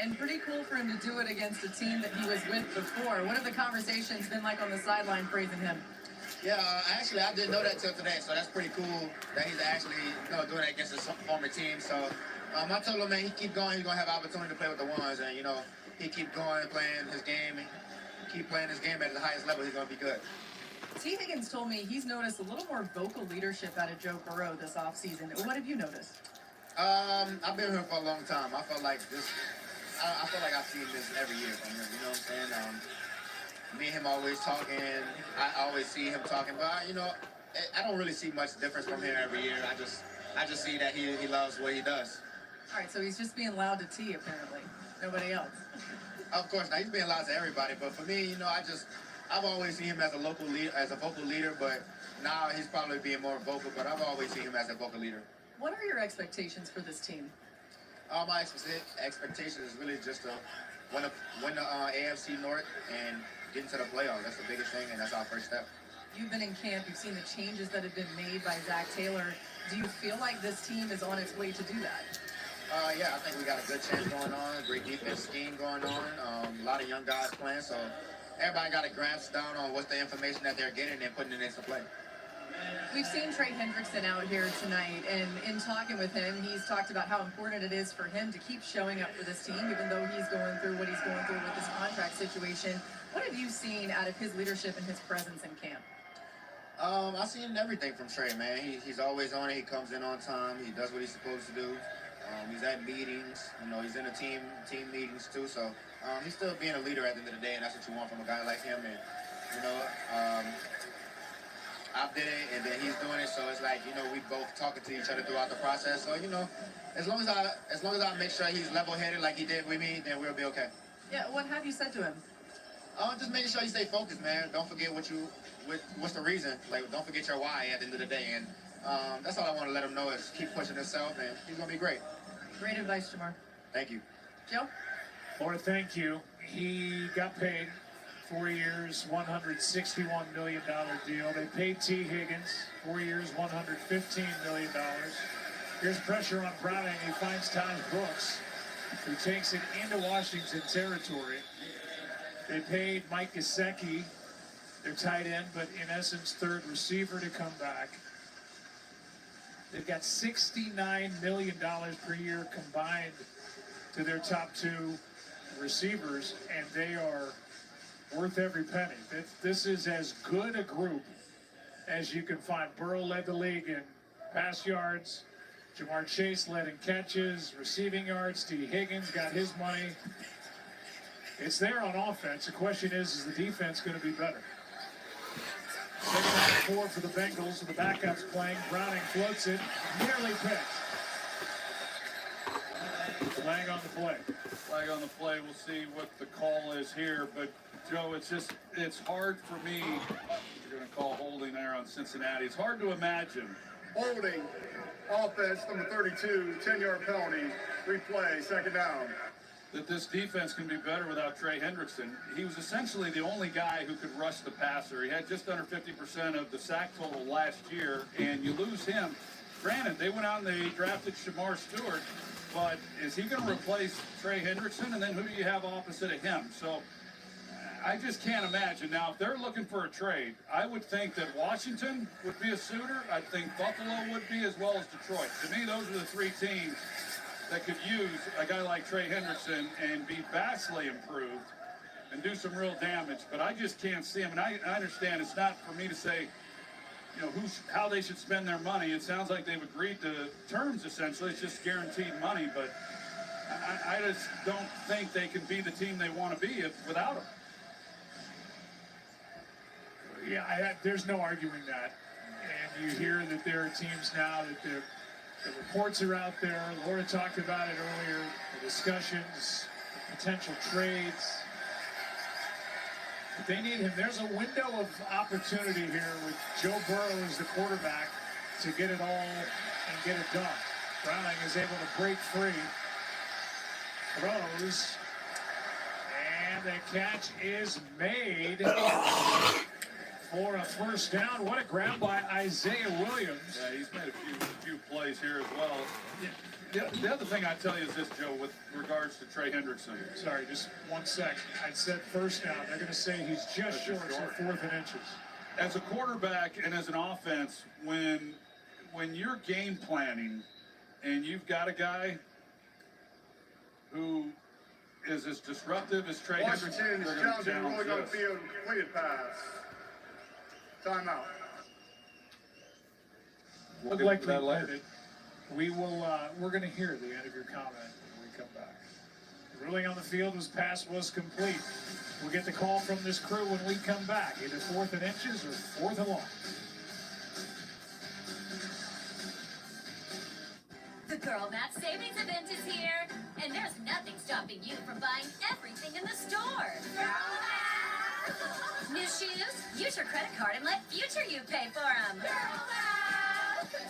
And pretty cool for him to do it against a team that he was with before. What have the conversations been like on the sideline praising him? Yeah, actually, I didn't know that till today, so that's pretty cool that he's actually doing that against his former team. So I told him, man, he keep going. He's going to have opportunity to play with the ones, and, he keep going, playing his game, keep playing his game at the highest level, he's going to be good. T. Higgins told me he's noticed a little more vocal leadership out of Joe Burrow this offseason. What have you noticed? I've been here for a long time. I feel like I've seen this every year from him, you know what I'm saying? Me and him always talking. I always see him talking, but I don't really see much difference from him every year. I just see that he loves what he does. All right, so he's just being loud to T, apparently. Nobody else. Of course, now he's being loud to everybody, but for me, I've always seen him as a local leader, as a vocal leader, but now he's probably being more vocal, but I've always seen him as a vocal leader. What are your expectations for this team? My expectation is really just to win the AFC North and get into the playoffs. That's the biggest thing, and that's our first step. You've been in camp. You've seen the changes that have been made by Zach Taylor. Do you feel like this team is on its way to do that? Yeah, I think we got a good chance going on, a great defense scheme going on, a lot of young guys playing, so everybody got to grasp down on what's the information that they're getting and putting it into play. We've seen Trey Hendrickson out here tonight, and in talking with him, he's talked about how important it is for him to keep showing up for this team, even though he's going through what he's going through with his contract situation. What have you seen out of his leadership and his presence in camp? I've seen everything from Trey, man. He's always on it. He comes in on time. He does what he's supposed to do. He's at meetings. He's in the team meetings too. So he's still being a leader at the end of the day, and that's what you want from a guy like him. And I did it, and then he's doing it. So it's like we both talking to each other throughout the process. So as long as I make sure he's level-headed like he did with me, then we'll be okay. Yeah. What have you said to him? Just making sure you stay focused, man. Don't forget what's the reason. Like, don't forget your why at the end of the day. And that's all I want to let him know is keep pushing himself, and he's going to be great. Great advice, Jamar. Thank you. Joe? Or thank you. He got paid 4 years, $161 million deal. They paid T. Higgins 4 years, $115 million. Here's pressure on Browning. He finds Taj Brooks, who takes it into Washington territory. They paid Mike Gesicki, their tight end, but in essence, third receiver to come back. They've got $69 million per year combined to their top two receivers, and they are worth every penny. This is as good a group as you can find. Burrow led the league in pass yards. Jamar Chase led in catches, receiving yards. T. Higgins got his money. It's there on offense. The question is the defense going to be better? Second and 4 for the Bengals, and the backups playing. Browning floats it, nearly picked. Flag on the play. Flag on the play. We'll see what the call is here, but Joe, it's hard for me. You're going to call holding there on Cincinnati. It's hard to imagine. Holding, offense, number 32, 10-yard penalty, replay, second down. That this defense can be better without Trey Hendrickson. He was essentially the only guy who could rush the passer. He had just under 50% of the sack total last year, and you lose him. Granted, they went out and they drafted Shamar Stewart, but is he going to replace Trey Hendrickson? And then who do you have opposite of him? So I just can't imagine. Now, if they're looking for a trade, I would think that Washington would be a suitor. I think Buffalo would be, as well as Detroit. To me, those are the three teams that could use a guy like Trey Hendrickson and be vastly improved and do some real damage. But I just can't see him. And I understand it's not for me to say, you know, how they should spend their money. It sounds like they've agreed to terms, essentially. It's just guaranteed money. But I just don't think they can be the team they want to be without him. Yeah, there's no arguing that. And you hear that there are teams now that the reports are out there. Laura talked about it earlier, the discussions, potential trades. But they need him. There's a window of opportunity here with Joe Burrow as the quarterback to get it all and get it done. Browning is able to break free. Throws. And the catch is made for a first down. What a grab by Isaiah Williams. Yeah, he's made a few plays here as well. The other thing I tell you is this, Joe, with regards to Trey Hendrickson. Sorry, just 1 second. I said first down. They're going to say he's just short, so 4th and inches. As a quarterback and as an offense, when you're game planning and you've got a guy who is as disruptive as Trey Hendrickson, Washington is they're going to challenging, challenge rolling on this. field, completed pass. Timeout. Look like we will. We're going to hear the end of your comment when we come back. The ruling on the field was complete. We'll get the call from this crew when we come back, either 4th and inches or 4th and long. The Girl Math Savings event is here, and there's nothing stopping you from buying everything in the store. Girl Math! New shoes? Use your credit card and let future you pay for them. Girl Math!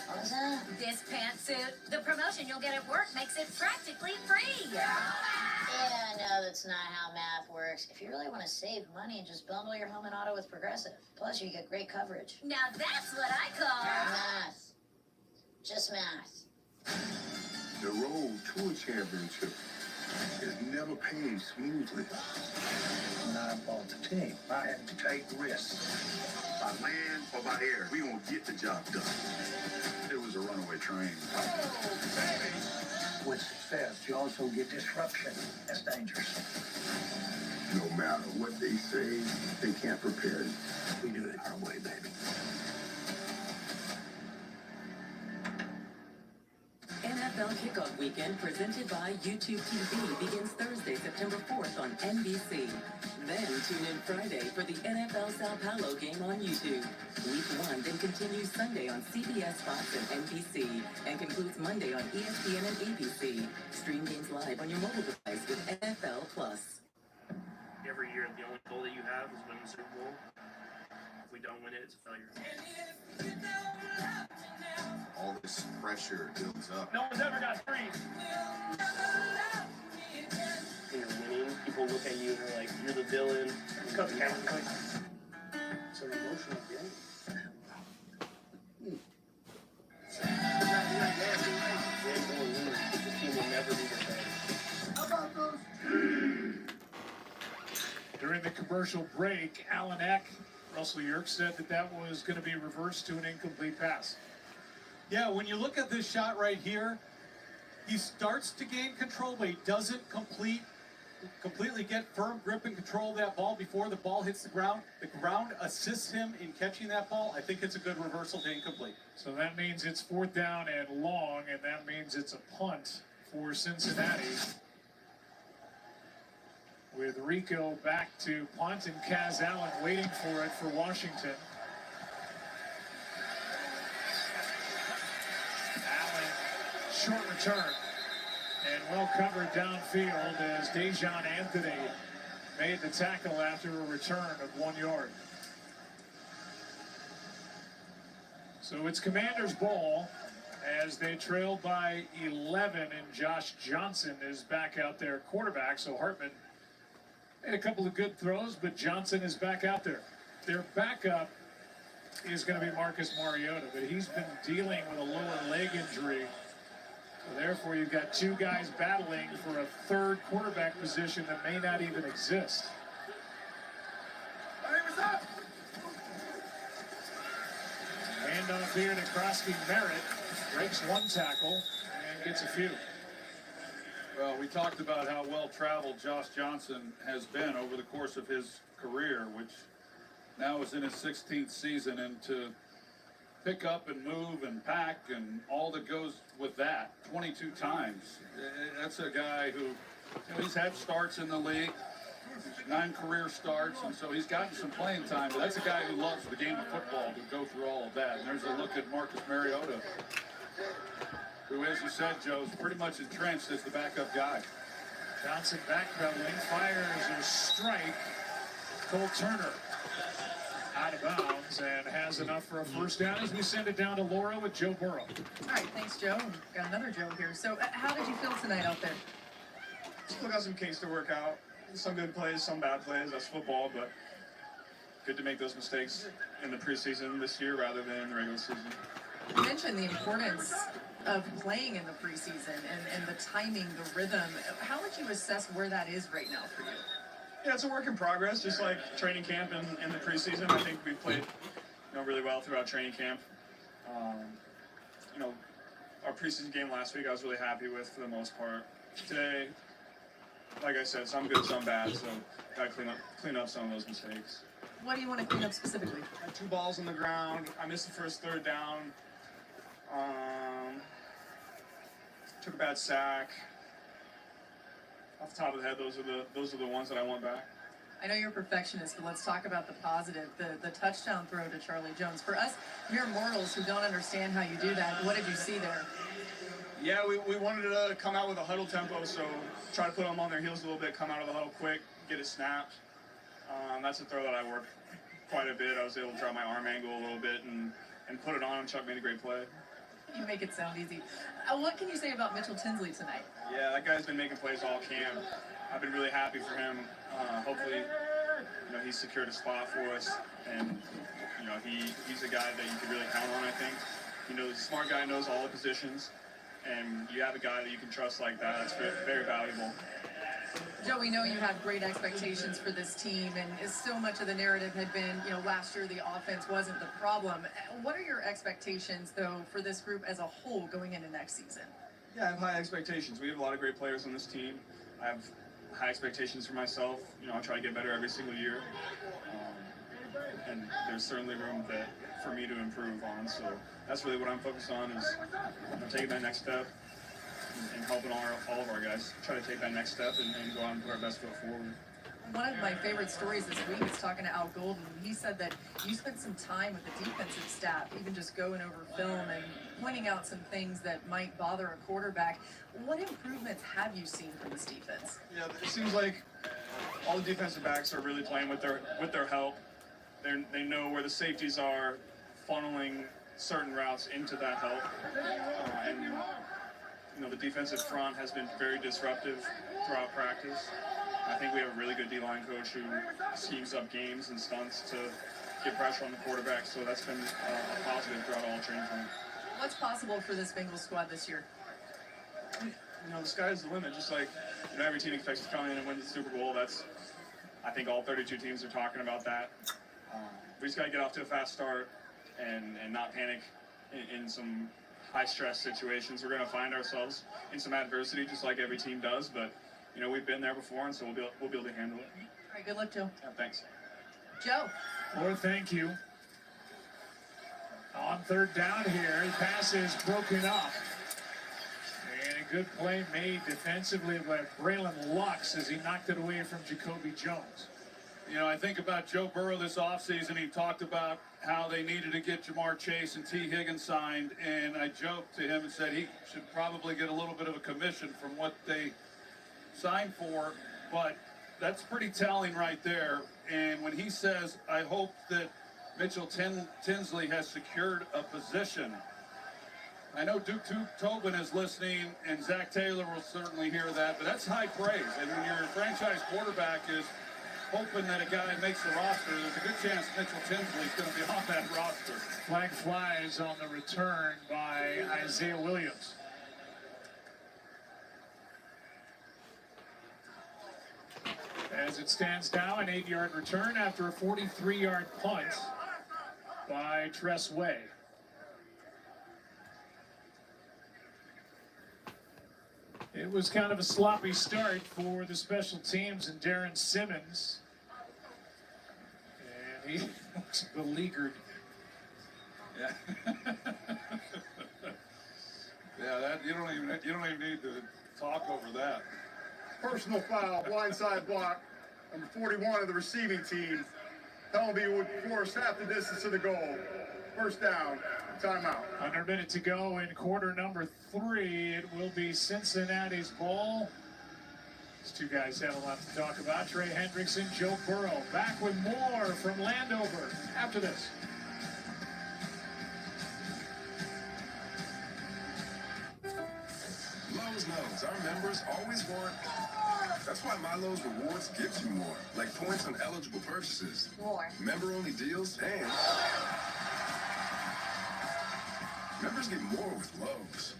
What was that? This pantsuit, the promotion you'll get at work makes it practically free. Girl Math! Yeah, no, that's not how math works. If you really want to save money, just bundle your home and auto with Progressive. Plus, you get great coverage. Now that's what I call math. Just math. The road to a championship is never paved smoothly. When I bought the team, I had to take risks. By land or by air, we gonna get the job done. It was a runaway train. With success, you also get disruption. That's dangerous. No matter what they say, they can't prepare you. We do it our way, baby. NFL Kickoff Weekend presented by YouTube TV begins Thursday, September 4th on NBC. Then tune in Friday for the NFL Sao Paulo game on YouTube. Week 1 then continues Sunday on CBS, Fox, and NBC, and concludes Monday on ESPN and ABC. Stream games live on your mobile device with NFL Plus. Every year, the only goal that you have is win the Super Bowl. If we don't win it, it's a failure. All this pressure builds up. No one's ever got 3. When you're winning, people look at you and they're like, you're the villain. You cut the camera quick. It's an emotional game. This team will never be the same. How about those? During the commercial break, Alan Eck, Russell Yerk said that was going to be reversed to an incomplete pass. Yeah, when you look at this shot right here, he starts to gain control, but he doesn't completely get firm grip and control of that ball before the ball hits the ground. The ground assists him in catching that ball. I think it's a good reversal to incomplete. So that means it's 4th down and long, and that means it's a punt for Cincinnati. With Rico back to punt and Kaz Allen waiting for it for Washington. Allen, short return. And well covered downfield as Dejon Anthony made the tackle after a return of 1 yard. So it's Commanders' ball as they trail by 11, and Josh Johnson is back out there, quarterback. So Hartman made a couple of good throws, but Johnson is back out there. Their backup is going to be Marcus Mariota, but he's been dealing with a lower leg injury. So therefore, you've got two guys battling for a third quarterback position that may not even exist. Handoff here to Krosky Merritt. Breaks one tackle and gets a few. Well, we talked about how well-traveled Josh Johnson has been over the course of his career, which now is in his 16th season, and to pick up and move and pack and all that goes with that 22 times. That's a guy who, he's had starts in the league, 9 career starts, and so he's gotten some playing time, but that's a guy who loves the game of football to go through all of that. And there's a look at Marcus Mariota, who, as you said, Joe, is pretty much entrenched as the backup guy. Johnson backpedaling, fires a strike. Cole Turner out of bounds and has enough for a first down as we send it down to Laura with Joe Burrow. All right, thanks, Joe. Got another Joe here. So how did you feel tonight out there? Still got some kinks to work out. Some good plays, some bad plays. That's football, but good to make those mistakes in the preseason this year rather than in the regular season. You mentioned the importance of playing in the preseason and the timing, the rhythm. How would you assess where that is right now for you? Yeah, it's a work in progress, just like training camp in the preseason. I think we've played, really well throughout training camp. Our preseason game last week, I was really happy with for the most part. Today, like I said, some good, some bad, so gotta clean up some of those mistakes. What do you want to clean up specifically? I had 2 balls on the ground. I missed the first third down. Took a bad sack. Off the top of the head, those are the ones that I want back. I know you're a perfectionist, but let's talk about the positive, the touchdown throw to Charlie Jones. For us mere mortals who don't understand how you do that, what did you see there? Yeah, we wanted to come out with a huddle tempo, so try to put them on their heels a little bit, come out of the huddle quick, get it snapped. That's a throw that I worked quite a bit. I was able to draw my arm angle a little bit and put it on, and Chuck made a great play. You make it sound easy. What can you say about Mitchell Tinsley tonight? Yeah, that guy's been making plays all camp. I've been really happy for him. Hopefully, he's secured a spot for us, and he's a guy that you can really count on. I think he's a smart guy, knows all the positions, and you have a guy that you can trust like that. That's very, very valuable. Joe, we know you have great expectations for this team, and so much of the narrative had been, last year the offense wasn't the problem. What are your expectations, though, for this group as a whole going into next season? Yeah, I have high expectations. We have a lot of great players on this team. I have high expectations for myself. I try to get better every single year. And there's certainly room for me to improve on. So that's really what I'm focused on, is taking that next step and helping all of our guys try to take that next step and go out and put our best foot forward. One of my favorite stories this week was talking to Al Golden. He said that you spent some time with the defensive staff, even just going over film and pointing out some things that might bother a quarterback. What improvements have you seen from this defense? Yeah, it seems like all the defensive backs are really playing with their help. They know where the safeties are, funneling certain routes into that help. The defensive front has been very disruptive throughout practice. I think we have a really good D-line coach who schemes up games and stunts to get pressure on the quarterback, so that's been a positive throughout all training camp. What's possible for this Bengals squad this year? The sky's the limit. Just like every team expects to come in and win the Super Bowl. I think all 32 teams are talking about that. We just got to get off to a fast start and not panic in some high-stress situations. We're going to find ourselves in some adversity, just like every team does, but we've been there before, and so we'll be able to handle it. All right, good luck, Joe. Yeah, thanks. Joe. Lord, thank you. On third down here, the pass is broken up. And a good play made defensively by Braylon Lux as he knocked it away from Jacoby Jones. I think about Joe Burrow this offseason. He talked about how they needed to get Jamar Chase and T. Higgins signed, and I joked to him and said he should probably get a little bit of a commission from what they signed for, but that's pretty telling right there. And when he says, I hope that Mitchell Tinsley has secured a position, I know Duke Tobin is listening, and Zach Taylor will certainly hear that, but that's high praise. And when your franchise quarterback is hoping that a guy makes the roster, there's a good chance Mitchell Tinsley is going to be on that roster. Flag flies on the return by Isaiah Williams. As it stands now, an 8-yard return after a 43-yard punt by Tress Way. It was kind of a sloppy start for the special teams and Darren Simmons. And he looks beleaguered. Yeah. Yeah, that you don't even need to talk over that. Personal foul, blindside block, number 41 of the receiving team. Penalty would force half the distance to the goal. First down, timeout. Under a minute to go in quarter number 3. It will be Cincinnati's ball. These two guys have a lot to talk about. Trey Hendrickson, Joe Burrow. Back with more from Landover after this. Lowe's knows our members always want. That's why My Lowe's Rewards gives you more, like points on eligible purchases, More. member-only deals, and members get more with Lowe's.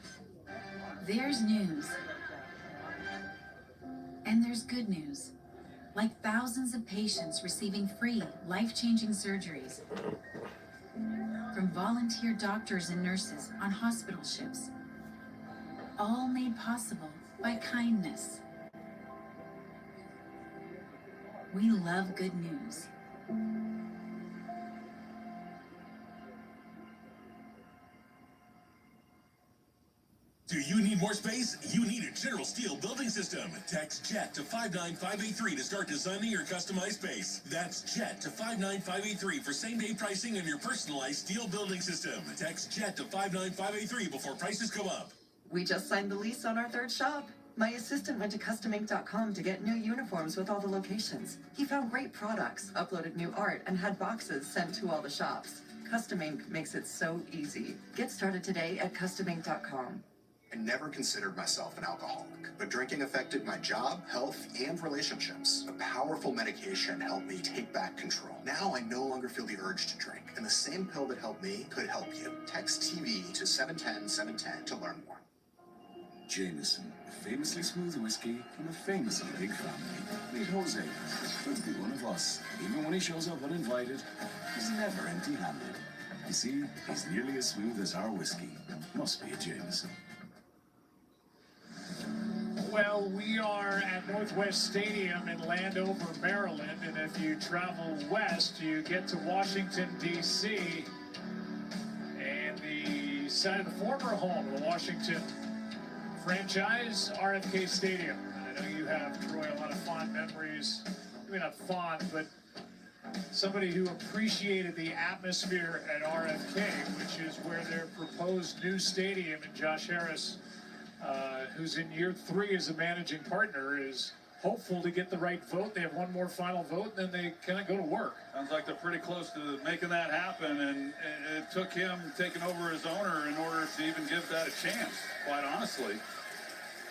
There's news. And there's good news. Like thousands of patients receiving free, life-changing surgeries from volunteer doctors and nurses on hospital ships. All made possible by kindness. We love good news. Do you need more space? You need a General Steel building system. Text JET to 59583 to start designing your customized space. That's JET to 59583 for same-day pricing on your personalized steel building system. Text JET to 59583 before prices go up. We just signed the lease on our 3rd shop. My assistant went to customink.com to get new uniforms with all the locations. He found great products, uploaded new art, and had boxes sent to all the shops. Custom Ink makes it so easy. Get started today at customink.com. I never considered myself an alcoholic, but drinking affected my job, health, and relationships. A powerful medication helped me take back control. Now I no longer feel the urge to drink, and the same pill that helped me could help you. Text TV to 710-710 to learn more. Jameson, a famously smooth whiskey from a famously big family. Meet Jose, could be one of us. Even when he shows up uninvited, he's never empty-handed. You see, he's nearly as smooth as our whiskey. Must be a Jameson. Well, we are at Northwest Stadium in Landover, Maryland, and if you travel west, you get to Washington, D.C., and the site of the former home of the Washington franchise, RFK Stadium. And I know you have, Troy, a lot of fond memories. Maybe not fond, but somebody who appreciated the atmosphere at RFK, which is where their proposed new stadium, and Josh Harris, who's in year 3 as a managing partner, is hopeful to get the right vote. They have one more final vote, and then they kind of go to work. Sounds like they're pretty close to making that happen, and it took him taking over as owner in order to even give that a chance, quite honestly.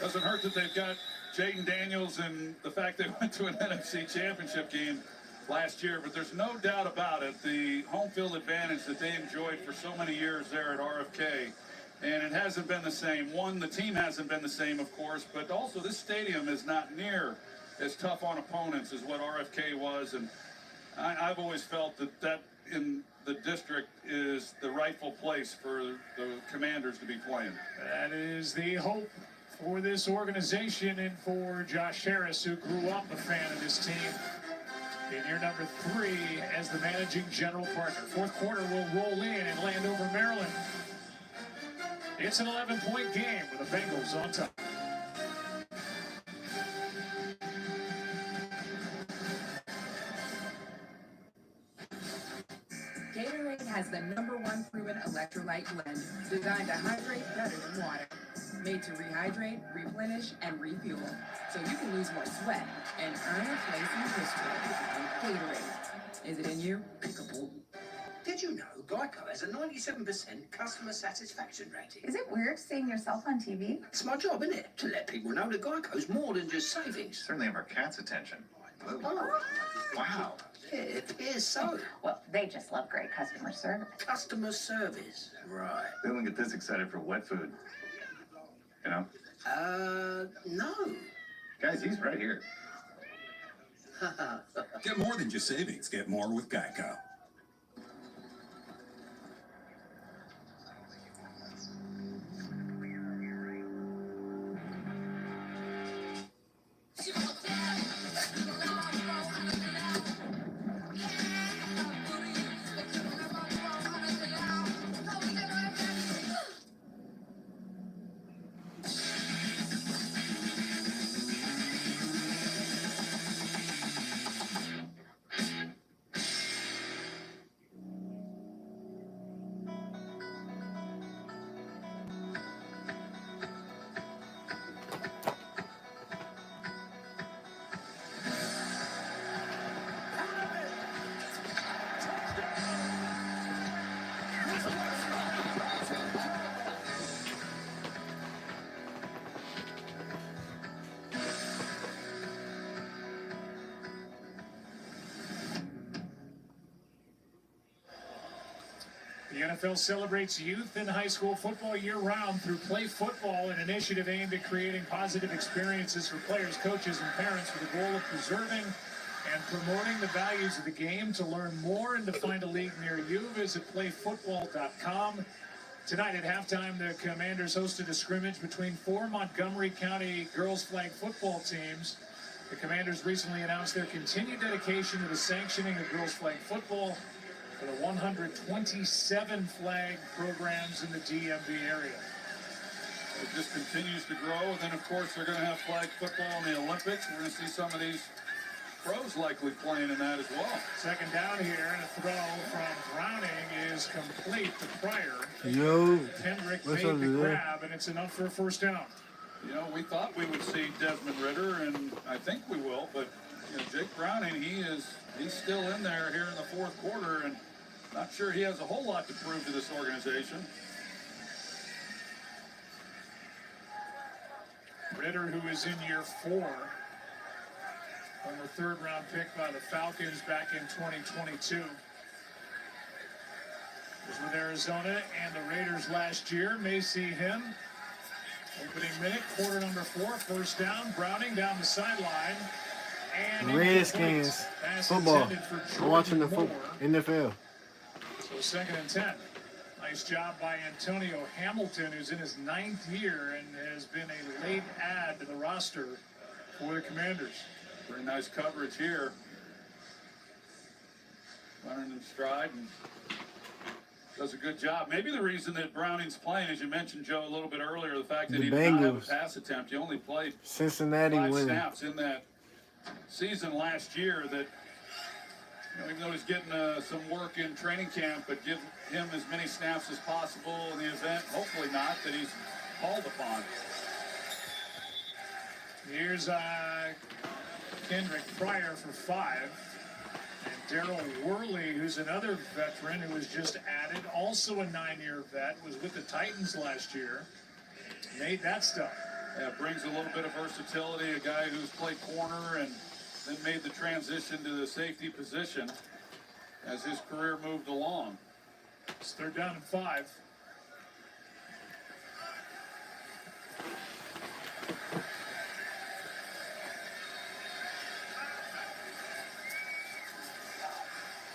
Doesn't hurt that they've got Jaden Daniels and the fact they went to an NFC championship game last year, but there's no doubt about it, the home field advantage that they enjoyed for so many years there at RFK. And it hasn't been the same. One, the team hasn't been the same, of course, but also this stadium is not near as tough on opponents as what RFK was. And I've always felt that in the district is the rightful place for the Commanders to be playing. That is the hope for this organization and for Josh Harris, who grew up a fan of this team in year number 3 as the managing general partner. Fourth quarter will roll in Landover, Maryland. It's an 11-point game with the Bengals on top. Gatorade has the #1 proven electrolyte blend designed to hydrate better than water. made to rehydrate, replenish, and refuel, so you can lose more sweat and earn a place in history. Gatorade. Is it in you? Pickable. Did you know Geico has a 97% customer satisfaction rating? Is it weird seeing yourself on TV? It's my job, isn't it? To let people know that Geico's more than just savings. Certainly have our cat's attention. Oh. Wow. Yeah, it appears so. Well, they just love great customer service. Customer service. Right. They don't get this excited for wet food. You know? No. Guys, he's right here. Get more than just savings. Get more with Geico. The NFL celebrates youth and high school football year-round through Play Football, an initiative aimed at creating positive experiences for players, coaches, and parents with the goal of preserving and promoting the values of the game. To learn more and to find a league near you, visit playfootball.com. Tonight at halftime, the Commanders hosted a scrimmage between 4 Montgomery County girls flag football teams. The Commanders recently announced their continued dedication to the sanctioning of girls flag football for the 127 flag programs in the DMV area. It just continues to grow, and then of course they're going to have flag football in the Olympics. We're going to see some of these pros likely playing in that as well. Second down here, and a throw from Browning is complete to Pryor. Yo, Kendrick what's made up, the dude? grab, and it's enough for a first down. You know, we thought we would see Desmond Ritter, and I think we will, but you know, Jake Browning, he's still in there here in the fourth quarter, and not sure he has a whole lot to prove to this organization. Ritter, who is in year 4, former third-round pick by the Falcons back in 2022. Was with Arizona and the Raiders last year. May see him. Opening minute, quarter number 4, first down. Browning down the sideline. And Redskins football. I'm watching the NFL. So second and 10. Nice job by Antonio Hamilton, who's in his 9th year and has been a late add to the roster for the Commanders. Very nice coverage here. Running in stride and does a good job. Maybe the reason that Browning's playing, as you mentioned, Joe, a little bit earlier, the fact that The he did not have a Bengals. pass attempt. He only played Cincinnati 5 winning. snaps in that season last year. That, you know, even though he's getting some work in training camp, but give him as many snaps as possible in the event, hopefully not, that he's called upon. Here's Kendrick Pryor for 5. And Darrell Worley, who's another veteran who was just added, also a 9-year vet, was with the Titans last year. Made that stuff. Yeah, brings a little bit of versatility, a guy who's played corner and then made the transition to the safety position as his career moved along. It's third down and 5.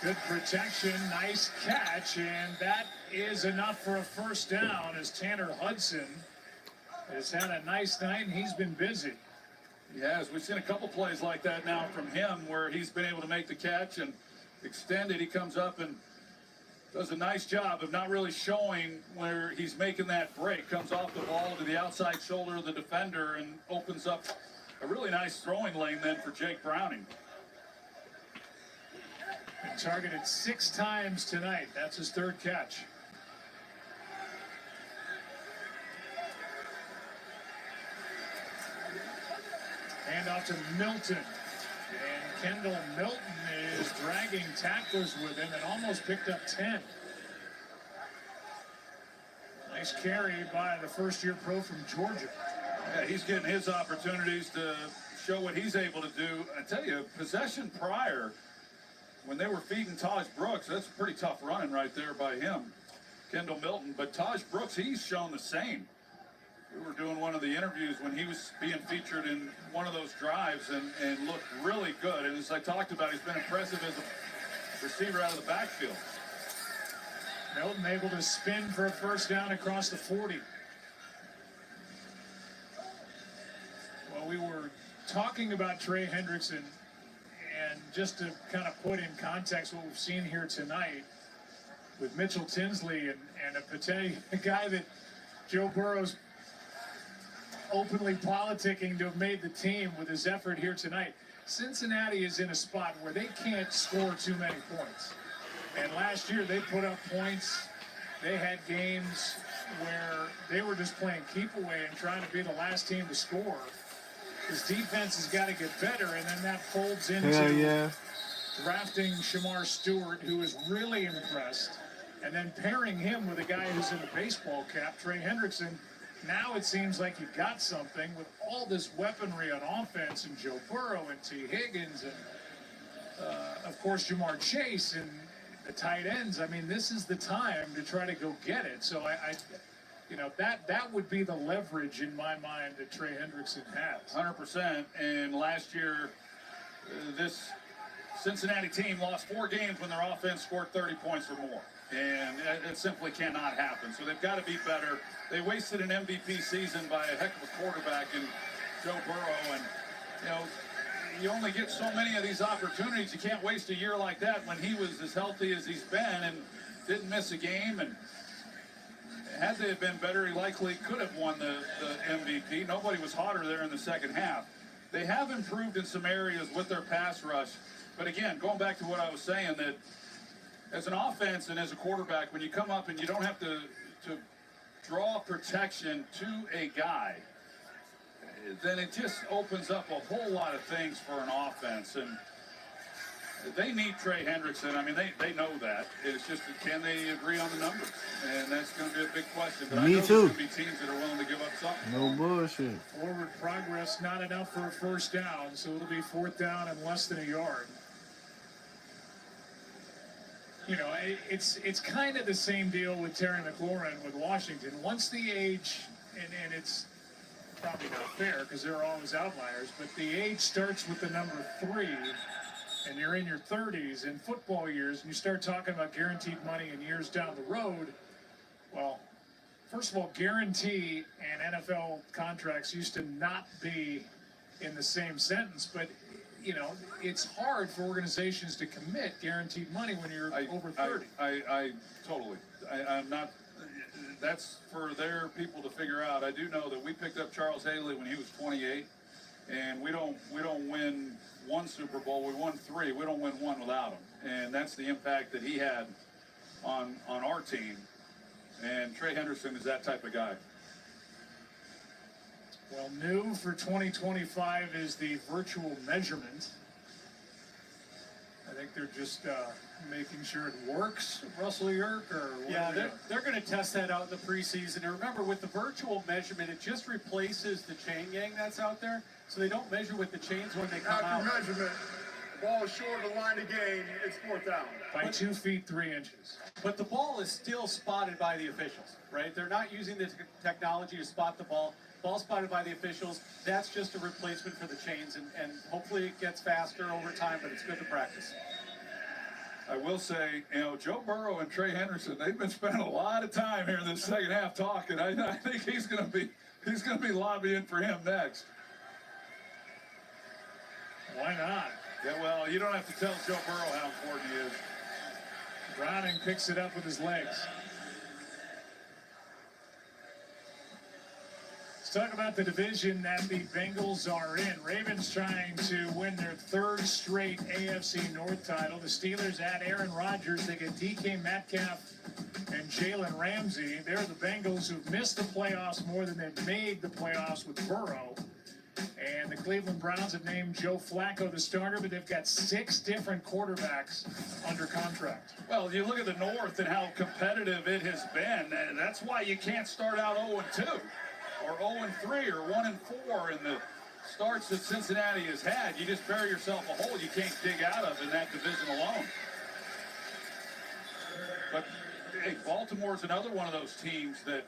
Good protection, nice catch, and that is enough for a first down as Tanner Hudson has had a nice night and he's been busy. He has. We've seen a couple plays like that now from him where he's been able to make the catch and extend it. He comes up and does a nice job of not really showing where he's making that break. Comes off the ball to the outside shoulder of the defender and opens up a really nice throwing lane then for Jake Browning. Been targeted 6 times tonight. That's his 3rd catch. Handoff to Milton. And Kendall Milton is dragging tacklers with him and almost picked up 10. Nice carry by the first-year pro from Georgia. Yeah, he's getting his opportunities to show what he's able to do. I tell you, possession prior, when they were feeding Taj Brooks, that's pretty tough running right there by him, Kendall Milton. But Taj Brooks, he's shown the same. We were doing one of the interviews when he was being featured in one of those drives and looked really good. And as I talked about, he's been impressive as a receiver out of the backfield. Milton able to spin for a first down across the 40. Well, we were talking about Trey Hendrickson, and just to kind of put in context what we've seen here tonight with Mitchell Tinsley and a guy that Joe Burrow's openly politicking to have made the team with his effort here tonight. Cincinnati is in a spot where they can't score too many points. And last year they put up points. They had games where they were just playing keep away and trying to be the last team to score. His defense has got to get better, and then that folds into drafting Shamar Stewart, who is really impressed, and then pairing him with a guy who's in the baseball cap, Trey Hendrickson. Now it seems like you got something with all this weaponry on offense, and Joe Burrow and T. Higgins and, of course, Jamar Chase and the tight ends. I mean, this is the time to try to go get it. So that would be the leverage in my mind that Trey Hendrickson has. 100%. And last year, this Cincinnati team lost 4 games when their offense scored 30 points or more. And it simply cannot happen. So they've got to be better. They wasted an MVP season by a heck of a quarterback in Joe Burrow. And, you only get so many of these opportunities. You can't waste a year like that when he was as healthy as he's been and didn't miss a game. And had they been better, he likely could have won the MVP. Nobody was hotter there in the second half. They have improved in some areas with their pass rush. But again, going back to what I was saying, that as an offense and as a quarterback, when you come up and you don't have to draw protection to a guy, then it just opens up a whole lot of things for an offense. And they need Trey Hendrickson. I mean, they know that. It's just, can they agree on the numbers? And that's going to be a big question. But I know there's going to be teams that are willing to give up something. No bullshit. Forward progress, not enough for a first down, so it'll be 4th down and less than a yard. It's kind of the same deal with Terry McLaurin with Washington. Once the age, and it's probably not fair because there are always outliers, but the age starts with the number 3, and you're in your 30s in football years, and you start talking about guaranteed money in years down the road. Well, first of all, guarantee and NFL contracts used to not be in the same sentence, but it's hard for organizations to commit guaranteed money when you're over 30. I totally. I'm not. That's for their people to figure out. I do know that we picked up Charles Haley when he was 28, and we don't win 1 Super Bowl. We won 3. We don't win 1 without him, and that's the impact that he had on our team. And Trey Hendrickson is that type of guy. Well, new for 2025 is the virtual measurement. I think they're just making sure it works, Russell Yerk, or what? Yeah, they're going to test that out in the preseason. And remember, with the virtual measurement, it just replaces the chain gang that's out there, so they don't measure with the chains when they come out. After measurement, the ball is short of the line of game, it's 4th down. By 2 feet 3 inches. But the ball is still spotted by the officials, right? They're not using the technology to spot the ball. Ball spotted by the officials. That's just a replacement for the chains, and hopefully it gets faster over time, but it's good to practice. I will say, Joe Burrow and Trey Hendrickson, they've been spending a lot of time here in the second half talking. I think he's going to be lobbying for him next. Why not? Yeah, well, you don't have to tell Joe Burrow how important he is. Browning picks it up with his legs. Let's talk about the division that the Bengals are in. Ravens trying to win their 3rd straight AFC North title. The Steelers add Aaron Rodgers. They get DK Metcalf and Jalen Ramsey. They're the Bengals who've missed the playoffs more than they've made the playoffs with Burrow. And the Cleveland Browns have named Joe Flacco the starter, but they've got 6 different quarterbacks under contract. Well, you look at the North and how competitive it has been. And that's why you can't start out 0-2 or 0-3 or 1-4 in the starts that Cincinnati has had. You just bury yourself a hole you can't dig out of in that division alone. But hey, Baltimore's another one of those teams that,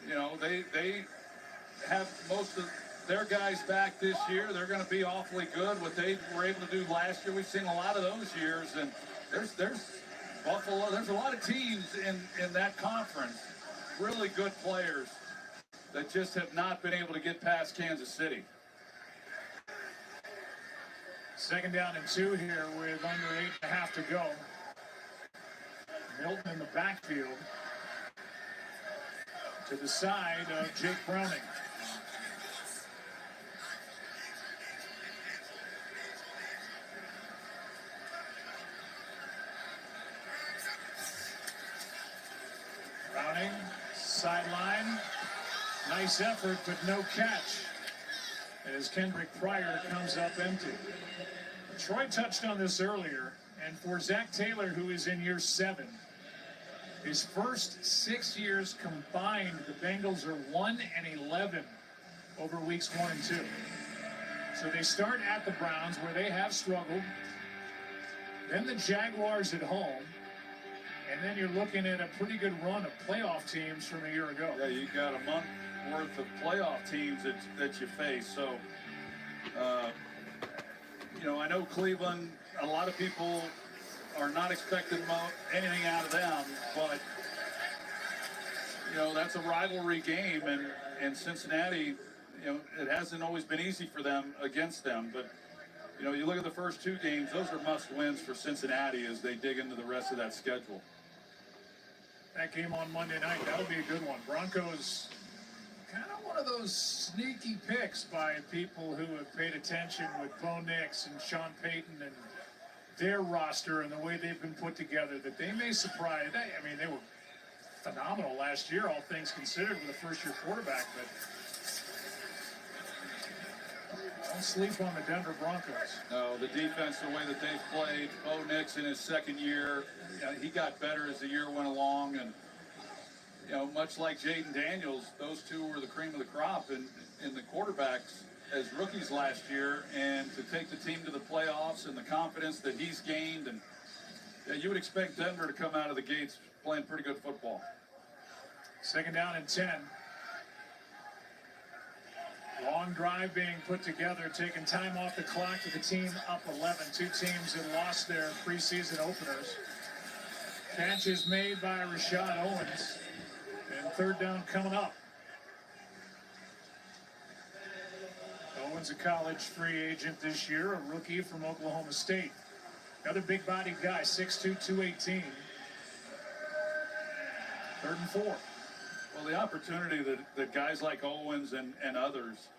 you know, they have most of their guys back this year. They're going to be awfully good. What they were able to do last year, we've seen a lot of those years. And there's Buffalo. There's a lot of teams in that conference, really good players that just have not been able to get past Kansas City. 2nd down and 2 here with under 8.5 to go. Milton in the backfield to the side of Jake Browning. Browning, sideline. Nice effort, but no catch. As Kendrick Pryor comes up empty. Troy touched on this earlier, and for Zach Taylor, who is in year 7, his first 6 years combined, the Bengals are 1-11 over weeks 1 and 2. So they start at the Browns, where they have struggled. Then the Jaguars at home. And then you're looking at a pretty good run of playoff teams from a year ago. Yeah, you got a month worth of playoff teams that you face. So, you know, I know Cleveland, a lot of people are not expecting anything out of them, but, you know, that's a rivalry game, and Cincinnati, you know, it hasn't always been easy for them against them, but, you know, you look at the first 2 games, those are must-wins for Cincinnati as they dig into the rest of that schedule. That game on Monday night, that'll be a good one. Broncos, kind of one of those sneaky picks by people who have paid attention with Bo Nix and Sean Payton and their roster and the way they've been put together, that they may surprise. I mean, they were phenomenal last year, all things considered, with a first-year quarterback, but don't sleep on the Denver Broncos. No, the defense, the way that they've played, Bo Nix in his 2nd year, he got better as the year went along, and, you know, much like Jaden Daniels, those two were the cream of the crop in the quarterbacks as rookies last year, and to take the team to the playoffs and the confidence that he's gained, and you would expect Denver to come out of the gates playing pretty good football. 2nd down and 10. Long drive being put together, taking time off the clock with the team up 11. 2 teams that lost their preseason openers. Catch is made by Rashad Owens, and 3rd down coming up. Owens, a college free agent this year, a rookie from Oklahoma State. Another big-bodied guy, 6'2", 218. 3rd and 4. Well, the opportunity that guys like Owens and others,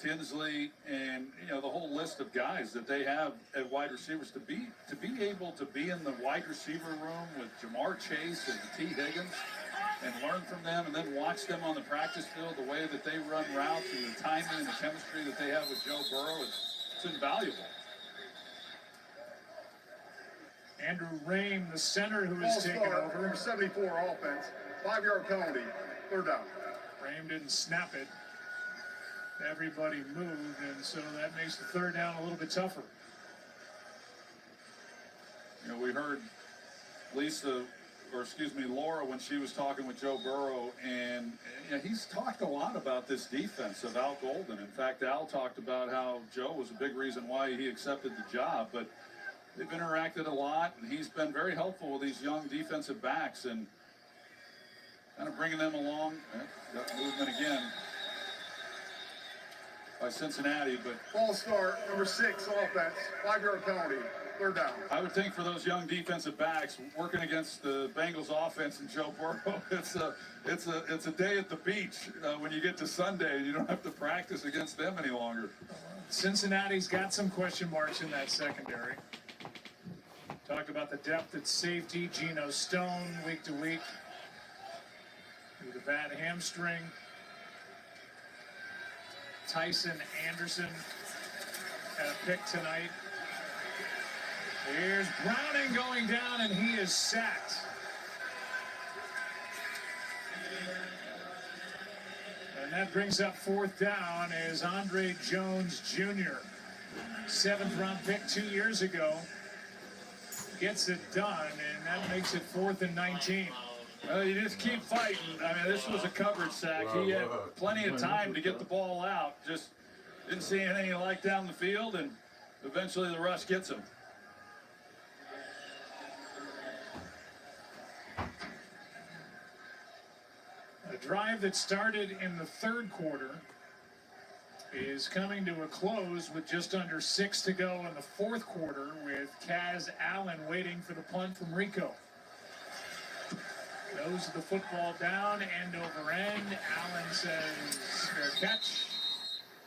Tinsley, and, you know, the whole list of guys that they have at wide receivers, to be able to be in the wide receiver room with Jamar Chase and T. Higgins and learn from them, and then watch them on the practice field, the way that they run routes and the timing and the chemistry that they have with Joe Burrow, it's invaluable. Andrew Raim, the center, who is taking over. Number 74 offense, 5-yard penalty, 3rd down. Raim didn't snap it. Everybody moved, and so that makes the 3rd down a little bit tougher. You know, we heard Laura, when she was talking with Joe Burrow, and you know, he's talked a lot about this defense of Al Golden. In fact, Al talked about how Joe was a big reason why he accepted the job, but they've interacted a lot, and he's been very helpful with these young defensive backs and kind of bringing them along. Got movement again by Cincinnati, but False start, number 6 offense, 5-yard penalty, 3rd down. I would think for those young defensive backs working against the Bengals offense and Joe Burrow, it's a day at the beach when you get to Sunday and you don't have to practice against them any longer. Cincinnati's got some question marks in that secondary. Talked about the depth at safety. Geno Stone, week to week, with a bad hamstring. Tyson Anderson had a pick tonight. Here's Browning going down, and he is sacked. And that brings up fourth down as Andre Jones Jr., 7th-round pick 2 years ago, gets it done, and that makes it 4th and 19. Well, you just keep fighting. I mean, this was a coverage sack. He had plenty of time to get the ball out. Just didn't see anything he liked down the field, and eventually the rush gets him. A drive that started in the third quarter is coming to a close with just under 6 to go in the fourth quarter, with Kaz Allen waiting for the punt from Rico. Throws the football down, end over end. Allen says fair catch,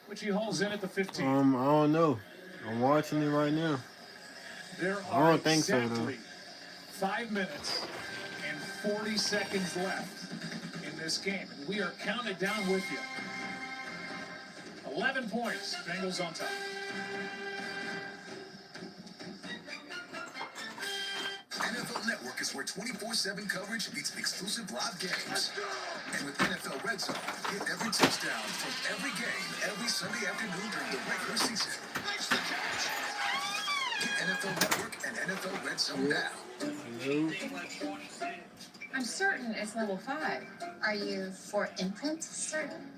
which he hauls in at the 15. I don't know. I'm watching it right now. There I are don't think so, though. exactly 5 minutes and 40 seconds left in this game, and we are counted down with you. 11 points, Bengals on top. NFL Network is where 24/7 coverage meets exclusive live games. And with NFL Red Zone, get every touchdown from every game every Sunday afternoon during the regular season. Get NFL Network and NFL Red Zone now. I'm certain it's level 5. Are you for imprint certain?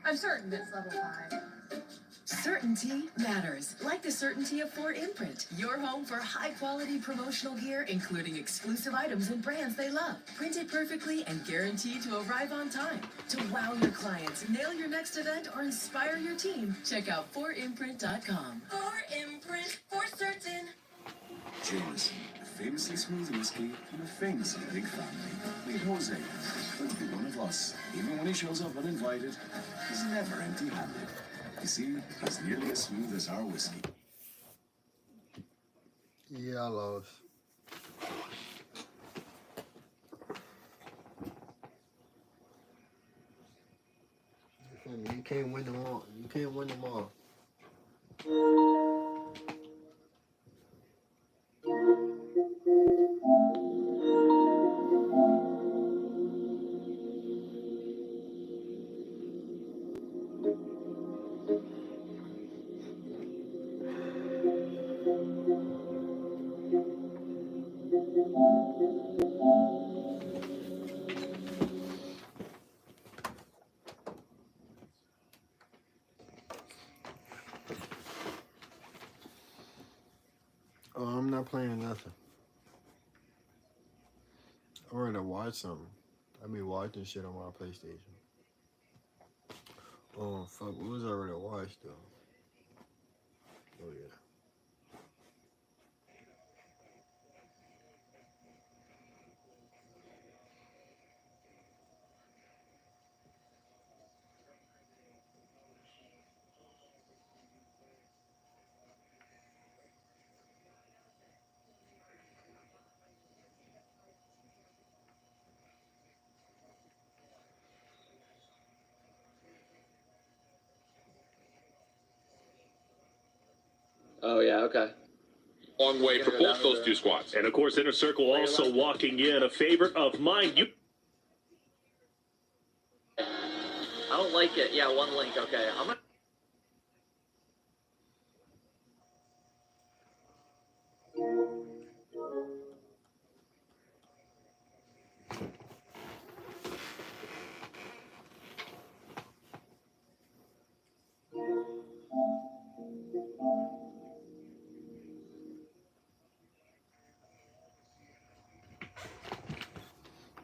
I'm certain it's level 5. Certainty matters, like the certainty of Ford Imprint. Your home for high-quality promotional gear, including exclusive items and brands they love. Printed perfectly and guaranteed to arrive on time. To wow your clients, nail your next event, or inspire your team, check out ForImprint.com. For imprint, for certain. Jameson, a famously smooth whiskey from a famously big family. Meet Jose. Could be one of us. Even when he shows up uninvited, he's never empty-handed. You see, he's nearly as smooth as our whiskey. Yeah, I lost. You can't win them all. You can't win them all. Oh, I'm not playing nothing. I'm ready to watch something. I be watching shit on my PlayStation. Oh, fuck. What was I ready to watch, though? Oh, yeah. Oh, yeah, okay. Long way for both those two squads. And of course, Inner Circle also walking in, a favorite of mine. I don't like it. Yeah, one link. Okay. I'm gonna.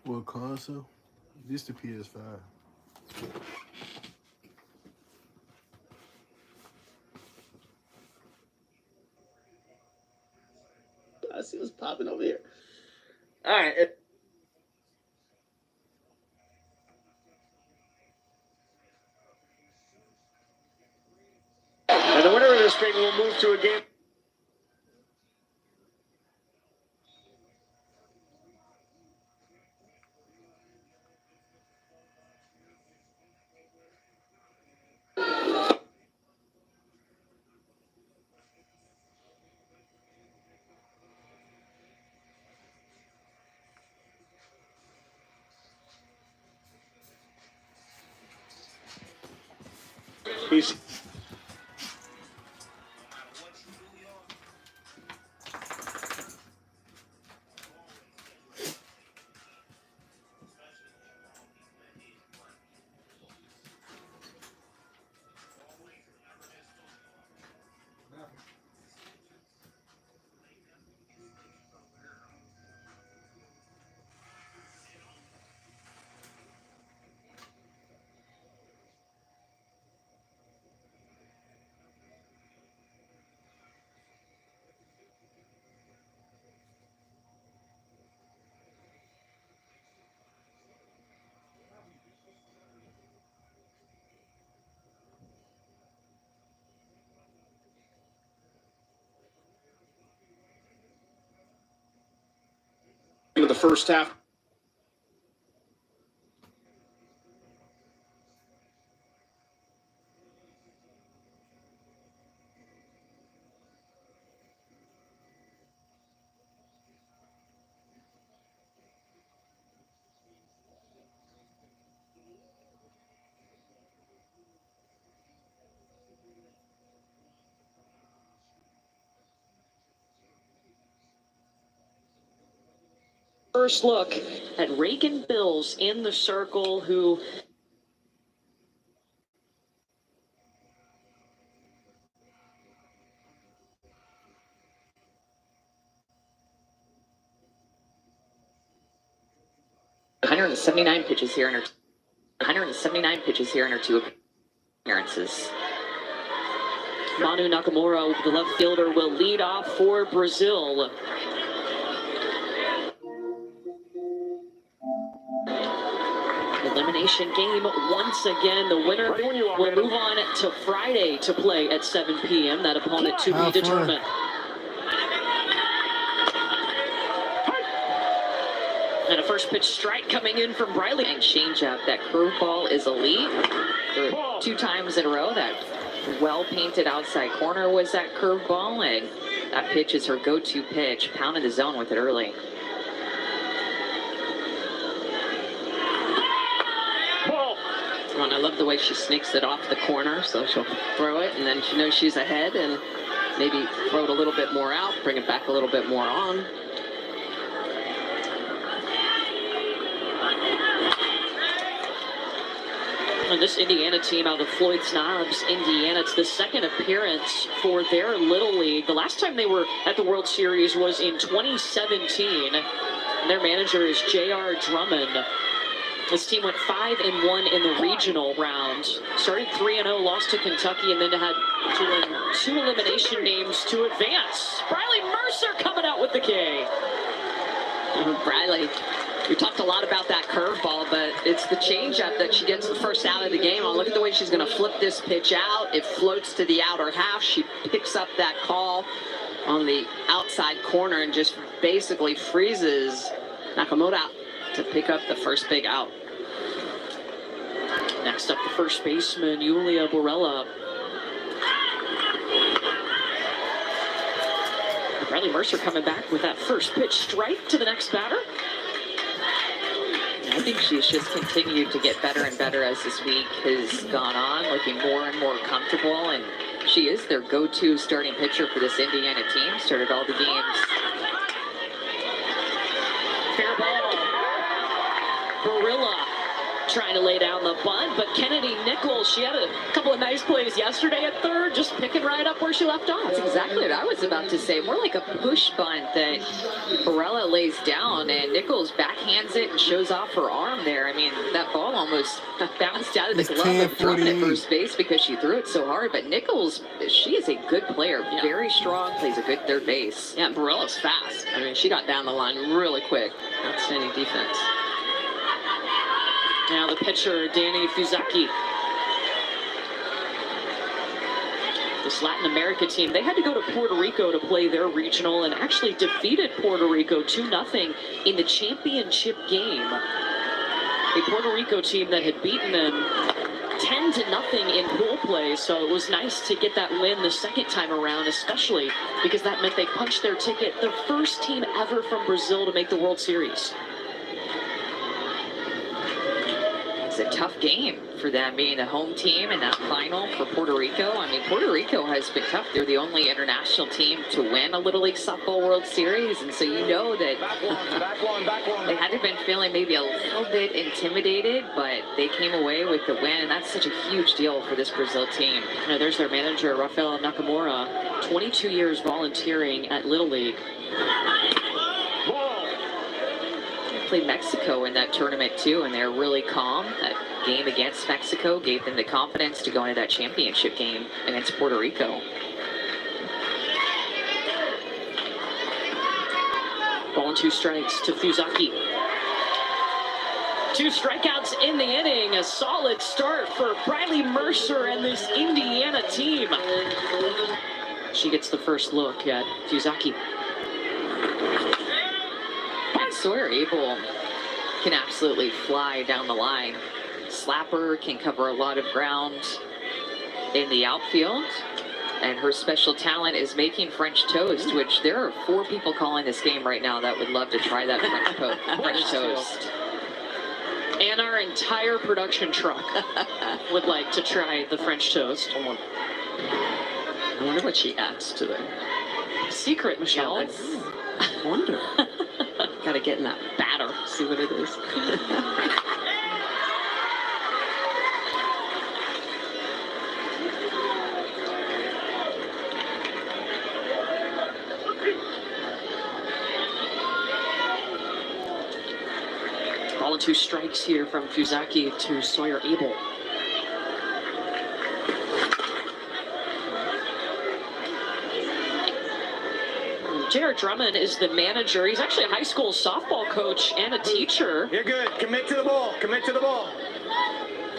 What console? This the PS5. I see what's popping over here. All right. And the winner of this game will move to a game. He's into the first half. First look at Reagan Bills in the circle, who pitches here in her 179 pitches here in her 2 appearances. Manu Nakamura, the left fielder, will lead off for Brazil. Elimination game once again. The winner will move on to Friday to play at 7 p.m. That opponent to be determined. And a first pitch strike coming in from Briley. And changeup. That curveball is elite. 2 times in a row. That well-painted outside corner was that curveball, and that pitch is her go-to pitch. Pounded the zone with it early. And I love the way she sneaks it off the corner, so she'll throw it, and then she knows she's ahead, and maybe throw it a little bit more out, bring it back a little bit more on. And this Indiana team out of Floyd's Knobs, Indiana, it's the second appearance for their Little League. The last time they were at the World Series was in 2017. And their manager is J.R. Drummond. This team went 5-1 in the regional round. Started 3-0, lost to Kentucky, and then had to win 2 elimination games to advance. Briley Mercer coming out with the K. Briley, we talked a lot about that curveball, but it's the changeup that she gets the first out of the game. Oh, look at the way she's going to flip this pitch out. It floats to the outer half. She picks up that call on the outside corner and just basically freezes Nakamura to pick up the first big out. Next up, the first baseman, Yulia Borella. Briley Mercer coming back with that first pitch strike to the next batter. I think she's just continued to get better and better as this week has gone on, looking more and more comfortable, and she is their go-to starting pitcher for this Indiana team. Started all the games. Fair ball. Borella trying to lay down the bunt, but Kennedy Nichols, she had a couple of nice plays yesterday at third, just picking right up where she left off. That's exactly what I was about to say. More like a push bunt that Borella lays down, and Nichols backhands it and shows off her arm there. I mean, that ball almost bounced out of the glove of Drummond at first base because she threw it so hard. But Nichols, she is a good player, very strong, plays a good third base. Yeah, Borella's fast. I mean, she got down the line really quick. Outstanding defense. Now the pitcher, Danny Fuzaki. This Latin America team, they had to go to Puerto Rico to play their regional and actually defeated Puerto Rico 2-0 in the championship game. A Puerto Rico team that had beaten them 10-0 in pool play, so it was nice to get that win the second time around, especially because that meant they punched their ticket, the first team ever from Brazil to make the World Series. it's a tough game for them being the home team in that final for Puerto Rico. I mean, Puerto Rico has been tough. They're the only international team to win a Little League Softball World Series, and so you know that they had to have been feeling maybe a little bit intimidated, but they came away with the win, and that's such a huge deal for this Brazil team. You know, there's their manager, Rafael Nakamura, 22 years volunteering at Little League. They played Mexico in that tournament too, and they're really calm. That game against Mexico gave them the confidence to go into that championship game against Puerto Rico. Ball and 2 strikes to Fusaki. 2 strikeouts in the inning. A solid start for Briley Mercer and this Indiana team. She gets the first look at Fusaki. Sawyer Abel can absolutely fly down the line. Slapper can cover a lot of ground in the outfield. And her special talent is making French toast, which there are 4 people calling this game right now that would love to try that French toast. And our entire production truck would like to try the French toast. I wonder what she adds to it. Secret, Michelle. Yeah, I wonder. Gotta get in that batter, see what it is. Ball and 2 strikes here from Fusaki to Sawyer Abel. J.R. Drummond is the manager. He's actually a high school softball coach and a teacher. You're good. Commit to the ball. Commit to the ball.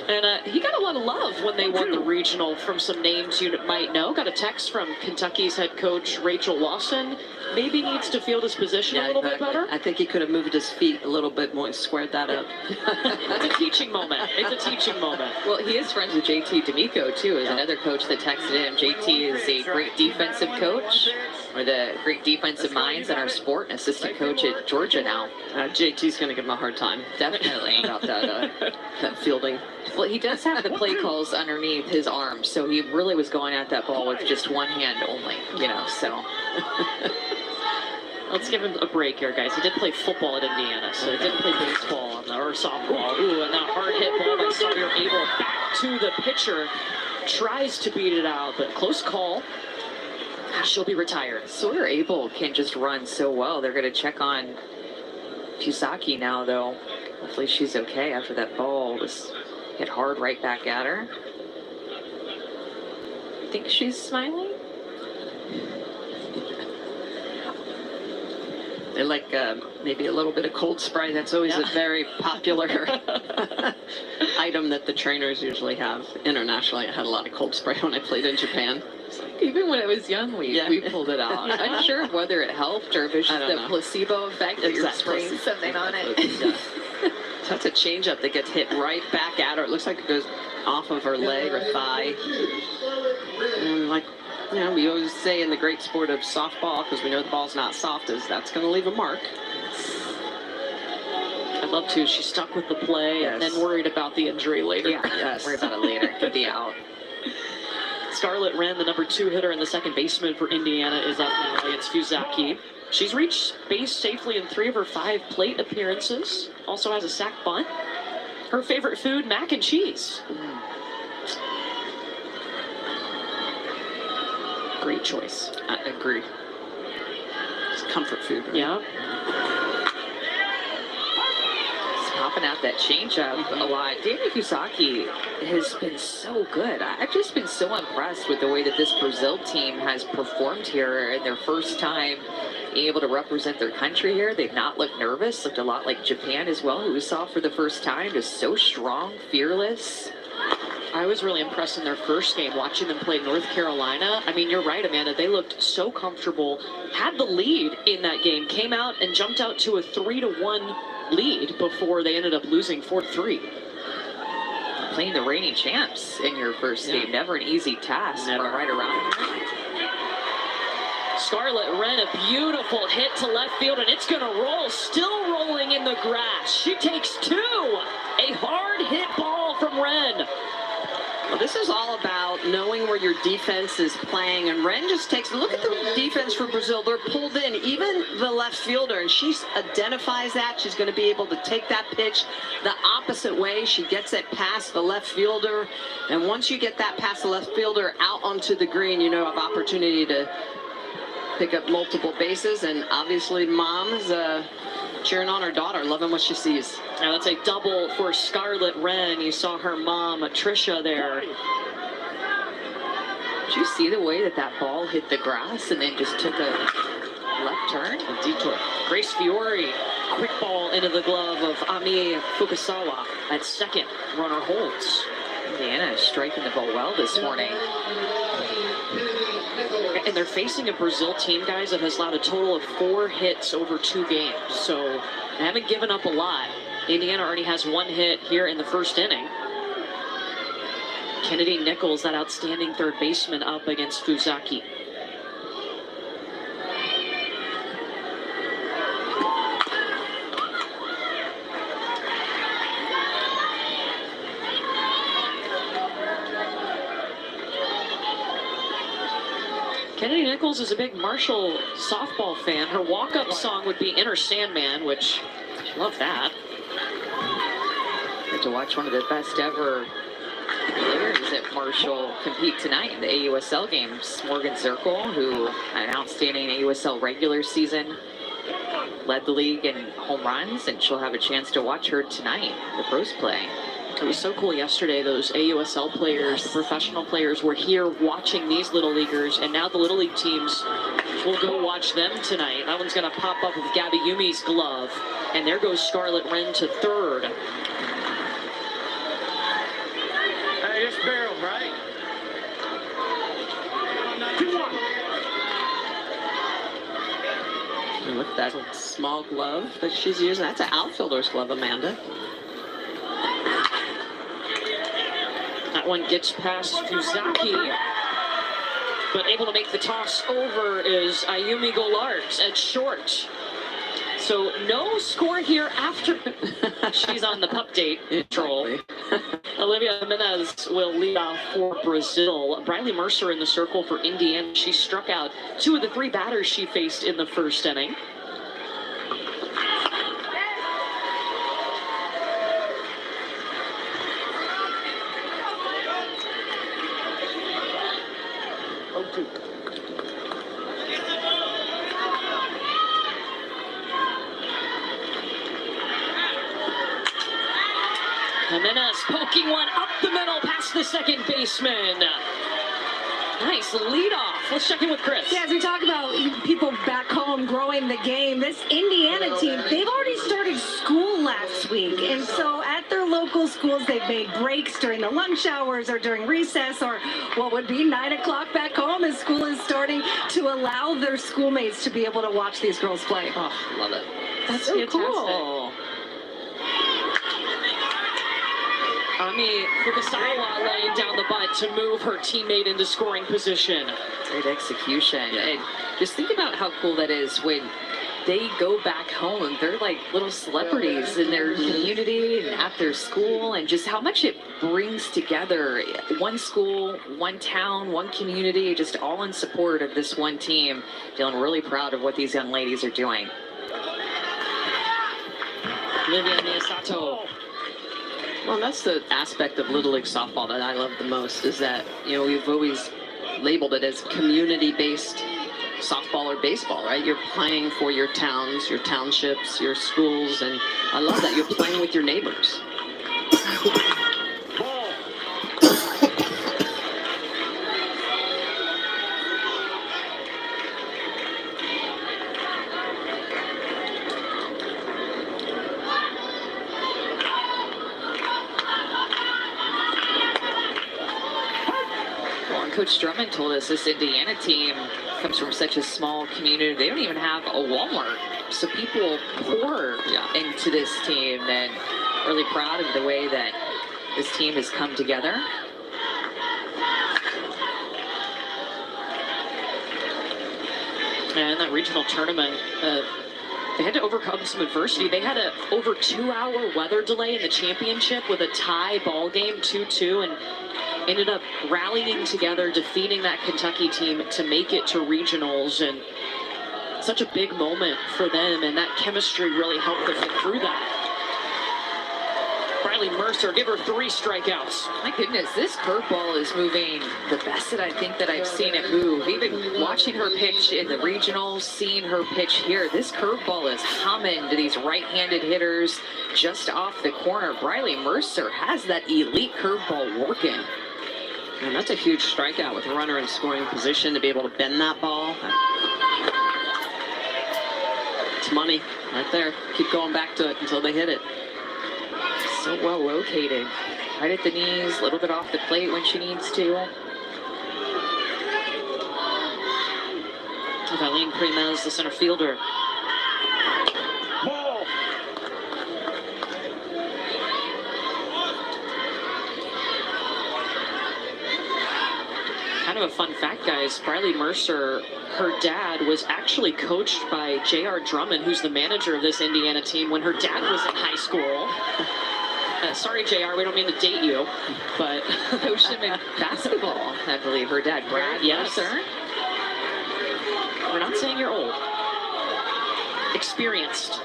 And he got a lot of love when they won the regional from some names you might know. Got a text from Kentucky's head coach, Rachel Lawson. Maybe needs to field his position a little bit better. I think he could have moved his feet a little bit more, squared that up. It's a teaching moment. It's a teaching moment. Well, he is friends with JT D'Amico, too, is another coach that texted him. JT is a great defensive coach, or the great defensive minds in our sport, an assistant coach at Georgia now. JT's going to give him a hard time. Definitely about that fielding. Well, he does have the play calls underneath his arm, so he really was going at that ball with just one hand only, you know, so. Let's give him a break here, guys. He did play football at Indiana, so he didn't play baseball or softball. Ooh, and that hard hit ball by Sawyer Abel back to the pitcher. Tries to beat it out, but close call. She'll be retired. Sawyer Abel can just run so well. They're going to check on Fusaki now, though. Hopefully she's okay after that ball was hit hard right back at her. Think she's smiling? They like maybe a little bit of Cold Sprite. That's always a very popular item that the trainers usually have. Internationally, I had a lot of Cold Sprite when I played in Japan. Even when I was young, we pulled it out. I'm not sure whether it helped or if it's just the placebo effect that you're spraying something on it. That's a changeup that gets hit right back at her. It looks like it goes off of her leg or thigh. And like, you know, we always say in the great sport of softball, because we know the ball's not soft, is that's going to leave a mark. I'd love to. She's stuck with the play and then worried about the injury later. Yeah, yes. Worry about it later. Could be out. Scarlett Wren, the number 2 hitter and the second baseman for Indiana, is up now against Fusaki. She's reached base safely in 3 of her 5 plate appearances. Also has a sac bunt. Her favorite food, mac and cheese. Great choice. I agree. It's comfort food. Right? Yeah. It's popping out that changeup a lot. Danny Fusaki has been so good. I've just been so impressed with the way that this Brazil team has performed here in their first time being able to represent their country here. They've not looked nervous, looked a lot like Japan as well, who we saw for the first time, just so strong, fearless. I was really impressed in their first game watching them play North Carolina. I mean, you're right, Amanda. They looked so comfortable, had the lead in that game, came out and jumped out to a 3-1 lead before they ended up losing 4-3. Playing the reigning champs in your first game, never an easy task. Never. Right around. Scarlett Wren, a beautiful hit to left field, and it's going to roll, still rolling in the grass. She takes 2. A hard hit ball from Wren. Well, this is all about knowing where your defense is playing, and Wren just takes a look at the defense for Brazil. They're pulled in, even the left fielder, and she identifies that. She's going to be able to take that pitch the opposite way. She gets it past the left fielder, and once you get that past the left fielder out onto the green, you know, have opportunity to pick up multiple bases, and obviously mom's cheering on her daughter, loving what she sees. Now that's a double for Scarlett Wren. You saw her mom, Tricia, there. Did you see the way that that ball hit the grass and then just took a left turn? A detour. Grace Fiore, quick ball into the glove of Ami Fukasawa at second. Runner holds. Indiana is striking the ball well this morning. And they're facing a Brazil team, guys, that has allowed a total of 4 hits over 2 games. So they haven't given up a lot. Indiana already has 1 hit here in the first inning. Kennedy Nichols, that outstanding third baseman, up against Fuzaki. Kennedy Nichols is a big Marshall softball fan. Her walk-up song would be Inner Sandman, which, love that. Get to watch one of the best ever players at Marshall compete tonight in the AUSL games. Morgan Zirkle, who had an outstanding AUSL regular season, led the league in home runs, and she'll have a chance to watch her tonight, the pros play. It was so cool yesterday. Those AUSL players, the professional players, were here watching these Little Leaguers, and now the Little League teams will go watch them tonight. That one's going to pop up with Gabby Yumi's glove, and there goes Scarlett Wren to third. Hey, it's barrel, right? 2-1. Look at that small glove that she's using. That's an outfielder's glove, Amanda. That one gets past Fuzaki, but able to make the toss over is Ayumi Golart at short. So no score here after she's on the pup date control. Olivia Jimenez will lead off for Brazil. Briley Mercer in the circle for Indiana. She struck out 2 of the 3 batters she faced in the first inning. Jimenez poking one up the middle past the second baseman. Nice lead off. Let's check in with Chris. Yeah, as we talk about people back home growing the game, this Indiana team, they've already started school last week. And so at their local schools, they've made breaks during the lunch hours or during recess or what would be 9 o'clock back home as school is starting to allow their schoolmates to be able to watch these girls play. Oh, love it. That's so fantastic. Cool. Ami Fukasawa laying down the bunt to move her teammate into scoring position. Great execution. And just think about how cool that is when they go back home. They're like little celebrities in their community and at their school, and just how much it brings together one school, one town, one community, just all in support of this one team. Feeling really proud of what these young ladies are doing. Olivia Miyasato. Well, that's the aspect of Little League softball that I love the most, is that, you know, we've always labeled it as community-based softball or baseball, right? You're playing for your towns, your townships, your schools, and I love that. You're playing with your neighbors. Coach Drummond told us this Indiana team comes from such a small community. They don't even have a Walmart. So people pour into this team, and really proud of the way that this team has come together. And that regional tournament, They had to overcome some adversity. They had a over 2-hour weather delay in the championship with a tie ball game, 2-2, and ended up rallying together, defeating that Kentucky team to make it to regionals. And such a big moment for them, and that chemistry really helped them get through that. Briley Mercer, give her 3 strikeouts. My goodness, this curveball is moving the best that I think that I've seen it move. Even watching her pitch in the regionals, seeing her pitch here, this curveball is humming to these right-handed hitters just off the corner. Briley Mercer has that elite curveball working. And that's a huge strikeout with a runner in scoring position to be able to bend that ball. It's money right there. Keep going back to it until they hit it. So well located. Right at the knees, a little bit off the plate when she needs to. Valine Primez, the center fielder. Ball. Kind of a fun fact, guys. Briley Mercer, her dad was actually coached by J.R. Drummond, who's the manager of this Indiana team, when her dad was in high school. Sorry, JR, we don't mean to date you, but coached him in basketball, I believe. Her dad, Brad, yes, sir. We're not saying you're old. Experienced.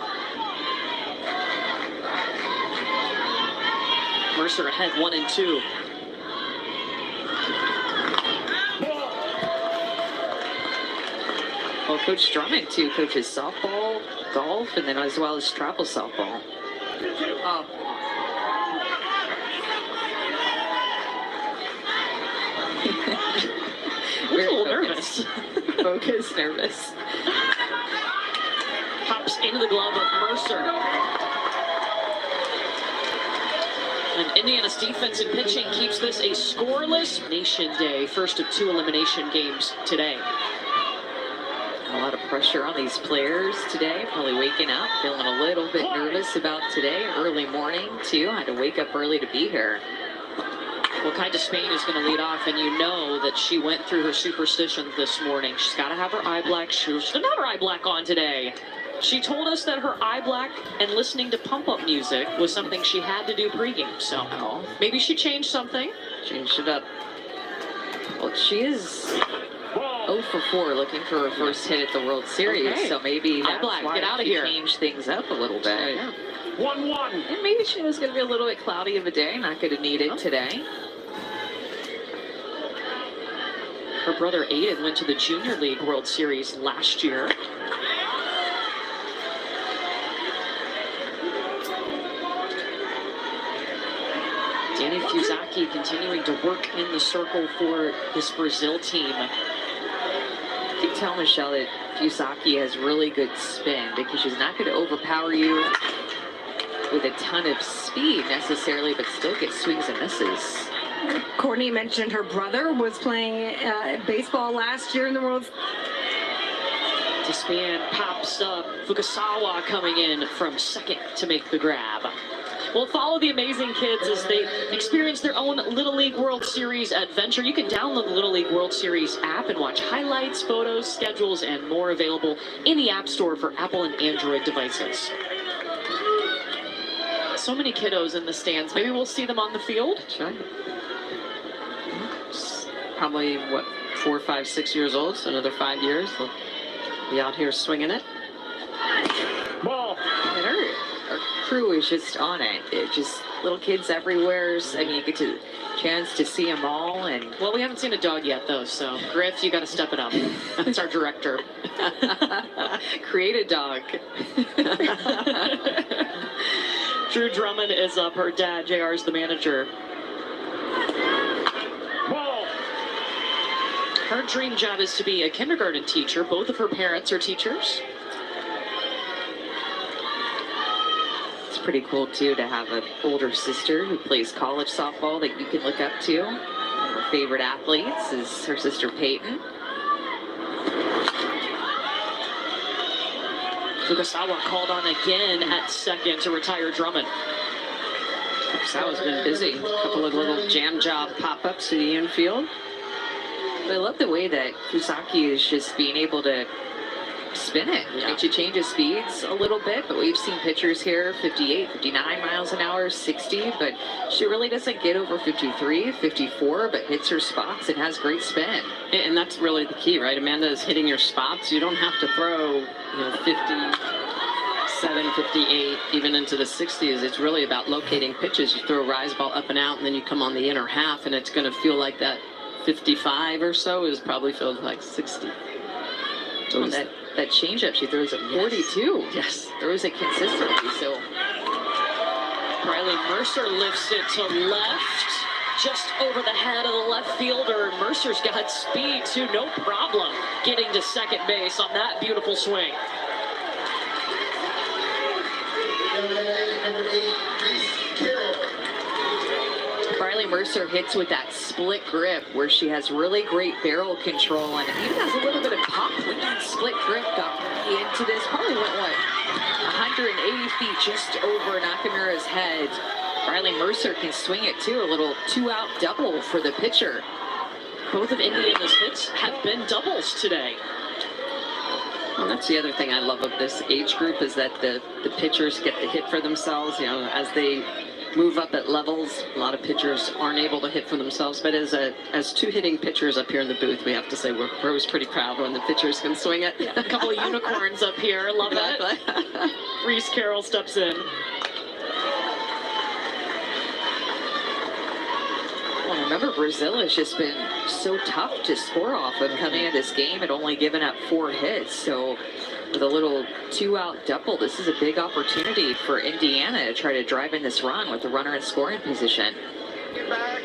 Mercer ahead, 1-2. Well, Coach Drummond, too, coaches softball, golf, and then as well as travel softball. We're a little nervous. Focus, nervous. Pops into the glove of Mercer. And Indiana's defense and pitching keeps this a scoreless Nation Day. First of 2 elimination games today. A lot of pressure on these players today. Probably waking up, feeling a little bit nervous about today. Early morning, too. I had to wake up early to be here. Well, Kai Despain is going to lead off, and you know that she went through her superstitions this morning. She's got to have her eye black. She didn't have her eye black on today. She told us that her eye black and listening to pump-up music was something she had to do pregame. So maybe she changed something. Changed it up. Well, she is 0 for 4 looking for her first hit at the World Series. Okay. So maybe that's Black, why get out of she here. changed things up a little bit. Yeah. 1-1. And maybe she was going to be a little bit cloudy of a day. Not going to need it today. Her brother Aiden went to the Junior League World Series last year. Danny Fusaki continuing to work in the circle for this Brazil team. You can tell, Michelle, that Fusaki has really good spin because she's not going to overpower you with a ton of speed necessarily, but still get swings and misses. Courtney mentioned her brother was playing baseball last year in the World. Despan pops up. Fukasawa coming in from second to make the grab. We'll follow the amazing kids as they experience their own Little League World Series adventure. You can download the Little League World Series app and watch highlights, photos, schedules, and more available in the App Store for Apple and Android devices. So many kiddos in the stands. Maybe we'll see them on the field. Sure. Probably, 4, 5, 6 years old, so another 5 years. They'll be out here swinging it. Ball. And our crew is just on it. It's just little kids everywhere. I mean, you get a chance to see them all. And well, we haven't seen a dog yet, though, so Griff, you got to step it up. That's our director. Create a dog. Drew Drummond is up. Her dad, JR, is the manager. Ball. Her dream job is to be a kindergarten teacher. Both of her parents are teachers. It's pretty cool, too, to have an older sister who plays college softball that you can look up to. One of her favorite athletes is her sister Peyton. Fukasawa called on again at second to retire Drummond. Fukasawa's been busy. A couple of little jam job pop-ups to the infield. But I love the way that Fusaki is just being able to spin it. And she changes speeds a little bit, but we've seen pitchers here 58, 59 miles an hour, 60, but she really doesn't get over 53, 54, but hits her spots and has great spin. And that's really the key, right? Amanda is hitting your spots. You don't have to throw, 57, 58, even into the 60s. It's really about locating pitches. You throw a rise ball up and out, and then you come on the inner half, and it's going to feel like that 55 or so is probably feels like 60. So that changeup she throws at 42. Yes. Throws it consistently. So Riley Mercer lifts it to left, just over the head of the left fielder. Mercer's got speed too, no problem getting to second base on that beautiful swing. Riley Mercer hits with that split grip where she has really great barrel control and even has a little bit of pop with that split grip. Got into this, probably went 180 feet just over Nakamura's head. Riley Mercer can swing it too, a little 2-out double for the pitcher. Both of Indiana's hits have been doubles today. Well, that's the other thing I love of this age group is that the pitchers get to hit for themselves. As they move up at levels, a lot of pitchers aren't able to hit for themselves. But as two hitting pitchers up here in the booth, we have to say we're always pretty proud when the pitchers can swing it. Yeah, a couple of unicorns up here, love exactly. it. Reese Carroll steps in. Well, remember, Brazil has just been so tough to score off of coming into this game and only given up 4 hits. So with a little 2-out double, this is a big opportunity for Indiana to try to drive in this run with the runner in scoring position. Get back.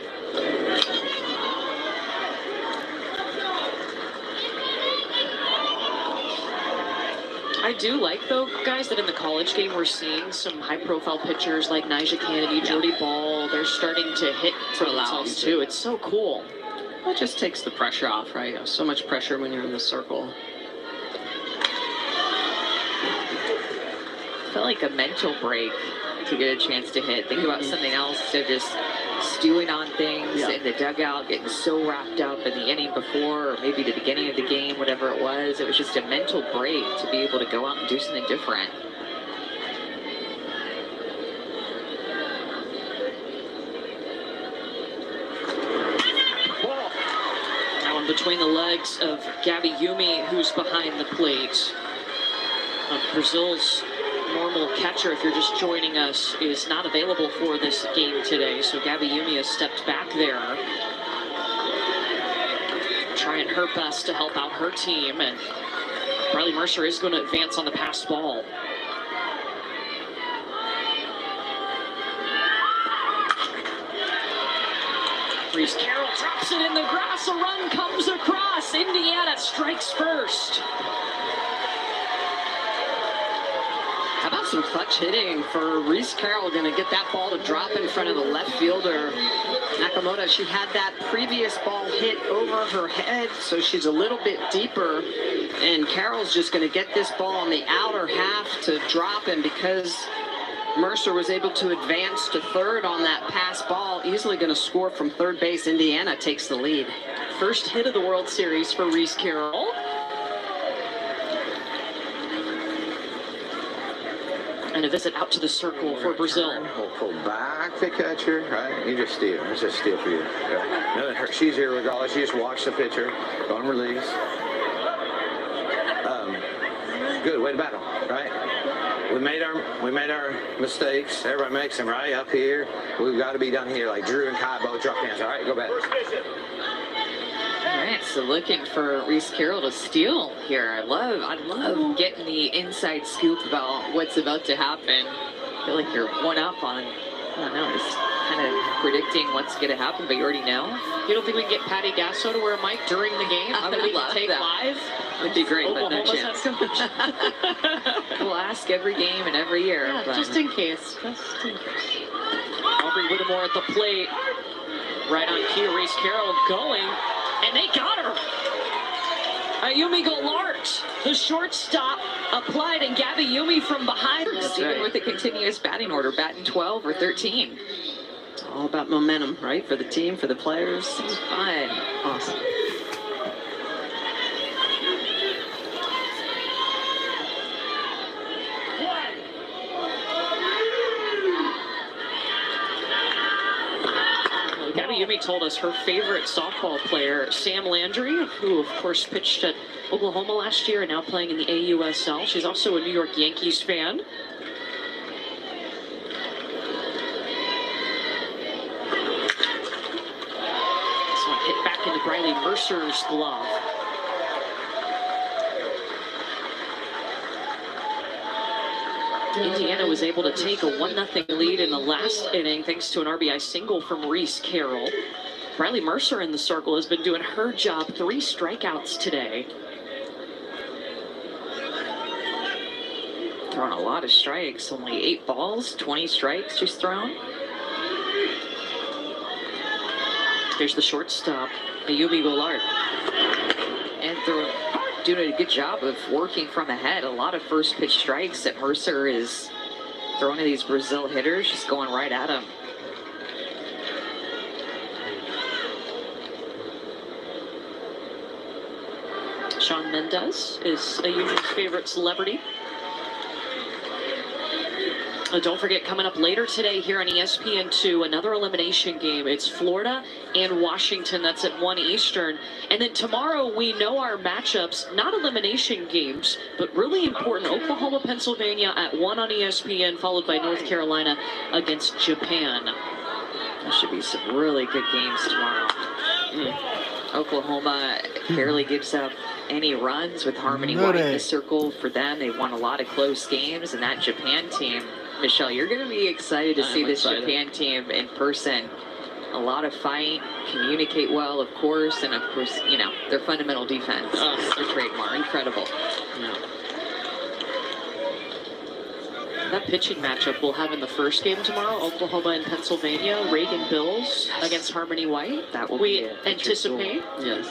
I do like, though, guys, that in the college game we're seeing some high-profile pitchers like Nyjah Kennedy, Jody Ball. They're starting to hit for themselves, too. It's so cool. Well, it just takes the pressure off, right? So much pressure when you're in the circle. I felt like a mental break to get a chance to hit. Think about something else instead of just stewing on things in the dugout, getting so wrapped up in the inning before, or maybe the beginning of the game, whatever it was. It was just a mental break to be able to go out and do something different. That one between the legs of Gabby Yumi, who's behind the plate. Brazil's normal catcher, if you're just joining us, is not available for this game today. So Gabby Yumi has stepped back there, trying her best to help out her team. And Riley Mercer is going to advance on the pass ball. Reese Carroll drops it in the grass. A run comes across. Indiana strikes first. How about some clutch hitting for Reese Carroll? Going to get that ball to drop in front of the left fielder, Nakamura. She had that previous ball hit over her head, so she's a little bit deeper. And Carroll's just going to get this ball on the outer half to drop. And because Mercer was able to advance to third on that pass ball, easily going to score from third base. Indiana takes the lead. First hit of the World Series for Reese Carroll. And a visit out to the circle for Brazil. We'll pull back the catcher, right? You just steal. It's just steal for you. Yeah. No, she's here regardless. You just watch the pitcher. Don't release. Good way to battle, right? We made our mistakes. Everybody makes them, right? Up here. We've got to be done here. Like Drew and Kai both drop hands. All right, go back. All right, so looking for Reese Carroll to steal here. I love getting the inside scoop about what's about to happen. I feel like you're one up on, I don't know, just kind of predicting what's going to happen, but you already know. You don't think we can get Patty Gasso to wear a mic during the game? I would love take that. Live? Would be great, but no Oklahoma's chance. We'll ask every game and every year. Yeah, but just in case. Just in case. Aubrey Whittemore at the plate. Right on cue, Reese Carroll going. And they got her. Ayumi Golart, the shortstop, applied, and Gabby Yumi from behind. Even with a continuous batting order, batting 12 or 13. It's all about momentum, right? For the team, for the players. It's fun. Awesome. Ayumi told us her favorite softball player, Sam Landry, who of course pitched at Oklahoma last year and now playing in the AUSL. She's also a New York Yankees fan. This one hit back into Briley Mercer's glove. Indiana was able to take a 1-0 lead in the last inning thanks to an RBI single from Reese Carroll. Briley Mercer in the circle has been doing her job. 3 strikeouts today. Throwing a lot of strikes. Only 8 balls, 20 strikes she's thrown. There's the shortstop, Ayumi Goulart. And doing a good job of working from ahead. A lot of first pitch strikes that Mercer is throwing to these Brazil hitters, just going right at them. Shawn Mendes is Ayumi's favorite celebrity. Don't forget, coming up later today here on ESPN2, another elimination game. It's Florida and Washington. That's at 1 Eastern. And then tomorrow, we know our matchups, not elimination games, but really important. Oklahoma, Pennsylvania at 1 on ESPN, followed by North Carolina against Japan. There should be some really good games tomorrow. Oklahoma barely gives up any runs with Harmony White in the circle for them. They won a lot of close games, and that Japan team, Michelle, you're going to be excited to see this Japan team in person. A lot of fight, communicate well, of course, and of course, you know, their fundamental defense is their trademark. Incredible. Yeah. That pitching matchup we'll have in the first game tomorrow, Oklahoma and Pennsylvania, Reagan Bills against Harmony White. That will we be anticipate. Yes.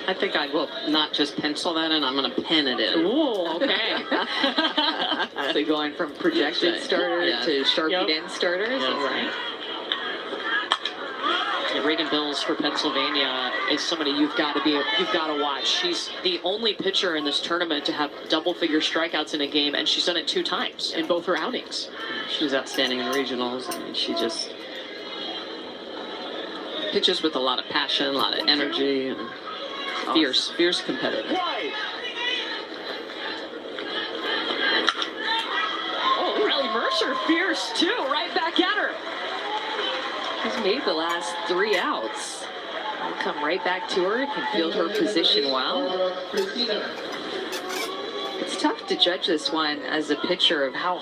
I think I will not just pencil that in, I'm going to pen it in. Ooh, okay. So going from projected starter to Sharpie in starters. All right. Reagan Bills for Pennsylvania is somebody you've got to watch. She's the only pitcher in this tournament to have double-figure strikeouts in a game, and she's done it 2 times in both her outings. She was outstanding in regionals. I mean, she just pitches with a lot of passion, a lot of energy, and fierce competitor. Oh, Riley Mercer, fierce too, right back at her. She's made the last 3 outs. I'll come right back to her, can field her position well. It's tough to judge this one as a pitcher of how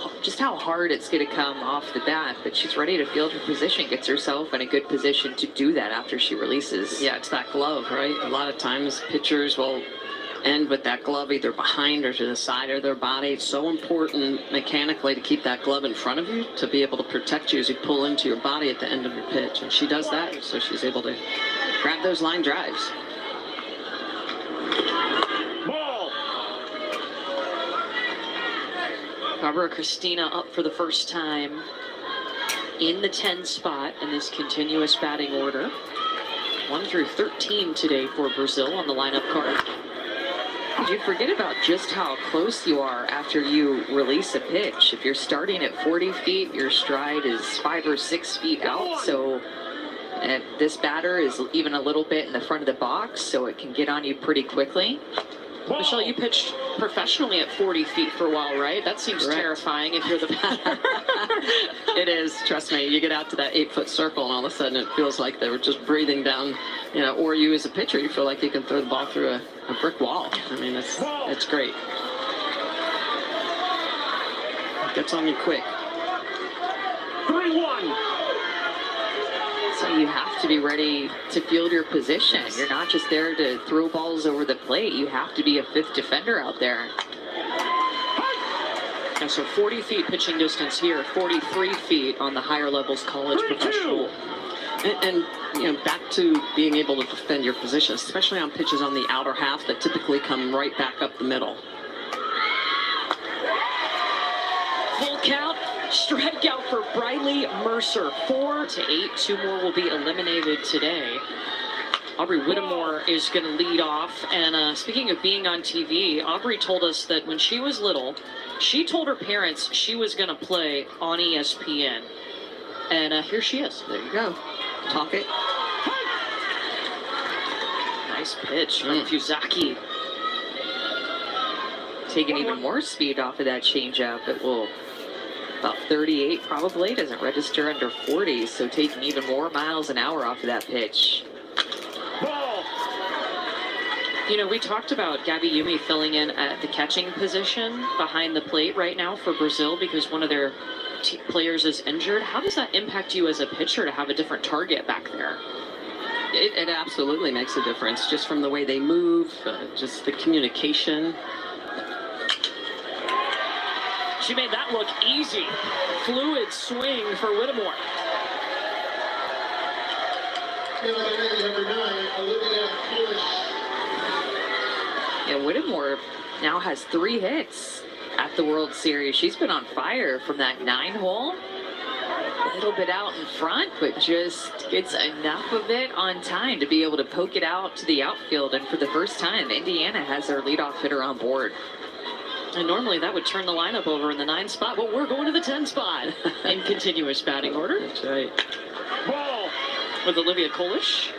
hard it's going to come off the bat, but she's ready to field her position, gets herself in a good position to do that after she releases. Yeah, it's that glove, right? A lot of times pitchers will end with that glove either behind or to the side of their body. It's so important mechanically to keep that glove in front of you to be able to protect you as you pull into your body at the end of your pitch. And she does that, so she's able to grab those line drives. Barbara Christina up for the first time in the 10 spot in this continuous batting order. 1 through 13 today for Brazil on the lineup card. You forget about just how close you are after you release a pitch. If you're starting at 40 feet, your stride is 5 or 6 feet out. So this batter is even a little bit in the front of the box, so it can get on you pretty quickly. Michelle, you pitched professionally at 40 feet for a while, right? That seems terrifying if you're the batter. It is, trust me. You get out to that 8-foot circle and all of a sudden it feels like they were just breathing down, you know, or you as a pitcher, you feel like you can throw the ball through a brick wall. I mean, it's great. It gets on you quick. 3-1. So you have to be ready to field your position. You're not just there to throw balls over the plate. You have to be a 5th defender out there. And so 40 feet pitching distance here, 43 feet on the higher levels college professional. And you know, back to being able to defend your position, especially on pitches on the outer half that typically come right back up the middle. Full count, strikeout for Briley Mercer. 4 to 8. 2 more will be eliminated today. Aubrey Whittemore is going to lead off. And speaking of being on TV, Aubrey told us that when she was little, she told her parents she was going to play on ESPN. And here she is. There you go. Talk it. Nice pitch from Fusaki. Taking even more speed off of that changeup. It will about 38 probably. Doesn't register under 40, so taking even more miles an hour off of that pitch. You know, we talked about Gabby Yumi filling in at the catching position behind the plate right now for Brazil because one of their players is injured. How does that impact you as a pitcher to have a different target back there? It absolutely makes a difference, just from the way they move, just the communication. She made that look easy. Fluid swing for Whittemore. Yeah, Whittemore now has 3 hits at the World Series. She's been on fire from that 9-hole. A little bit out in front, but just gets enough of it on time to be able to poke it out to the outfield. And for the first time, Indiana has their leadoff hitter on board. And normally that would turn the lineup over in the 9 spot, but we're going to the 10 spot in continuous batting order. That's right. Ball with Olivia Kolish.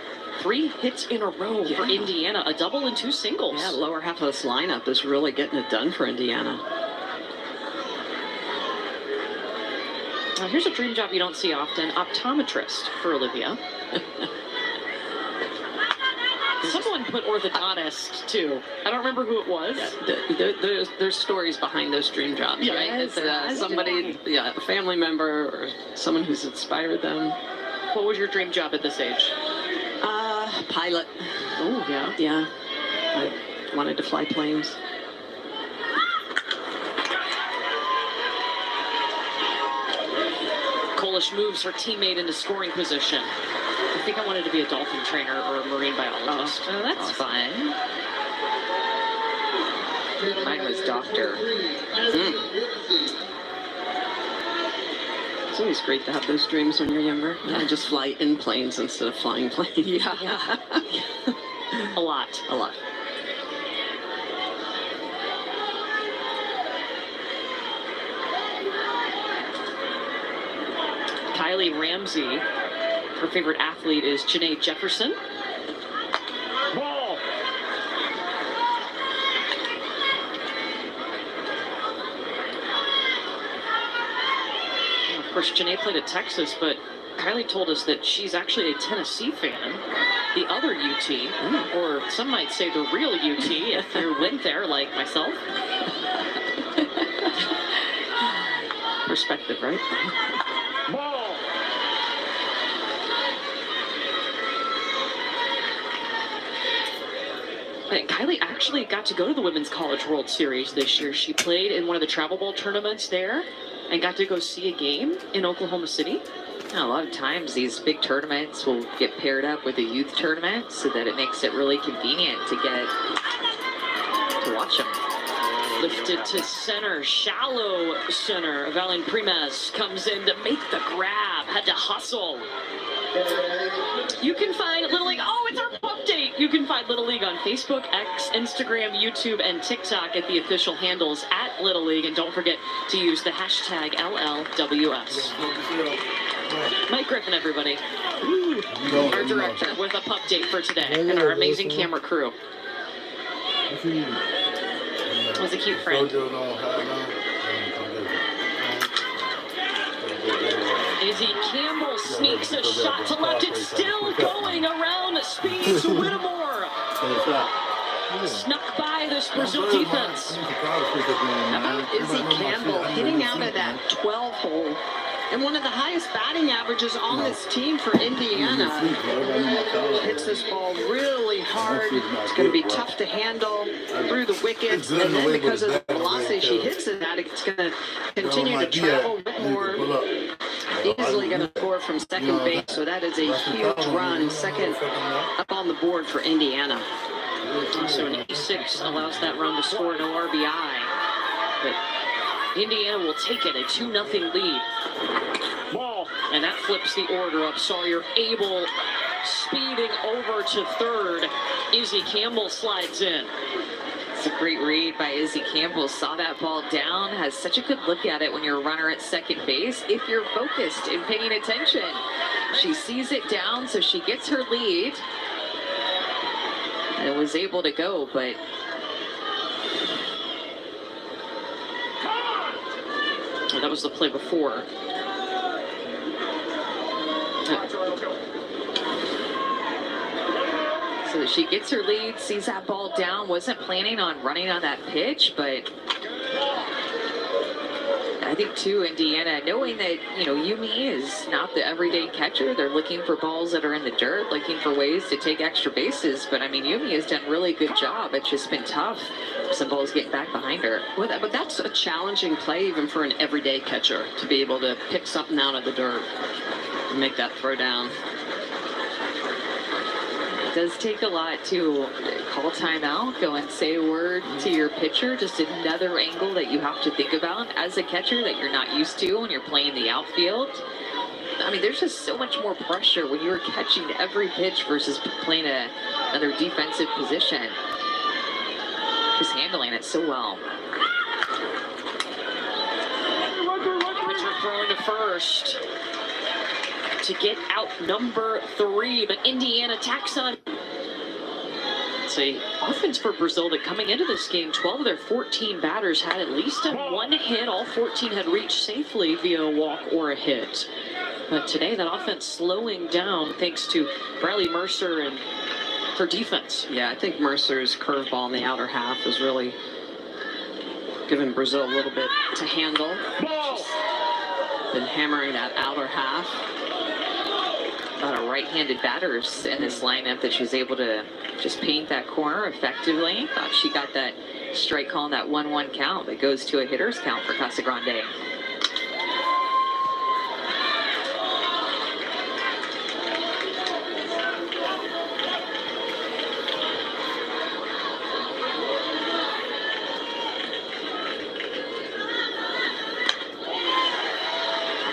3 hits in a row for Indiana, a double and 2 singles. Yeah, lower half of this lineup is really getting it done for Indiana. Now here's a dream job you don't see often, optometrist for Olivia. Someone put orthodontist too. I don't remember who it was. Yeah, there's stories behind those dream jobs, right? It's, somebody, a family member or someone who's inspired them. What was your dream job at this age? Pilot. Oh, yeah. Yeah. I wanted to fly planes. Kolish moves her teammate into scoring position. I think I wanted to be a dolphin trainer or a marine biologist. Oh, that's fine. Mine was doctor. It's always great to have those dreams when you're younger. Yeah, just fly in planes instead of flying planes. Yeah. A lot. Kylie Ramsey, her favorite athlete is Janae Jefferson. Ball. Of course, Janae played at Texas, but Kylie told us that she's actually a Tennessee fan. The other UT, or some might say the real UT, if you went there like myself. Perspective, right? Ball. And Kylie actually got to go to the Women's College World Series this year. She played in one of the travel ball tournaments there and got to go see a game in Oklahoma City. Now, a lot of times these big tournaments will get paired up with a youth tournament so that it makes it really convenient to get to watch them. Lifted to center, shallow center. Valen Primas comes in to make the grab, had to hustle. You can find Little League, it's our update. You can find Little League on Facebook, X, Instagram, YouTube, and TikTok at the official handles at Little League. And don't forget to use the hashtag LLWS. Mike Griffin, everybody. Our director with a update for today and our amazing camera crew. Was a cute friend. Izzy Campbell sneaks a shot to left. It's still going around. Speed to Whittemore. Snuck by this Brazil defense. How about Izzy Campbell hitting out of that 12-hole? And one of the highest batting averages on this team for Indiana. Hits this ball really hard. It's going to be tough to handle through the wickets. And then because of the velocity she hits it at, it's going to continue to travel Whitmore. Easily going to score from second base. So that is a huge run. Second up on the board for Indiana. So an 86 allows that run to score no RBI. But Indiana will take it, a 2-0 lead. Ball. And that flips the order up. Sawyer Abel speeding over to third. Izzy Campbell slides in. It's a great read by Izzy Campbell. Saw that ball down, has such a good look at it when you're a runner at second base, if you're focused and paying attention. She sees it down, so she gets her lead. And was able to go, but that was the play before. So she gets her lead, sees that ball down, wasn't planning on running on that pitch, but I think too, Indiana, knowing that, Yumi is not the everyday catcher, they're looking for balls that are in the dirt, looking for ways to take extra bases, but I mean, Yumi has done a really good job. It's just been tough. Some balls getting back behind her. But that's a challenging play even for an everyday catcher, to be able to pick something out of the dirt and make that throw down. It does take a lot to call timeout, go and say a word to your pitcher, just another angle that you have to think about as a catcher that you're not used to when you're playing the outfield. I mean, there's just so much more pressure when you're catching every pitch versus playing another defensive position. Just handling it so well. Pitcher throwing to first to get out number 3, but Indiana tacks on. It's a offense for Brazil that coming into this game, 12 of their 14 batters had at least one hit. All 14 had reached safely via a walk or a hit. But today, that offense slowing down thanks to Bradley Mercer and her defense. Yeah, I think Mercer's curveball in the outer half is really giving Brazil a little bit to handle. She's been hammering that outer half. A lot of right-handed batters in this lineup that she's able to just paint that corner effectively. Thought she got that strike call on that 1-1 count that goes to a hitter's count for Casagrande.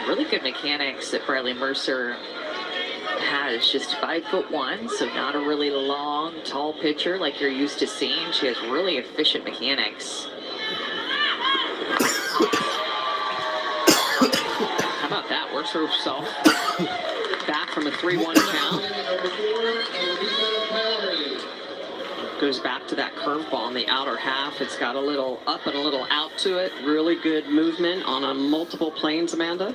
Really good mechanics that Bradley Mercer has. Just 5'1", so not a really long, tall pitcher like you're used to seeing. She has really efficient mechanics. How about that? Works herself back from a 3-1 count. Goes back to that curveball in the outer half. It's got a little up and a little out to it. Really good movement on a multiple planes, Amanda.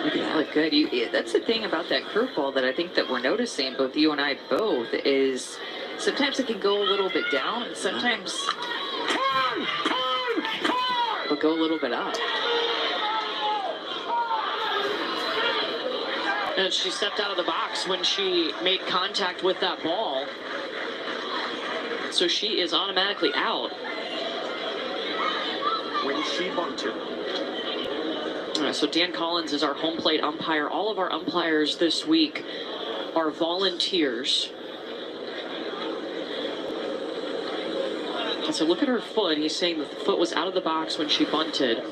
Look at that, look good. That's the thing about that curveball that I think that we're noticing, both you and I both, is sometimes it can go a little bit down, and sometimes it'll go a little bit up. And she stepped out of the box when she made contact with that ball. So she is automatically out. When she bunted. So Dan Collins is our home plate umpire. All of our umpires this week are volunteers. And so look at her foot. He's saying that the foot was out of the box when she bunted.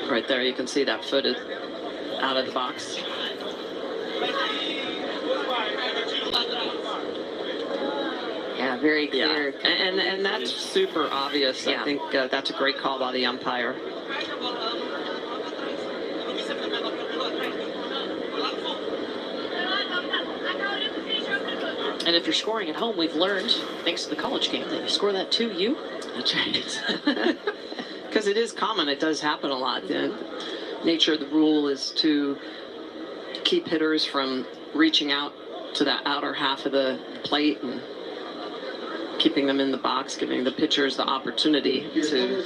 Right there, you can see that foot is out of the box. Yeah, very clear. Yeah. And that's super obvious. Yeah. I think that's a great call by the umpire. And if you're scoring at home, we've learned, thanks to the college game, that you score that too, you. That's right. Because it is common. It does happen a lot. The nature of the rule is to keep hitters from reaching out to that outer half of the plate and keeping them in the box, giving the pitchers the opportunity to.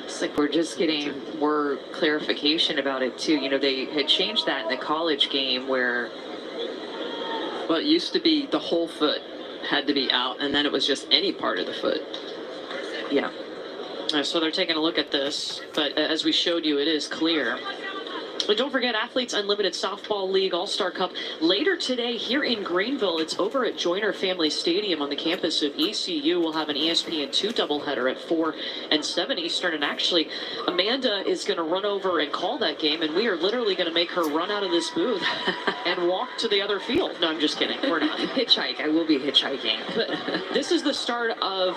It's like we're just getting more clarification about it too. You know, they had changed that in the college game where, well, it used to be the whole foot had to be out, and then it was just any part of the foot. yeah. So they're taking a look at this, but as we showed you, it is clear. But don't forget, Athletes Unlimited Softball League All-Star Cup later today here in Greenville. It's over at Joyner Family Stadium on the campus of ECU. We'll have an ESPN2 doubleheader at 4 and 7 Eastern. And actually, Amanda is going to run over and call that game, and we are literally going to make her run out of this booth and walk to the other field. No, I'm just kidding. We're not. Hitchhike. I will be hitchhiking. But this is the start of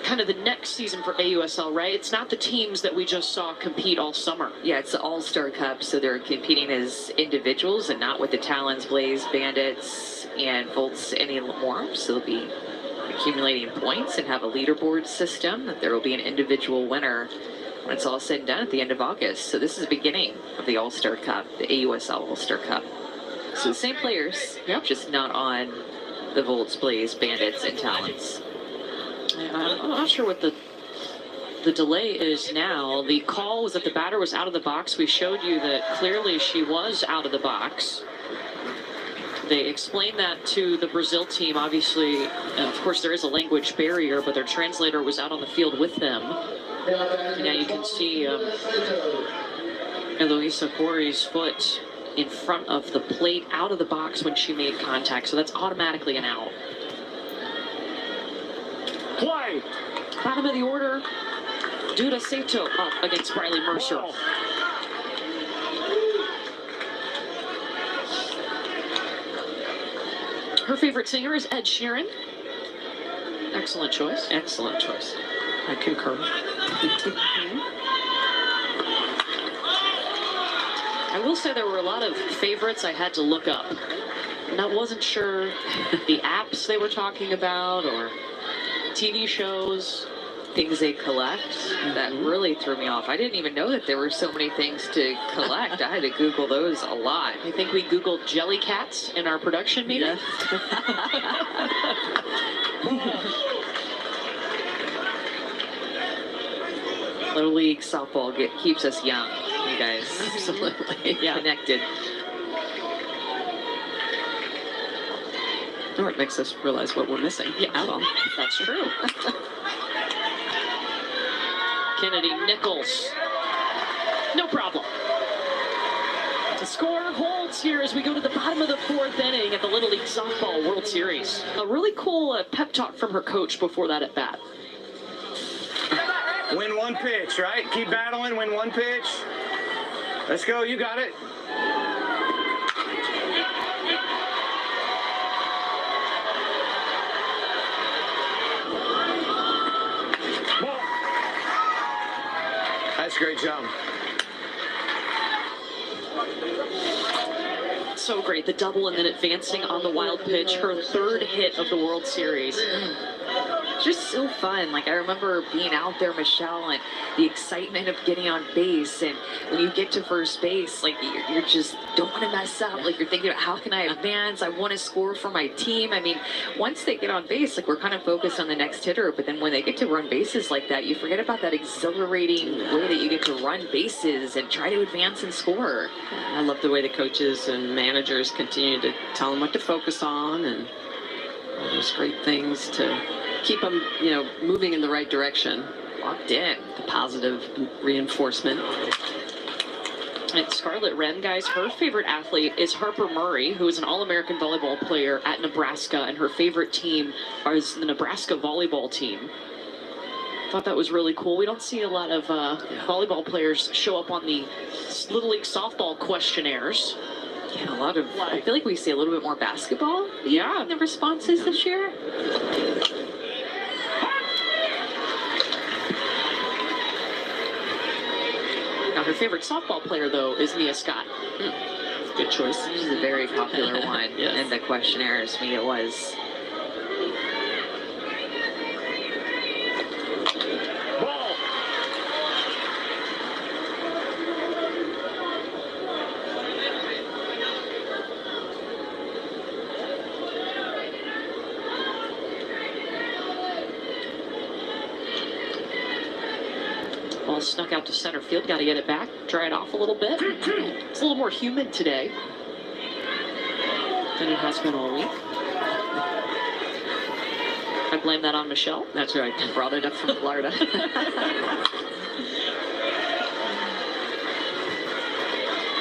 kind of the next season for AUSL, right? It's not the teams that we just saw compete all summer. Yeah, it's the All-Star Cup, so they're competing as individuals and not with the Talons, Blaze, Bandits, and Volts anymore. So they'll be accumulating points and have a leaderboard system. That there will be an individual winner when it's all said and done at the end of August. So this is the beginning of the All-Star Cup, the AUSL All-Star Cup. So the same players, just not on the Volts, Blaze, Bandits, and Talons. I'm not sure what the delay is now. The call was that the batter was out of the box. We showed you that clearly she was out of the box. They explained that to the Brazil team. Obviously, of course, there is a language barrier, but their translator was out on the field with them. And now you can see Eloisa Corey's foot in front of the plate, out of the box when she made contact. So that's automatically an out. Play. Bottom of the order, Duda Sato up against Briley Mercer. Her favorite singer is Ed Sheeran. Excellent choice. Excellent choice. I concur. I will say there were a lot of favorites I had to look up. And I wasn't sure the apps they were talking about or TV shows. Things they collect, that really threw me off. I didn't even know that there were so many things to collect. I had to Google those a lot. I think we Googled jelly cats in our production meeting. Little League softball keeps us young, you guys. Absolutely connected. Or it makes us realize what we're missing. Yeah, well, that's true. Kennedy Nichols. No problem. The score holds here as we go to the bottom of the fourth inning at the Little League Softball World Series. A really cool pep talk from her coach before that at bat. Win one pitch, right? Keep battling, win one pitch. Let's go, you got it. That's a great job. So great, the double and then advancing on the wild pitch, her third hit of the World Series. Just so fun. Like, I remember being out there, Michelle, and the excitement of getting on base. And when you get to first base, like, you're just don't want to mess up. Like, you're thinking about how can I advance? I want to score for my team. I mean, once they get on base, like, we're kind of focused on the next hitter. But then when they get to run bases like that, you forget about that exhilarating way that you get to run bases and try to advance and score. I love the way the coaches and managers continue to tell them what to focus on and all those great things to keep them, moving in the right direction. Locked in. The positive reinforcement. And Scarlett Wren, guys, her favorite athlete is Harper Murray, who is an All-American volleyball player at Nebraska, and her favorite team is the Nebraska volleyball team. Thought that was really cool. We don't see a lot of volleyball players show up on the Little League softball questionnaires. Yeah, a lot of, I feel like we see a little bit more basketball in the responses this year. Now, her favorite softball player, though, is Mia Scott. Good choice. She's a very popular one in the questionnaires. Mia was. Ball snuck out to center field. Got to get it back, dry it off a little bit. It's a little more humid today than it has been all week. I blame that on Michelle. That's right. I brought it up from Florida.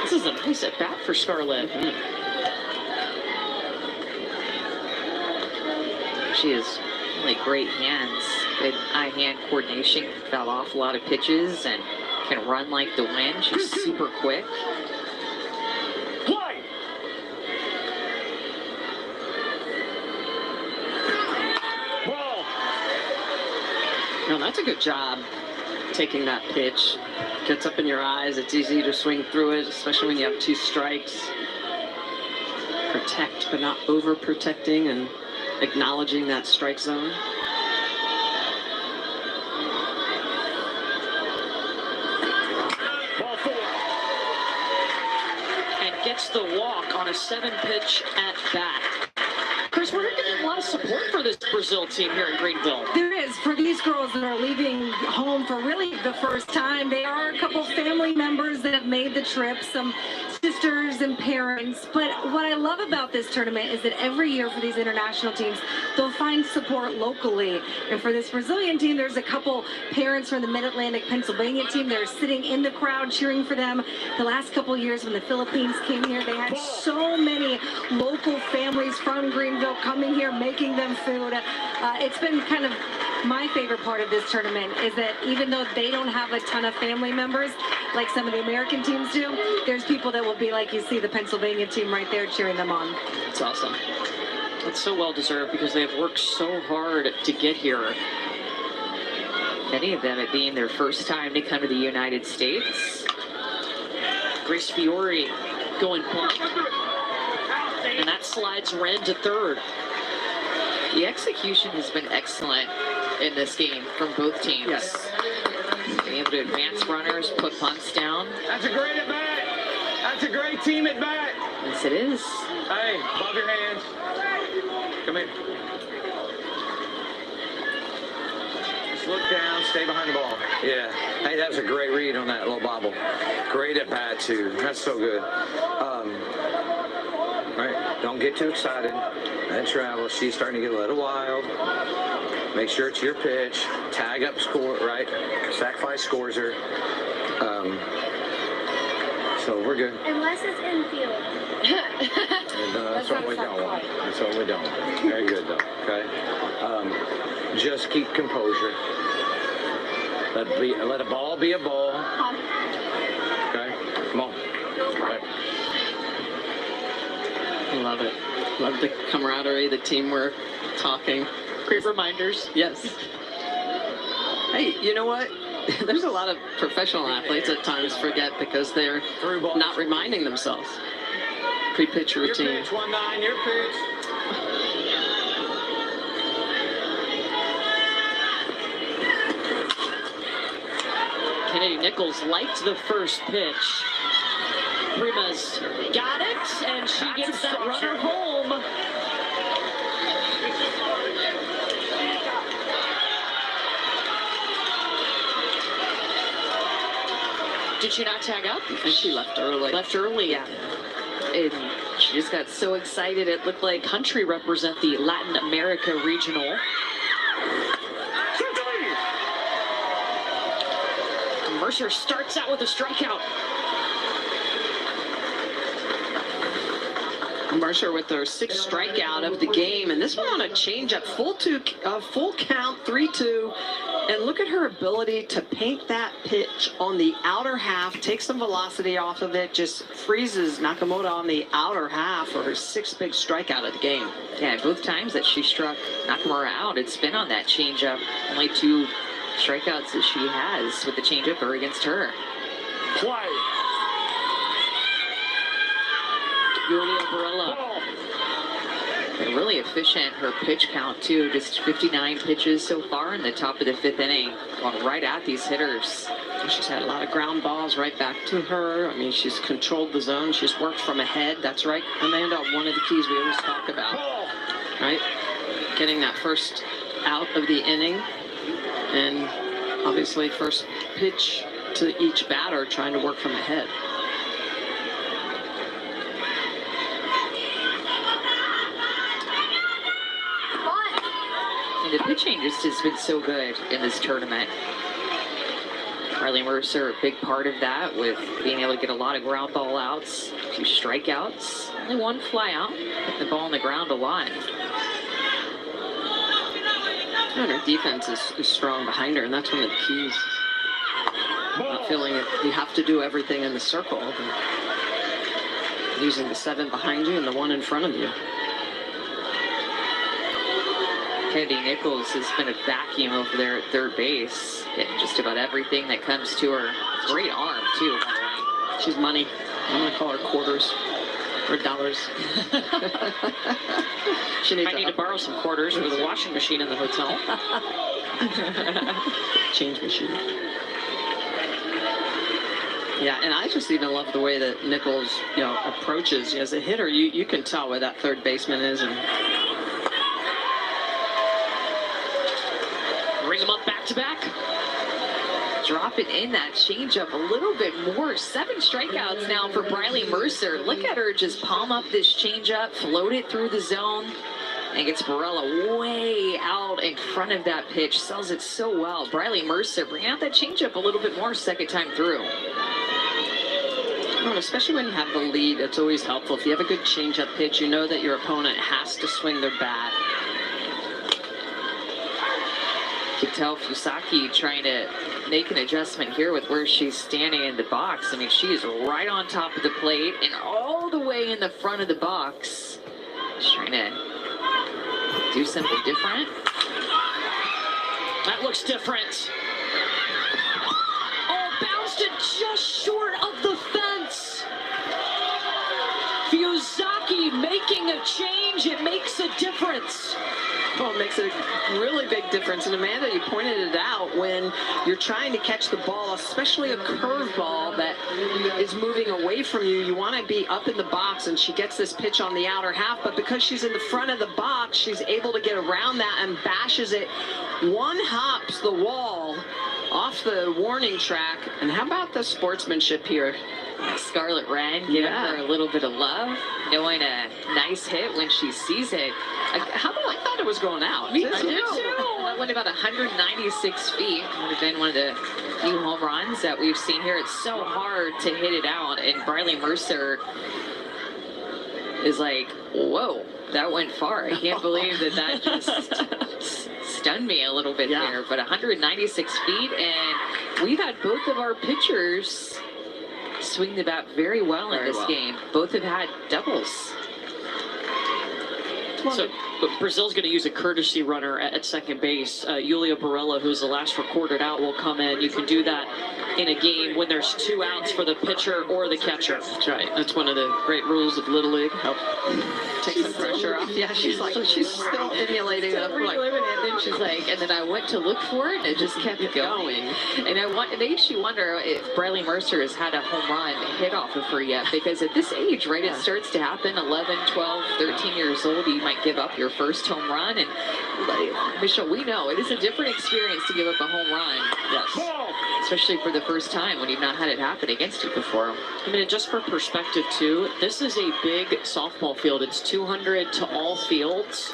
This is a nice at bat for Scarlett. She has really great hands. Good eye-hand coordination. Fell off a lot of pitches and can run like the wind. She's super quick. Play. Ball. a good job taking that pitch. Gets up in your eyes. It's easy to swing through it, especially when you have 2 strikes. Protect, but not over-protecting and acknowledging that strike zone. Ball 4. And gets the walk on a 7-pitch at bat. Chris, we're getting a lot of support for this Brazil team here in Greenville. There is, for these girls that are leaving home for really the first time. There are a couple family members that have made the trip, some sisters and parents. But what I love about this tournament is that every year for these international teams, they'll find support locally. And for this Brazilian team, there's a couple parents from the Mid-Atlantic Pennsylvania team that are sitting in the crowd cheering for them. The last couple years when the Philippines came here, they had so many local families from Greenville coming here, making them food. It's been kind of my favorite part of this tournament is that even though they don't have a ton of family members like some of the American teams do, there's people that will be like you see the Pennsylvania team right there cheering them on. It's awesome. That's so well deserved because they have worked so hard to get here. Many of them it being their first time to come to the United States. Grace Fiore going point. And that slides Ren to third. The execution has been excellent in this game from both teams. Yes. Being able to advance runners, put punts down. That's a great at bat. That's a great team at bat. Yes, it is. Hey, above your hands. Come here. Just look down, stay behind the ball. Yeah. Hey, that was a great read on that little bobble. Great at bat, too. That's so good. Right. Don't get too excited. That travel. She's starting to get a little wild. Make sure it's your pitch. Tag up score, right? Sacrifice scores her. So we're good. Unless it's infield. And, that's what we don't want. That's what we don't want. Very good, though. Okay. Just keep composure. Let a ball be a ball. Okay. Come on. Right. Love it. Love the camaraderie, the teamwork, talking. Great reminders. Yes. Hey, you know what? There's a lot of professional athletes at times forget because they're not reminding themselves. Pre-pitch routine. Your pitch, 1-9, your pitch. Kennedy Nichols liked the first pitch. Prima's got it, and she gets that runner home. Did she not tag up? And she left early. Left early. Yeah. And she just got so excited. It looked like Country represent the Latin America regional. Mercer starts out with a strikeout. Mercer with their 6th strikeout of the game, and this one on a changeup, full count, 3-2, and look at her ability to paint that pitch on the outer half, take some velocity off of it, just freezes Nakamoto on the outer half for her 6th big strikeout of the game. Yeah, both times that she struck Nakamura out, it's been on that changeup. Only 2 strikeouts that she has with the changeup are against her. Play. Julia Barella. And really efficient, her pitch count too, just 59 pitches so far in the top of the 5th inning, going right at these hitters. She's had a lot of ground balls right back to her. I mean, she's controlled the zone. She's worked from ahead. That's right, Amanda, one of the keys we always talk about, right? Getting that first out of the inning, and obviously first pitch to each batter, trying to work from ahead. And the pitching just has been so good in this tournament. Riley Mercer, a big part of that with being able to get a lot of ground ball outs, a few strikeouts, only 1 fly out, hit the ball on the ground a lot. And her defense is strong behind her, and that's one of the keys. Not feeling it, you have to do everything in the circle, but using the 7 behind you and the 1 in front of you. Kennedy Nichols has been a vacuum over there at third base. Getting just about everything that comes to her. Great arm, too, by the way. She's money. I'm going to call her quarters or dollars. She might need to borrow some quarters for the washing machine in the hotel. Change machine. Yeah, and I just even love the way that Nichols, approaches. As a hitter, you can tell where that third baseman is. And bring them up back-to-back. Dropping in that changeup a little bit more. 7 strikeouts now for Briley Mercer. Look at her just palm up this changeup, float it through the zone, and gets Barella way out in front of that pitch. Sells it so well. Briley Mercer bringing out that changeup a little bit more second time through. Well, especially when you have the lead, it's always helpful. If you have a good changeup pitch, you know that your opponent has to swing their bat. You can tell Fusaki trying to make an adjustment here with where she's standing in the box. I mean, she is right on top of the plate and all the way in the front of the box. She's trying to do something different. That looks different. Oh, bounced it just short of the fence. Fusaki making a change. It makes a difference. Well, it makes a really big difference. And Amanda, you pointed it out, when you're trying to catch the ball, especially a curveball that is moving away from you, you want to be up in the box, and she gets this pitch on the outer half, but because she's in the front of the box, she's able to get around that and bashes it. One hops the wall off the warning track. And how about the sportsmanship here? Scarlett Wren giving her a little bit of love, knowing a nice hit when she sees it. How about, I thought it was going out. Me too. That went about 196 feet. Would have been one of the few home runs that we've seen here. It's so hard to hit it out, and Briley Mercer is like, whoa, that went far. I can't believe that just stunned me a little bit there. But 196 feet, and we've had both of our pitchers swing the bat very well in this game. Both have had doubles. So, but Brazil's going to use a courtesy runner at second base. Yulia Barella, who's the last recorded out, will come in. You can do that in a game when there's 2 outs for the pitcher or the catcher. That's right. That's one of the great rules of Little League. Help take the pressure off. Yeah, she's still emulating it. And she's like, and then I went to look for it, and it just kept going. And it makes you wonder if Briley Mercer has had a home run hit off of her yet, because at this age, right, it starts to happen. 11, 12, 13 years old, you might give up your first home run. And Michelle, we know it is a different experience to give up a home run. Yes. Especially for the first time when you've not had it happen against you before. I mean, just for perspective, too, this is a big softball field. It's 200 to all fields.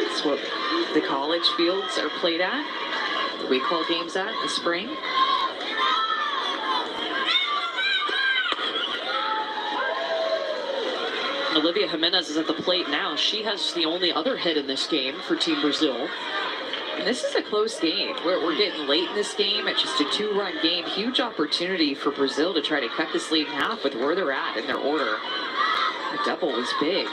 It's what the college fields are played at. We call games at in the spring. Olivia Jimenez is at the plate now. She has the only other hit in this game for Team Brazil. And this is a close game. We're getting late in this game. It's just a 2-run game. Huge opportunity for Brazil to try to cut this lead in half with where they're at in their order. A double was big.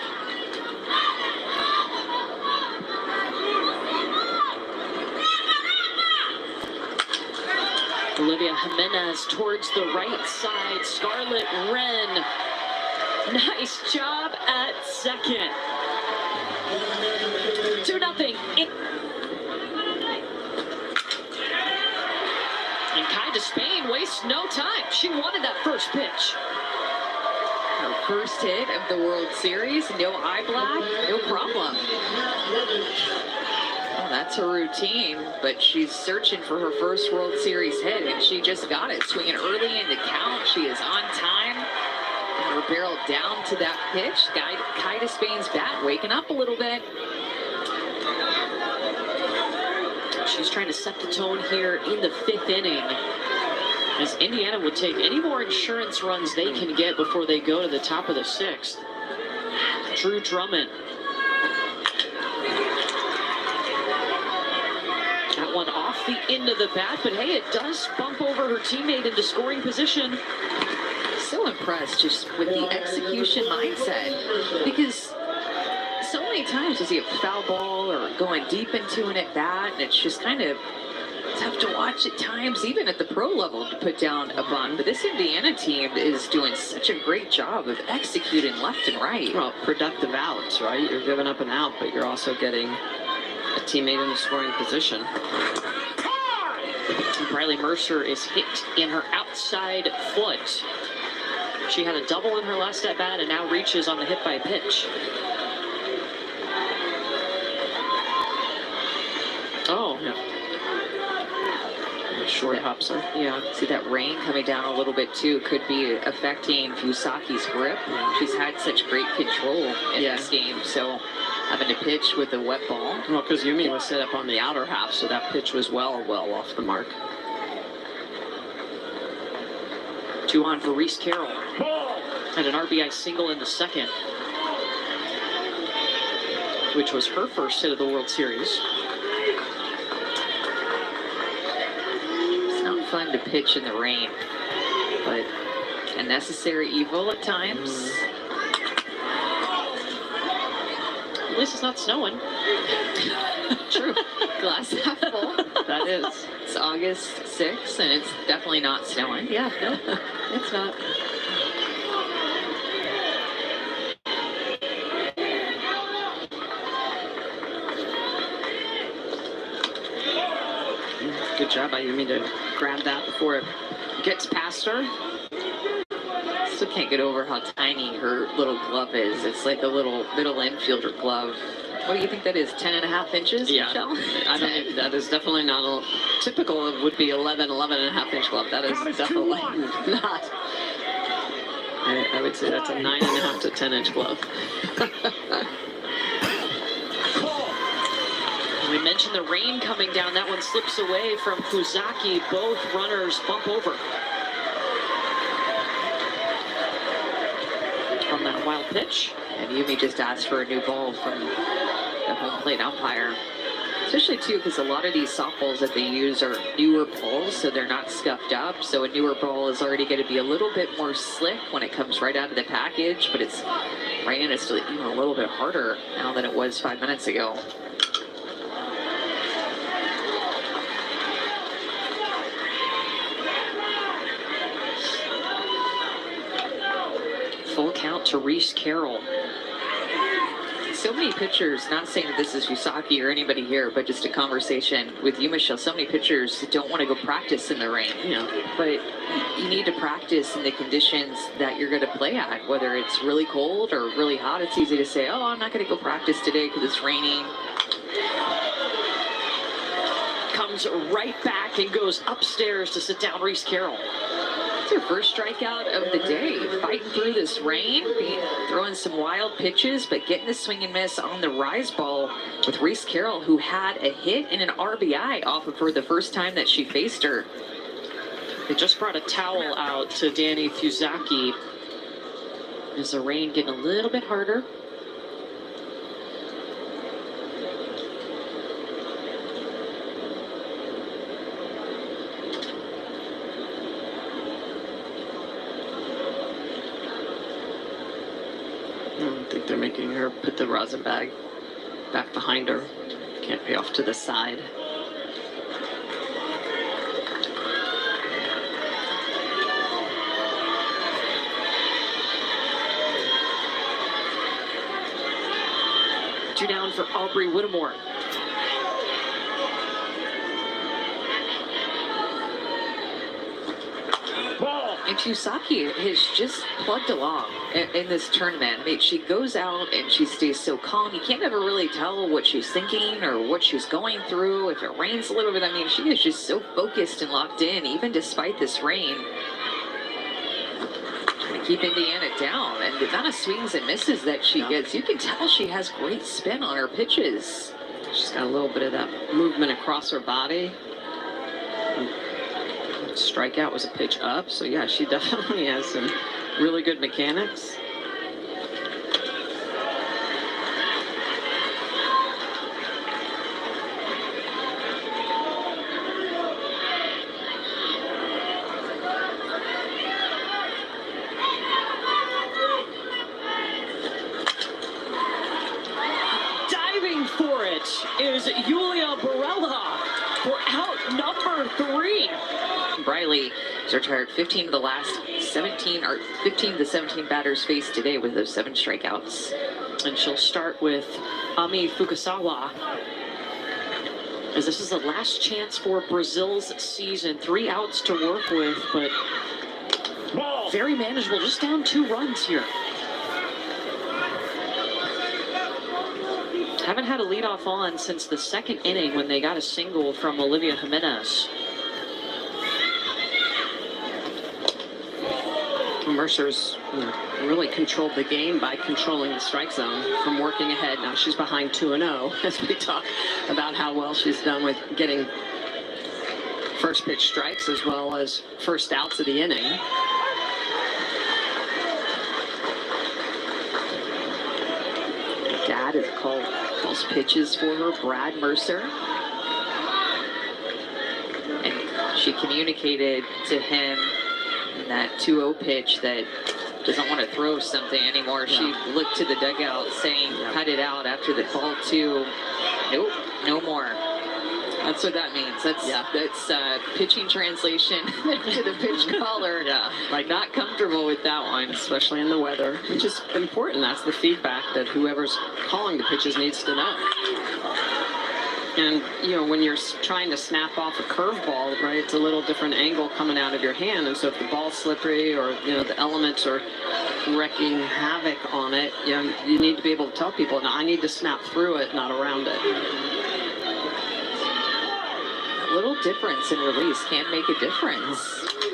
Olivia Jimenez towards the right side. Scarlett Wren. Nice job at second. 2-0. And Kai Despain wastes no time. She wanted that first pitch. Her first hit of the World Series, no eye black, no problem. Well, that's her routine, but she's searching for her first World Series hit, and she just got it. Swinging early in the count, she is on time. And her barrel down to that pitch. Kai Despain's bat waking up a little bit. She's trying to set the tone here in the 5th inning, as Indiana would take any more insurance runs they can get before they go to the top of the 6th. Drew Drummond. That one off the end of the bat, but hey, it does bump over her teammate into scoring position. So impressed just with the execution mindset, because so many times you see a foul ball or going deep into an at-bat, and it's just kind of tough to watch at times, even at the pro level, to put down a bunt. But this Indiana team is doing such a great job of executing left and right. Well, productive outs, right? You're giving up an out, but you're also getting a teammate in the scoring position. Riley Mercer is hit in her outside foot. She had a double in her last at bat and now reaches on the hit by pitch. Oh, yeah. Short hops her. Yeah, see that rain coming down a little bit too could be affecting Fusaki's grip. She's had such great control in this game, so having to pitch with a wet ball. Well, because Yumi was set up on the outer half, so that pitch was well off the mark. 2 on for Reese Carroll. Had an RBI single in the second, which was her first hit of the World Series. It's not fun to pitch in the rain, but a necessary evil at times. At least it's not snowing. True. Glass half full. That is. It's August 6th, and it's definitely not snowing. Yeah, no, it's not. Good job by Yumi to grab that before it gets past her. Still can't get over how tiny her little glove is. It's like a little middle infielder glove. What do you think that is, 10.5 inches, Yeah, Michelle? I don't think that is definitely not a typical. It would be 11.5 inch glove. That is definitely not. I would say that's a 9.5 to 10 inch glove. We mentioned the rain coming down. That one slips away from Fusaki. Both runners bump over. From that wild pitch. And Yumi just asked for a new ball from the home plate umpire. Especially, too, because a lot of these softballs that they use are newer balls, so they're not scuffed up. So a newer ball is already going to be a little bit more slick when it comes right out of the package, but it's raining. It's even a little bit harder now than it was 5 minutes ago. Full count to Reese Carroll. So many pitchers, not saying that this is Fusaki or anybody here, but just a conversation with you, Michelle. So many pitchers don't want to go practice in the rain. Yeah. But you need to practice in the conditions that you're going to play at, whether it's really cold or really hot. It's easy to say, oh, I'm not going to go practice today because it's raining. Comes right back and goes upstairs to sit down Reese Carroll. It's her first strikeout of the day, fighting through this rain, throwing some wild pitches, but getting the swing and miss on the rise ball with Reese Carroll, who had a hit and an RBI off of her the first time that she faced her. They just brought a towel out to Danny Fusaki. Is the rain getting a little bit harder? I think they're making her put the rosin bag back behind her. Can't be off to the side. Two down for Aubrey Whittemore. And Fusaki has just plugged along in this tournament. I mean, she goes out and she stays so calm. You can't ever really tell what she's thinking or what she's going through. If it rains a little bit, I mean, she is just so focused and locked in, even despite this rain. Trying to keep Indiana down. And the amount of swings and misses that she gets, you can tell she has great spin on her pitches. She's got a little bit of that movement across her body. Strikeout was a pitch up, so yeah, she definitely has some really good mechanics. is Yulia Barella for out number 3. Briley is retired 15 of the last 17 or 15 of the 17 batters faced today with those 7 strikeouts. And she'll start with Ami Fukasawa, as this is the last chance for Brazil's season. 3 outs to work with, but very manageable, just down 2 runs here. Haven't had a leadoff on since the 2nd inning when they got a single from Olivia Jimenez. Mercer's really controlled the game by controlling the strike zone from working ahead. Now she's behind 2-0 as we talk about how well she's done with getting first pitch strikes as well as first outs of the inning. Dad has called those pitches for her, Brad Mercer. And she communicated to him that 2-0 pitch that doesn't want to throw something anymore. Yeah. She looked to the dugout saying, cut it out after the ball 2. Nope, no more. That's what that means. That's pitching translation to the pitch caller. Like, not comfortable with that one. Especially in the weather, which is important. That's the feedback that whoever's calling the pitches needs to know. And, you know, when you're trying to snap off a curveball, right, it's a little different angle coming out of your hand. And so if the ball's slippery or, you know, the elements are wreaking havoc on it, you know, you need to be able to tell people, no, I need to snap through it, not around it. A little difference in release can make a difference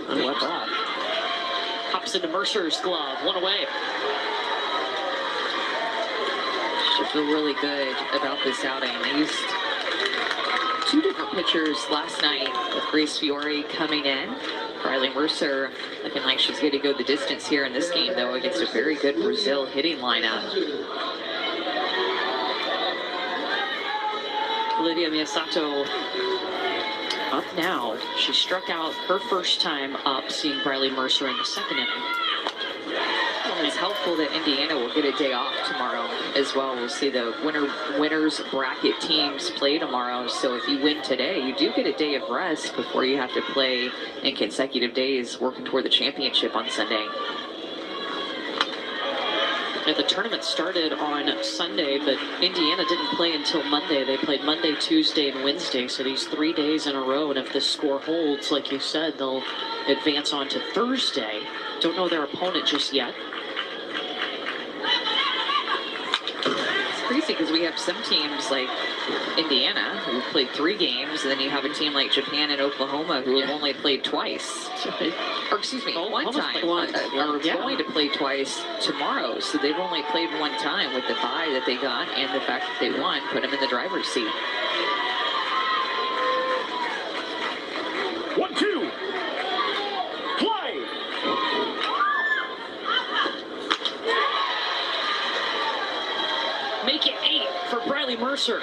on what's up. Hops into Mercer's glove, 1 away. Should feel really good about this outing. They used 2 different pitchers last night with Grace Fiore coming in. Riley Mercer looking like she's going to go the distance here in this game, though, against a very good Brazil hitting lineup. Olivia Miyasato up now. She struck out her first time up, seeing Briley Mercer in the 2nd inning. It's helpful that Indiana will get a day off tomorrow as well. We'll see the winners bracket teams play tomorrow. So if you win today, you do get a day of rest before you have to play in consecutive days working toward the championship on Sunday. And the tournament started on Sunday, but Indiana didn't play until Monday. They played Monday, Tuesday, and Wednesday, so these 3 days in a row. And if this score holds, like you said, they'll advance on to Thursday. Don't know their opponent just yet. It's crazy because we have some teams like Indiana who played 3 games, and then you have a team like Japan and Oklahoma who have only played twice. Or excuse me, one time. Are going to play twice tomorrow, so they've only played 1 time with the bye that they got, and the fact that they won put them in the driver's seat. 1-2. Play. Make it 8 for Briley Mercer.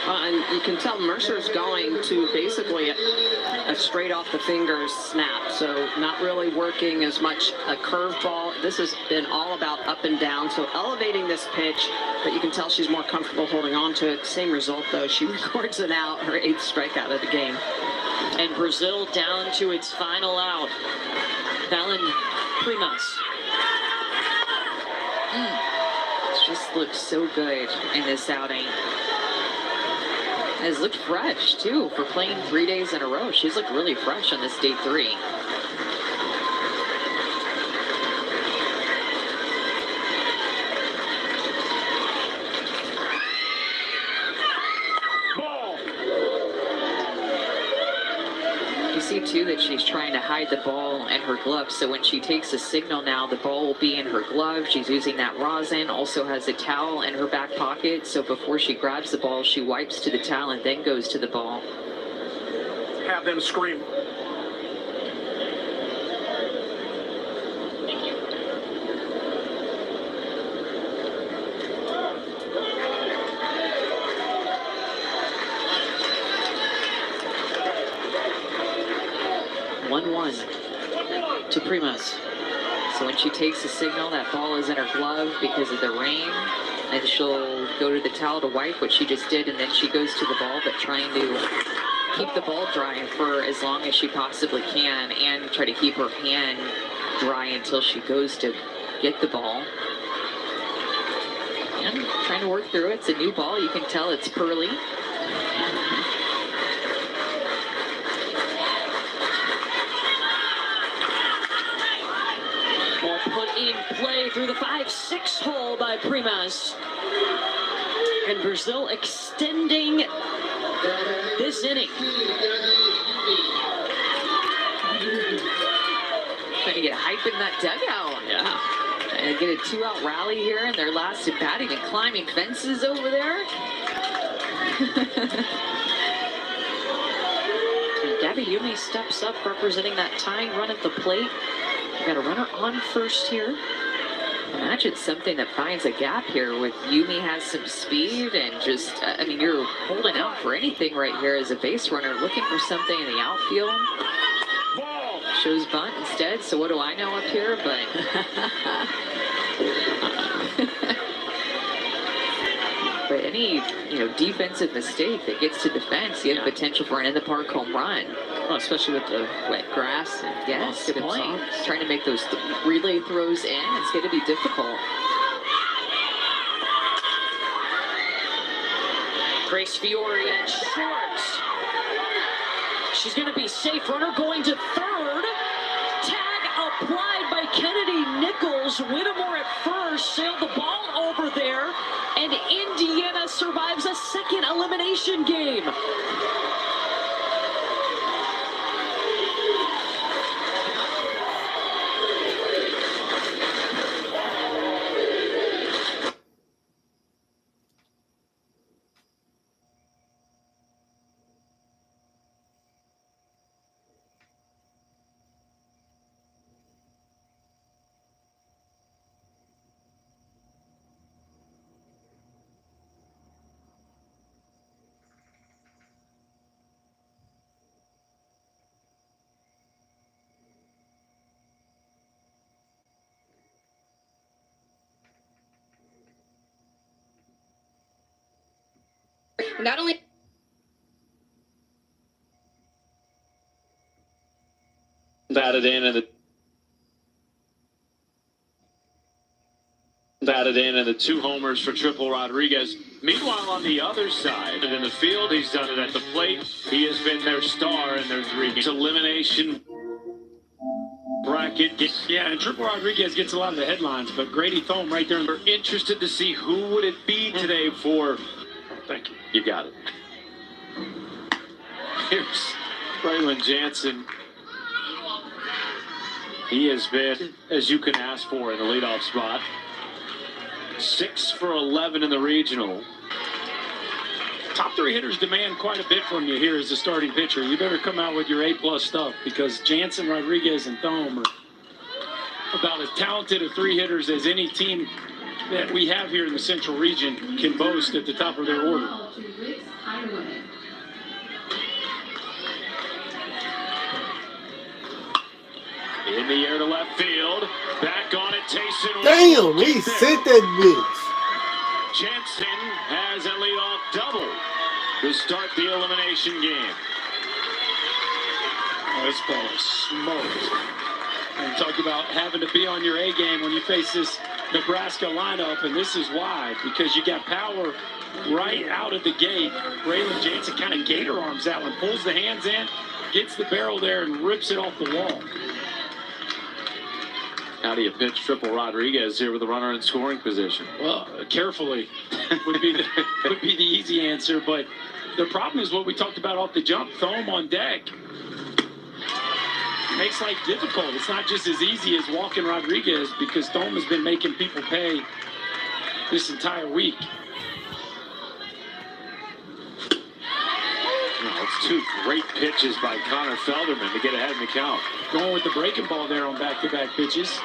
And you can tell Mercer's going to basically a straight off the fingers snap. So not really working as much a curveball. This has been all about up and down. So elevating this pitch, but you can tell she's more comfortable holding on to it. Same result though. She records it out, her 8th strikeout of the game. And Brazil down to its final out. Valen Primas. It just looks so good in this outing. Has looked fresh too for playing 3 days in a row. She's looked really fresh on this day 3. You see too that she's trying to hide the ball in her glove, so when she takes a signal now, the ball will be in her glove. She's using that rosin, also has a towel in her back pocket, so before she grabs the ball, she wipes to the towel and then goes to the ball. Have them scream. Thank you. To Primas. So when she takes a signal, that ball is in her glove because of the rain. and she'll go to the towel to wipe what she just did, and then she goes to the ball, but trying to keep the ball dry for as long as she possibly can and try to keep her hand dry until she goes to get the ball. And trying to work through it. It's a new ball. You can tell it's pearly. Ball put in play through the 5-6 hole by Primas. And Brazil extending this inning. Trying to get hype in that dugout. Yeah. And get a 2-out rally here in their last at bat, even climbing fences over there. And Gabby Yumi steps up, representing that tying run at the plate. We've got a runner on first here. Imagine something that finds a gap here with Yumi has some speed and just, I mean, you're holding out for anything right here as a base runner, looking for something in the outfield. Shows bunt instead, so what do I know up here? But but any defensive mistake that gets to defense, you have potential for an in the park home run. Well, especially with the wet grass. And yes, good point. Trying to make those relay throws in, it's going to be difficult. Grace Fiore at short. She's going to be safe. Runner going to third. Tag applied by Kennedy Nichols. Whittemore at first. Sailed the ball over there. And Indiana survives a second elimination game. Not only batted in and the 2 homers for Triple Rodriguez. Meanwhile, on the other side, in the field, he's done it at the plate. He has been their star in their 3 games. Elimination bracket. Yeah, and Triple Rodriguez gets a lot of the headlines, but Grady Thome right there. We're interested to see who would it be today for... Thank you. You got it. Here's Braylon Jansen. He has been, as you can ask for, in the leadoff spot. 6 for 11 in the regional. Top 3 hitters demand quite a bit from you here as a starting pitcher. You better come out with your A-plus stuff because Jansen, Rodriguez, and Thome are about as talented of 3 hitters as any team that we have here in the Central region can boast at the top of their order. In the air to left field. Back on it, Taysom. Damn, he sent that bitch. Jansen has a leadoff double to start the elimination game. Oh, this ball is smoked. And talk about having to be on your A game when you face this Nebraska lineup, and this is why, because you got power right out of the gate. Braylon Jansen kind of gator arms that one, pulls the hands in, gets the barrel there, and rips it off the wall. How do you pitch Triple Rodriguez here with a runner in scoring position? Well, carefully would be the easy answer, but the problem is what we talked about off the jump. Thome on deck makes life difficult. It's not just as easy as walking Rodriguez because Thome has been making people pay this entire week. Well, it's 2 great pitches by Connor Felderman to get ahead in the count. Going with the breaking ball there on back-to-back pitches.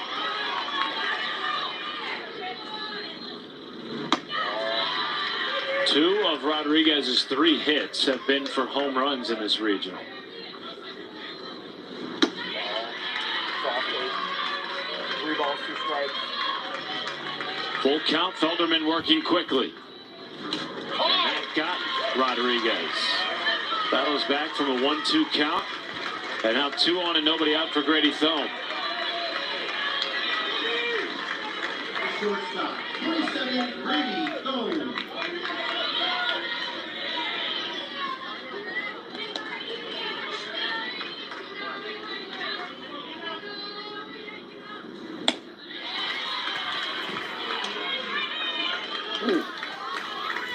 Two of Rodriguez's 3 hits have been for home runs in this regional. Softly. 3 balls, 2 strikes. Full count, Felderman working quickly. And that got Rodriguez. Battles back from a 1-2 count. And now 2 on and nobody out for Grady Thome. Shortstop, 27, Grady Thome.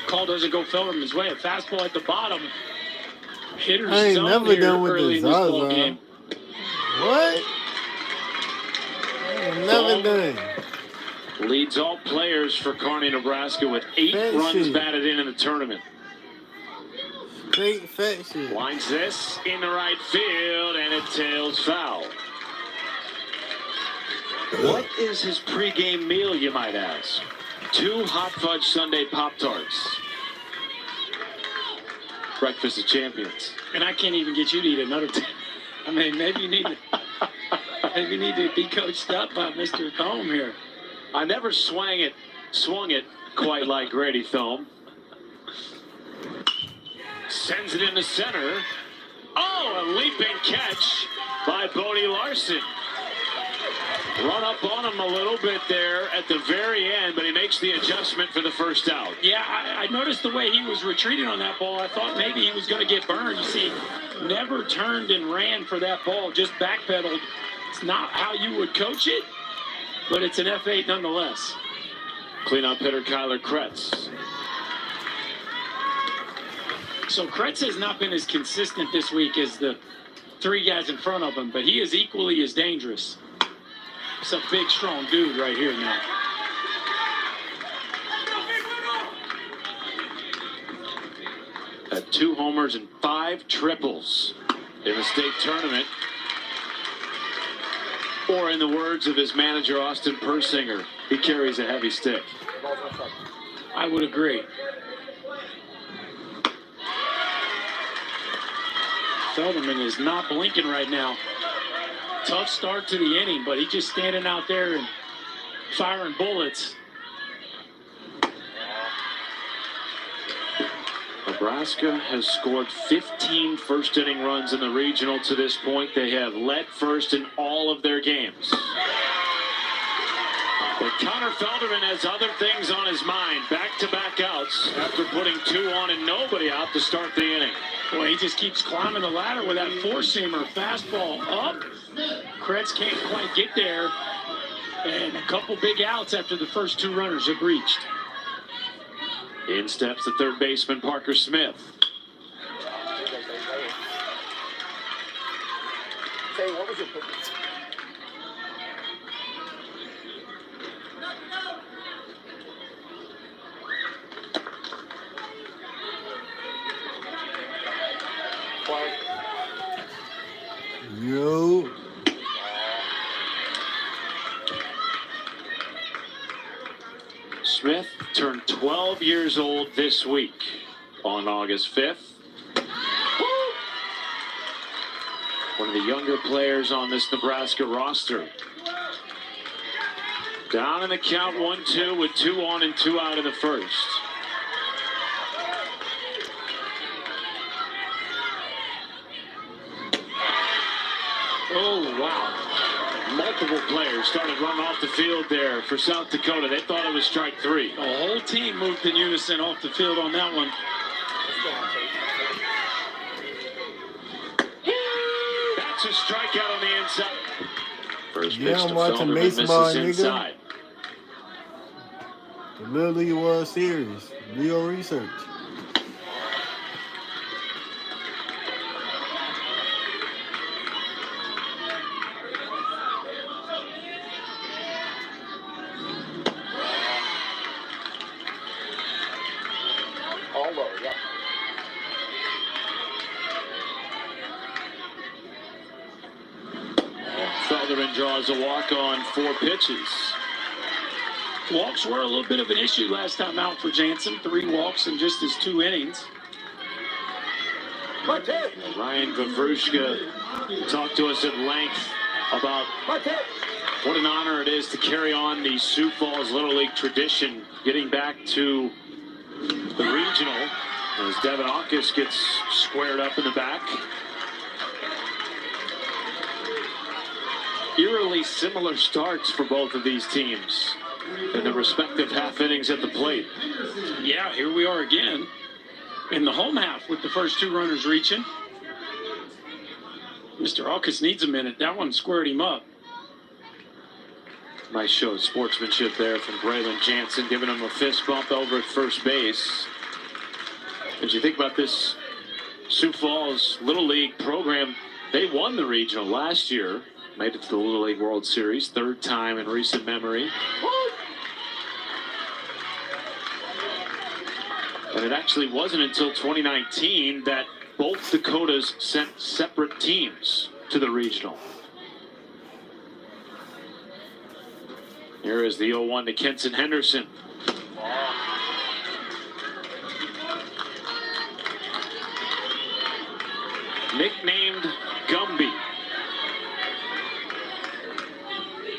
Call doesn't go Felderman's way. A fastball at the bottom. Hitter's I ain't zone never here done with early the in this ball Zaza. game. What? I ain't never done. Leads all players for Kearney, Nebraska with 8 runs batted in the tournament. Straight fat shit. Lines this in the right field, and it tails foul. What is his pregame meal, you might ask? 2 hot fudge sundae Pop-Tarts. Breakfast of champions. And I can't even get you to eat another 10. I mean, maybe you need to be coached up by Mr. Thome here. I never swung it quite like Grady Thome. Sends it in the center. Oh, a leaping catch by Bodie Larson. Run up on him a little bit there at the very end, but he makes the adjustment for the first out. Yeah, I noticed the way he was retreating on that ball. I thought maybe he was going to get burned. You see, never turned and ran for that ball, just backpedaled. It's not how you would coach it, but it's an F8 nonetheless. Cleanup hitter Kyler Kretz. So Kretz has not been as consistent this week as the 3 guys in front of him, but he is equally as dangerous. It's a big, strong dude right here now. At 2 homers and 5 triples in the state tournament. Or in the words of his manager, Austin Persinger, he carries a heavy stick. I would agree. Felderman is not blinking right now. Tough start to the inning, but he's just standing out there and firing bullets. Nebraska has scored 15 first-inning runs in the regional to this point. They have led first in all of their games. But Connor Felderman has other things on his mind. Back-to-back outs after putting 2 on and nobody out to start the inning. Boy, he just keeps climbing the ladder with that four-seamer. Fastball up. Kretz can't quite get there. And a couple big outs after the first 2 runners have reached. In steps the third baseman, Parker Smith. Hey, what was your pick? Yo. Smith turned 12 years old this week on August 5th. One of the younger players on this Nebraska roster. Down in the count 1-2 with 2 on and 2 out in the first. Oh, wow. Multiple players started running off the field there for South Dakota. They thought it was strike 3. The whole team moved in unison off the field on that one. That's a strikeout on the inside. First pitch Yeah, I'm to watching Felderman, baseball, misses nigga. inside. The Little League World Series. Do your research. All low, yeah. Felderman draws a walk on 4 pitches. Walks were a little bit of an issue last time out for Jansen. 3 walks in just his 2 innings. Ryan Vavrushka talked to us at length about What an honor it is to carry on the Sioux Falls Little League tradition, getting back to the regional as Devin Aukus gets squared up in the back. Eerily similar starts for both of these teams in their respective half innings at the plate. Yeah, here we are again in the home half with the first two runners reaching. Mr. Aukus needs a minute. That one squared him up. Nice show of sportsmanship there from Braylon Jansen, giving him a fist bump over at first base. As you think about this Sioux Falls Little League program, they won the regional last year, made it to the Little League World Series, third time in recent memory. And it actually wasn't until 2019 that both Dakotas sent separate teams to the regional. Here is the 0-1 to Kenson Henderson. Nicknamed Gumby.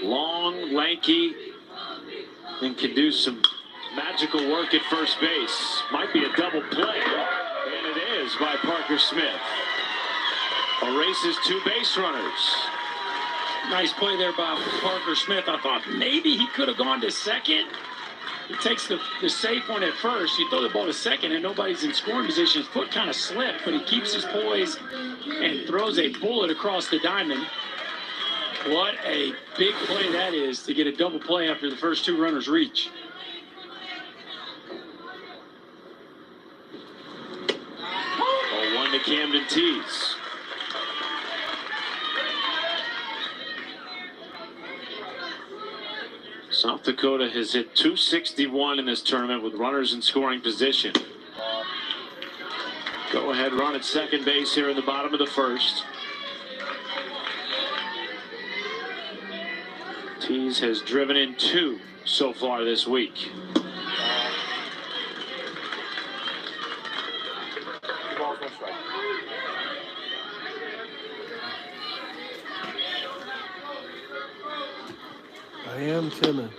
Long, lanky, and can do some magical work at first base. Might be a double play, and it is by Parker Smith. Erases two base runners. Nice play there by Parker Smith. I thought maybe he could have gone to second. He takes the safe one at first. You throw the ball to second and nobody's in scoring position. His foot kind of slipped, but he keeps his poise and throws a bullet across the diamond. What a big play that is to get a double play after the first two runners reach. Oh, 1 to Camden Tees. South Dakota has hit .261 in this tournament with runners in scoring position. Go ahead run at second base here in the bottom of the first. Tees has driven in 2 so far this week. I am chilling.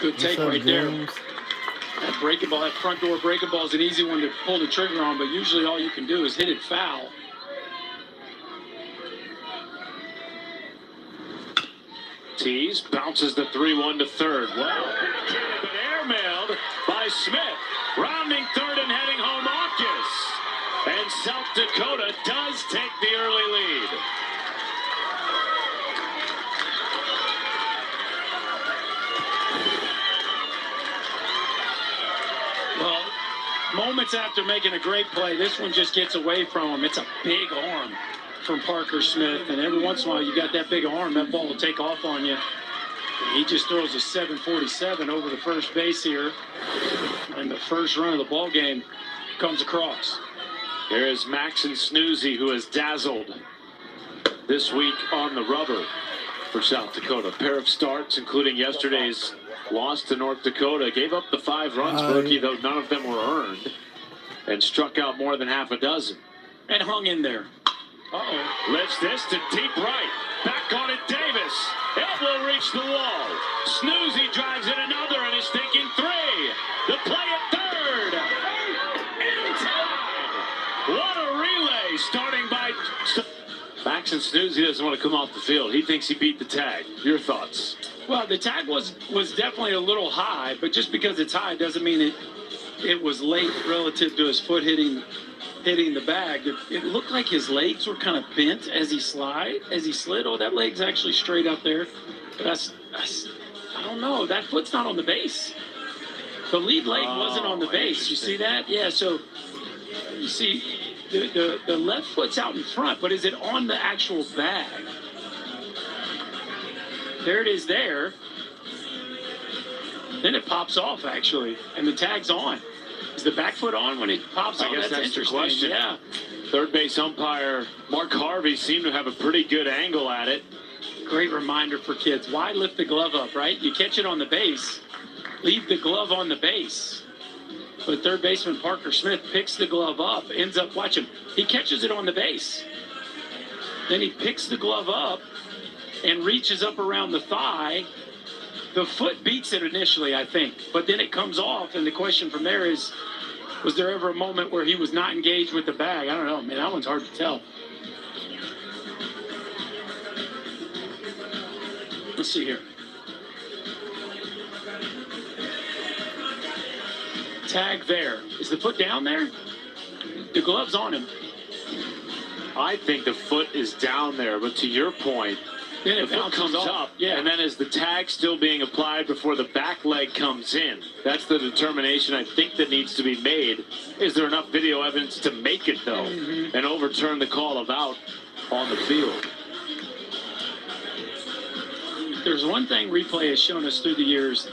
Good take right there. That breaking ball, that front door breaking ball is an easy one to pull the trigger on, but usually all you can do is hit it foul. Tees bounces the 3-1 to third. Well, but airmailed by Smith. Rounding third and heading home Aukus. And South Dakota does take the early lead. Well, moments after making a great play, this one just gets away from him. It's a big arm from Parker Smith, and every once in a while you got that big arm, that ball will take off on you. And he just throws a 747 over the first base here, and the first run of the ball game comes across. There is Maxon Snoozy, who has dazzled this week on the rubber for South Dakota. A pair of starts, including yesterday's loss to North Dakota. Gave up the 5 runs for rookie, though none of them were earned, and struck out more than half a dozen. And hung in there. Uh-oh. Lifts this to deep right. Back on it, Davis. It will reach the wall. Snoozy drives in another and is thinking 3. The play at third. In time. What a relay starting by Maxon Snoozy doesn't want to come off the field. He thinks he beat the tag. Your thoughts? Well, the tag was definitely a little high, but just because it's high doesn't mean it was late relative to his foot hitting the bag. It looked like his legs were kind of bent as he slid. Oh, that leg's actually straight up there. But I don't know. That foot's not on the base. The lead leg wasn't on the base. You see that? Yeah, so you see the left foot's out in front, but is it on the actual bag? There it is there. Then it pops off, actually, and the tag's on. Is the back foot on when it pops off? I guess that's interesting. The question. Yeah. Third base umpire Mark Harvey seemed to have a pretty good angle at it. Great reminder for kids. Why lift the glove up, right? You catch it on the base, leave the glove on the base. But third baseman Parker Smith picks the glove up, ends up, watch him. He catches it on the base. Then he picks the glove up, and reaches up around the thigh. The foot beats it initially, I think, but then it comes off, and the question from there is, was there ever a moment where he was not engaged with the bag? I don't know, man. That one's hard to tell. Let's see here. Tag there. Is the foot down there? The glove's on him. I think the foot is down there, but to your point, then the foot comes up, and then is the tag still being applied before the back leg comes in? That's the determination I think that needs to be made. Is there enough video evidence to make it, though, and overturn the call of out on the field? There's one thing replay has shown us through the years.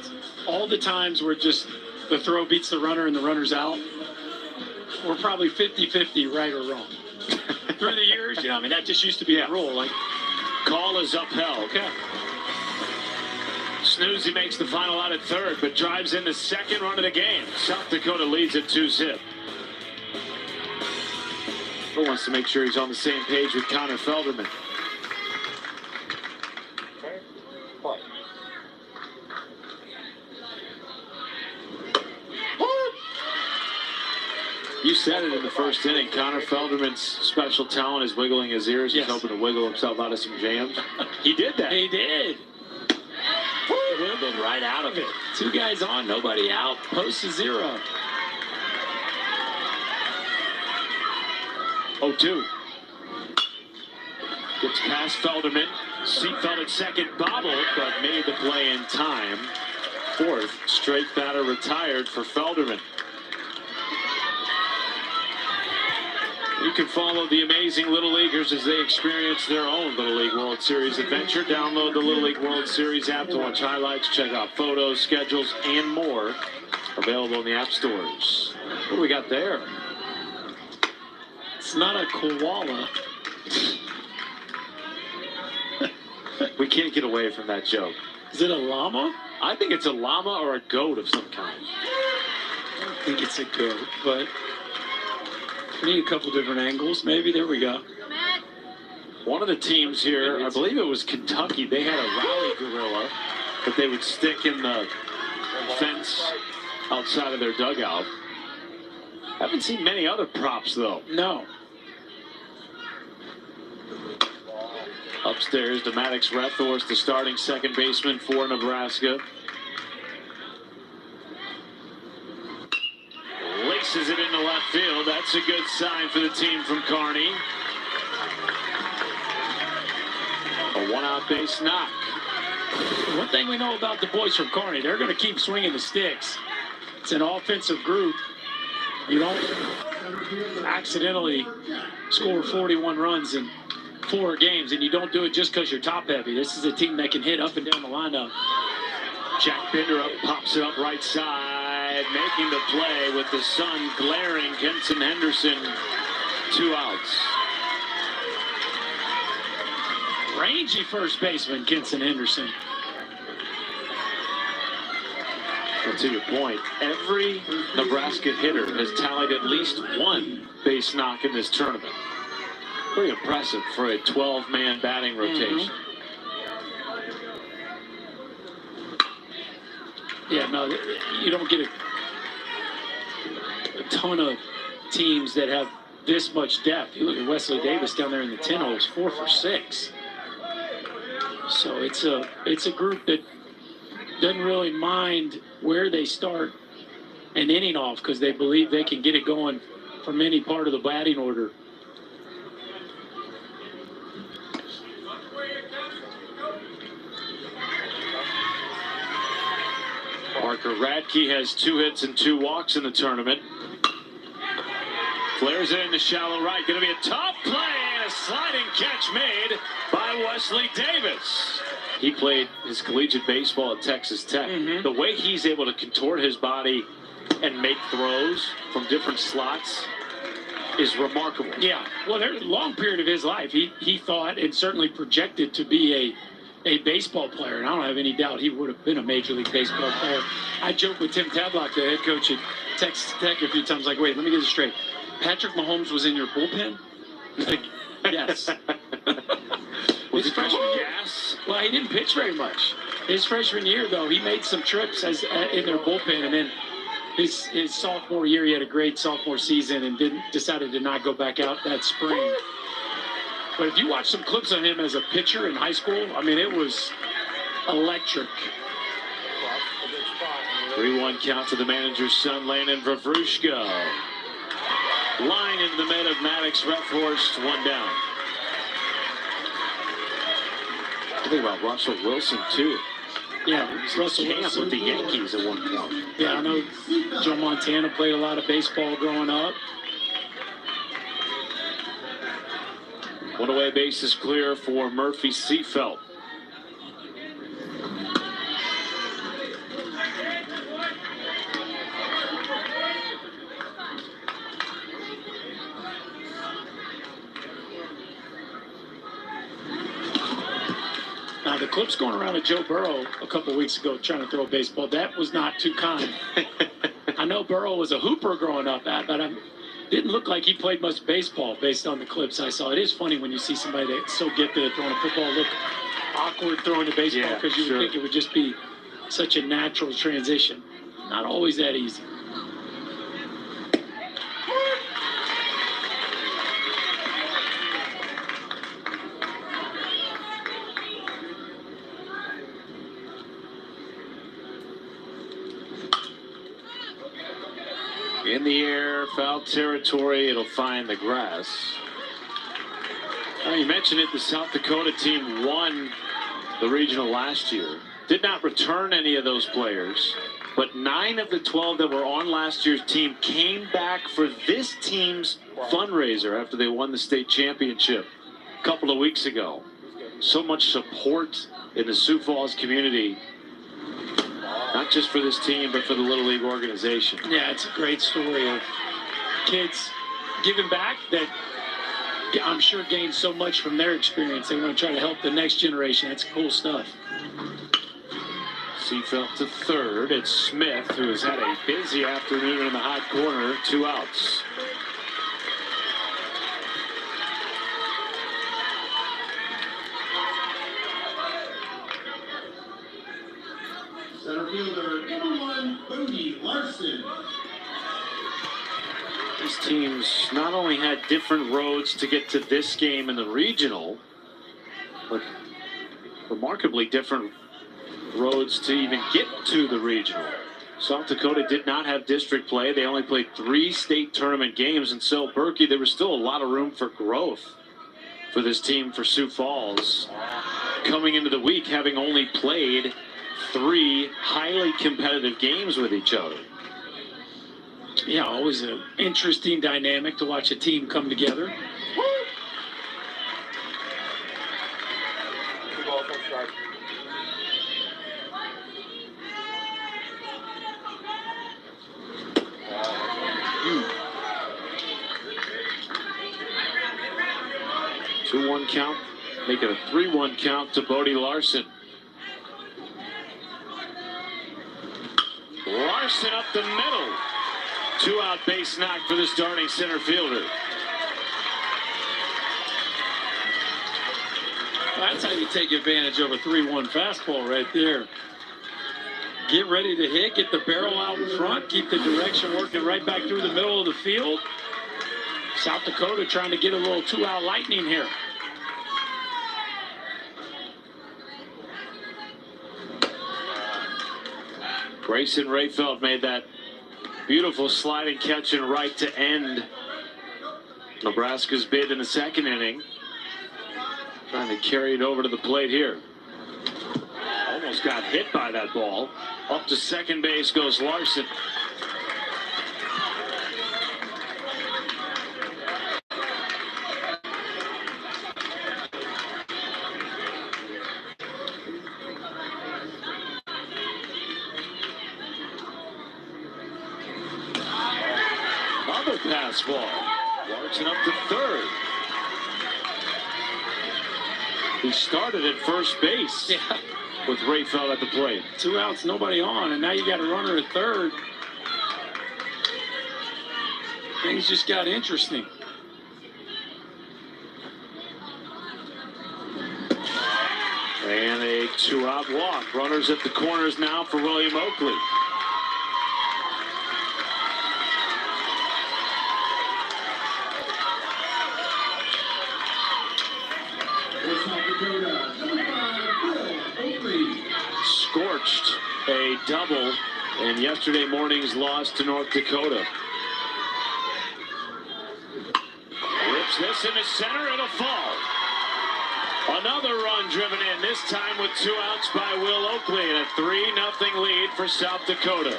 All the times where just the throw beats the runner and the runner's out, we're probably 50-50 right or wrong. Through the years, you know, I mean, that just used to be a rule. Like, call is upheld. Okay. Snoozy makes the final out at third, but drives in the second run of the game. South Dakota leads at 2-zip. But wants to make sure he's on the same page with Connor Felderman. You said it in the first inning. Connor Felderman's special talent is wiggling his ears. He's hoping to wiggle himself out of some jams. He did that. He did. Wiggled right out of it. 2 guys on, nobody out. Post to 0. 0-2. Gets past Felderman. Seatfeld at second, bobbled, but made the play in time. 4th straight batter retired for Felderman. You can follow the amazing Little Leaguers as they experience their own Little League World Series adventure. Download the Little League World Series app to watch highlights, check out photos, schedules, and more. Available in the app stores. What do we got there? It's not a koala. We can't get away from that joke. Is it a llama? I think it's a llama or a goat of some kind. I don't think it's a goat, but we need a couple different angles. Maybe. There we go. One of the teams here, I believe it was Kentucky, they had a rally gorilla that they would stick in the fence outside of their dugout. Haven't seen many other props, though. No. Upstairs, Maddox Rethorst, the starting second baseman for Nebraska. Laces it into left field. That's a good sign for the team from Kearney. A one-out base knock. One thing we know about the boys from Kearney, they're going to keep swinging the sticks. It's an offensive group. You don't accidentally score 41 runs in 4 games, and you don't do it just because you're top-heavy. This is a team that can hit up and down the lineup. Jack Bender up, pops it up right side, making the play with the sun glaring. Kenson Henderson, 2 outs. Rangy first baseman, Kenson Henderson. Well, to your point, every Nebraska hitter has tallied at least 1 base knock in this tournament. Very impressive for a 12-man batting rotation. Yeah, no, you don't get a ton of teams that have this much depth. You look at Wesley Davis down there in the 10 holes, 4 for 6. So it's a group that doesn't really mind where they start an inning off because they believe they can get it going from any part of the batting order. Parker Radke has 2 hits and 2 walks in the tournament. Flares it into shallow right. Going to be a tough play and a sliding catch made by Wesley Davis. He played his collegiate baseball at Texas Tech. The way he's able to contort his body and make throws from different slots is remarkable. Yeah, well, there's a long period of his life. He thought and certainly projected to be a baseball player, and I don't have any doubt he would have been a Major League Baseball player. I joked with Tim Tadlock, the head coach at Texas Tech, a few times, like, wait, let me get this straight. Patrick Mahomes was in your bullpen? Like, yes. His freshman year, well, he didn't pitch very much. His freshman year, though, he made some trips in their bullpen, and then his sophomore year, he had a great sophomore season and decided to not go back out that spring. But if you watch some clips of him as a pitcher in high school, I mean, it was electric. 3-1 count to the manager's son, Landon Vavrushka. Line into the mid of Maddox, Refhorst, 1 down. I think about Russell Wilson, too. Yeah, Russell Camp Wilson with the Yankees at one point. Yeah, I know Joe Montana played a lot of baseball growing up. One away base is clear for Murphy Seafelt. Now, the clips going around of Joe Burrow a couple weeks ago trying to throw a baseball, that was not too kind. I know Burrow was a hooper growing up, but didn't look like he played much baseball based on the clips I saw. It is funny when you see somebody that's so gifted at throwing a football look awkward throwing a baseball because you would think it would just be such a natural transition. Not always that easy. In the air, foul territory, it'll find the grass. You mentioned it, the South Dakota team won the regional last year. Did not return any of those players, but 9 of the 12 that were on last year's team came back for this team's fundraiser after they won the state championship a couple of weeks ago. So much support in the Sioux Falls community. Not just for this team, but for the Little League organization. Yeah, it's a great story of kids giving back that I'm sure gained so much from their experience. They want to try to help the next generation. That's cool stuff. Seafelt to third. It's Smith, who has had a busy afternoon in the hot corner. 2 outs. Center fielder, number 1, Bodie Larson. These teams not only had different roads to get to this game in the regional, but remarkably different roads to even get to the regional. South Dakota did not have district play. They only played 3 state tournament games, and so Berkey, there was still a lot of room for growth for this team for Sioux Falls. Coming into the week, having only played 3 highly competitive games with each other. Yeah, always an interesting dynamic to watch a team come together. Two 2-1 count, make it a 3-1 count to Bodie Larson. Larson up the middle. 2-out base knock for the starting center fielder. That's how you take advantage of a 3-1 fastball right there. Get ready to hit, get the barrel out in front, keep the direction working right back through the middle of the field. South Dakota trying to get a little 2-out lightning here. Grayson Rayfeld made that beautiful sliding catch in right to end Nebraska's bid in the second inning. Trying to carry it over to the plate here. Almost got hit by that ball. Up to second base goes Larson. Another pass ball. Larson up to third. He started at first base with Rayfeld at the plate. 2 outs, nobody on, and now you got a runner at third. Things just got interesting. 2-out walk. Runners at the corners now for William Oakley. Scorched a double in yesterday morning's loss to North Dakota. Rips this into center, it'll fall. Another run driven in, this time with 2 outs by Will Oakley, and a 3-0 lead for South Dakota.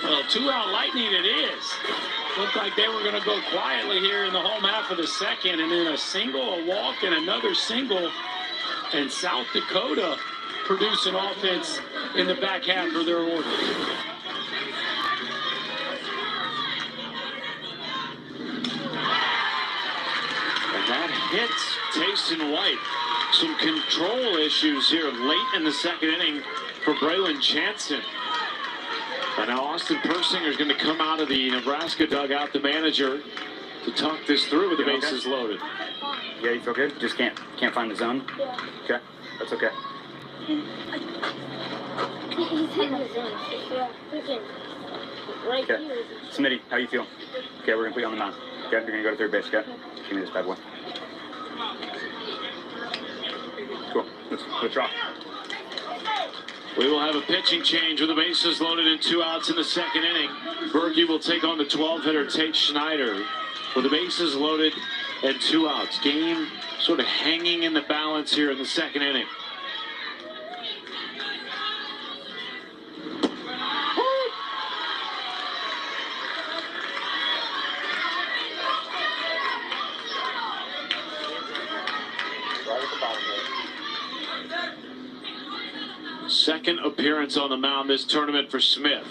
Well, 2-out lightning it is. Looked like they were going to go quietly here in the home half of the second, and then a single, a walk, and another single. And South Dakota producing offense in the back half of their order. And that hits Tayson White. Some control issues here late in the second inning for Braylon Jansen. And now Austin Persinger is going to come out of the Nebraska dugout, the manager, to talk this through with the bases loaded. Yeah, you feel good? Just can't find the zone? Yeah. Okay, that's okay. He's in the zone. Yeah, freaking right Okay. here. Smitty, how you feel? Okay, we're going to put you on the mound. Okay, you're going to go to third base, okay? Give me this bad boy. Cool, let's rock. We will have a pitching change with the bases loaded and 2 outs in the second inning. Berkey will take on the 12-hitter Tate Schneider with the bases loaded and 2 outs. Game sort of hanging in the balance here in the second inning. Second appearance on the mound this tournament for Smith.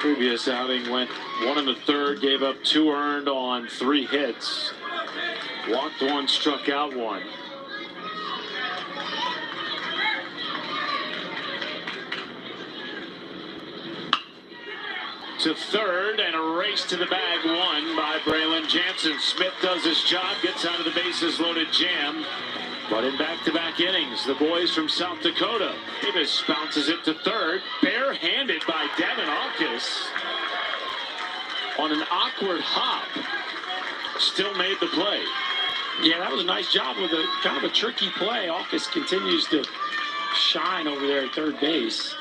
Previous outing went 1 1/3, gave up 2 earned on 3 hits. Walked 1, struck out 1. To third and a race to the bag, 1 by Braylon Jansen. Smith does his job, gets out of the bases loaded jam. But in back-to-back innings, the boys from South Dakota. Davis bounces it to third, barehanded by Devin Aukus. On an awkward hop, still made the play. Yeah, that was a nice job with a kind of a tricky play. Aukus continues to shine over there at third base.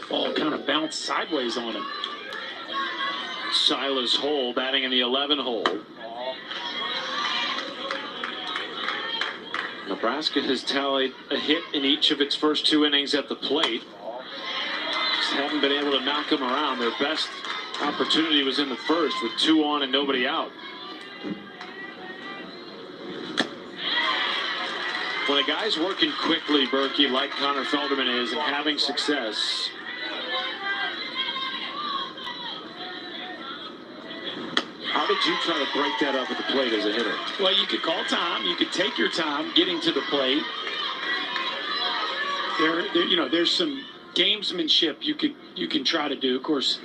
Ball kind of bounced sideways on him. Silas Hole batting in the 11 hole. Nebraska has tallied a hit in each of its first 2 innings at the plate. Just haven't been able to knock them around. Their best opportunity was in the first with 2 on and nobody out. When a guy's working quickly, Berkey, like Connor Felderman is, and having success, how did you try to break that up at the plate as a hitter? Well, you could call time. You could take your time getting to the plate. There's some gamesmanship you can try to do. Of course,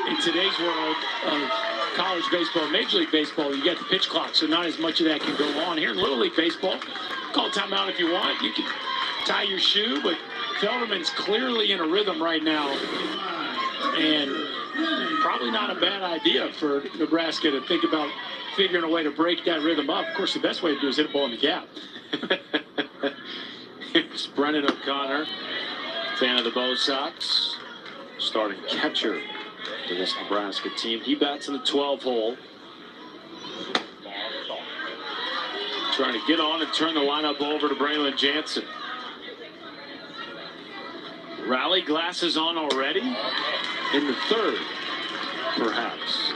in today's world of college baseball, Major League Baseball, you got the pitch clock, so not as much of that can go on. Here in Little League Baseball, call timeout if you want. You can tie your shoe, but Felderman's clearly in a rhythm right now, and probably not a bad idea for Nebraska to think about figuring a way to break that rhythm up. Of course, the best way to do is hit a ball in the gap. It's Brennan O'Connor, fan of the Bo Sox, starting catcher for this Nebraska team. He bats in the 12 hole. Trying to get on and turn the lineup over to Braylon Jansen. Rally glasses on already in the third, perhaps.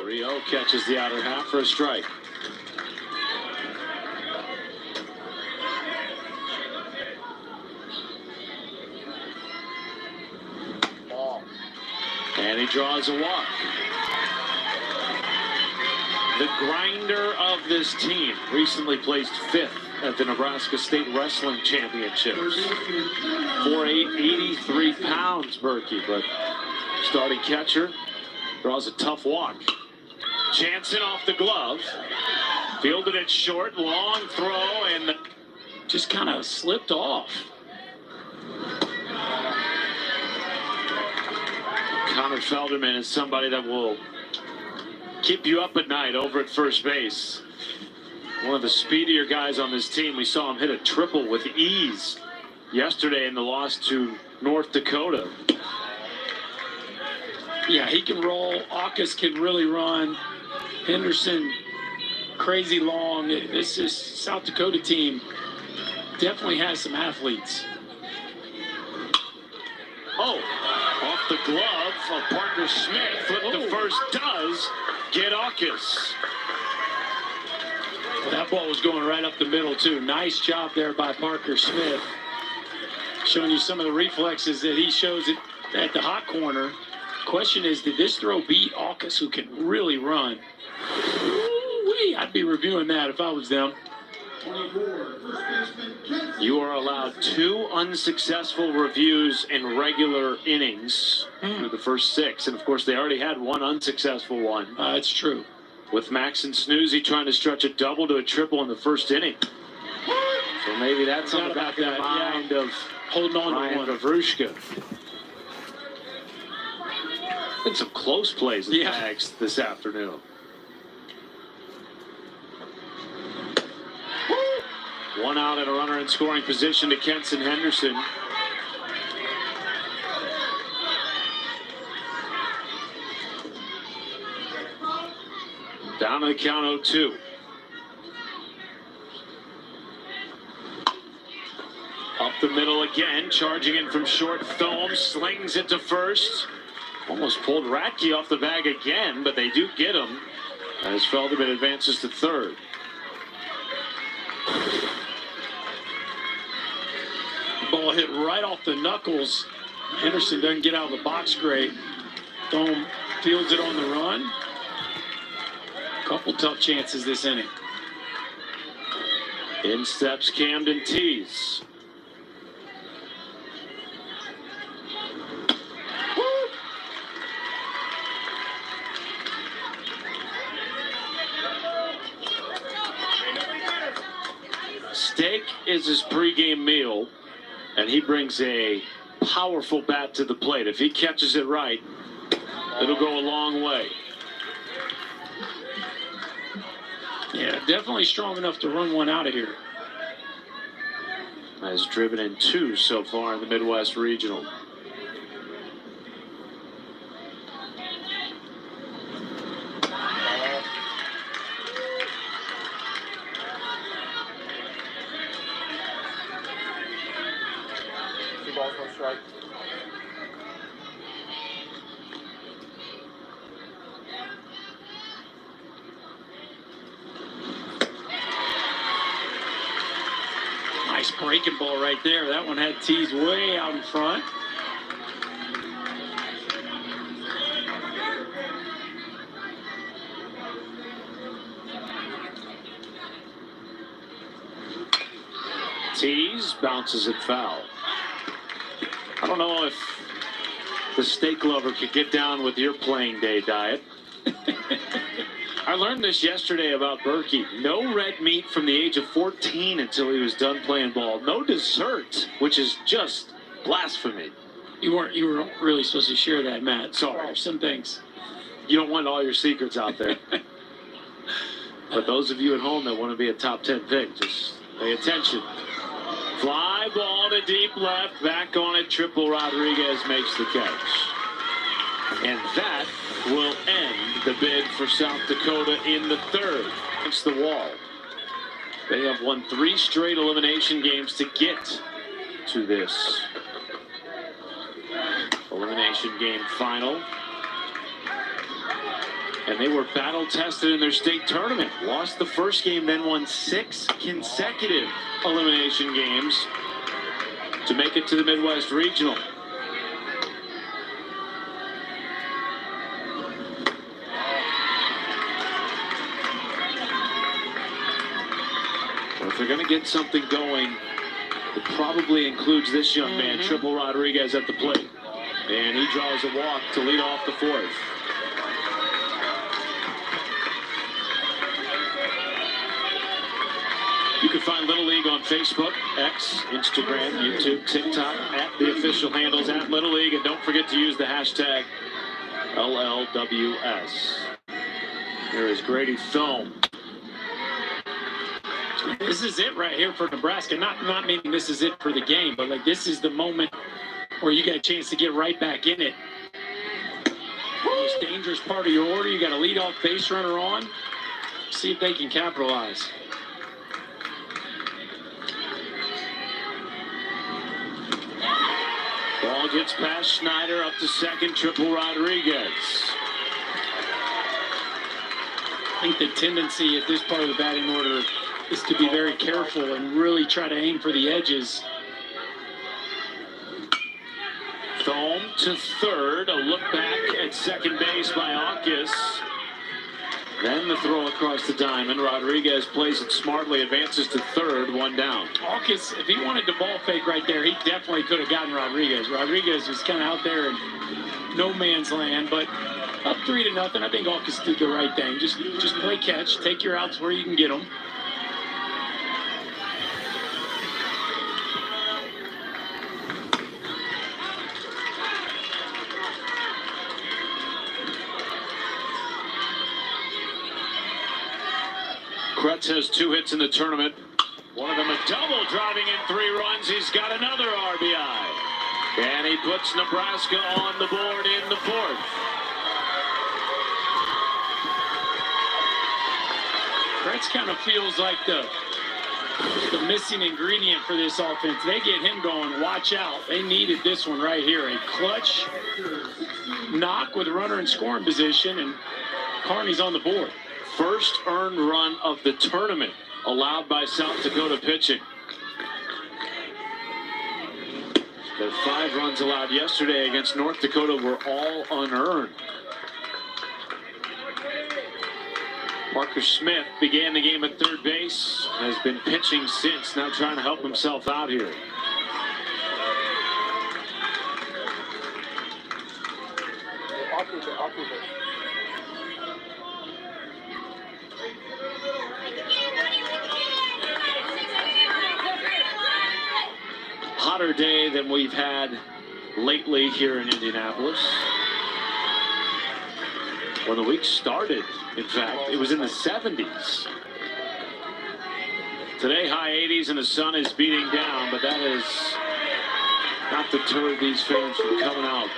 Rio catches the outer half for a strike. And he draws a walk. The grinder of this team, recently placed 5th at the Nebraska State Wrestling Championships. 4'8", 83 pounds, Berkey, but starting catcher draws a tough walk. Jansen off the glove. Fielded it short, long throw, and just kind of slipped off. Connor Felderman is somebody that will keep you up at night over at first base. One of the speedier guys on this team. We saw him hit a triple with ease yesterday in the loss to North Dakota. Yeah, he can roll. Aukus can really run. Henderson, crazy long. This is South Dakota team. Definitely has some athletes. Oh, off the glove of Parker Smith. Flip to first does get Aukus. Well, that ball was going right up the middle, too. Nice job there by Parker Smith. Showing you some of the reflexes that he shows at the hot corner. Question is, did this throw beat Aukus, who can really run? Ooh-wee, I'd be reviewing that if I was them. You are allowed 2 unsuccessful reviews in regular innings through the first 6. And, of course, they already had 1 unsuccessful one. That's true. With Max and Snoozy trying to stretch a double to a triple in the first inning. So maybe that's on the back of the mind of holding on Ryan to one. Vavrushka. Been some close plays in Max this afternoon. One out and a runner in scoring position to Kenson Henderson. Down to the count 0-2. Up the middle again, charging in from short. Thome slings it to first. Almost pulled Radke off the bag again, but they do get him as Felderman advances to third. Ball hit right off the knuckles. Henderson doesn't get out of the box great. Thome fields it on the run. Couple tough chances this inning. In steps Camden Tees. Steak is his pregame meal, and he brings a powerful bat to the plate. If he catches it right, it'll go a long way. Yeah, definitely strong enough to run one out of here. Has driven in 2 so far in the Midwest Regional. Strike. Nice breaking ball right there. That one had Tees way out in front. Tees bounces it foul. I don't know if the steak lover could get down with your playing day diet. I learned this yesterday about Berkey. No red meat from the age of 14 until he was done playing ball. No dessert, which is just blasphemy. You weren't really supposed to share that, Matt. Sorry. There's some things. You don't want all your secrets out there. But those of you at home that want to be a top 10 pick, just pay attention. Fly ball to deep left, back on it. Triple Rodriguez makes the catch. And that will end the bid for South Dakota in the third. Against the wall. They have won 3 straight elimination games to get to this elimination game final. And they were battle tested in their state tournament. Lost the first game, then won 6 consecutive elimination games to make it to the Midwest Regional. going to get something going, it probably includes this young man, Triple Rodriguez, at the plate. And he draws a walk to lead off the fourth. You can find Little League on Facebook, X, Instagram, YouTube, TikTok, at the official handles at Little League. And don't forget to use the hashtag LLWS. There is Grady Thome. This is it right here for Nebraska. Not meaning this is it for the game, but like this is the moment where you get a chance to get right back in it. Most dangerous part of your order. You got a leadoff base runner on. See if they can capitalize. Ball gets past Schneider, up to second, Triple Rodriguez. I think the tendency at this part of the batting order is to be very careful and really try to aim for the edges. Thome to third, a look back at second base by Aukus. Then the throw across the diamond. Rodriguez plays it smartly, advances to third, one down. Aukus, if he wanted to ball fake right there, he definitely could have gotten Rodriguez. Rodriguez was kind of out there in no man's land, but up 3-0. I think Aukus did the right thing. Just play catch, take your outs where you can get them. Kretz has 2 hits in the tournament. One of them a double, driving in 3 runs. He's got another RBI. And he puts Nebraska on the board in the fourth. Kretz kind of feels like the missing ingredient for this offense. They get him going, watch out. They needed this one right here. A clutch knock with a runner in scoring position, and Kearney's on the board. First earned run of the tournament allowed by South Dakota pitching. The 5 runs allowed yesterday against North Dakota were all unearned. Parker Smith began the game at third base, has been pitching since, now trying to help himself out here. Hotter day than we've had lately here in Indianapolis. When the week started, in fact, it was in the 70s. Today, high 80s, and the sun is beating down, but that has not deterred these fans from coming out.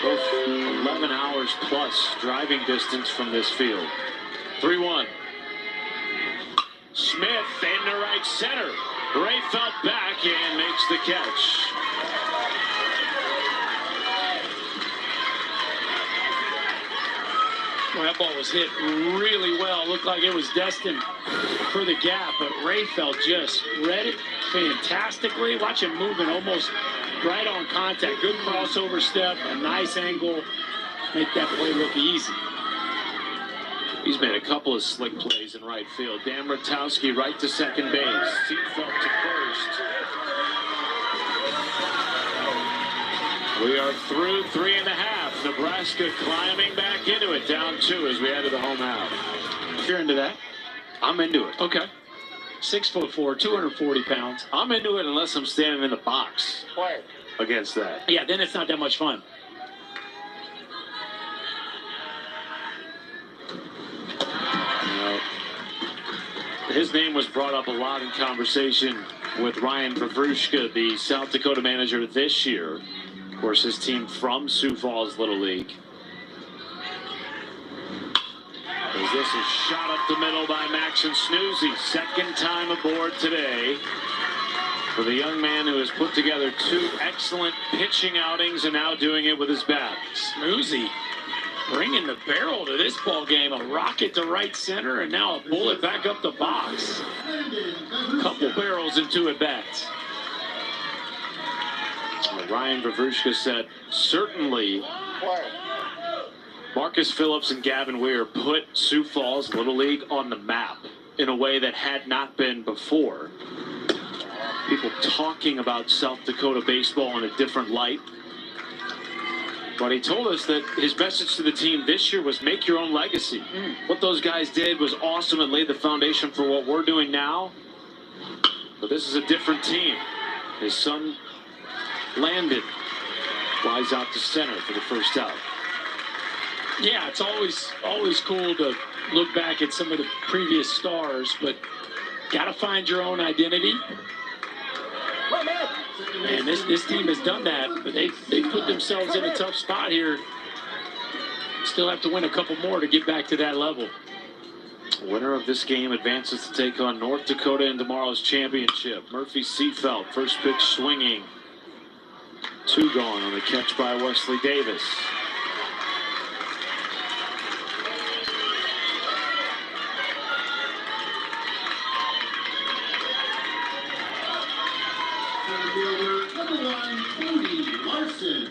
Both 11 hours plus driving distance from this field. 3-1. Smith into right center. Ray felt back and makes the catch. Well, that ball was hit really well. Looked like it was destined for the gap, but Rayfeld just read it fantastically. Watch him moving almost right on contact. Good crossover step, a nice angle. Make that play look easy. He's made a couple of slick plays in right field. Dan Murtowski right to second base. Seatfeld to first. We are through 3.5. Nebraska climbing back into it. Down 2 as we head to the home half. If you're into that, I'm into it. okay. 6'4", 240 pounds. I'm into it unless I'm standing in the box against that. Yeah, then it's not that much fun. His name was brought up a lot in conversation with Ryan Pavrushka, the South Dakota manager this year. Of course, his team from Sioux Falls Little League. As this is shot up the middle by Maxon Snoozy. Second time aboard today for the young man who has put together 2 excellent pitching outings and now doing it with his bat. Snoozy bringing the barrel to this ball game. A rocket to right center, and now a bullet back up the box. Couple barrels and 2 at-bats. Ryan Pavrushka said, certainly Marcus Phillips and Gavin Weir put Sioux Falls Little League on the map in a way that had not been before. People talking about South Dakota baseball in a different light. But he told us that his message to the team this year was make your own legacy. What those guys did was awesome and laid the foundation for what we're doing now. But this is a different team. His son, Landon, flies out to center for the first out. Yeah, it's always cool to look back at some of the previous stars, but got to find your own identity. And this team has done that, but they put themselves in a tough spot here. Still have to win a couple more to get back to that level. Winner of this game advances to take on North Dakota in tomorrow's championship. Murphy Seafelt, first pitch swinging. 2 gone on the catch by Wesley Davis. Number 1, Bodie Larson.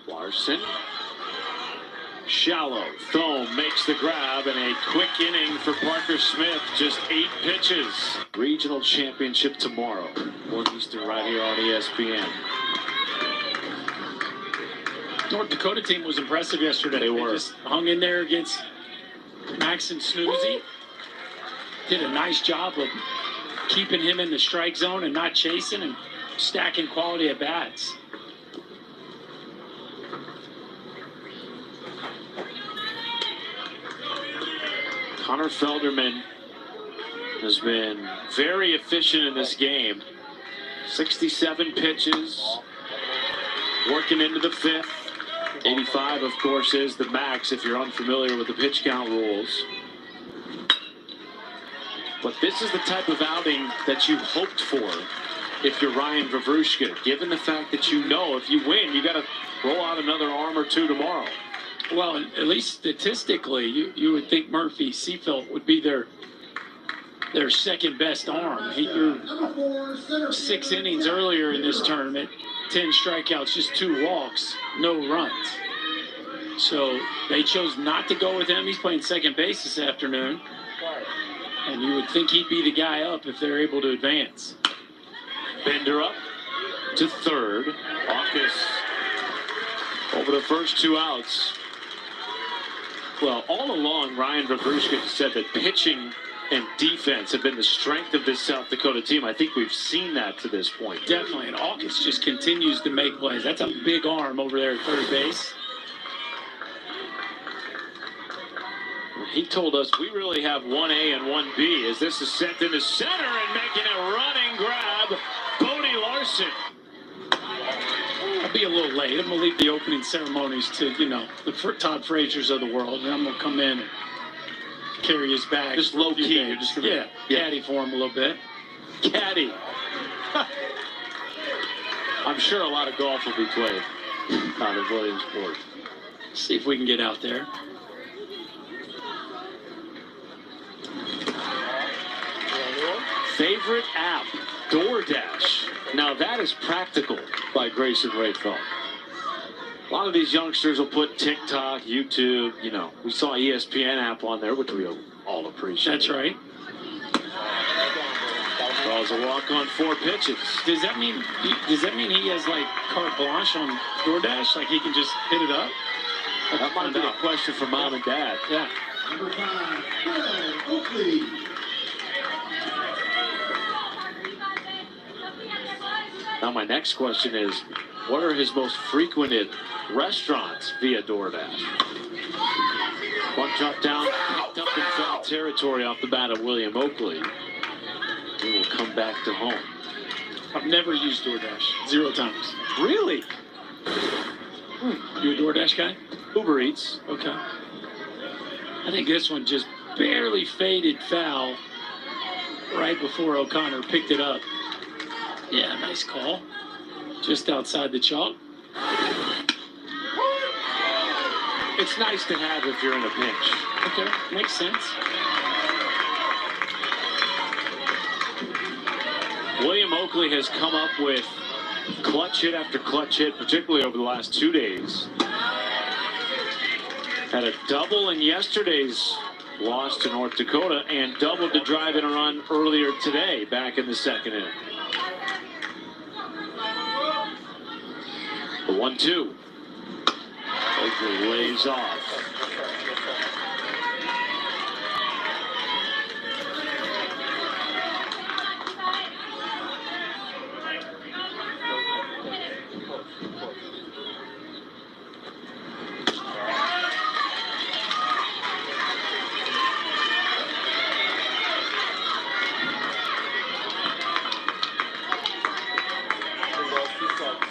Larson. Shallow. Thome makes the grab, and a quick inning for Parker Smith. Just 8 pitches. Regional championship tomorrow. 1 Eastern right here on ESPN. North Dakota team was impressive yesterday. They just hung in there against Max and Snoozy. Did a nice job of keeping him in the strike zone and not chasing and stacking quality at bats. Connor Felderman has been very efficient in this game. 67 pitches, working into the 5th. 85, of course, is the max if you're unfamiliar with the pitch count rules. But this is the type of outing that you hoped for if you're Ryan Vavrushka, given the fact that you know if you win, you got to roll out another arm or 2 tomorrow. Well, at least statistically, you would think Murphy Seafelt would be their second best arm. He threw 6 innings earlier in this tournament, 10 strikeouts, just 2 walks, no runs. So they chose not to go with him. He's playing second base this afternoon. And you would think he'd be the guy up if they're able to advance. Bender up to third. Aukus over the first 2 outs. Well, all along, Ryan Vavrushka said that pitching and defense have been the strength of this South Dakota team. I think we've seen that to this point. Definitely, and Aukus just continues to make plays. That's a big arm over there at third base. He told us we really have 1A and 1B as this is sent into center and making a running grab, Bodie Larson. I'll be a little late. I'm going to leave the opening ceremonies to, the Todd Frazier's of the world, and I'm going to come in and carry his bag. Just low key. You're just gonna, caddy for him a little bit. Caddy. I'm sure a lot of golf will be played out of Williamsport. See if we can get out there. Favorite app, DoorDash. Now that is practical by Grayson Rayfeld. A lot of these youngsters will put TikTok, YouTube, we saw ESPN app on there, which we all appreciate. That's right. Draws a walk on 4 pitches. Does that mean he has like carte blanche on DoorDash? Like he can just hit it up? That might be a question for mom and dad. Yeah. Number 5, Will Oakley. Now my next question is, what are his most frequented restaurants via DoorDash? One drop down, picked up in foul territory off the bat of William Oakley. He will come back to home. I've never used DoorDash. 0 times. Really? You a DoorDash guy? Uber Eats. Okay. I think this one just barely faded foul right before O'Connor picked it up. Yeah, nice call. just outside the chalk. It's nice to have if you're in a pinch. Okay, makes sense. William Oakley has come up with clutch hit after clutch hit, particularly over the last 2 days. Had a double in yesterday's loss to North Dakota and doubled to drive in a run earlier today, back in the second inning. The 1-2. Oakley lays off.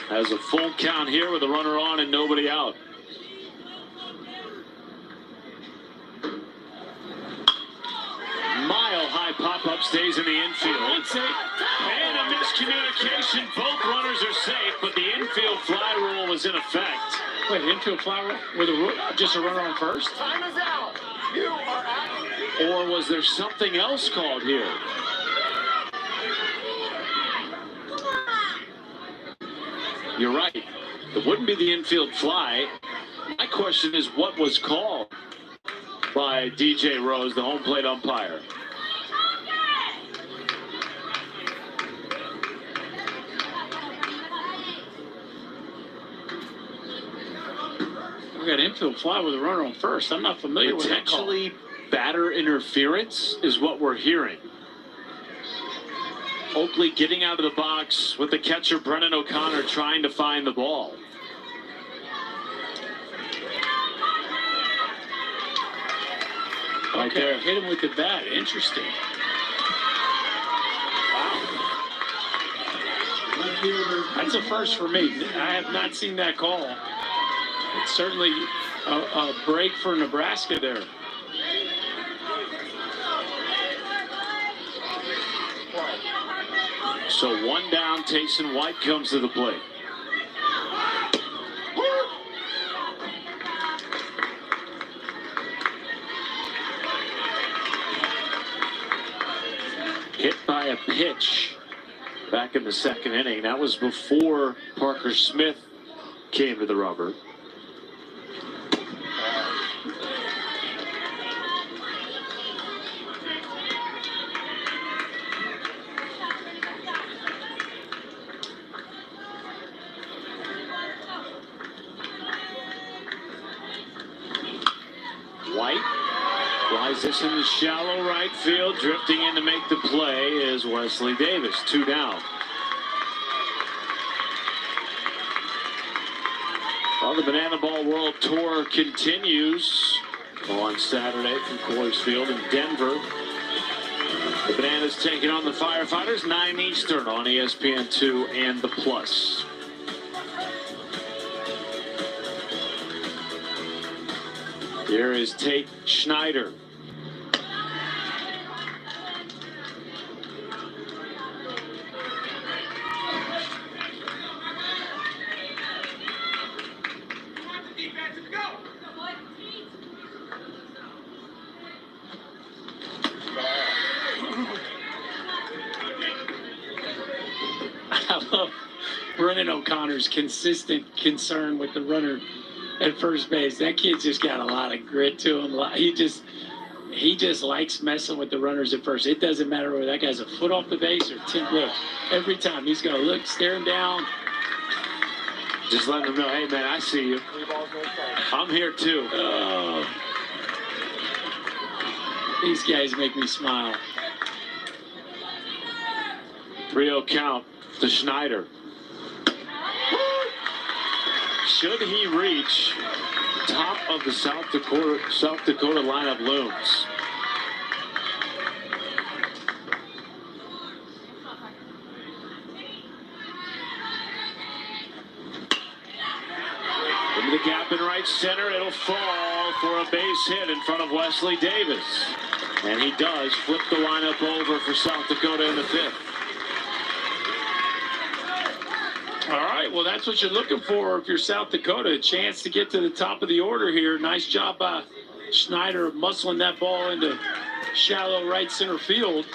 Has a full count here with a runner on and nobody out. Mile-high pop-up stays in the infield. And a miscommunication. Both runners are safe, but the infield fly rule was in effect. Wait, infield fly rule with just a runner on first? Time is out. You are out. Or was there something else called here? You're right. It wouldn't be the infield fly. My question is, what was called by DJ Rose, the home plate umpire? We got infield fly with a runner on first. I'm not familiar with that call. Potentially batter interference is what we're hearing. Oakley getting out of the box with the catcher Brennan O'Connor trying to find the ball. Right there. Hit him with the bat. Interesting. Wow. That's a first for me. I have not seen that call. It's certainly a break for Nebraska there. So one down, Tayson White comes to the plate. Hit by a pitch back in the second inning. That was before Parker Smith came to the rubber. White flies this in the shallow right field. Drifting in to make the play is Wesley Davis. 2 down. Well, the Banana Ball World Tour continues on Saturday from Coors Field in Denver. The Bananas taking on the Firefighters, 9 Eastern on ESPN2 and the Plus. Here is Tate Schneider. I love Brennan O'Connor's consistent concern with the runner at first base. That kid's just got a lot of grit to him. He just likes messing with the runners at first. It doesn't matter whether that guy's a foot off the base or 10 looks. Every time he's going to look, stare him down. Just letting them know, hey, man, I see you. I'm here, too. Oh. These guys make me smile. 3-0 count to Schneider. Should he reach top of the South Dakota lineup looms? Into the gap in right center. It'll fall for a base hit in front of Wesley Davis. And he does flip the lineup over for South Dakota in the 5th. All right, well, that's what you're looking for if you're South Dakota. A chance to get to the top of the order here. Nice job by Schneider muscling that ball into shallow right center field.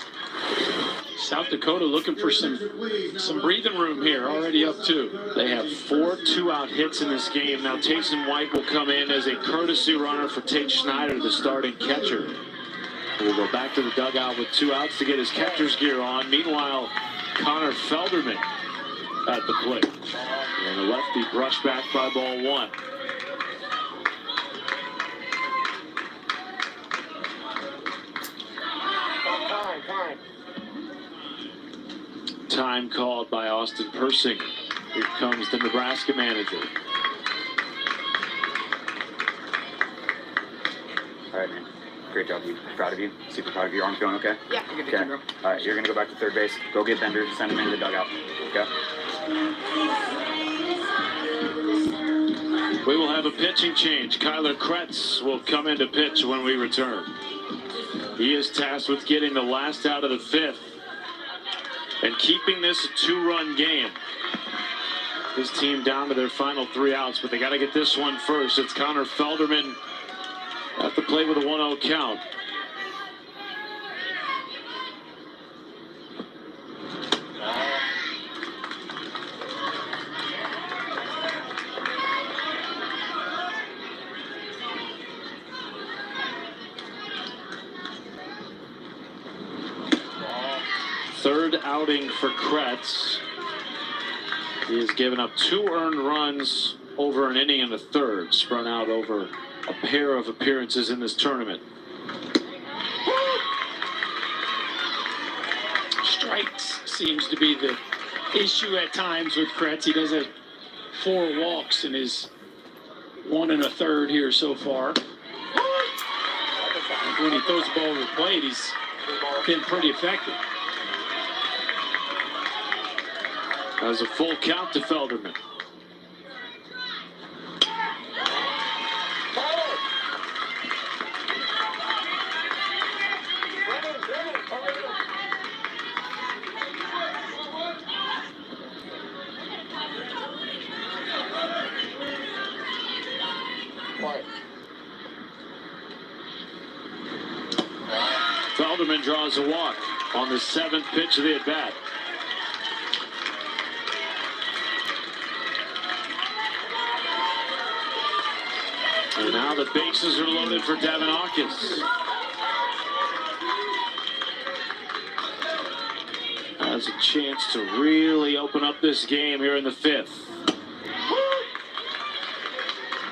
South Dakota looking for some breathing room here, already up 2. They have 4 2-out hits in this game. Now Taysom White will come in as a courtesy runner for Tate Schneider, the starting catcher. We'll go back to the dugout with 2 outs to get his catcher's gear on. Meanwhile, Connor Felderman at the plate. And the lefty brushed back by ball 1. Time called by Austin Persing. Here comes the Nebraska manager. All right, man. Great job, you. Proud of you. Super proud of you. Your arm's going okay? Yeah, I'm good, bro. All right, you're going to go back to third base. Go get Bender. Send him into the dugout. Okay? We will have a pitching change. Kyler Kretz will come in to pitch when we return. He is tasked with getting the last out of the 5th and keeping this a 2-run game. His team down to their final 3 outs, but they got to get this one first. It's Connor Felderman at the plate with a 1-0 count. Third outing for Kretz. He has given up 2 earned runs over an inning and a third, sprung out over a pair of appearances in this tournament. Strikes seems to be the issue at times with Kretz. He does have 4 walks in his 1 1/3 here so far. When he throws the ball over the plate, he's been pretty effective. Has a full count to Felderman. Felderman draws a walk on the 7th pitch of the at-bat. And now the bases are loaded for Davenakis. Has a chance to really open up this game here in the 5th.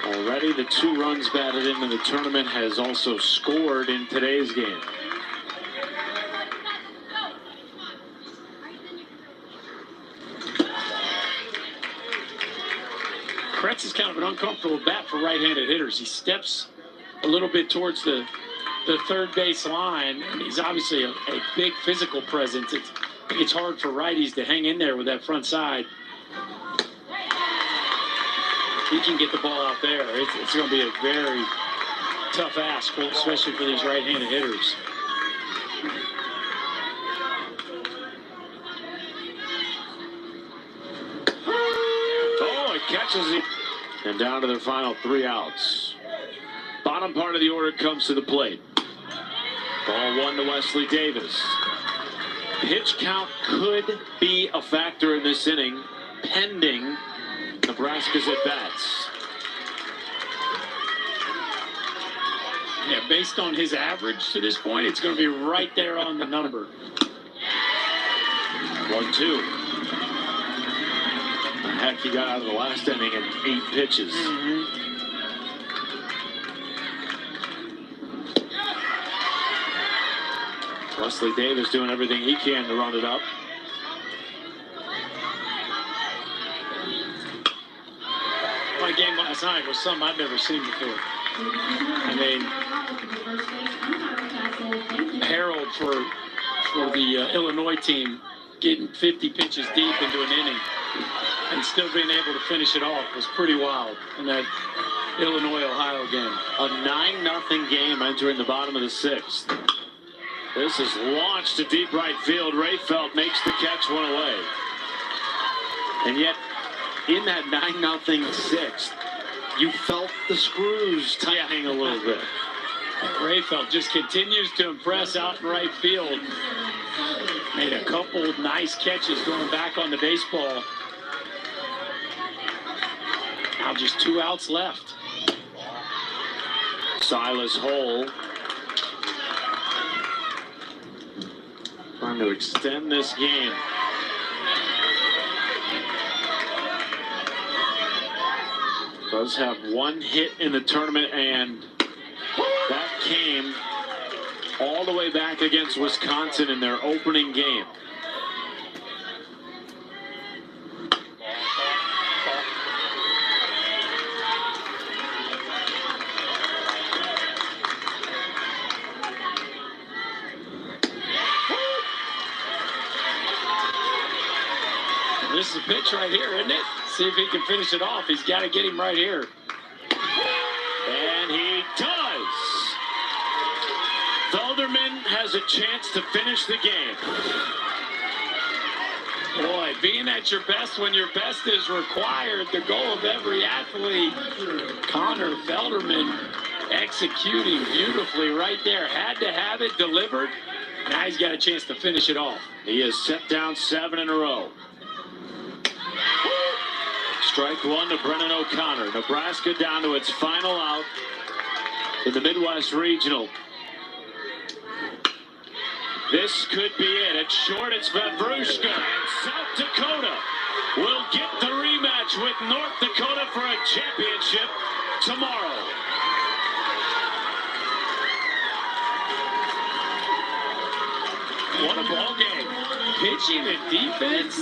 Already the 2 runs batted into the tournament has also scored in today's game. Kretz is kind of an uncomfortable bat for right-handed hitters. He steps a little bit towards the third base line, and he's obviously a big physical presence. It's hard for righties to hang in there with that front side. He can get the ball out there. It's going to be a very tough ask, especially for these right-handed hitters. Catches it, and down to their final 3 outs. Bottom part of the order comes to the plate. Ball 1 to Wesley Davis. Pitch count could be a factor in this inning, pending Nebraska's at-bats. Yeah, based on his average to this point, it's going to be right there on the number. 1-2. Heck, he got out of the last inning in 8 pitches. Wesley Davis doing everything he can to run it up. My game last night was something I've never seen before. I mean, Harold for the Illinois team getting 50 pitches deep into an inning and still being able to finish it off was pretty wild in that Illinois-Ohio game. A 9-0 game entering the bottom of the 6th. This is launched to deep right field. Rayfelt makes the catch, 1 away. And yet, in that 9-0 sixth, you felt the screws tightening a little bit. Rayfeld just continues to impress out in right field. Made a couple nice catches going back on the baseball. Now just 2 outs left. Silas Hole trying to extend this game. Does have 1 hit in the tournament, and that came all the way back against Wisconsin in their opening game. This is a pitch right here, isn't it? See if he can finish it off. He's got to get him right here. And he does. Felderman has a chance to finish the game. Boy, being at your best when your best is required, the goal of every athlete. Connor Felderman executing beautifully right there. Had to have it delivered. Now he's got a chance to finish it off. He has set down 7 in a row. Strike 1 to Brennan O'Connor. Nebraska down to its final out in the Midwest Regional. This could be it. It's short. It's Vavrushka. And South Dakota will get the rematch with North Dakota for a championship tomorrow. What a ball game. Pitching and defense.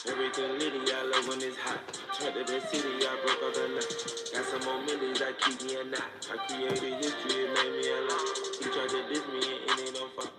Everything litty, I love when it's hot. Turned to the city, I broke all the knot. Got some more millies, I keep me a knot. I created history, it made me a lot. He tried to diss me and it ain't no fault.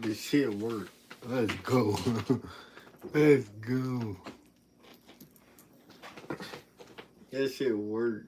This shit work. Let's go. Let's go. That shit work.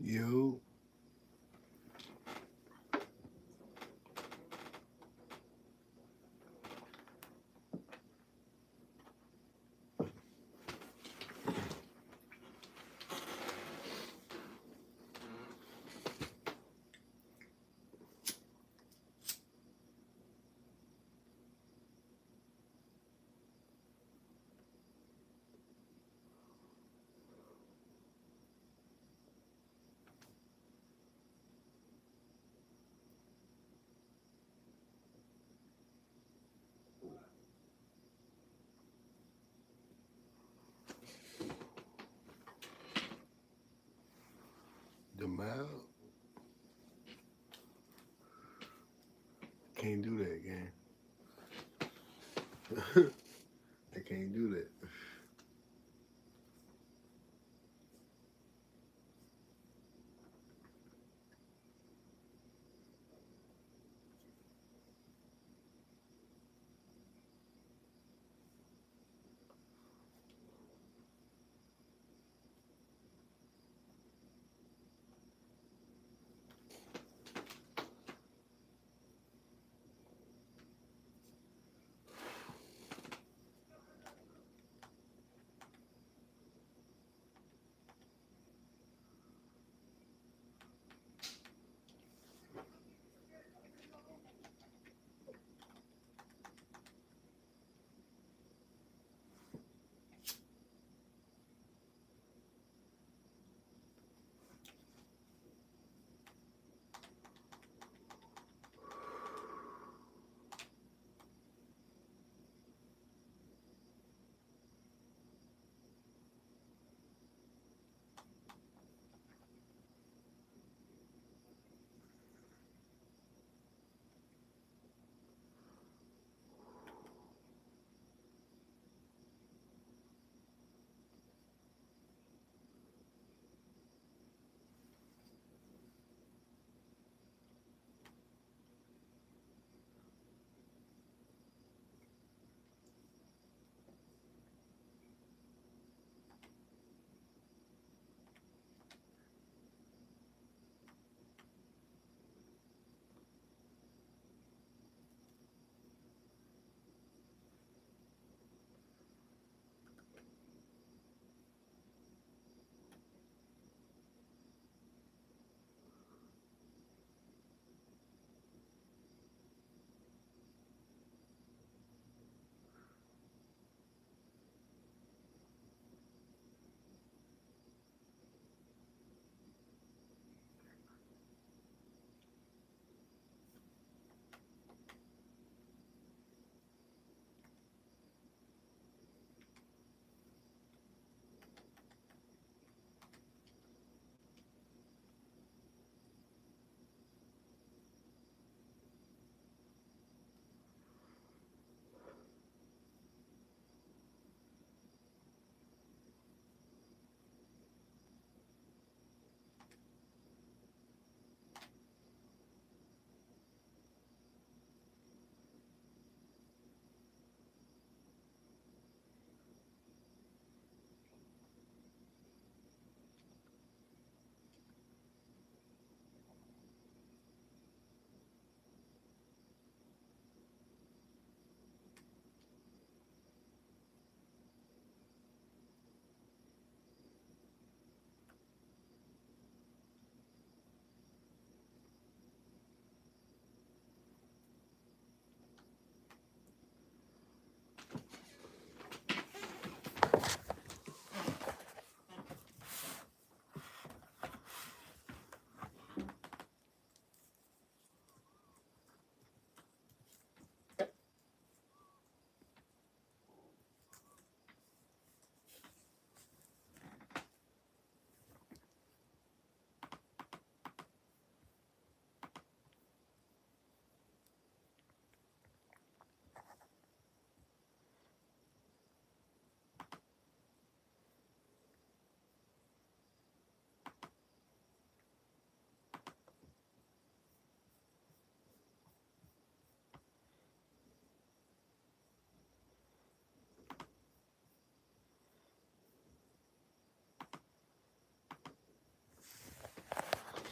You. The mouth. Can't do that, gang. I can't do that.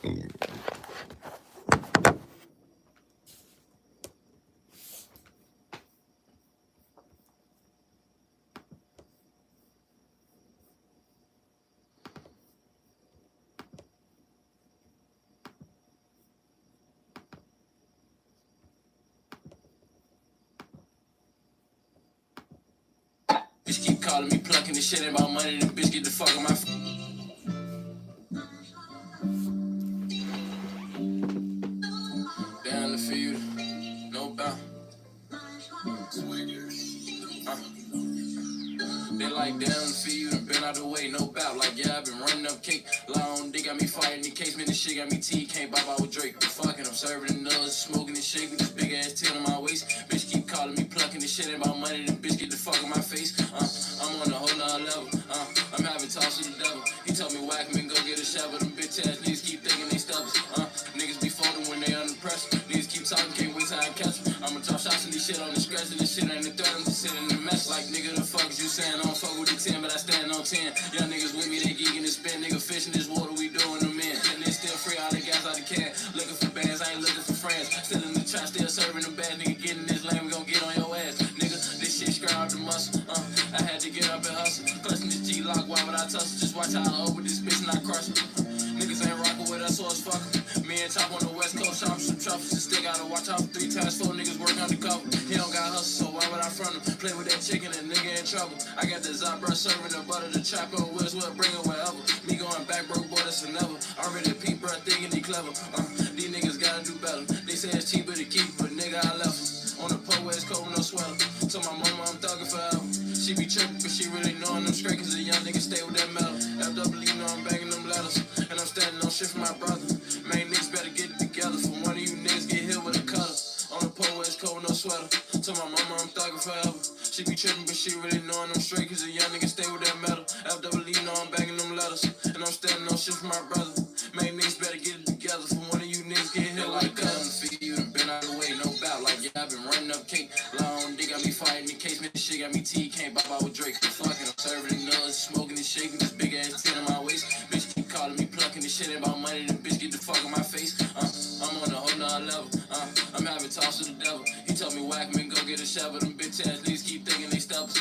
Bitch keep calling me plucking this shit ain't about money. The bitch get the fuck on my down the field, no bound. They like down the field and been out the way, no bout. Like yeah, I've been running up cake. Long dick got me fighting the case, man. This shit got me T. Can't bop out with Drake. But fucking, I'm serving the nuts, smoking and shaking this big ass 10 on my waist. Bitch keep calling me plucking this shit ain't about money. The bitch get the fuck on my face. I'm on a whole nother level. I'm having talks with the devil. He told me whack him and go get a shovel. Them bitch ass niggas keep thinking they stubborn. Niggas be folding when they under pressure. Niggas keep talking, can't wait till I catch them. I'ma drop shots and this shit on the scratch and this shit ain't the threat. I'm just sitting in the mess like nigga. The fuck is you saying? I don't fuck with the 10, but I stand on 10. Young niggas with me, they geeking and spin. Nigga fishing this water, we doing them in. And they still free all the gas out the can. Looking for bands, I ain't looking for friends. Still in the trap, still serving them bad. Nigga getting this lane, we gon' get on your ass. Nigga, this shit scrap out the muscle. I had to get up and hustle. Clutching this G-lock, why would I tussle? Just watch how I over this bitch and I crush her. Niggas ain't rockin' with us, so it's fuck 'em. Me and Chop on the West Coast, shop some truffles and stick out and watch out 3 times 4 niggas work undercover. He don't got hustle, so why would I front him? Play with that chicken and nigga in trouble. I got the Zabra serving the butter, the trap on wheels, we'll bring it wherever. Me going back, broke boy, that's never. Already peep, bro, thinking he clever. These niggas gotta do better. They say it's cheaper to keep, but nigga, I left him. On the pole where it's cold, no sweater. So my mama, I'm thugging forever. She be tripping, but she really knowing I'm straight, cause a young nigga stay with that metal. FWE know I'm banging them letters. And I'm standing on shit for my brother. Man, niggas better get it together. For one of you niggas get hit with a cutter. On the pole where it's cold, no sweater. So my mama, I'm thugging forever. She be tripping, but she really knowing I'm straight, cause a young nigga stay with that metal. FWE know I'm banging them letters. And I'm standing on shit for my brother. Man, niggas better get it together. For one of you niggas get hit like cutter. You done been out of the way, no doubt. Like yeah, I've been running up cake. Long dick got me fighting the case, man. This shit got me T. Can't bop out with Drake. But fucking, I'm serving the nuts, smoking and shaking this big ass 10 on my waist. Bitch keep calling me plucking this shit ain't about money. The bitch get the fuck on my face. I'm on a whole nother level. I'm having talks with the devil. He told me whack him and go get a shovel. Them bitch ass niggas keep thinking they stubborn.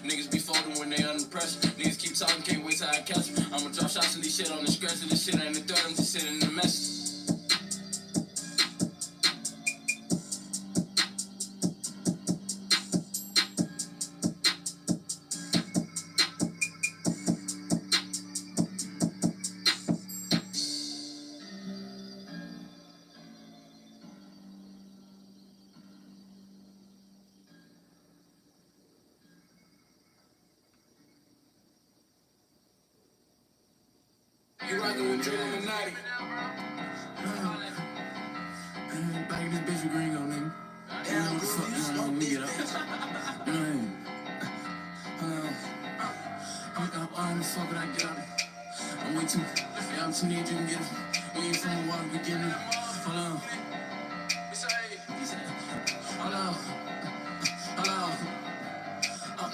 Niggas be folding when they under pressure. Niggas keep talking, can't wait till I catch them. I'ma drop shots and this shit on the scratch and this shit ain't the threat. I'm just sitting in the mess. You rockin' with Drew and Naughty. Back in this bitch with Gringo, nigga. You know what the fuck going on when we get up. You know what I mean? I don't fuck when I get up. I'm way too. Yeah, I'm too near you can get it. Where you from, what we getting it. Hold on. Hold on. Hold on.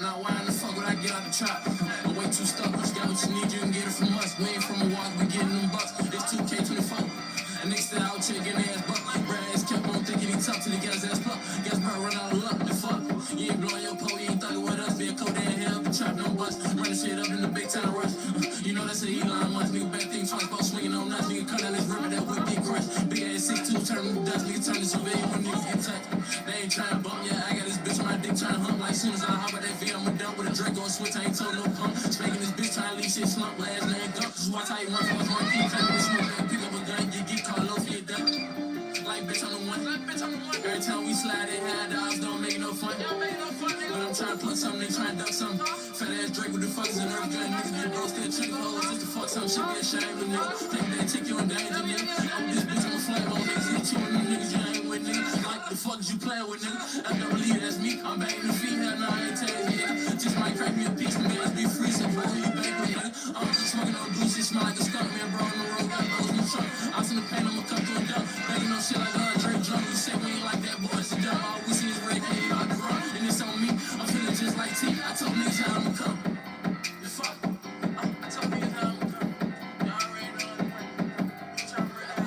Now why in the fuck would I get out the trap? I'm way too stuck. You got what you need, you can get it from us. We ain't from a walk, we getting them bucks. It's 2K24. And niggas still out here getting their ass buck. Brad ass kept on thinking he tough till he got his ass plucked. Guess bro run out of luck. The fuck? You ain't blowing your pole, you ain't thugging with us. Be a cold down here up and trap no bus. Running shit up in the big time rush. You know that's an Elon Musk. Nigga back thing twice, ball swinging on nuts. Nigga cut out this river that whip big crush. Big ass 6'2", turning to dust. Nigga turn this surveyor when niggas get touched. They ain't trying to bump, yeah. I got this bitch on my dick trying to hump. Like soon as I hop out that V, I'ma dump with a Draco and switch. I ain't told no pump. Spanking this bitch trying to leave shit slump. Last name dump. Just watch how you run for us. One keep turning this smoke. Pick up a gun, get caught low for your duck. Like bitch, I'm the one. Every time we slide, they had dogs, don't make no fun. But I'm trying to plug something, they trying to duck something. Fat ass Drake with the fuckers and nerve gun. Niggas get bro, still trick hoes just to fuck something. Shit be ashamed of nigga. Think that take you in danger, nigga. I'm this bitch, I'm a flame on niggas. Hit you and them niggas you ain't with, nigga. Like the fuck you playing with, nigga. I don't believe that's me. I'm banging the feet, hell no, I ain't telling you, nigga. Just might crack me a piece, man. Let's be free, so bro, you bang with, nigga. I'm just smoking on blue shit, smell like a skunk, man, bro. On the road, got those in the truck. I'm in the pain, I'ma come to a dump. Banging on shit like Drake drum. You say we ain't like that, boy, it's a dumb. All we see is red, ain't out the run. And it's on me. I'm feeling just like T. I told niggas how I'ma come. The fuck? I told niggas how I'ma come. Y'all already know the way.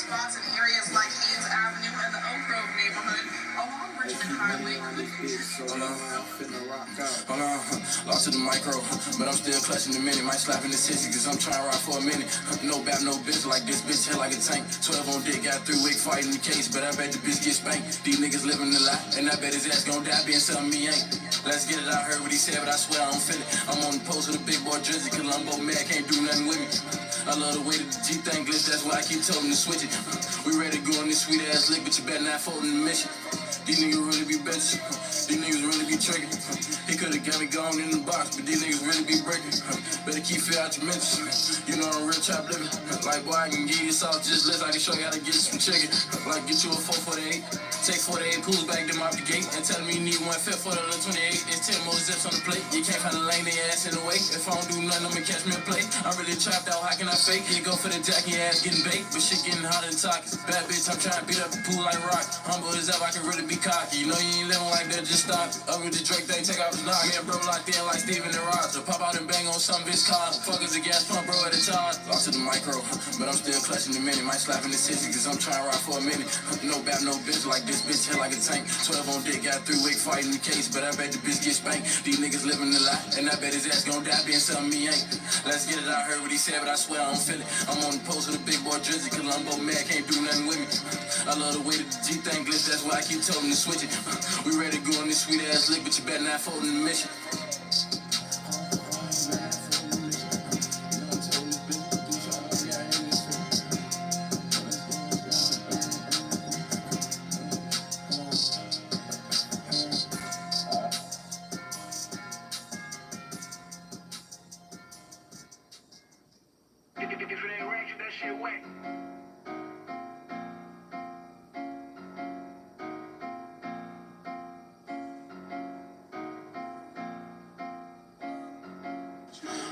spots in areas like Haynes Avenue and the Oak Grove neighborhood along Richmond Highway. Hold on, lost to the micro, but I'm still clutching the minute. Might slap in the city, cause I'm trying to ride for a minute. No bap, no bitch, like this bitch hit like a tank. 12 on dick, got 3 week fighting the case, but I bet the bitch get spanked. These niggas living the lie, and I bet his ass gon' die being something he ain't. Let's get it, I heard what he said, but I swear I don't feel it. I'm on the post with a big boy jersey, cause I'm both mad, can't do nothing with me. I love the way that the G thing glitch, that's why I keep telling him to switch it. We ready to go on this sweet ass lick, but you better not fold in the mission. These niggas really be bitches, these niggas really be tricking. He could've got me gone in the box, but these niggas really be breaking. Better keep it out your mention. You know I'm real trap living. Like boy, I can give you sauce, just listen, I can show you how to get some chicken. Like get you a 448, take 48 pools back them out the gate, and tell me you need 1/5 for the other 28. It's 10 more zips on the plate. You can't find a lane, they ass in the way. If I don't do nothing, I'ma catch me a plate. I'm really trapped out, how can I fake? You go for the jack, your ass getting baked, but shit getting hotter than talkies. Bad bitch, I'm trying to beat up the pool like rock. Humble as ever, I can really be cocky. You know you ain't living like that, just stop it. Up with the Drake thing, take off his knock. Yeah, bro, locked in like Steven and Roger. Pop out and bang on some bitch car. Fuckers a gas pump, bro, at a time. Lost to the micro, but I'm still clutching the minute. Might slap in the city, cause I'm trying to ride for a minute. No bap, no bitch, like this bitch hit like a tank. 12 on dick, got 3 week fighting the case, but I bet the bitch get spanked. These niggas living the lie, and I bet his ass gon' die being something he ain't. Let's get it, I heard what he said, but I swear I don't feel it. I'm on the post with a big boy jersey, cause I'm both mad, can't do nothing with me. I love the way that the G thing glitch, that's why I keep telling him to switch it. We ready to go on this sweet ass lick, but you better not fold in the mission.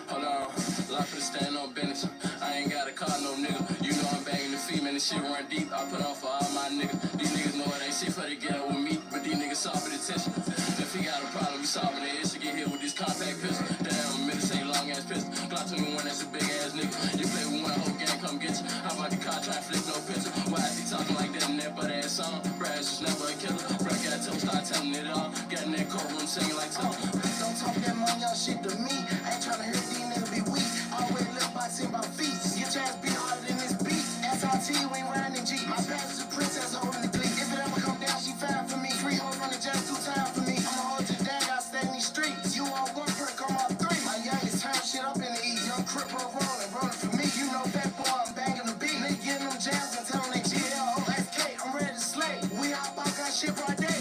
Hold on, lock for the stand on business. I ain't got a car, no nigga. You know I'm banging the female, and shit run deep. I put on for all my niggas. These niggas know it ain't shit for the girl with me, but these niggas solve the attention. If he got a problem, we solving the issue. Get hit with this compact pistol. Damn, a minute ain't long ass pistol. Glock 21, that's a big ass nigga. You play with one whole gang, come get you. How about the car, try to flip no picture? Why is he talking like that in that butt ass song? Brass is never a killer. Brack got toe, start telling it all. Got in that courtroom singing like Tom. Don't talk that money, y'all shit to me. I ain't tryna hear these niggas be weak. Always live boxing by feet. Get your ass beat harder than this beat. SRT, we ain't riding in G. My past is a princess holding the clique. If it ever come down, she fine for me. 3 hoes running just 2 times for me. I'ma hold you down, gotta stay in these streets. You on 1 perk, I'm on 3. My youngest turn shit up in the east. Young crip rolling for me. You know that boy, I'm banging the beat. Nigga getting them jams and telling they GLOSK. I'm ready to slay. We all about that shit right there.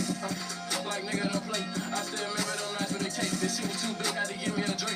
Like nigga don't play. I still remember them nights with the cake. This shit was too big, had to give me a drink.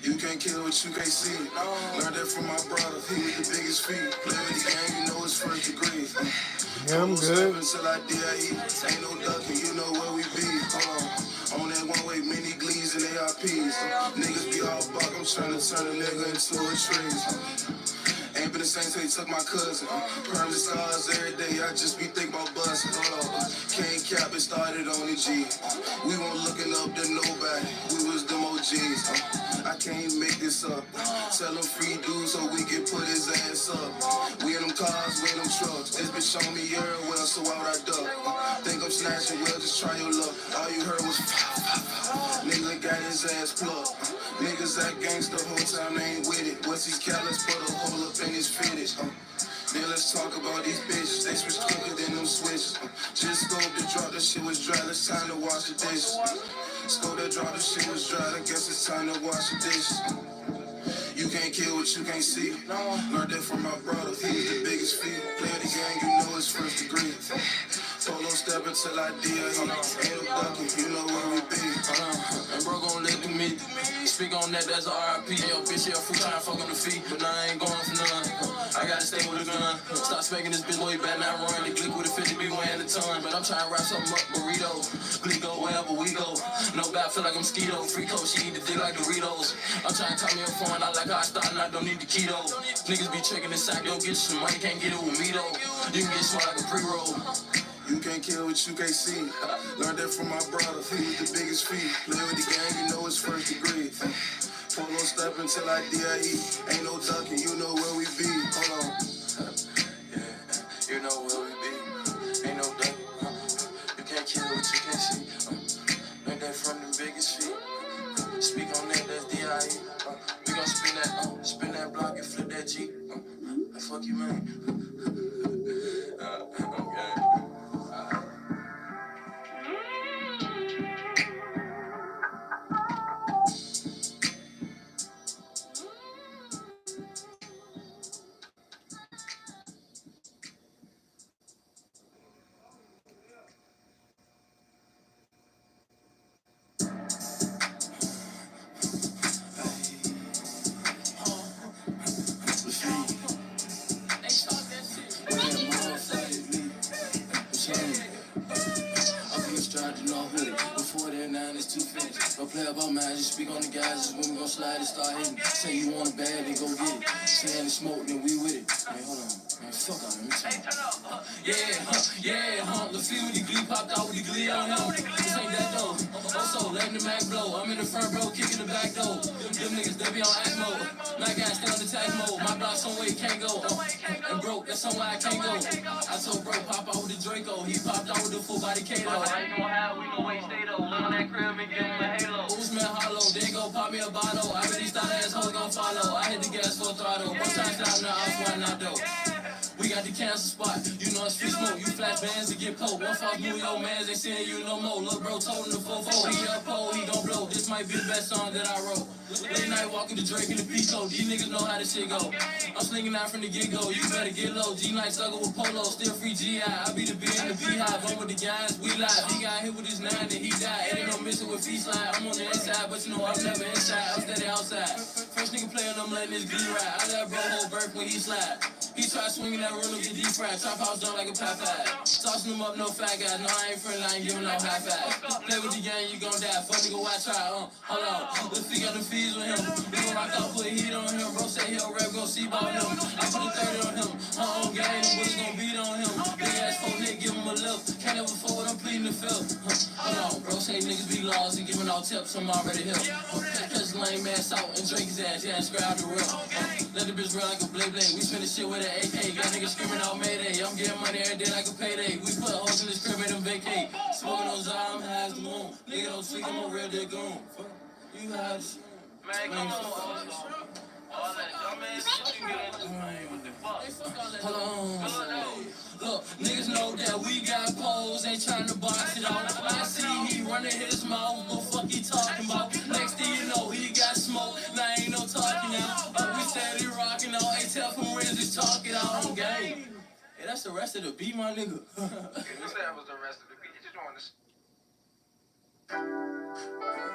You can't kill what you can't see. Learned that from my brother. He was the biggest feat. Play with the game, you know it's first degree. Yeah, I'm good. Until I DIE. Ain't no ducking, you know where we be. On that one way, mini glees and ARPs. Niggas be all buck. I'm trying to turn a nigga into a tree. Ain't been the same till he took my cousin. Permanent scars every day, I just be thinking about busting. Can't cap, it started on the G. We weren't looking up to nobody, we was them OGs. I can't make this up. Tell him free dudes so we can put his ass up. We in them cars, we in them trucks. This bitch showing me everywhere, so why would I duck? Think I'm snatching, well, just try your luck. All you heard was nigga got his ass plucked. Niggas that gangsta whole time they ain't with it. What's these callous put a hole up in his fetish? Then let's talk about these bitches. They switch quicker than them switches. Just go to drop, the shit was dry. It's time to wash the dishes. Scope that drop, the shit was dry. I guess it's time to wash the dishes. You can't kill what you can't see. Learned that from my brother. He was the biggest feat. Play the game, you know it's first degree. Solo step until I DIE. Ain't no ducking, you know where we be. And bro gon' let me speak on that, that's a RIP. Yo, bitch, yeah, full time, fuck on the feet. But now I ain't going for none. I gotta stay with a gun. Stop smacking this bitch, boy, you better not run. The glick with a 50 be weighing a ton. But I'm trying to wrap something up, burrito. Glick go wherever we go. No bad, feel like I'm Skeeto. Free coach, she eat the dick like Doritos. I'm trying to talk me up phone, I like how I started, I don't need the keto. Niggas be checking the sack, yo, get some money, can't get it with me though. You can get smart like a pre-roll. You can't kill what you can't see. Learned that from my brother. He was the biggest feat. Play with the game, you know it's first degree. Polo step until I DIE. Ain't no ducking, you know where we be. Hold on. Yeah, you know where we be. Ain't no ducking. You can't kill what you can't see. Learned that from the biggest feet. Speak on that, that's DIE. We gon' spin that block and flip that G. Fuck you, man. Okay. Play about man, just speak on the guys, when we gon' slide and start hitting. Say you want a bag, then go get it. Saying the smoke, then we with it. Man, hold on. Man, fuck out of me. The feel with the glee popped out with the glee on him. This ain't that though. Also, letting the Mac blow. I'm in the front row, kicking the back door. Them niggas, they be on act mode. Mac guys stay on the tag mode. My block somewhere he can't go. And broke, that's somewhere I can't go. I told bro, pop out with the Draco. He popped out with the full body Kato. I ain't gon' have, we gon' wait, stay though. Live on that crib and give him a halo. Usman hollow, then go pop me a bottle. I bet these thought assholes gon' follow. I hit the gas full throttle. One time down now, I swear not though. We got the cancer spot, you know it's free smoke. You flash bands to get poked. One false move, yo mans ain't seeing you no more. Lil' bro told him to 4-4. He up pole, he gon' blow. This might be the best song that I wrote. Late night walking the Drake in the Pico. These niggas know how this shit go. I'm slinging out from the get-go. You better get low. G-Night struggle with Polo, still free G.I. I be the B in the beehive. I'm with the guys, we live. He got hit with his 9 and he died. It ain't no missing with feet slide. I'm on the inside, but you know I'm never inside. I'm steady outside. First nigga playing, I'm letting his glee ride. I let bro hold birth when he slide. He tried swinging that roller, get deep fried. Trap house done like a pie pie. Tossing them up, no fat guys. No, I ain't friendly, I ain't giving no high five. Play with the gang, you gon' die. Fuck nigga, watch try. Hold on. Let's figure out the fees with him. We gon' rock out, put heat on him. Bro say he'll rap, gon' see ball him. I put a 30 on him. My own gang, them boys gon' beat on him. Big ass phone hit, give him a lift. Can't ever forward, I'm pleading the fifth. Hold on, bro say niggas be lost and giving all tips, I'm already here. Catch lame ass out and drink his ass, yeah, scribe the real. Let the bitch run like a blade blade. We spin the shit with an AK. Got niggas screaming out Mayday. I'm getting money every day like a payday. We put hoes in this crib, made them vacate. Smoking those I'm high as the moon. Nigga don't sleep, I'm a real dead goon. You had shit. Man, come on. All that dumbass shit you get in man. What the fuck? Hold on. Look, niggas know that we got poles, ain't trying to box it out. I see he running his mouth, what fuck he talking about? Next thing you know, he got smoke, now ain't no talking out. We steady rocking out, ain't tell from where's he talking out on game. Hey, that's the rest of the beat, my nigga. You said that was the rest of the beat, you just want to...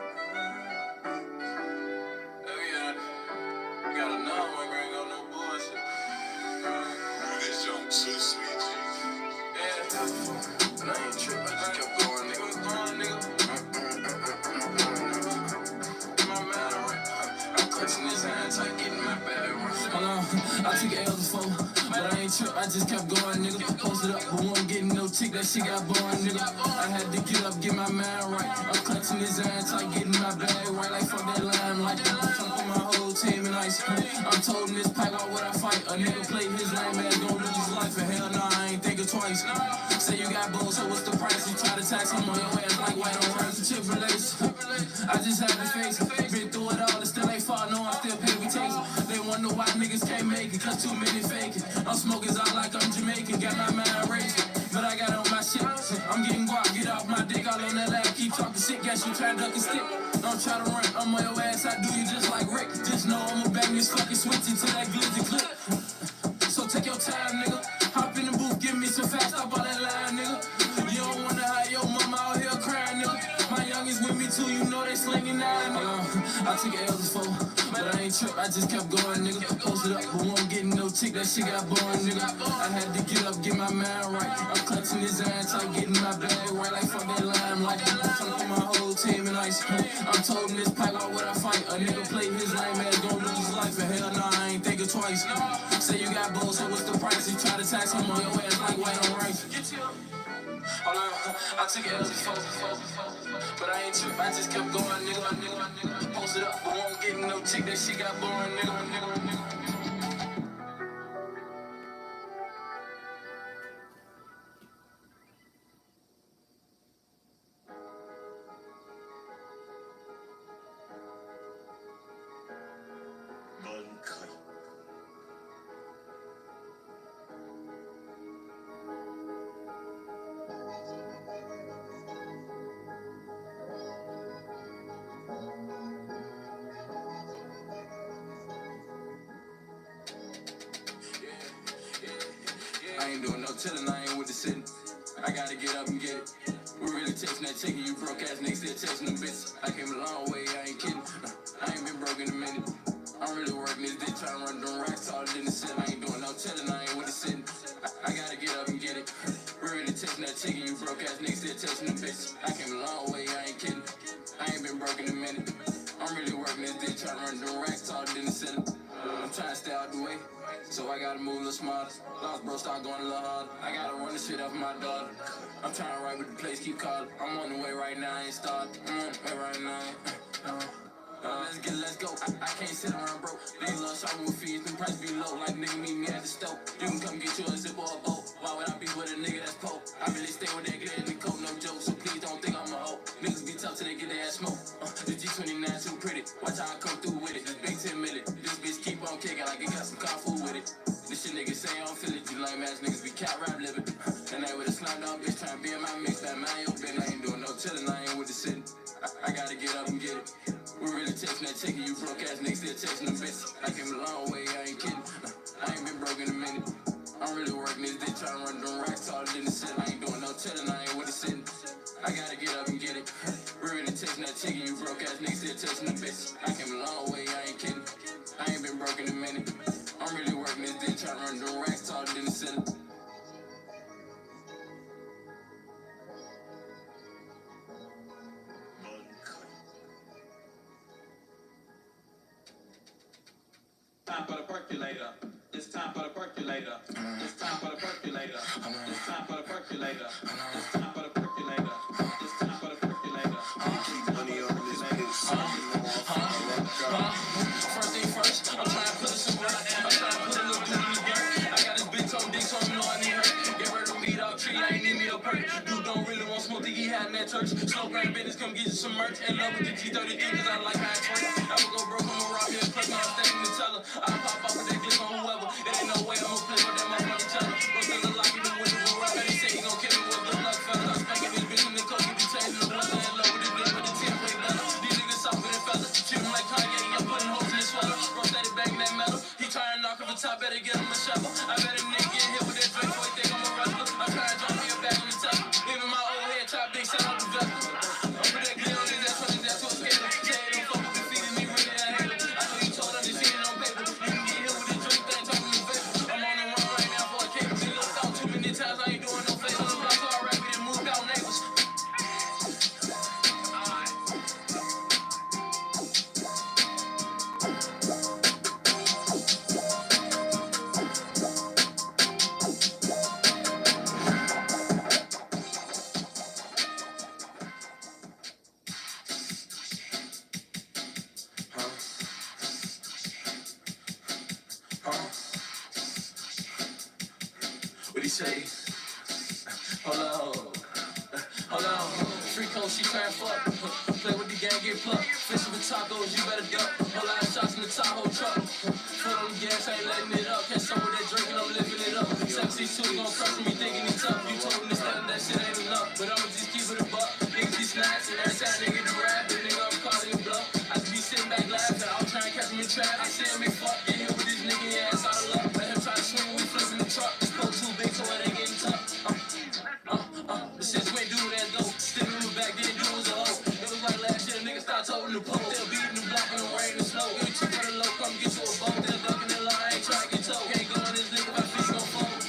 I took L's before, but I ain't trip, I just kept going, nigga. Posted up, but won't get no tick, that shit got boring, nigga. I had to get up, get my mind right. I'm clutching his ass, like getting my bag right, like fuck that line, like I'm put my whole team in ice. I'm told in this pipe, why would I fight? A nigga play his lame ass, gon' lose his life, and hell nah, I ain't thinking twice. Say you got balls, so what's the price? You try to tax him on your ass like white on rice. Chick-fil-A's, I just had to face it. Been through it all, it still ain't far, no, I still pay me taste. They wonder why niggas can't make it, cause too many faking. I'm smoking out like I'm Jamaican, got my mind racing, but I got on my shit. I'm getting guap, get off my dick, all on that lab, keep talking shit, guess you try to duck and stick. Don't try to run, I'm on your ass, I do you just like Rick. Just know I'ma bang this fucking switch into that glizzy clip. So take your time, nigga, hop in the booth, give me some fast, stop all that line, nigga. You don't wonder how your mama out here crying, nigga. My youngins with me too, you know they slinging nine, nigga. I took L's before, but I ain't trip, I just kept going, nigga. Posted up, but won't get no tick, that shit got boring, nigga. I had to get up, get my mind right. I'm clutching his ass, like getting my bag right, like fuck that line, like I'm trying to put my whole team in ice. I'm told in this pipe, why would I fight? A nigga play his lame ass, gon' lose his life, and hell nah, I ain't thinking twice. Say you got balls, so what's the price? You try to tax him on your ass like white on rice. Hold on, I took L's before, but I ain't trip, I just kept going, nigga. Posted up, but won't get no tick, that shit got boring, nigga. I ain't doing no chillin', I ain't with the sitting. I gotta get up and get it. We really chasing that chicken, you broke ass niggas still chasing them bitches. I came a long way, I ain't kidding. I ain't been broke in a minute. I'm really working this bitch, trying to run them racks all in the city. I ain't doing no chillin', I ain't with the sitting. I gotta get up and get it. We really chasing that chicken, you broke ass niggas still chasing them bitches. I came a long way, I ain't kidding. I ain't been broke in a minute. I'm really working this bitch, trying to run them racks all in the city. I'm trying to stay out the way, so I gotta move a little smarter. Lost bro, start going a little harder. I gotta run the shit up for my daughter. I'm trying to write with the place, keep calling. I'm on the way right now, I ain't started. I'm on the way right now. Let's go. I can't sit around broke. These little shopping with fees, them price be low. Like nigga meet me at the stove. You can come get you a zip or a boat. Why would I be with a nigga that's poor? I really stay with that glitter in the coat, no joke. So please don't think I'm a hoe. Niggas be tough till they get their ass smoke. The G29 too pretty. Watch how I come through with it. This big 10 million. This bitch keep on kicking like it got some car food with it. This shit niggas say I don't feel it. You lame ass niggas be cat rap living. And they with a slime down bitch trying to be in my mix. That man, yo, Ben, I ain't doing no chillin'. I ain't with the sitting. I gotta get up and get it. We really chasing that chicken, you broke ass niggas still chasing them bitches. I came a long way, I ain't kidding. I ain't been broke in a minute. I'm really working this bitch, trying to run them racks all in the city. I ain't doing no chillin', I ain't with the sitting. I gotta get up and get it. We really chasing that chicken, you broke ass niggas still chasing them bitches. I came a long way, I ain't kidding. I ain't been broke in a minute. I'm really working this bitch, trying to run them racks all in the city. Time for the percolator. It's time for the percolator. It's time for the percolator. It's time for the percolator. It's time for the percolator. It's time for the percolator. Keep money on this bitch. First thing first, I'm trying to put it some work. I'm trying to put a little dude in the dirt. I got this bitch on dick, so you know I need her. Get rid of weed off tree, I ain't need me a perk. Dude don't really want smoke, think he had in that church. Slow grind business, come get you some merch. And love with the G33, cause I like how it twerk. I would go broke, I'ma rob me a clutch, now I'm standing to tell her. I pop off with that glitch on whoever. It ain't no way I'ma play with that motherfucking teller. But still a lock in the window, go right. He say he gon' kill me with good luck, fella. I'm spanking this bitch in the coke, get the change in the one in love with the dick with the 10 play better. These niggas softer than fellas. Treat him like Kanye, I'm putting holes in his sweater. Bro steady banging that metal. He trying to knock off the top, better get him a shovel. I bet a nigga get hit with that drink, boy, think I'm a wrestler. I'm trying to drop me a bag on the top. Even my old head top, big shot out the vessel. I'm with that glitter on his ass, running that to a skater. Jay, don't fuck with the feet in he say? Hold on. Free cold, she trying fuck. Play with the gang, get plucked. Fishing for tacos, you better duck. Whole lot of shots in the Tahoe truck. Foot on the gas, I ain't letting it up. Catch some of that drink and I'm living it up. 72 gon' crush me, thinking it's tough. You told him to stand, that shit ain't enough. But I'ma just keep it a buck. Niggas be snatching, every time they get the rap, and nigga, I'm calling your bluff. I just be sitting back laughing, I'm trying to catch me in trap. I see him, fuck, get hit with this nigga, yeah, it's out of luck. Let him try to swing, we flipping the truck. This boat too big, so it ain't getting tough. The shit we ain't do that though. Still remember back then, you was a hoe. It was like last year, niggas started toting the pole. They'll be in the block in the rain and snow. Give you for the low, come get you a boat. They'll duck in the line, I ain't trying to get told. Can't go on this nigga, my feet gon' fold.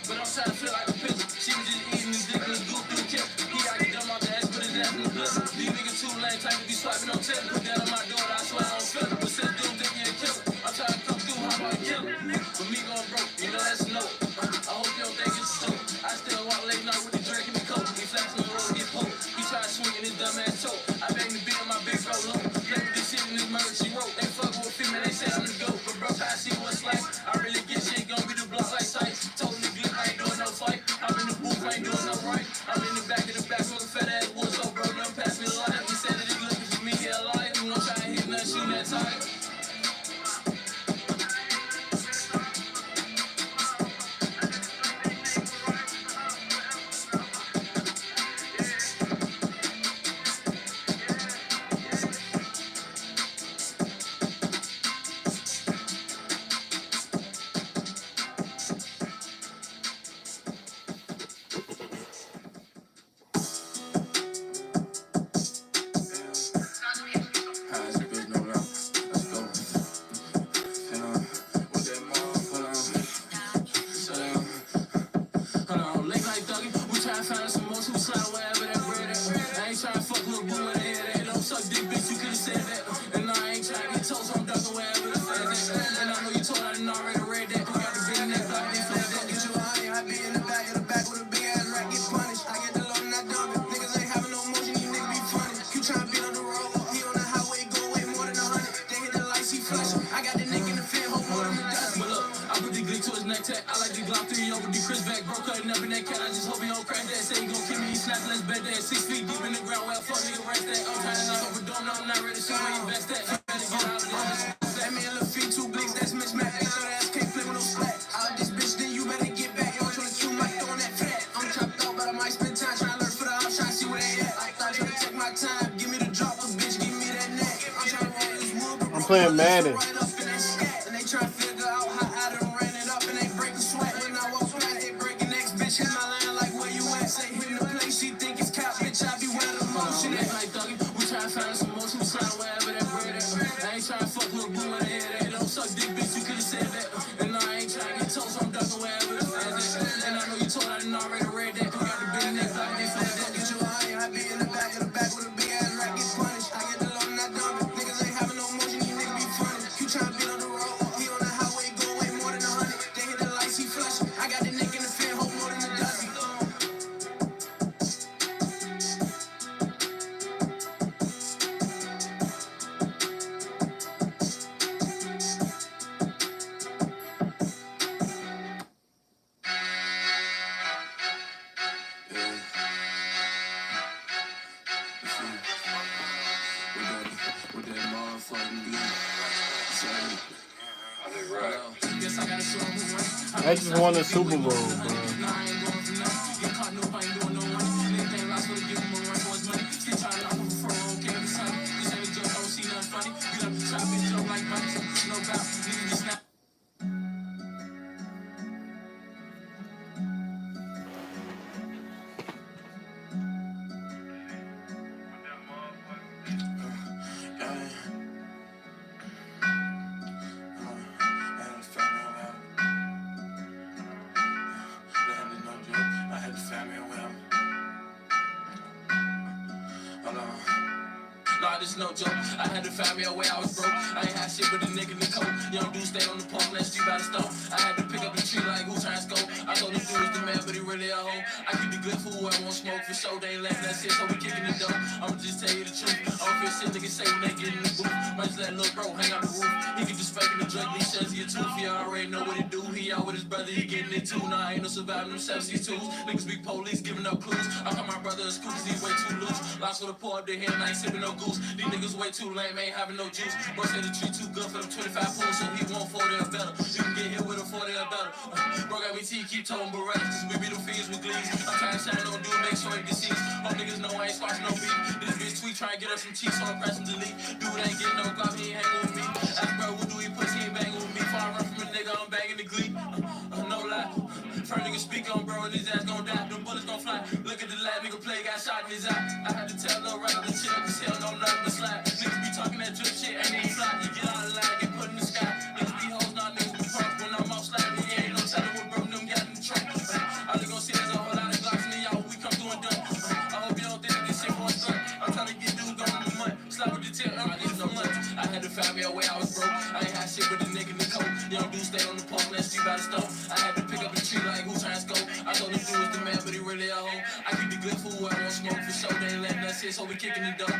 But I'm trying to feel like a pistol. She was just eating this dick in the goop through the kiss. He got to dumb out the ass, put his ass in the bliss. These niggas too lame, type to be swiping on tip. Put that on my door, I swear I don't feel it. But since dude think he a killer, I'm trying to come through, how about a killer? But me going broke, you know that's a no. I hope you don't think it's a joke. I still walk late night with the drink in the coat. He flashing the road, get poked. He try to swing in his dumb ass toe. I bang the beat on my big bro low. Play with this shit in this murder she wrote. They fuck with a female, they say I'm the goat. But bro, try to see what's like. I really get shit, gon' be the block like sights. Told the glip, I ain't doing no fight. I'm in the booth, I ain't doing no right. I'm in the back of the back, smoking fat ass wood. So bro, done pass me the light. He said that he looking for me, he a liar. He won't try to hit nothing, shoot that tiger. I like the Glock 3 over the Chris back, bro, cutting up in that cat. I just hope he don't crack that. Say he gon' kill me, he snap, let's bet that. 6 feet deep in the ground, well, fuck nigga, rest that. I'm trying to knock over dome, no, I'm not ready to shoot where you best at. I'm ready to get out of this. That man little feet, 2 blinks, that's mismatch. Ain't that ass can't play with no slack. Out this bitch, then you better get back. Yo, 22 might throwing that fat. I'm chopped out, but I might spend time trying to learn for the house, trying to see where they at. I thought you would take my time, give me the drop, but bitch, give me that neck. I'm trying to roll this wood, but I'm playing Madden. And they try to figure out how I done ran it up and they breaking sweat. When I walk past, they breaking next bitch in my line like where you at? Say hit the place, she think it's cap, bitch. I be where the motion at. Like Dougie, we try to find some motion, we slide wherever that bread at. I ain't trying to fuck little boo in the head. They don't suck dick, bitch. You could've said that. And no, I ain't trying to get told, so I'm ducking wherever the fans at. And I know you told, I done already read that. We got the big neck like they flat that. Get you high, I be in the back of the back with a big ass rack, get punished. I get the load and I dump it. Niggas ain't having no motion, you niggas be funny. You tryna be on the road, he on the highway, go way more than 100. They hit the lights, he flushing. I got the nick in the fin, hope more than a dozen. I just won the Super Bowl, bro. No joke, I had to find me a way, I was broke. I ain't had shit but the nigga in the coat. Young dude stay on the pole, let's see by the stove. I had to pick up the tree like who trying to scope. I told the dude was the man, but he really a hoe. I keep the good food, I won't smoke for sure. They ain't letting that shit, so we kicking the dough. I'ma just tell you the truth. I don't feel shit niggas say when they get in the booth. Might just let little bro hang out the roof. He get the spank in the drink, he says he a the tooth, he already know what it do. He out with his brother, he getting it too. Now ain't no surviving them 72s. Niggas be police giving up clues. I call my brother a school cause he way too loose. Lots for the pour up the hill, I ain't sipping no goose. These niggas way too lame, ain't having no juice. Bro said the tree too good for them 25 pools, so he won't 40 or better. You can get hit with a 40 or better. Bro got me T, keep towing Berettas, cause we be the fees with glees. I'm trying to shine on dude, make sure he deceased. All niggas know I ain't squashing no beef. This bitch tweet, trying to get us some cheeks, so I press and delete. Dude ain't getting no glove, he ain't hanging with me. Ask bro, what do he pussy, he ain't banging with me. If I run from a nigga, I'm banging the glee. No lie. First nigga speak on bro, and his ass gon' die. Them bullets gon' fly. Look at the last nigga play, got shot in his eye. I had to tell Lil Rapper to chill, cause hell no nothing but slide. Niggas be talking that drip shit, ain't even fly. You get out of line, get put in the sky. Niggas be hoes, not niggas be pros. When I'm out sliding, he ain't no telling what bro them got in the trunk. All they gon' see is a whole lot of Glocks in the y'all, we come through and done. I hope you don't think this shit gon' start. I'm trying to get dudes going in the month. Slap with the tip, I need no money. I had to find me a way, I was broke. I ain't had shit with the nigga in the coat. Young dude stay on the post, let's see by the stove. I had to pick up a tree like who trying to scope. I told him dude was the man, but he really a hoe. I keep the good food, I won't smoke for sure. They ain't letting us hit, so we kicking the dope.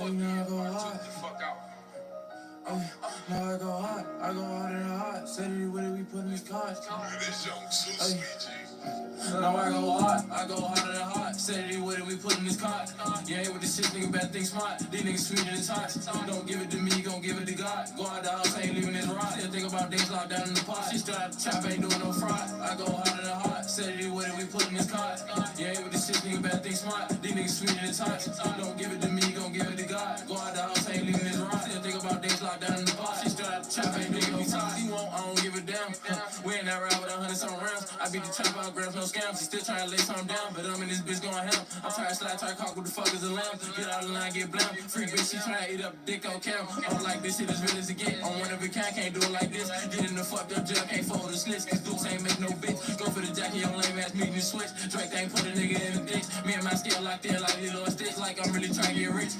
Now I go hard. Now I go hard. I go hard and hard. Said it with it, we put in these cards. Now I go hard. I go harder than hard. Said it with it, we put in this card. Yeah, ain't with this shit, nigga, better think smart. These niggas sweeter than tots. Don't give it to me, gon' give it to God. Go out the house, ain't leaving this rod. Still think about days locked down in the pot. She still out the trap, ain't doing no fraud. I go harder than hard. Said it with it, we put in this card. Yeah, ain't with this shit, nigga, better think smart. These niggas sweeter than tots. Don't give it to me, gon' give it to God. Go out the house, ain't leaving this rod. Still think about days locked down in the pot. She still out the trap, ain't doing no fraud. He won't, I don't give a damn. We in that ride with 100-something rounds. I beat the trap out, grabs no scams. He still trying to lay something down, but I'm in this bitch going ham. I'm trying to slide, try to cock with the fuckers and lamb. Get out of line, get blam. Free bitch, she trying to eat up dick on cam. I'm like, this shit as real as it get. On one of a kind, can't do it like this. Get in the fucked up jail, can't fold the slits. Cause dudes ain't make no bitch. Go for the jacket, your lame ass meeting the switch. Drake ain't put a nigga in the ditch. Me and my skill locked in like Lilo and Stitch. Like I'm really trying to get rich.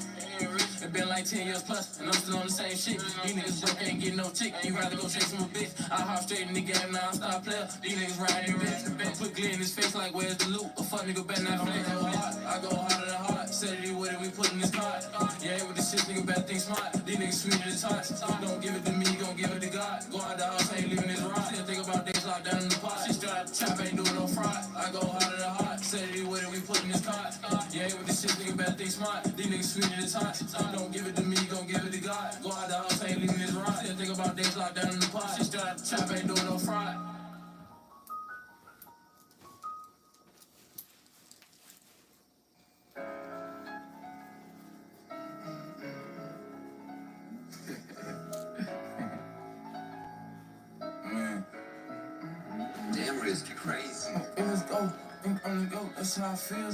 It been like 10 years plus, and I'm still on the same shit. These niggas broke, ain't getting no chick. You rather go chase him a bitch. I hop straight in the game, now I'm star player. These niggas riding bitch. Put glee in his face like, where's the loot? A fuck nigga better not flex. I go harder than hard. Said it with it, we put in this card. Yeah, with this shit, nigga better think smart. These niggas sweeter than tots. Don't give it to me, gon' give it to God. Go out the house, ain't leaving this rod. Still think about days locked down in the pot. She still out the trap, ain't doing no fraud. I go harder than hard. Said it with it, we put in this card. Yeah, with this shit, nigga better think smart. These niggas sweeter than tots. Don't give it to me, gon' give it to God. Go out the house, ain't leaving this rod. Still think about days locked down in the pot. She still out the trap, ain't doing no fraud. Damn, risky, crazy. Let's go. Think I'm the GOAT, that's how I feel.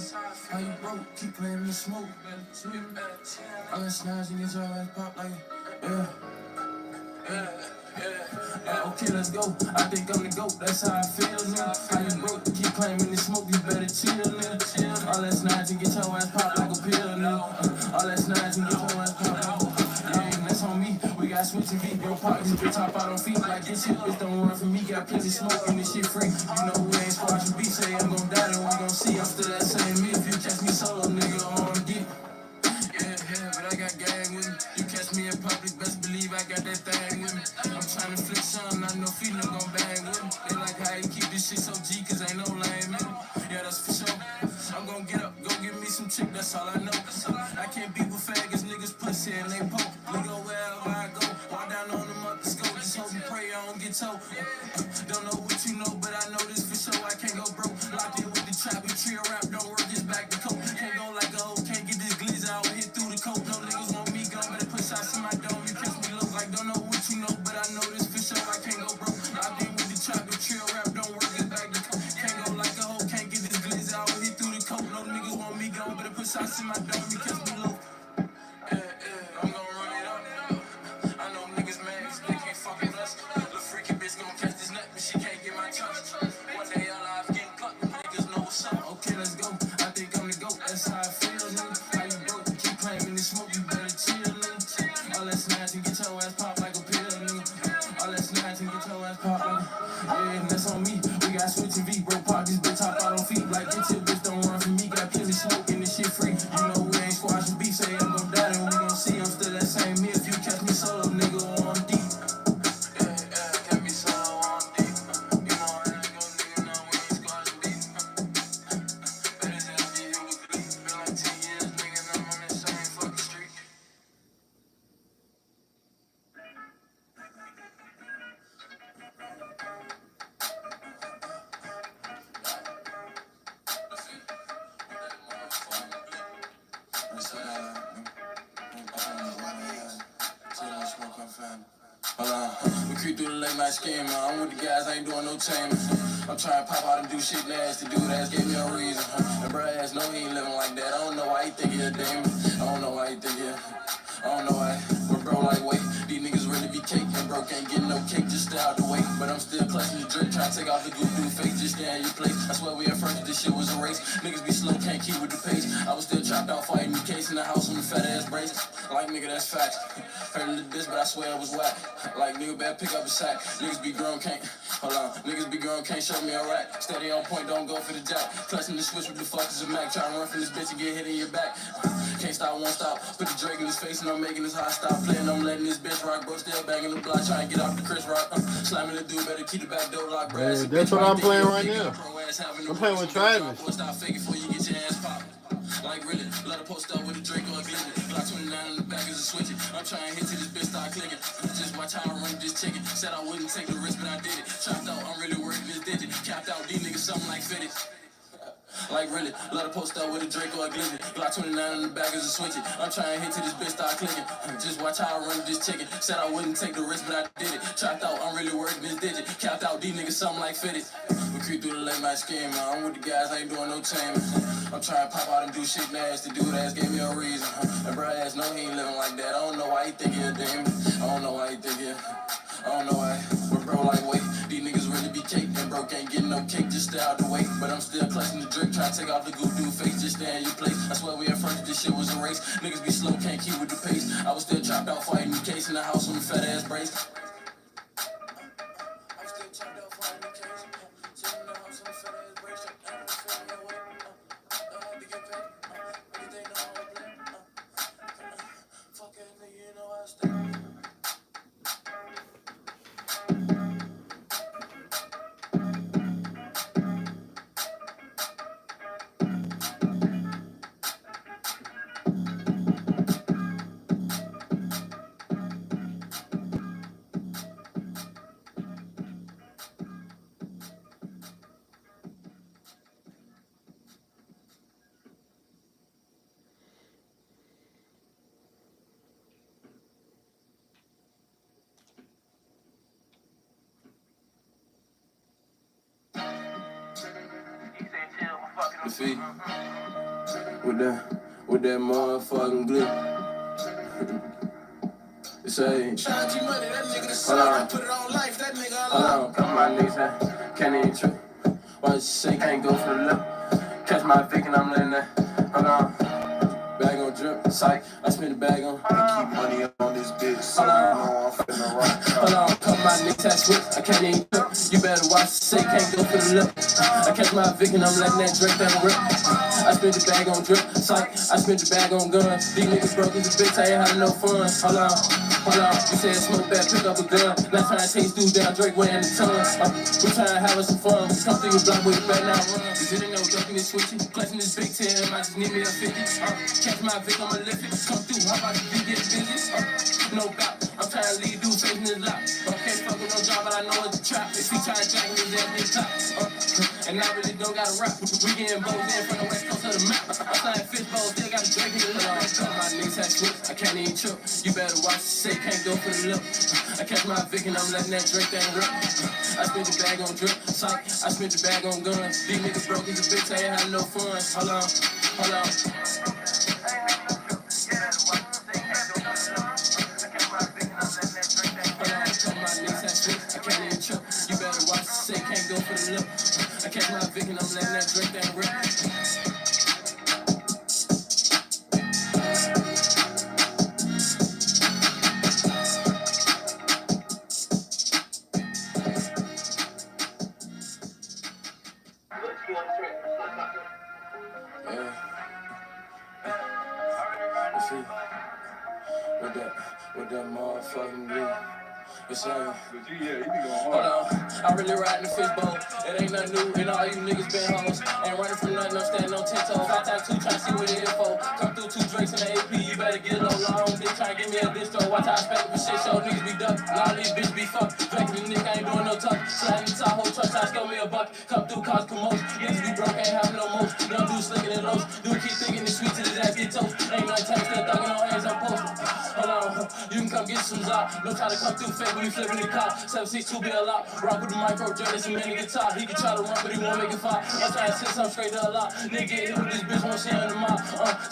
How you broke, keep playing the smoke. I got snares and get your ass pop like, yeah. Okay, let's go. I think I'm the GOAT, that's how I feel, nigga. How you broke, keep claiming the smoke, you better chill, nigga. All that snares and get your ass pop like a pill, nigga. All that snares and get your ass pop like a pill. Yeah, that's on me. We got switching feet, bro. Pockets, bitch, top out on feet like this shit. Bitch, don't run from me. Got plenty smoke and this shit free. You know we ain't squashing beats. Say I'm gon' die, then we gon' see. I'm still that same me. If you catch me solo, nigga, I'm on get. Yeah, but I got gang with me. You catch me in public, best believe I got that thing with me. I'm trying to flick something, I know feeling gon' bang with me. They like how you keep this shit so G, cause ain't no lame in it. Yeah, that's for sure. I'm gon' get up, go get me some chick, that's all I know. I can't beat with faggots, niggas pussy and they poke. We go wherever I go, walk down on them up the scope. Just hope and pray I don't get told. Don't know what you know, but I know this for sure. I can't go broke, locked in with the trap. We trio rap, don't work this back to coke. Can't go like a hoe, can't get this glizz out, hit through the coke. No niggas want me gone, better put shots in my dome. You catch me look like don't know what you know, but I know this for sure. I can't go broke, locked in with the trap. We trio rap, don't work this back to coke. Can't go like a hoe, can't get this glizz out, hit through the coke. No niggas want me gone, better put shots in my dome. You catch me low. I'm gon' run Hold on, we creep through the late night scheme. I'm with the guys, I ain't doing no taming. I'm trying to pop out and do shit nasty. Dude ass gave me a reason. And bro ass know he ain't living like that. I don't know why he think he a demon. I don't know why he think he I don't know why. But bro like wait, these niggas really be cake. And bro can't get no cake, just stay out the way. But I'm still clutching the drip, trying to take off the goop do fake. Just stay in your place. I swear we at first, this shit was a race. Niggas be slow, can't keep with the pace. I was still trapped out fighting the case in the house on the fat ass brace. Like nigga, that's facts. Heard a little bitch, but I swear it was whack. Like nigga, better pick up a sack. Niggas be grown, can't. Hold on, niggas be grown, can't show me a rack. Steady on point, don't go for the jack. Clutching the switch with the fuck is a Mac. Trying to run from this bitch and get hit in your back. Can't stop, won't stop. Put the Drake in his face and I'm making his hot stop. Playing, I'm letting this bitch rock, bro. Still banging the block, trying to get off the Chris Rock. Slamming the dude, better keep the back door locked. Man, that's what I'm playing right now. I'm playing with Travis. Stop faking before you get your ass popped. Like really, let her post up with a Drake or a glizzy. Glock 29 in the back is a switch it. I'm trying to hit till this bitch start clicking. Just watch how I run this chicken. Said I wouldn't take the risk, but I did it. Chopped out, I'm really working this digit. Capped out, these niggas something like fitted. Like really, let her post up with a Drake or a glizzy. Glock 29 in the back is a switch it. I'm trying to hit till this bitch start clicking. Just watch how I run this chicken. Said I wouldn't take the risk, but I did it. Chopped out, I'm really working this digit. Capped out, these niggas something like fitted. We creep through the late night scheme, man. I'm with the guys, I ain't doing no taming. I'm trying to pop out and do shit nasty. Dude ass gave me a reason. And bro ass know he ain't living like that. I don't know why he think he a demon. I don't know why he think he I don't know why. But bro like wait, these niggas really be cake. And bro can't get no cake, just stay out the way. But I'm still clutching the drip, trying to take off the goop do face, just stay in your place. I swear we at first, this shit was a race. Niggas be slow, can't keep with the pace. I was still chopped out fighting the case in the house on the fat ass brace. You see? With that motherfucking glue. You say, hold on, come my niggas that can't even trip. Why you say can't go for the left? Catch my pick and I'm letting that. Hold on, bag on drip, psych. I spend the bag on. I keep money on this bitch, so you know I'm finna rock. Hold on, come my niggas that switch. I can't even trip. You better watch, say can't go for the left. I catch my Vic and I'm letting that Drake down rip. I spent the bag on drip, psych. I spent the bag on guns. These niggas broke as a bitch, I ain't having no fun. Hold on, you said smoke bad, pick up a gun. Not trying to chase dudes down, Drake weighing the ton. We trying to have us some fun. We come through your block with the back now run. You didn't know ducking and switching. Clutching this big tail, I just need me a 50. Catch my Vic, I'ma lift it. Come through, how about you get busy? No doubt, I'm trying to leave dude facing his lap. Can't fuck with no job, but I know it's a trap. If he try to jack his ass, his top. And I really don't gotta rap. We getting bows in from the west coast of the map. I'm flying fish bowls, still got a Drake in the lip. My niggas had switch, I can't even trip. You better watch, say can't go for the lip. I catch my Vic and I'm letting that Drake down rip. I spent the bag on drip, psych. I spent the bag on guns. These niggas broke as a bitch, I ain't had no fun. Hold on. You better watch, say can't go for the lip. I catch my Vic and I'm letting that Drake down rip. With that motherfucking glue. It's like, hold on, I really ride in the fishbowl. It ain't nothing new, and all you niggas been hoes. Ain't running from nothing, I'm standing on 10 toes. 5 times 2, try to see what it is for. Come through 2 drinks in the AP, you better get a little long. They try to give me a distro, watch how I spec for shit, show niggas be ducked. And all these bitches be fucked. Drinking the nigga, ain't doing no talk. Sliding the Tahoe truck, try to score me a buck. Come through, cause commotion. Niggas be broke, ain't having no motion. Don't do slicking and lows. Dude keep thinking it's sweet till his ass get toast. Ain't no time, still thugging on hands, I'm posted. Hold on, you can come get systems out. No try to come through fake when we flipping the car. 762 be a lot. Rock with the micro, Jordan, some man guitar. He can try to run, but he won't make it far. I'm trying to sit some straight to a lot. Nigga get hit with this bitch, won't share in the mouth.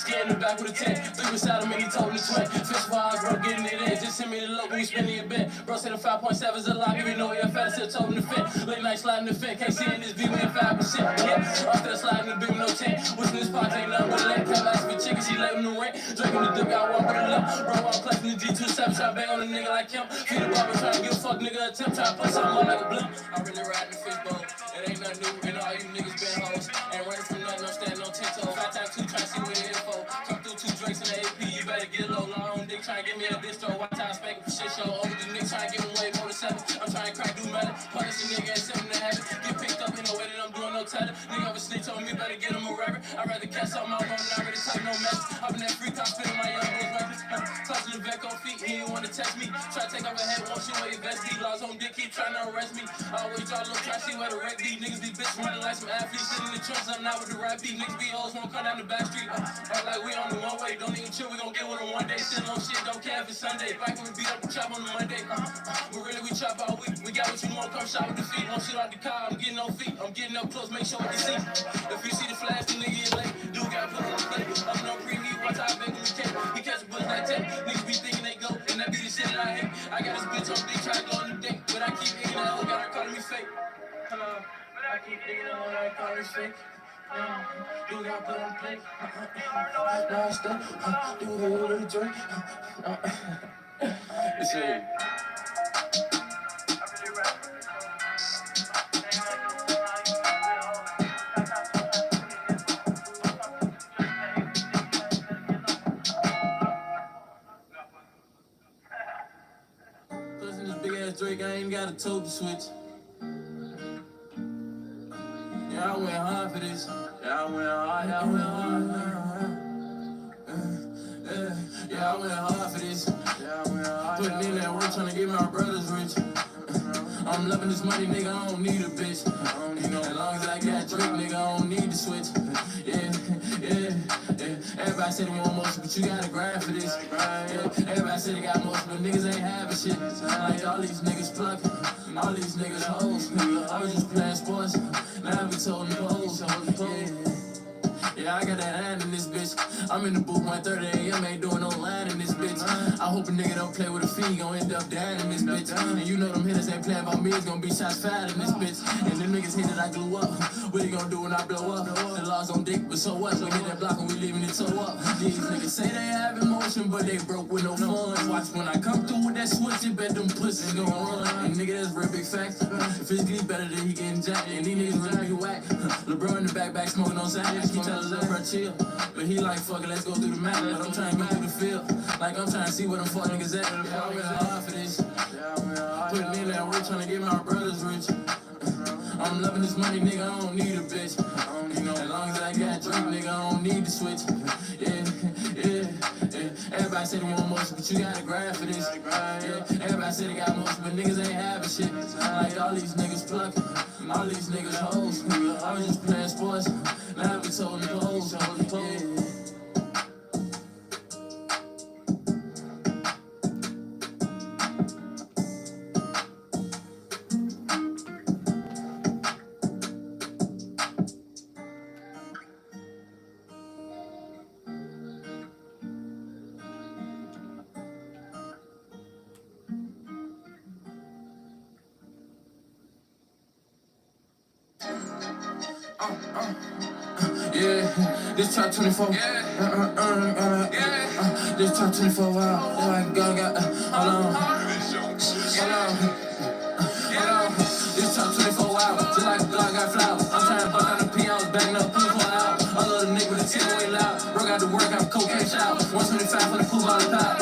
Scared in the back with a 10. 3 beside him and he told me to sweat. Fish fires, bro, getting it in. Just send me the look when we spinning your bed. Bro said the 5.7 is a lot. Even though you're fat, still told him to fit. Late night sliding the fit. Can't see in this V, we ain't 5%. Yeah, I'm still sliding the big with no 10. What's in this pot, ain't nothing but a leg. Cap asking for chicken, she let him the rent. Drinking the dip, I walk with a limp. Bro, I'm collecting the G27, try to bang on a nigga like him. Feed the barber, try to give a fuck nigga a tip. Try to put something on like a blimp. I really ride in the fishbowl. It ain't nothing new, and all you niggas been hoes. Ain't running from nothing, I'm standing on 10 toes. 5 times 2, try to see where the info. Come through 2 drinks in the AP, you better get low. Long dick, try to give me a distro. White time spanking for shit show. Over the niggas, try to give him way more than 7. I'm trying to crack, do matter. Punish a nigga at 7 to have it. Get picked up in the way that I'm doing no tether. Nigga have a snitch on me, better get him a record. I'd rather catch something out on than I really type no message. I've been that free time spinning my young boys records. Clutching the back on feet, he ain't wanna test me. Try to take off a head, won't shoot where your vest be. Laws on dick, keep trying to arrest me. Always draw a little try, see where the wreck be. Niggas be bitch running like some athletes. Sitting in the trenches, I'm not with the rap beat. Niggas be hoes, won't come down the back street. Like we on the one way, don't even chill, we gon' get with them one day. Sitting on shit, don't care if it's Sunday. Back when we beat up the trap on the Monday. But really we trap all week. We got what you want, come shot with the feet. Won't shit out the car, I'm getting on feet. I'm getting up close, make sure you see. If you see the flash, the nigga is late. Dude got put on the plate. Up no preheat, watch how I make him catch. He catch a bullet like that. Niggas be thinking they go, and that be the shit that I hate. I got this bitch on dick, try to go on the dick. But I keep thinking that hoe got her calling me fake. But I keep thinking that hoe got her calling me fake. Dude got put on the plate. Now I stay. Dude got a little drink. It's a... Drake, I ain't got a toe to switch. Yeah, I went hard for this. Yeah, I went hard. Yeah, I went hard. Yeah, I went hard for this. Yeah, I went hard. Putting in that work, trying to get my brothers rich. I'm loving this money, nigga, I don't need a bitch. You know, as long as I got Drake, nigga, I don't need to switch. Yeah. Everybody said they want motion, but you gotta grind for this. Yeah. Everybody said they got motion, but niggas ain't having shit. Like all these niggas plucking, all these niggas hoes. I was just playing sports, now I be told them hoes. Yeah, I got that hand in this bitch. I'm in the booth 1:30 a.m. Ain't doing no line in this bitch. I hope a nigga don't play with a fee, gon' end up dying in this bitch. And you know them hitters ain't playing about me, it's gon' be shots fired in this bitch. And them niggas hate that I glue up. What they gon' do when I blow up? The laws on dick, but so what? We hit that block and we leaving it toe up. These niggas say they have emotion, but they broke with no funds. Watch when I come through with that switch, you bet them pussies gon' run. And nigga, that's real big facts. Physically better than he getting jacked. And these niggas really be whack. LeBron in the back smoking on Saturday. He tell little bro chill. But he like, fuck it, let's go through the map. But I'm trying to go through the field. Like I'm trying to see where them fuck niggas at. Yeah, I went hard for this. Putting in that work, trying to get my brothers rich. I'm loving this money, nigga, I don't need a bitch. You know, as long as I got Drake, nigga, I don't need to switch. Yeah. Everybody said they want motion, but you gotta grind for this. Yeah. Everybody said they got motion, but niggas ain't having shit. Like all these niggas plucking, all these niggas hoes. I was just playing sports, now I be told them hoes. Yeah. Yeah, this trap 24. This trap 24 hours. Like God got, hold on. This trap 24 hours. Just like God got flowers. I'm trying to buck out the P, I was backing up pool for an hour. I love the nigga with the 10 way loud. Broke out the work, got cocaine shower. 125 for the pool ball of power.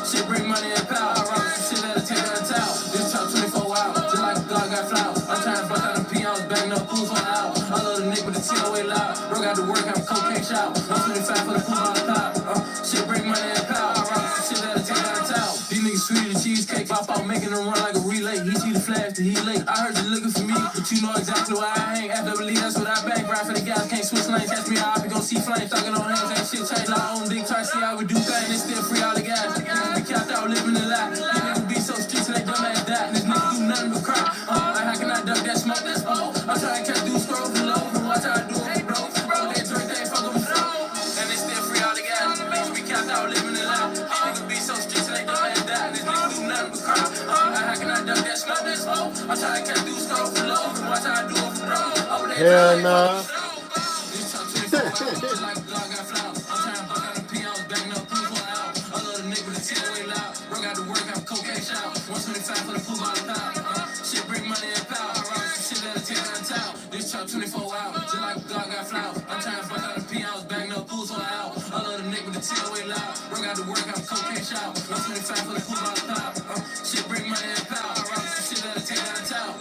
Shit bring money and power. I rock some shit that'll take out a towel. This trap 24 hours. Just like God got flowers. I'm trying to buck out the P, I was backing up pool for an hour. I love the nigga with the 10 way loud. Broke out the work, got cocaine shower. 125 for the pool ball of power. Shit bring money and power. I rock some shit that'll take out a towel. These niggas sweeter than cheesecake. Pop out making them run like a relay. He see the flash till he late. I heard you looking for me, but you know exactly where I hang. FWE, that's what I bang. Ride for the guys, can't switch lanes. Catch me out, I be gon' see flames. Talking on hands, ain't shit changed. Like on dick, try to see how we do things. They still free all the guys. We capped out, living the lie. nothing but crowd. How can I duck that smoke? I'm trying to catch dudes scroll for low. Watch how I do it for bro. Over there, Hell nah. this top 24 hours, just like a dog got flout. I'm trying to buck out the POs, backing up proof on out. I love the nigga with the 10 way loud. Bro got to work, have a cocaine shout. 125 for the pool by the pound. Shit bring money and power. I rock some shit that'll take out of town. This chop 24 hours, just like a dog got flout. I'm trying to buck out the POs, backing up pools on out. I love the nigga with the 10 way loud. Bro got to work, have a cocaine shout. 125 for the pool by the pound. Shit bring money and power. I rock some shit that'll take out of town.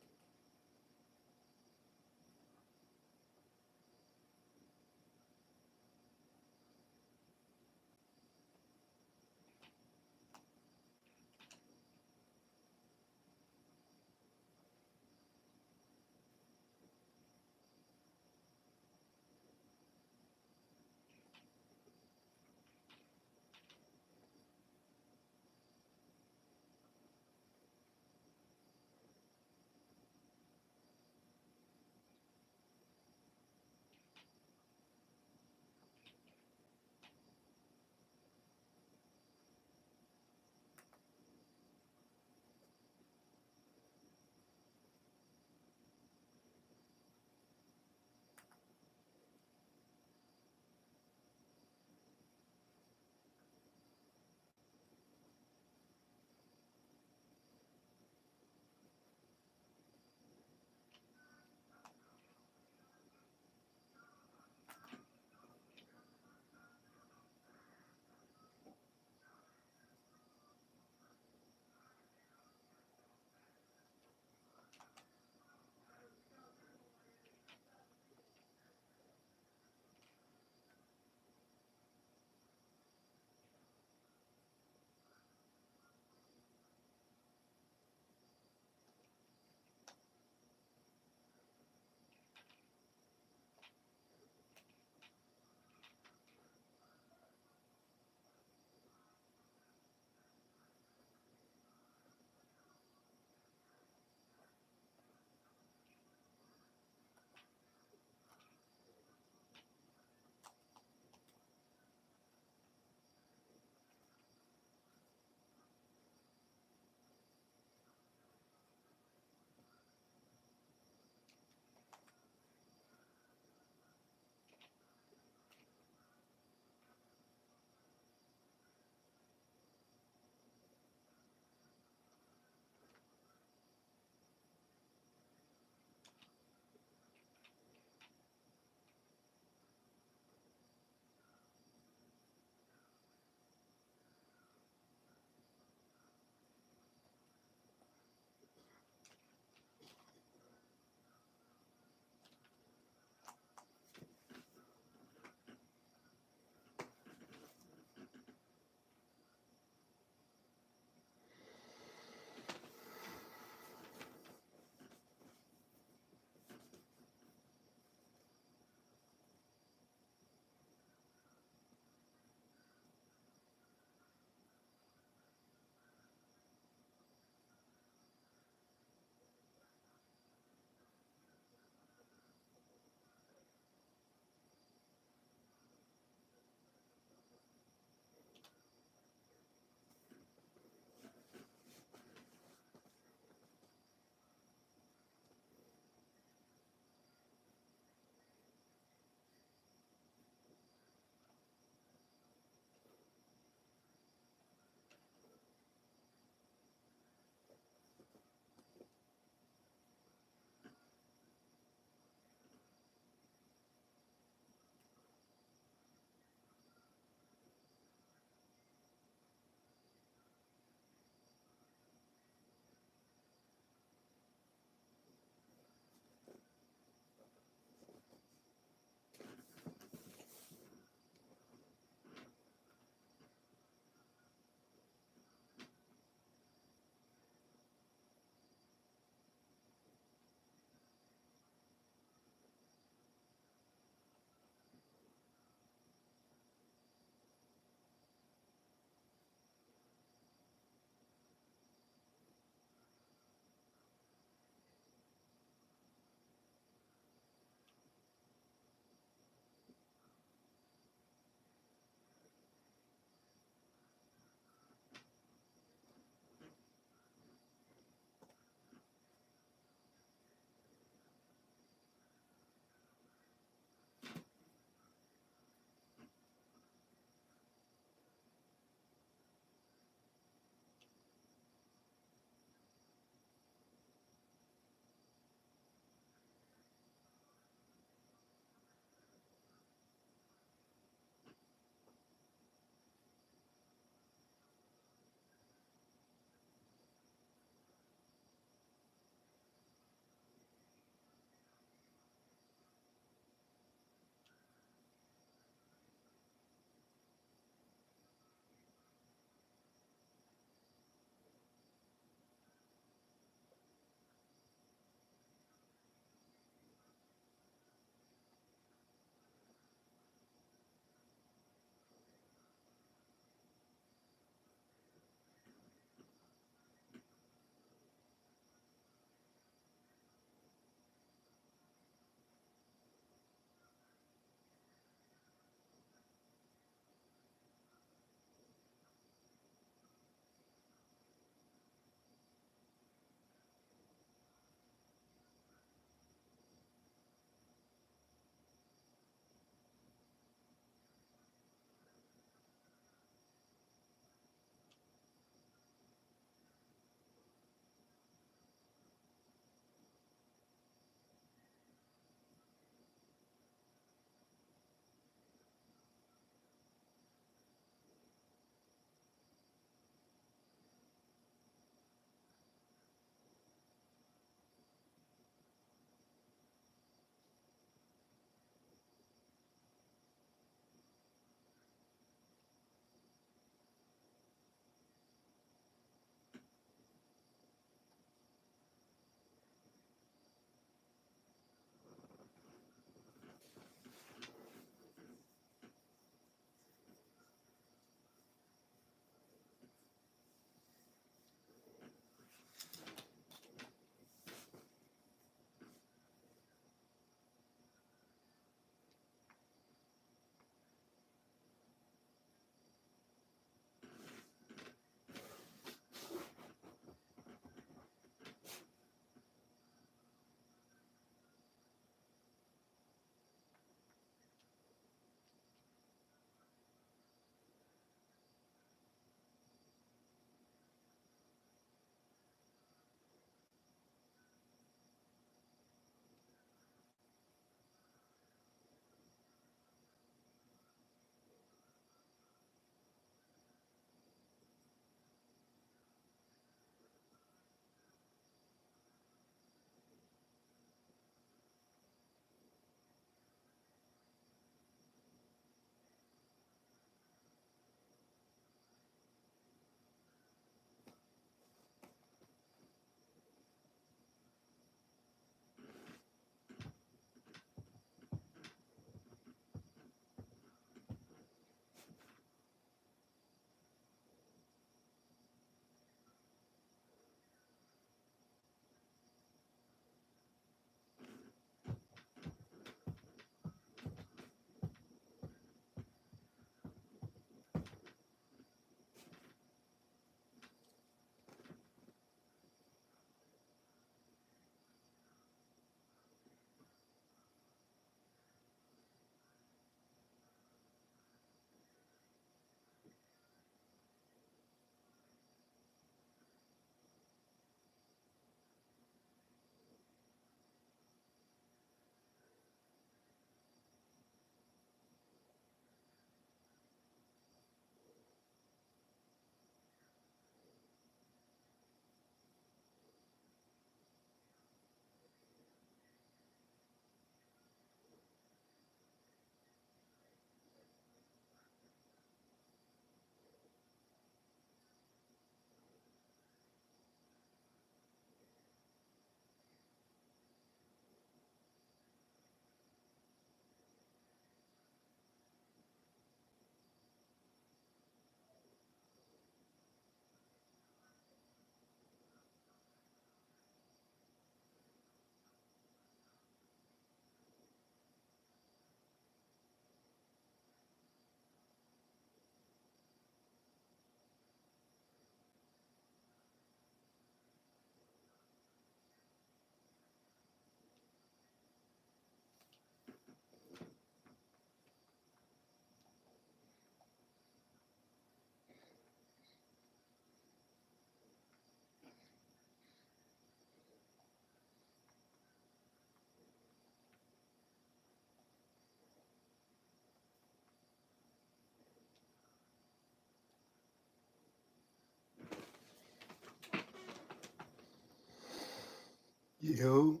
Yo.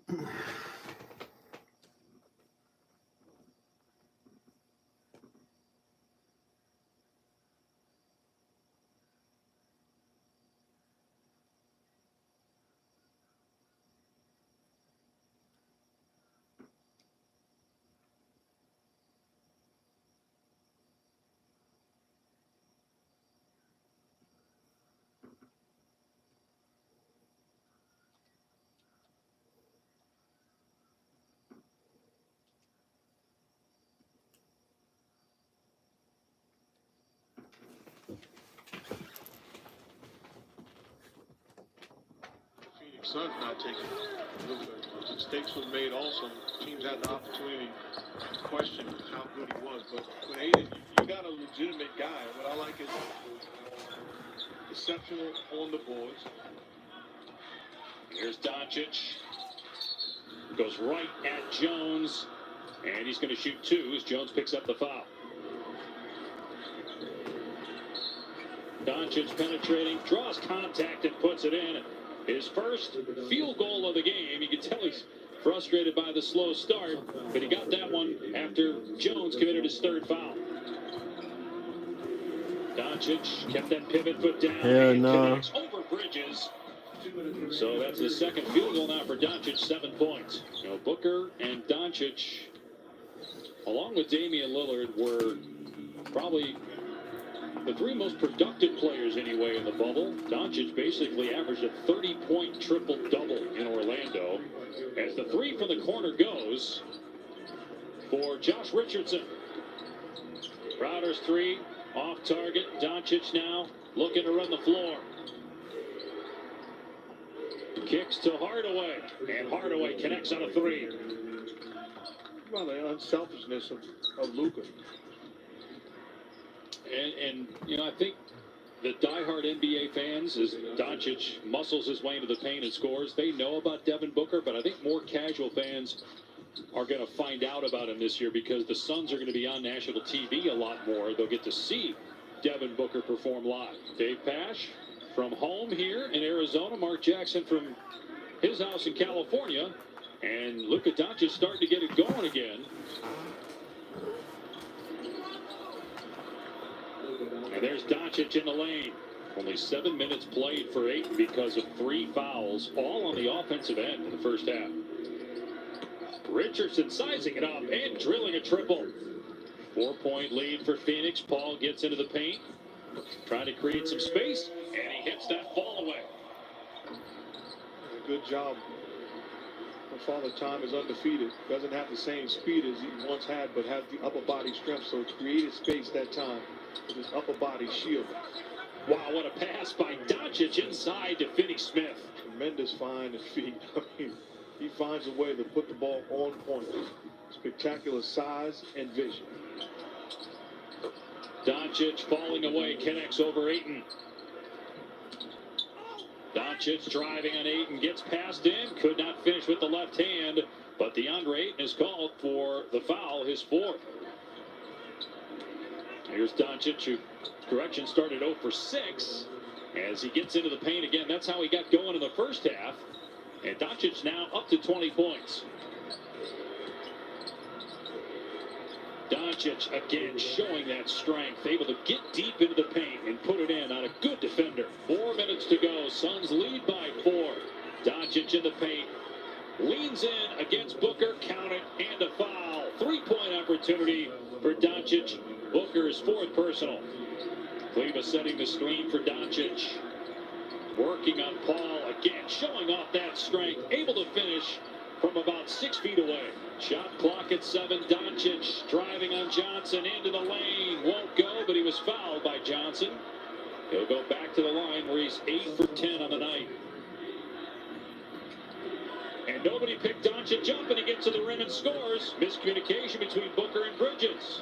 Suns not taking mistakes were made also. Teams had the opportunity to question how good he was. But with Aiden, you got a legitimate guy. What I like is exceptional on the boards. Here's Doncic. Goes right at Jones. And he's going to shoot two as Jones picks up the foul. Doncic penetrating, draws contact and puts it in. His first field goal of the game. You can tell he's frustrated by the slow start, but he got that one after Jones committed his third foul. Doncic kept that pivot foot down and connects over Bridges. So that's the second field goal now for Doncic, 7 points. You know, Booker and Doncic, along with Damian Lillard, were probably the three most productive players anyway in the bubble. Doncic basically averaged a 30-point triple-double in Orlando. As the three from the corner goes for Josh Richardson. Crowder's three off target. Doncic now looking to run the floor. Kicks to Hardaway, and Hardaway connects on a three. Well, the unselfishness of Luka. And you know, I think the diehard NBA fans, as Doncic muscles his way into the paint and scores, they know about Devin Booker, but I think more casual fans are going to find out about him this year because the Suns are going to be on national TV a lot more. They'll get to see Devin Booker perform live. Dave Pasch from home here in Arizona. Mark Jackson from his house in California. And Luka Doncic starting to get it going again. And there's Doncic in the lane. Only 7 minutes played for Ayton because of 3 fouls, all on the offensive end in the first half. Richardson sizing it up and drilling a triple. 4-point lead for Phoenix. Paul gets into the paint, trying to create some space, and he hits that fall away. Good job. Father Time is undefeated. Doesn't have the same speed as he once had, but has the upper body strength, so it's created space that time with his upper body shield. Wow, what a pass by Doncic inside to Finney-Smith. Tremendous find and feet. I mean, he finds a way to put the ball on point. Spectacular size and vision. Doncic falling away, connects over Ayton. Doncic driving on Ayton, gets past him, could not finish with the left hand, but DeAndre Ayton is called for the foul, his 4th. Here's Doncic, who, correction, started 0 for 6 as he gets into the paint again. That's how he got going in the first half. And Doncic now up to 20 points. Doncic again showing that strength, able to get deep into the paint and put it in on a good defender. 4 minutes to go. Suns lead by 4. Doncic in the paint. Leans in against Booker. Count it and a foul. 3-point opportunity for Doncic. Booker's 4th personal. Kleba setting the screen for Doncic. Working on Paul again, showing off that strength. Able to finish from about 6 feet away. Shot clock at 7. Doncic driving on Johnson into the lane. Won't go, but he was fouled by Johnson. He'll go back to the line where he's 8 for 10 on the night. And nobody picked Doncic up, and he gets to the rim and scores. Miscommunication between Booker and Bridges.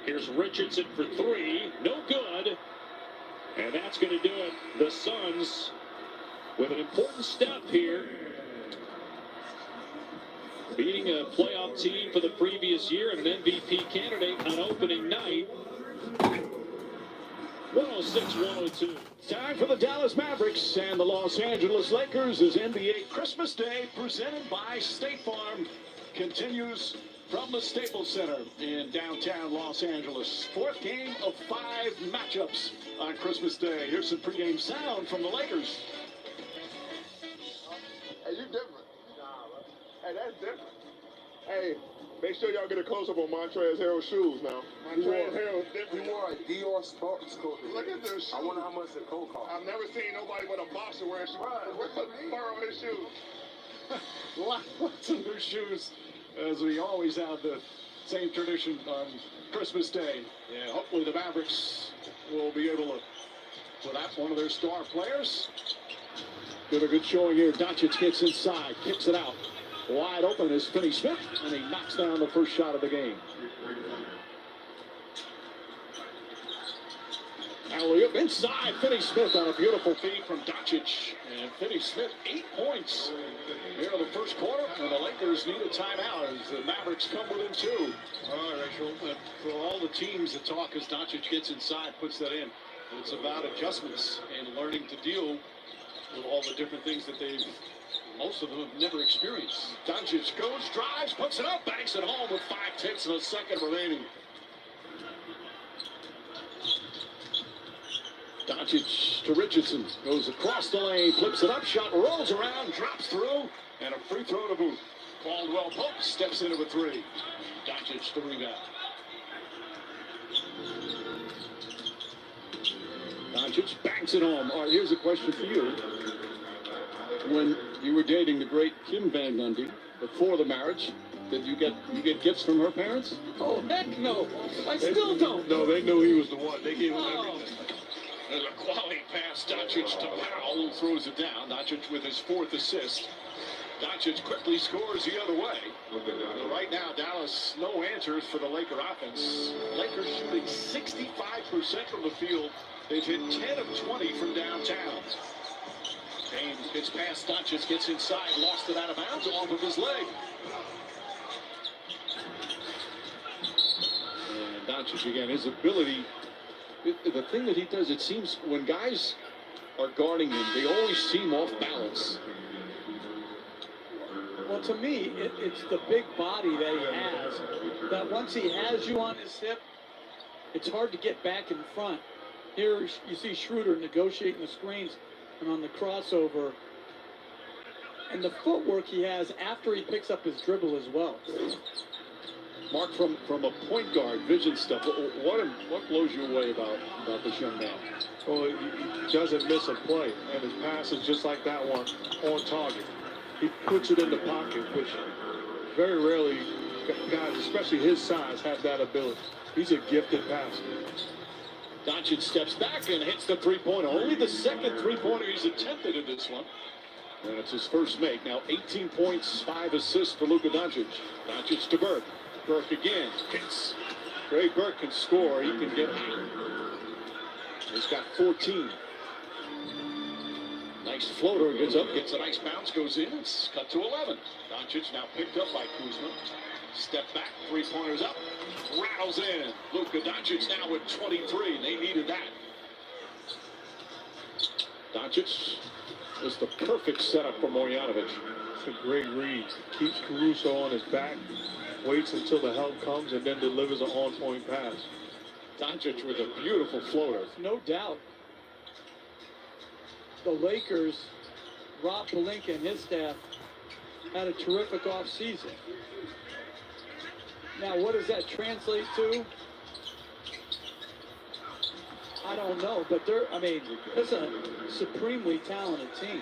Here's Richardson for 3. No good. And that's going to do it. The Suns with an important step here. Beating a playoff team for the previous year and an MVP candidate on opening night. 106-102. Time for the Dallas Mavericks and the Los Angeles Lakers as NBA Christmas Day presented by State Farm continues from the Staples Center in downtown Los Angeles. Fourth game of 5 matchups on Christmas Day. Here's some pregame sound from the Lakers. Hey, you different. Hey, that's different. Hey, make sure y'all get a close-up on Montrezl Harrell's shoes now. Montrezl Harrell's different. He wore a Dior Sparks coat. Look at their shoes. I wonder how much the coat cost. I've never seen nobody with a boxer wearing shoes. Borrow his shoes. Lots of their shoes, as we always have the same tradition on Christmas Day. Yeah, hopefully the Mavericks will be able to put out one of their star players. Did a good showing here. Doncic gets inside, kicks it out. Wide open is Finney-Smith, and he knocks down the first shot of the game. Alley-oop inside, Finney-Smith on a beautiful feed from Doncic. And Finney-Smith, 8 points here in the first quarter, and the Lakers need a timeout as the Mavericks come within 2. All right, Rachel, for all the teams that talk as Doncic gets inside, puts that in. It's about adjustments and learning to deal with all the different things that most of them have never experienced. Doncic goes, drives, puts it up, banks it home with 5 ticks and a second remaining. Doncic to Richardson, goes across the lane, flips it up, shot rolls around, drops through, and a free throw to boot. Caldwell Pope steps into a 3. Doncic the rebound. Doncic banks it home. All right, here's a question for you. When you were dating the great Kim Van Gundy before the marriage, did you get gifts from her parents? Oh, heck no. I still don't. No, they knew he was the one. They gave him everything. There's a quality pass. Doncic to Powell, who throws it down. Doncic with his 4th assist. Doncic quickly scores the other way. Right now, Dallas, no answers for the Laker offense. Lakers shooting 65% from the field. They've hit 10 of 20 from downtown. James gets past Doncic, gets inside, lost it out of bounds off of his leg. And Doncic again, his ability, the thing that he does, it seems when guys are guarding him, they always seem off balance. Well, to me, it's the big body that he has, that once he has you on his hip, it's hard to get back in front. Here you see Schroeder negotiating the screens and on the crossover, and the footwork he has after he picks up his dribble as well. Mark, from a point guard, vision stuff, what blows you away about this young man? Well, he doesn't miss a play, and his pass is just like that one, on target. He puts it in the pocket, which very rarely guys, especially his size, have that ability. He's a gifted passer. Doncic steps back and hits the 3-pointer. Only the second 3-pointer he's attempted in this one. And it's his first make. Now 18 points, 5 assists for Luka Doncic. Doncic to Burke. Burke again. Hits. Trey Burke can score. He can get hot. He's got 14. Nice floater. Gets up, gets a nice bounce, goes in. It's cut to 11. Doncic now picked up by Kuzma. Step back, 3-pointers up. Rattles in. Luka Doncic now with 23. They needed that. Doncic was the perfect setup for Marjanovic. It's a great read. Keeps Caruso on his back, waits until the help comes, and then delivers an on-point pass. Doncic with a beautiful floater. No doubt. The Lakers, Rob Pelinka and his staff had a terrific offseason. Now, what does that translate to? I don't know, but it's a supremely talented team.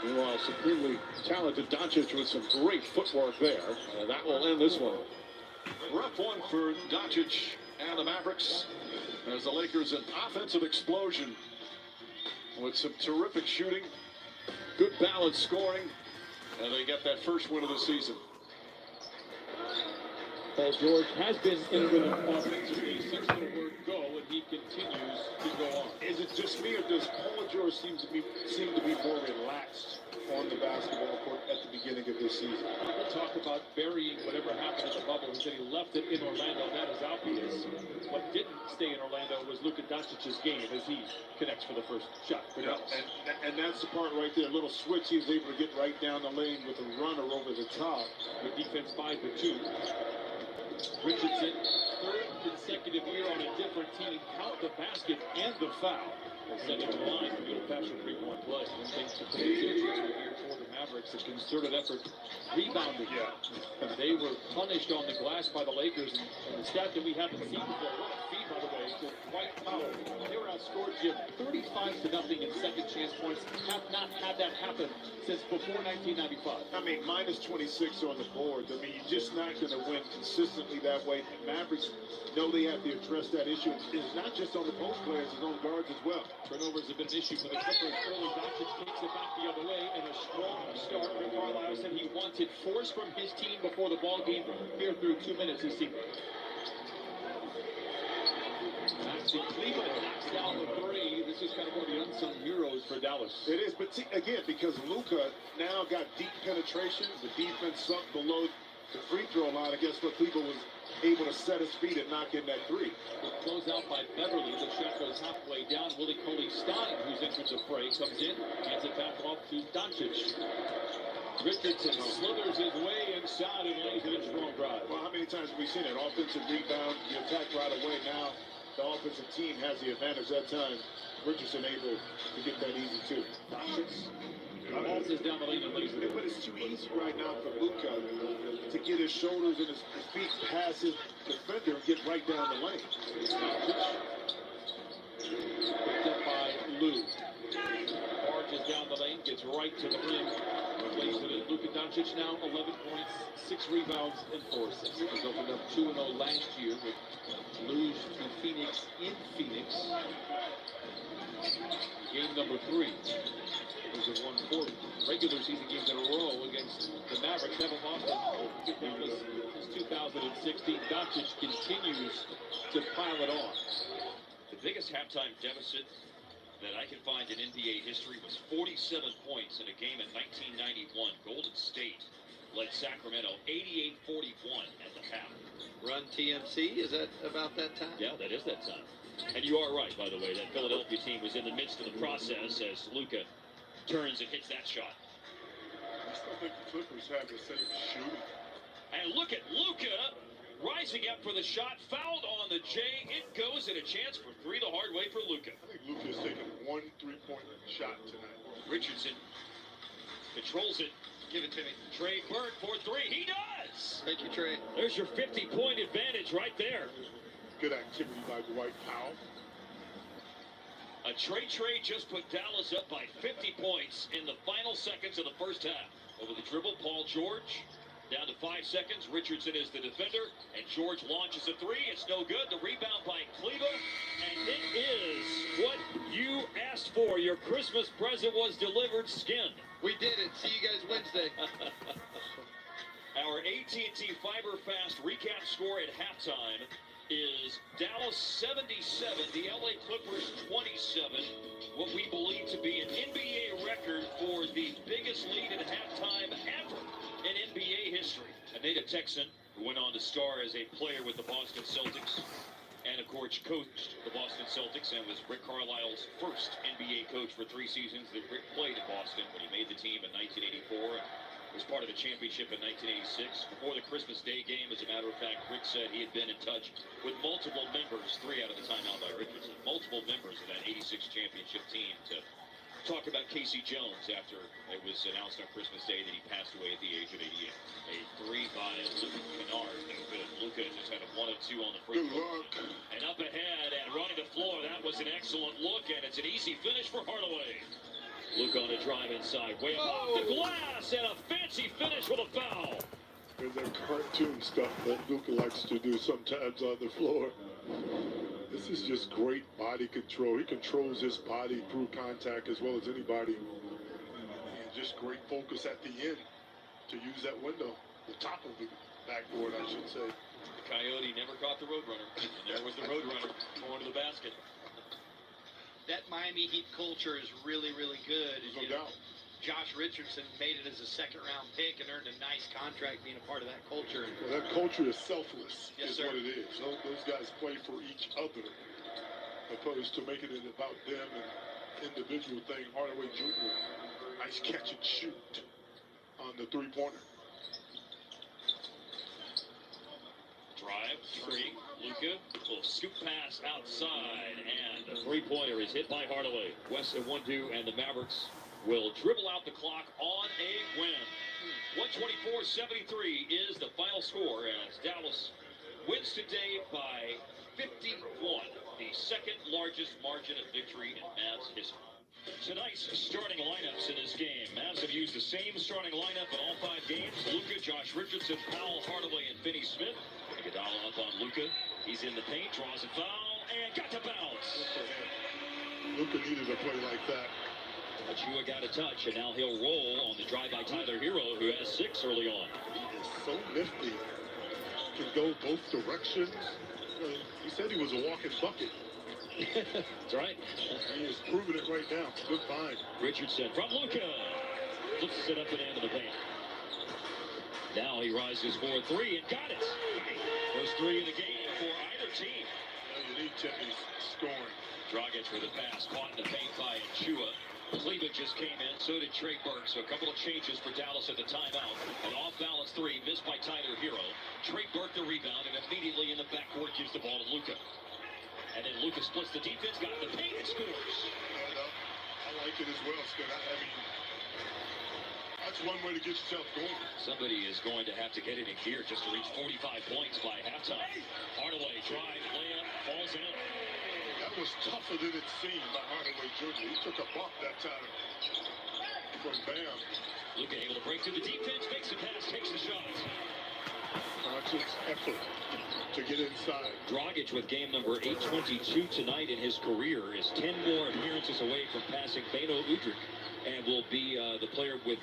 Meanwhile, supremely talented Doncic with some great footwork there. And that will end this one. Rough one for Doncic and the Mavericks as the Lakers an offensive explosion with some terrific shooting, good balance scoring, and they get that first win of the season. Paul George has been in with an offensively 6-minute word go, and he continues to go on. Is it just me, or does Paul George seem to be more relaxed on the basketball court at the beginning of this season? We'll talk about about burying whatever happened in the bubble. He said he left it in Orlando. That is obvious. What didn't stay in Orlando was Luka Doncic's game as he connects for the first shot. Yeah, and that's the part right there. A little switch. He was able to get right down the lane with a runner over the top. The defense 5-2. Richardson, third consecutive year on a different team. Count the basket and the foul. We'll send him to the line to go past a 3-point play. One thing to pay attention to here for the Mavericks, a concerted effort rebounding. Yeah. They were punished on the glass by the Lakers, and the stat that we haven't seen before. What a feed, by the way, to Dwight Powell. They were outscored, Jim, 35-0 in second chance points. Have not had that happen since before 1995. I mean, minus 26 on the board. I mean, you're just not going to win consistently that way. The Mavericks know they have to address that issue. It's not just on the post players, it's on guards as well. Turnovers have been an issue for the Clippers. Early Doncic takes it back the other way, and a strong start. Rick Carlisle said he wanted force from his team before the ball game. Here through 2 minutes, he's seen Max in Cleveland knocks down the three. This is kind of one of the unsung heroes for Dallas. It is, but again, because Luka now got deep penetration, the defense sunk below the free throw line. I guess what Cleveland was able to set his feet and knock in that three. The close out by Beverly. The shot goes halfway down. Willie Cauley-Stein, who's entered the fray, comes in, hands it back off to Doncic. Richardson slithers his way inside and lays it in strong drive. Well, how many times have we seen it? Offensive rebound, you attack right away. Now the offensive team has the advantage that time. Richardson able to get that easy too. Doncic waltzes down the lane and lays it in. But it's too easy right now for Luka to get his shoulders and his feet past his defender and get right down the lane. Picked up by Lou. Barges down the lane, gets right to the rim. Lays it in. Luka Doncic now 11 points, 6 rebounds, and 4 assists. He's opened up 2-0 last year with lose to Phoenix in Phoenix. Game number 3. Those are 140. Regular season games in a row against the Mavericks. Haven't lost since 2016. Doncic continues to pile it on. The biggest halftime deficit that I can find in NBA history was 47 points in a game in 1991. Golden State led Sacramento 88-41 at the half. Run TMC, is that about that time? Yeah, that is that time. And you are right, by the way, that Philadelphia team was in the midst of the process as Luka turns and hits that shot. I still think the Clippers have the same shooting. And look at Luka rising up for the shot, fouled on the J. It goes, and a chance for 3 the hard way for Luka. I think Luka's taken 1 3-point shot tonight. Richardson controls it. Give it to me. Trey Burke for 3. He does! Thank you, Trey. There's your 50-point advantage right there. Good activity by Dwight Powell. A Trey just put Dallas up by 50 points in the final seconds of the first half. Over the dribble, Paul George. Down to 5 seconds. Richardson is the defender, and George launches a 3. It's no good. The rebound by Cleveland, and it is what you asked for. Your Christmas present was delivered skinned. We did it. See you guys Wednesday. Our AT&T Fiber Fast recap score at halftime is Dallas 77, the LA Clippers 27. What we believe to be an NBA record for the biggest lead at halftime ever in NBA history. A native Texan who went on to star as a player with the Boston Celtics and, of course, coached the Boston Celtics and was Rick Carlisle's first NBA coach for 3 seasons that Rick played in Boston when he made the team in 1984 and was part of the championship in 1986. Before the Christmas Day game, as a matter of fact, Rick said he had been in touch with multiple members, 3 out of the timeout by Richardson, multiple members of that 86 championship team to talk about Casey Jones after it was announced on Christmas Day that he passed away at the age of 88. A 3 by Luka Kennard. No good. Luka just had a 1 of 2 on the free throw. And up ahead and running the floor. That was an excellent look, and it's an easy finish for Hardaway. Luka on a drive inside, way up off the glass, and a fancy finish with a foul. There's that cartoon stuff that Luka likes to do sometimes on the floor. This is just great body control. He controls his body through contact as well as anybody. And just great focus at the end to use that window, the top of the backboard, I should say. The Coyote never caught the Roadrunner, and there was the Roadrunner going to the basket. That Miami Heat culture is really, really good. No doubt. Josh Richardson made it as a second-round pick and earned a nice contract being a part of that culture. Well, that culture is selfless, Yes, is sir. what it is. Those guys play for each other, opposed to making it about them and individual thing. Hardaway Jr., nice catch and shoot on the three-pointer. Drive, turning, Luka will scoop pass outside, and the three-pointer is hit by Hardaway. West at 1-2, and the Mavericks will dribble out the clock on a win. 124-73 is the final score as Dallas wins today by 51, the second largest margin of victory in Mavs history. Tonight's starting lineups in this game. Mavs have used the same starting lineup in all 5 games. Luka, Josh Richardson, Powell, Hardaway, and Finney Smith. Iguodala up on Luka. He's in the paint, draws a foul, and got to bounce. Luka needed a play like that. Achua got a touch, and now he'll roll on the drive by Tyler Hero, who has 6 early on. He is so nifty. Can go both directions. He said he was a walking bucket. That's right. He is proving it right now. Good find. Richardson from Luka. Flips it up and into the paint. Now he rises for a 3 and got it. First 3 in the game for either team. You need Timmy's scoring. Dragic with a pass, caught in the paint by Achua. Cleveland just came in, so did Trey Burke. So a couple of changes for Dallas at the timeout. An off-balance 3 missed by Tyler Hero. Trey Burke the rebound, and immediately in the backcourt gives the ball to Luka. And then Luka splits the defense, got in the paint, and scores. I like it as well, Scott. I mean, that's one way to get yourself going. Somebody is going to have to get it in gear just to reach 45 points by halftime. Hardaway, drive, layup, falls in. That was tougher than it seemed by Hardaway Jr. He took a bump that time from Bam. Luka able to break through the defense, makes the pass, takes the shot. Conscious effort to get inside. Dragic with game number 822 tonight in his career is 10 more appearances away from passing Beno Udrih and will be the player with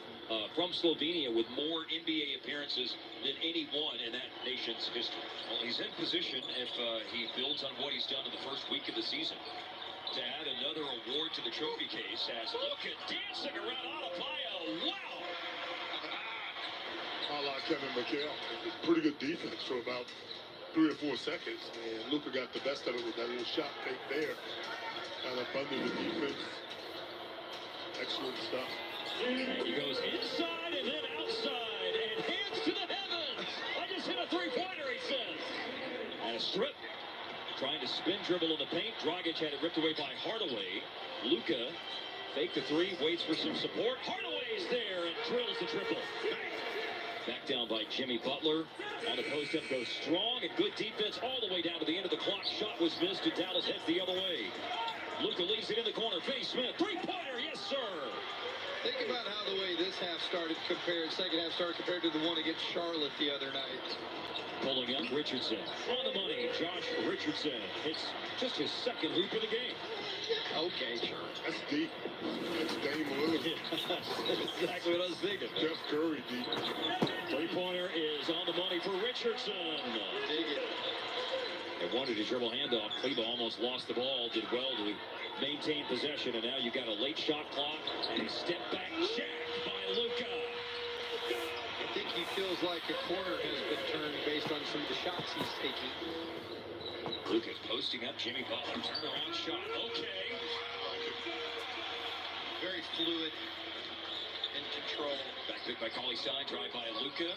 from Slovenia with more NBA appearances than anyone in that nation's history. Well, he's in position if he builds on what he's done in the first week of the season to add another award to the trophy case as Luka dancing around Adebayo. Wow! A la Kevin McHale. Pretty good defense for about 3 or 4 seconds. And Luka got the best of it with that little shot fake there. Kind of funded the defense. Excellent stuff. And he goes inside and then outside and hands to the heavens. I just hit a 3-pointer, he says. And a strip. Trying to spin dribble in the paint. Dragic had it ripped away by Hardaway. Luka faked the 3, waits for some support. Hardaway's there and drills the triple. Back down by Jimmy Butler. On the post-up goes strong and good defense all the way down to the end of the clock. Shot was missed and Dallas heads the other way. Luka leaves it in the corner. Finney Smith, 3-pointer, yes sir. Think about how the way this half started second half started compared to the one against Charlotte the other night. Pulling up Richardson. On the money, Josh Richardson. It's just his second hoop of the game. Okay, sure. That's deep. That's Dame Lillard. That's exactly what I was thinking. Jeff Curry deep. 3-pointer is on the money for Richardson. Dig it. They wanted to dribble handoff. Cleveland almost lost the ball. Did well to maintain possession. And now you got a late shot clock and a step back jack by Luka. I think he feels like a corner has been turned based on some of the shots he's taking. Luka posting up Jimmy Butler. Turnaround shot. Okay. Very fluid and control. Back pick by Cauley Stein. Drive by Luka.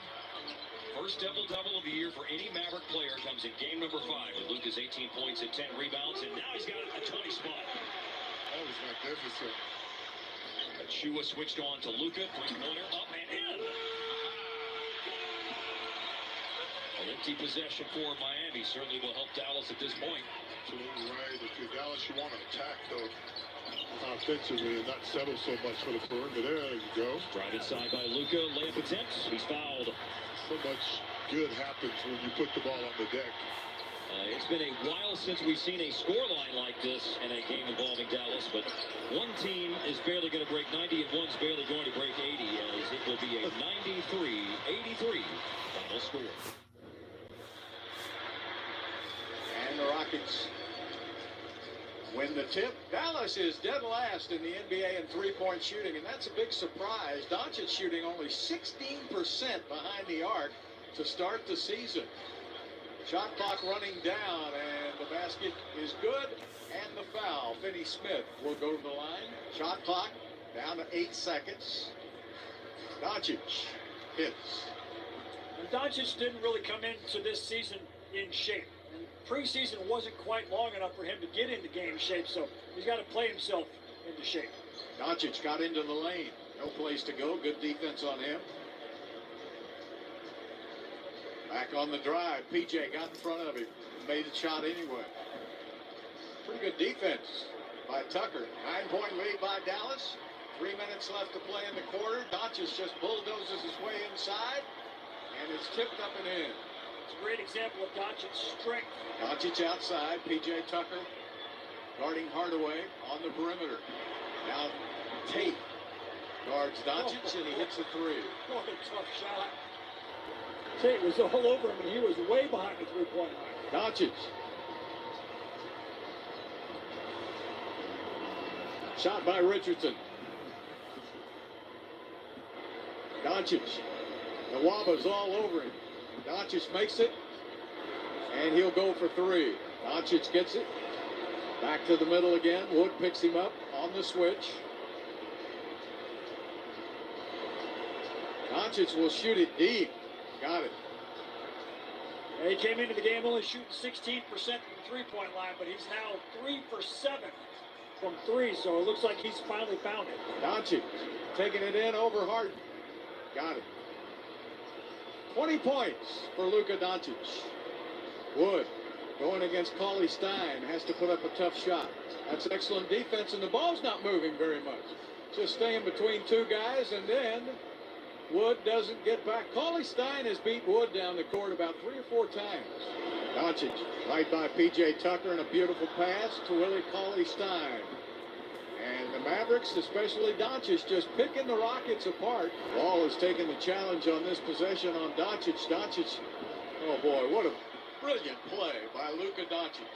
First double-double of the year for any Maverick player comes in game number 5 with Luka's 18 points and 10 rebounds, and now he's got a 20 spot. That was magnificent. Achua switched on to Luka. 3-pointer up and in. An empty possession for Miami certainly will help Dallas at this point. Absolutely right. If you're Dallas, you want to attack, though, offensively and not settle so much for the perimeter. There you go. Drive inside by Luka. Layup attempt. He's fouled. So much good happens when you put the ball on the deck. It's been a while since we've seen a scoreline like this in a game involving Dallas, but one team is barely going to break 90 and one's barely going to break 80, as it will be a 93-83 final score. And the Rockets win the tip. Dallas is dead last in the NBA in three-point shooting, and that's a big surprise. Doncic shooting only 16% behind the arc to start the season. Shot clock running down, and the basket is good, and the foul. Finney-Smith will go to the line. Shot clock down to 8 seconds. Doncic hits. And Doncic didn't really come into this season in shape. And preseason wasn't quite long enough for him to get into game shape, so he's got to play himself into shape. Doncic got into the lane. No place to go. Good defense on him. Back on the drive. PJ got in front of him. Made the shot anyway. Pretty good defense by Tucker. 9-point lead by Dallas. 3 minutes left to play in the quarter. Doncic just bulldozes his way inside, and it's tipped up and in. It's a great example of Doncic's strength. Doncic outside. PJ Tucker guarding Hardaway on the perimeter. Now Tate guards Doncic, and he hits a three. What a tough shot. Tate was all over him, and he was way behind the three-point line. Doncic. Shot by Richardson. Doncic. The Waba's all over him. Doncic makes it, and he'll go for three. Doncic gets it. Back to the middle again. Wood picks him up on the switch. Doncic will shoot it deep. Got it. He came into the game only shooting 16% from the three-point line, but he's now 3 for 7 from three, so it looks like he's finally found it. Doncic taking it in over Harden. Got it. 20 points for Luka Doncic. Wood going against Cauley Stein, has to put up a tough shot. That's excellent defense, and the ball's not moving very much. Just staying between two guys, and then Wood doesn't get back. Cauley Stein has beat Wood down the court about 3 or 4 times. Doncic right by P.J. Tucker, and a beautiful pass to Willie Cauley Stein. And the Mavericks, especially Doncic, just picking the Rockets apart. Ball has taken the challenge on this possession on Doncic. Doncic, oh boy, what a brilliant play by Luka Doncic.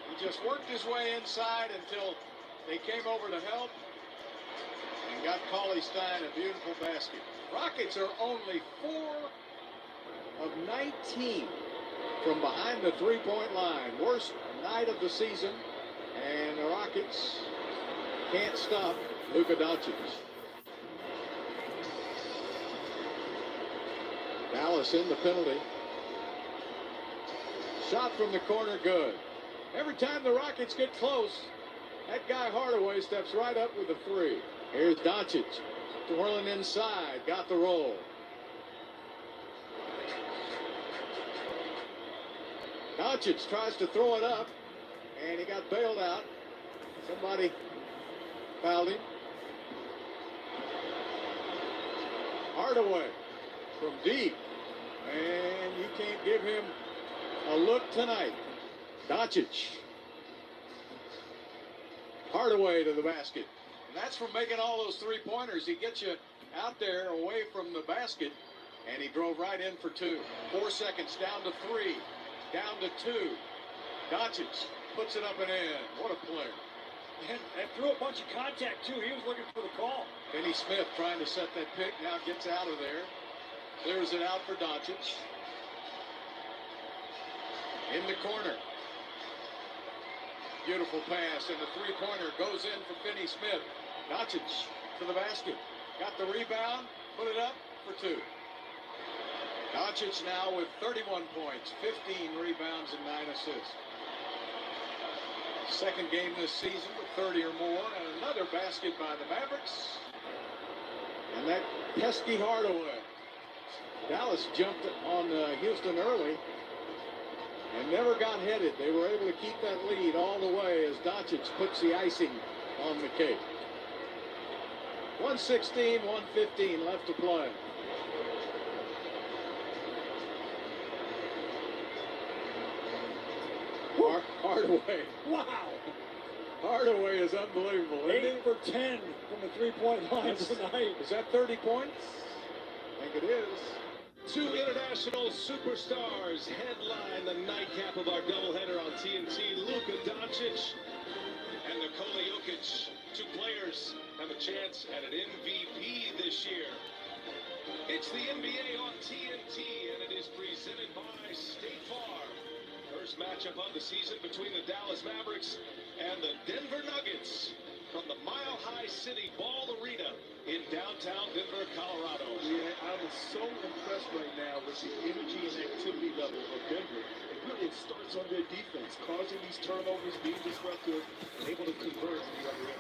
He just worked his way inside until they came over to help and got Cauley Stein a beautiful basket. Rockets are only 4 of 19 from behind the three-point line. Worst night of the season, and the Rockets can't stop Luka Doncic. Dallas in the penalty. Shot from the corner, good. Every time the Rockets get close, that guy Hardaway steps right up with a three. Here's Doncic, twirling inside, got the roll. Doncic tries to throw it up, and he got bailed out. Somebody fouled him. Hardaway from deep, and you can't give him a look tonight. Doncic. Hardaway to the basket. And that's from making all those three-pointers. He gets you out there away from the basket, and he drove right in for 2. 4 seconds, down to 3, down to 2. Doncic puts it up and in. What a player. And threw a bunch of contact, too. He was looking for the call. Finney-Smith trying to set that pick, now gets out of there. Clears it out for Doncic. In the corner. Beautiful pass, and the three-pointer goes in for Finney-Smith. Doncic to the basket. Got the rebound, put it up for 2. Doncic now with 31 points, 15 rebounds, and 9 assists. Second game this season with 30 or more, and another basket by the Mavericks. And that pesky Hardaway. Dallas jumped on Houston early and never got headed. They were able to keep that lead all the way as Doncic puts the icing on the cake. 1:16, 1:15 left to play. Hardaway. Wow. Hardaway is unbelievable. 8 for 10 from the three-point line tonight. Is that 30 points? I think it is. 2 international superstars headline the nightcap of our doubleheader on TNT. Luka Doncic And Nikola Jokic, two players have a chance at an MVP this year. It's the NBA on TNT, and it is presented by State Farm. First matchup of the season between the Dallas Mavericks and the Denver Nuggets from the Mile High City Ball Arena in downtown Denver, Colorado. Yeah, I'm so impressed right now with the energy and activity level of Denver. It starts on their defense, causing these turnovers, being disruptive, and able to convert on the other end.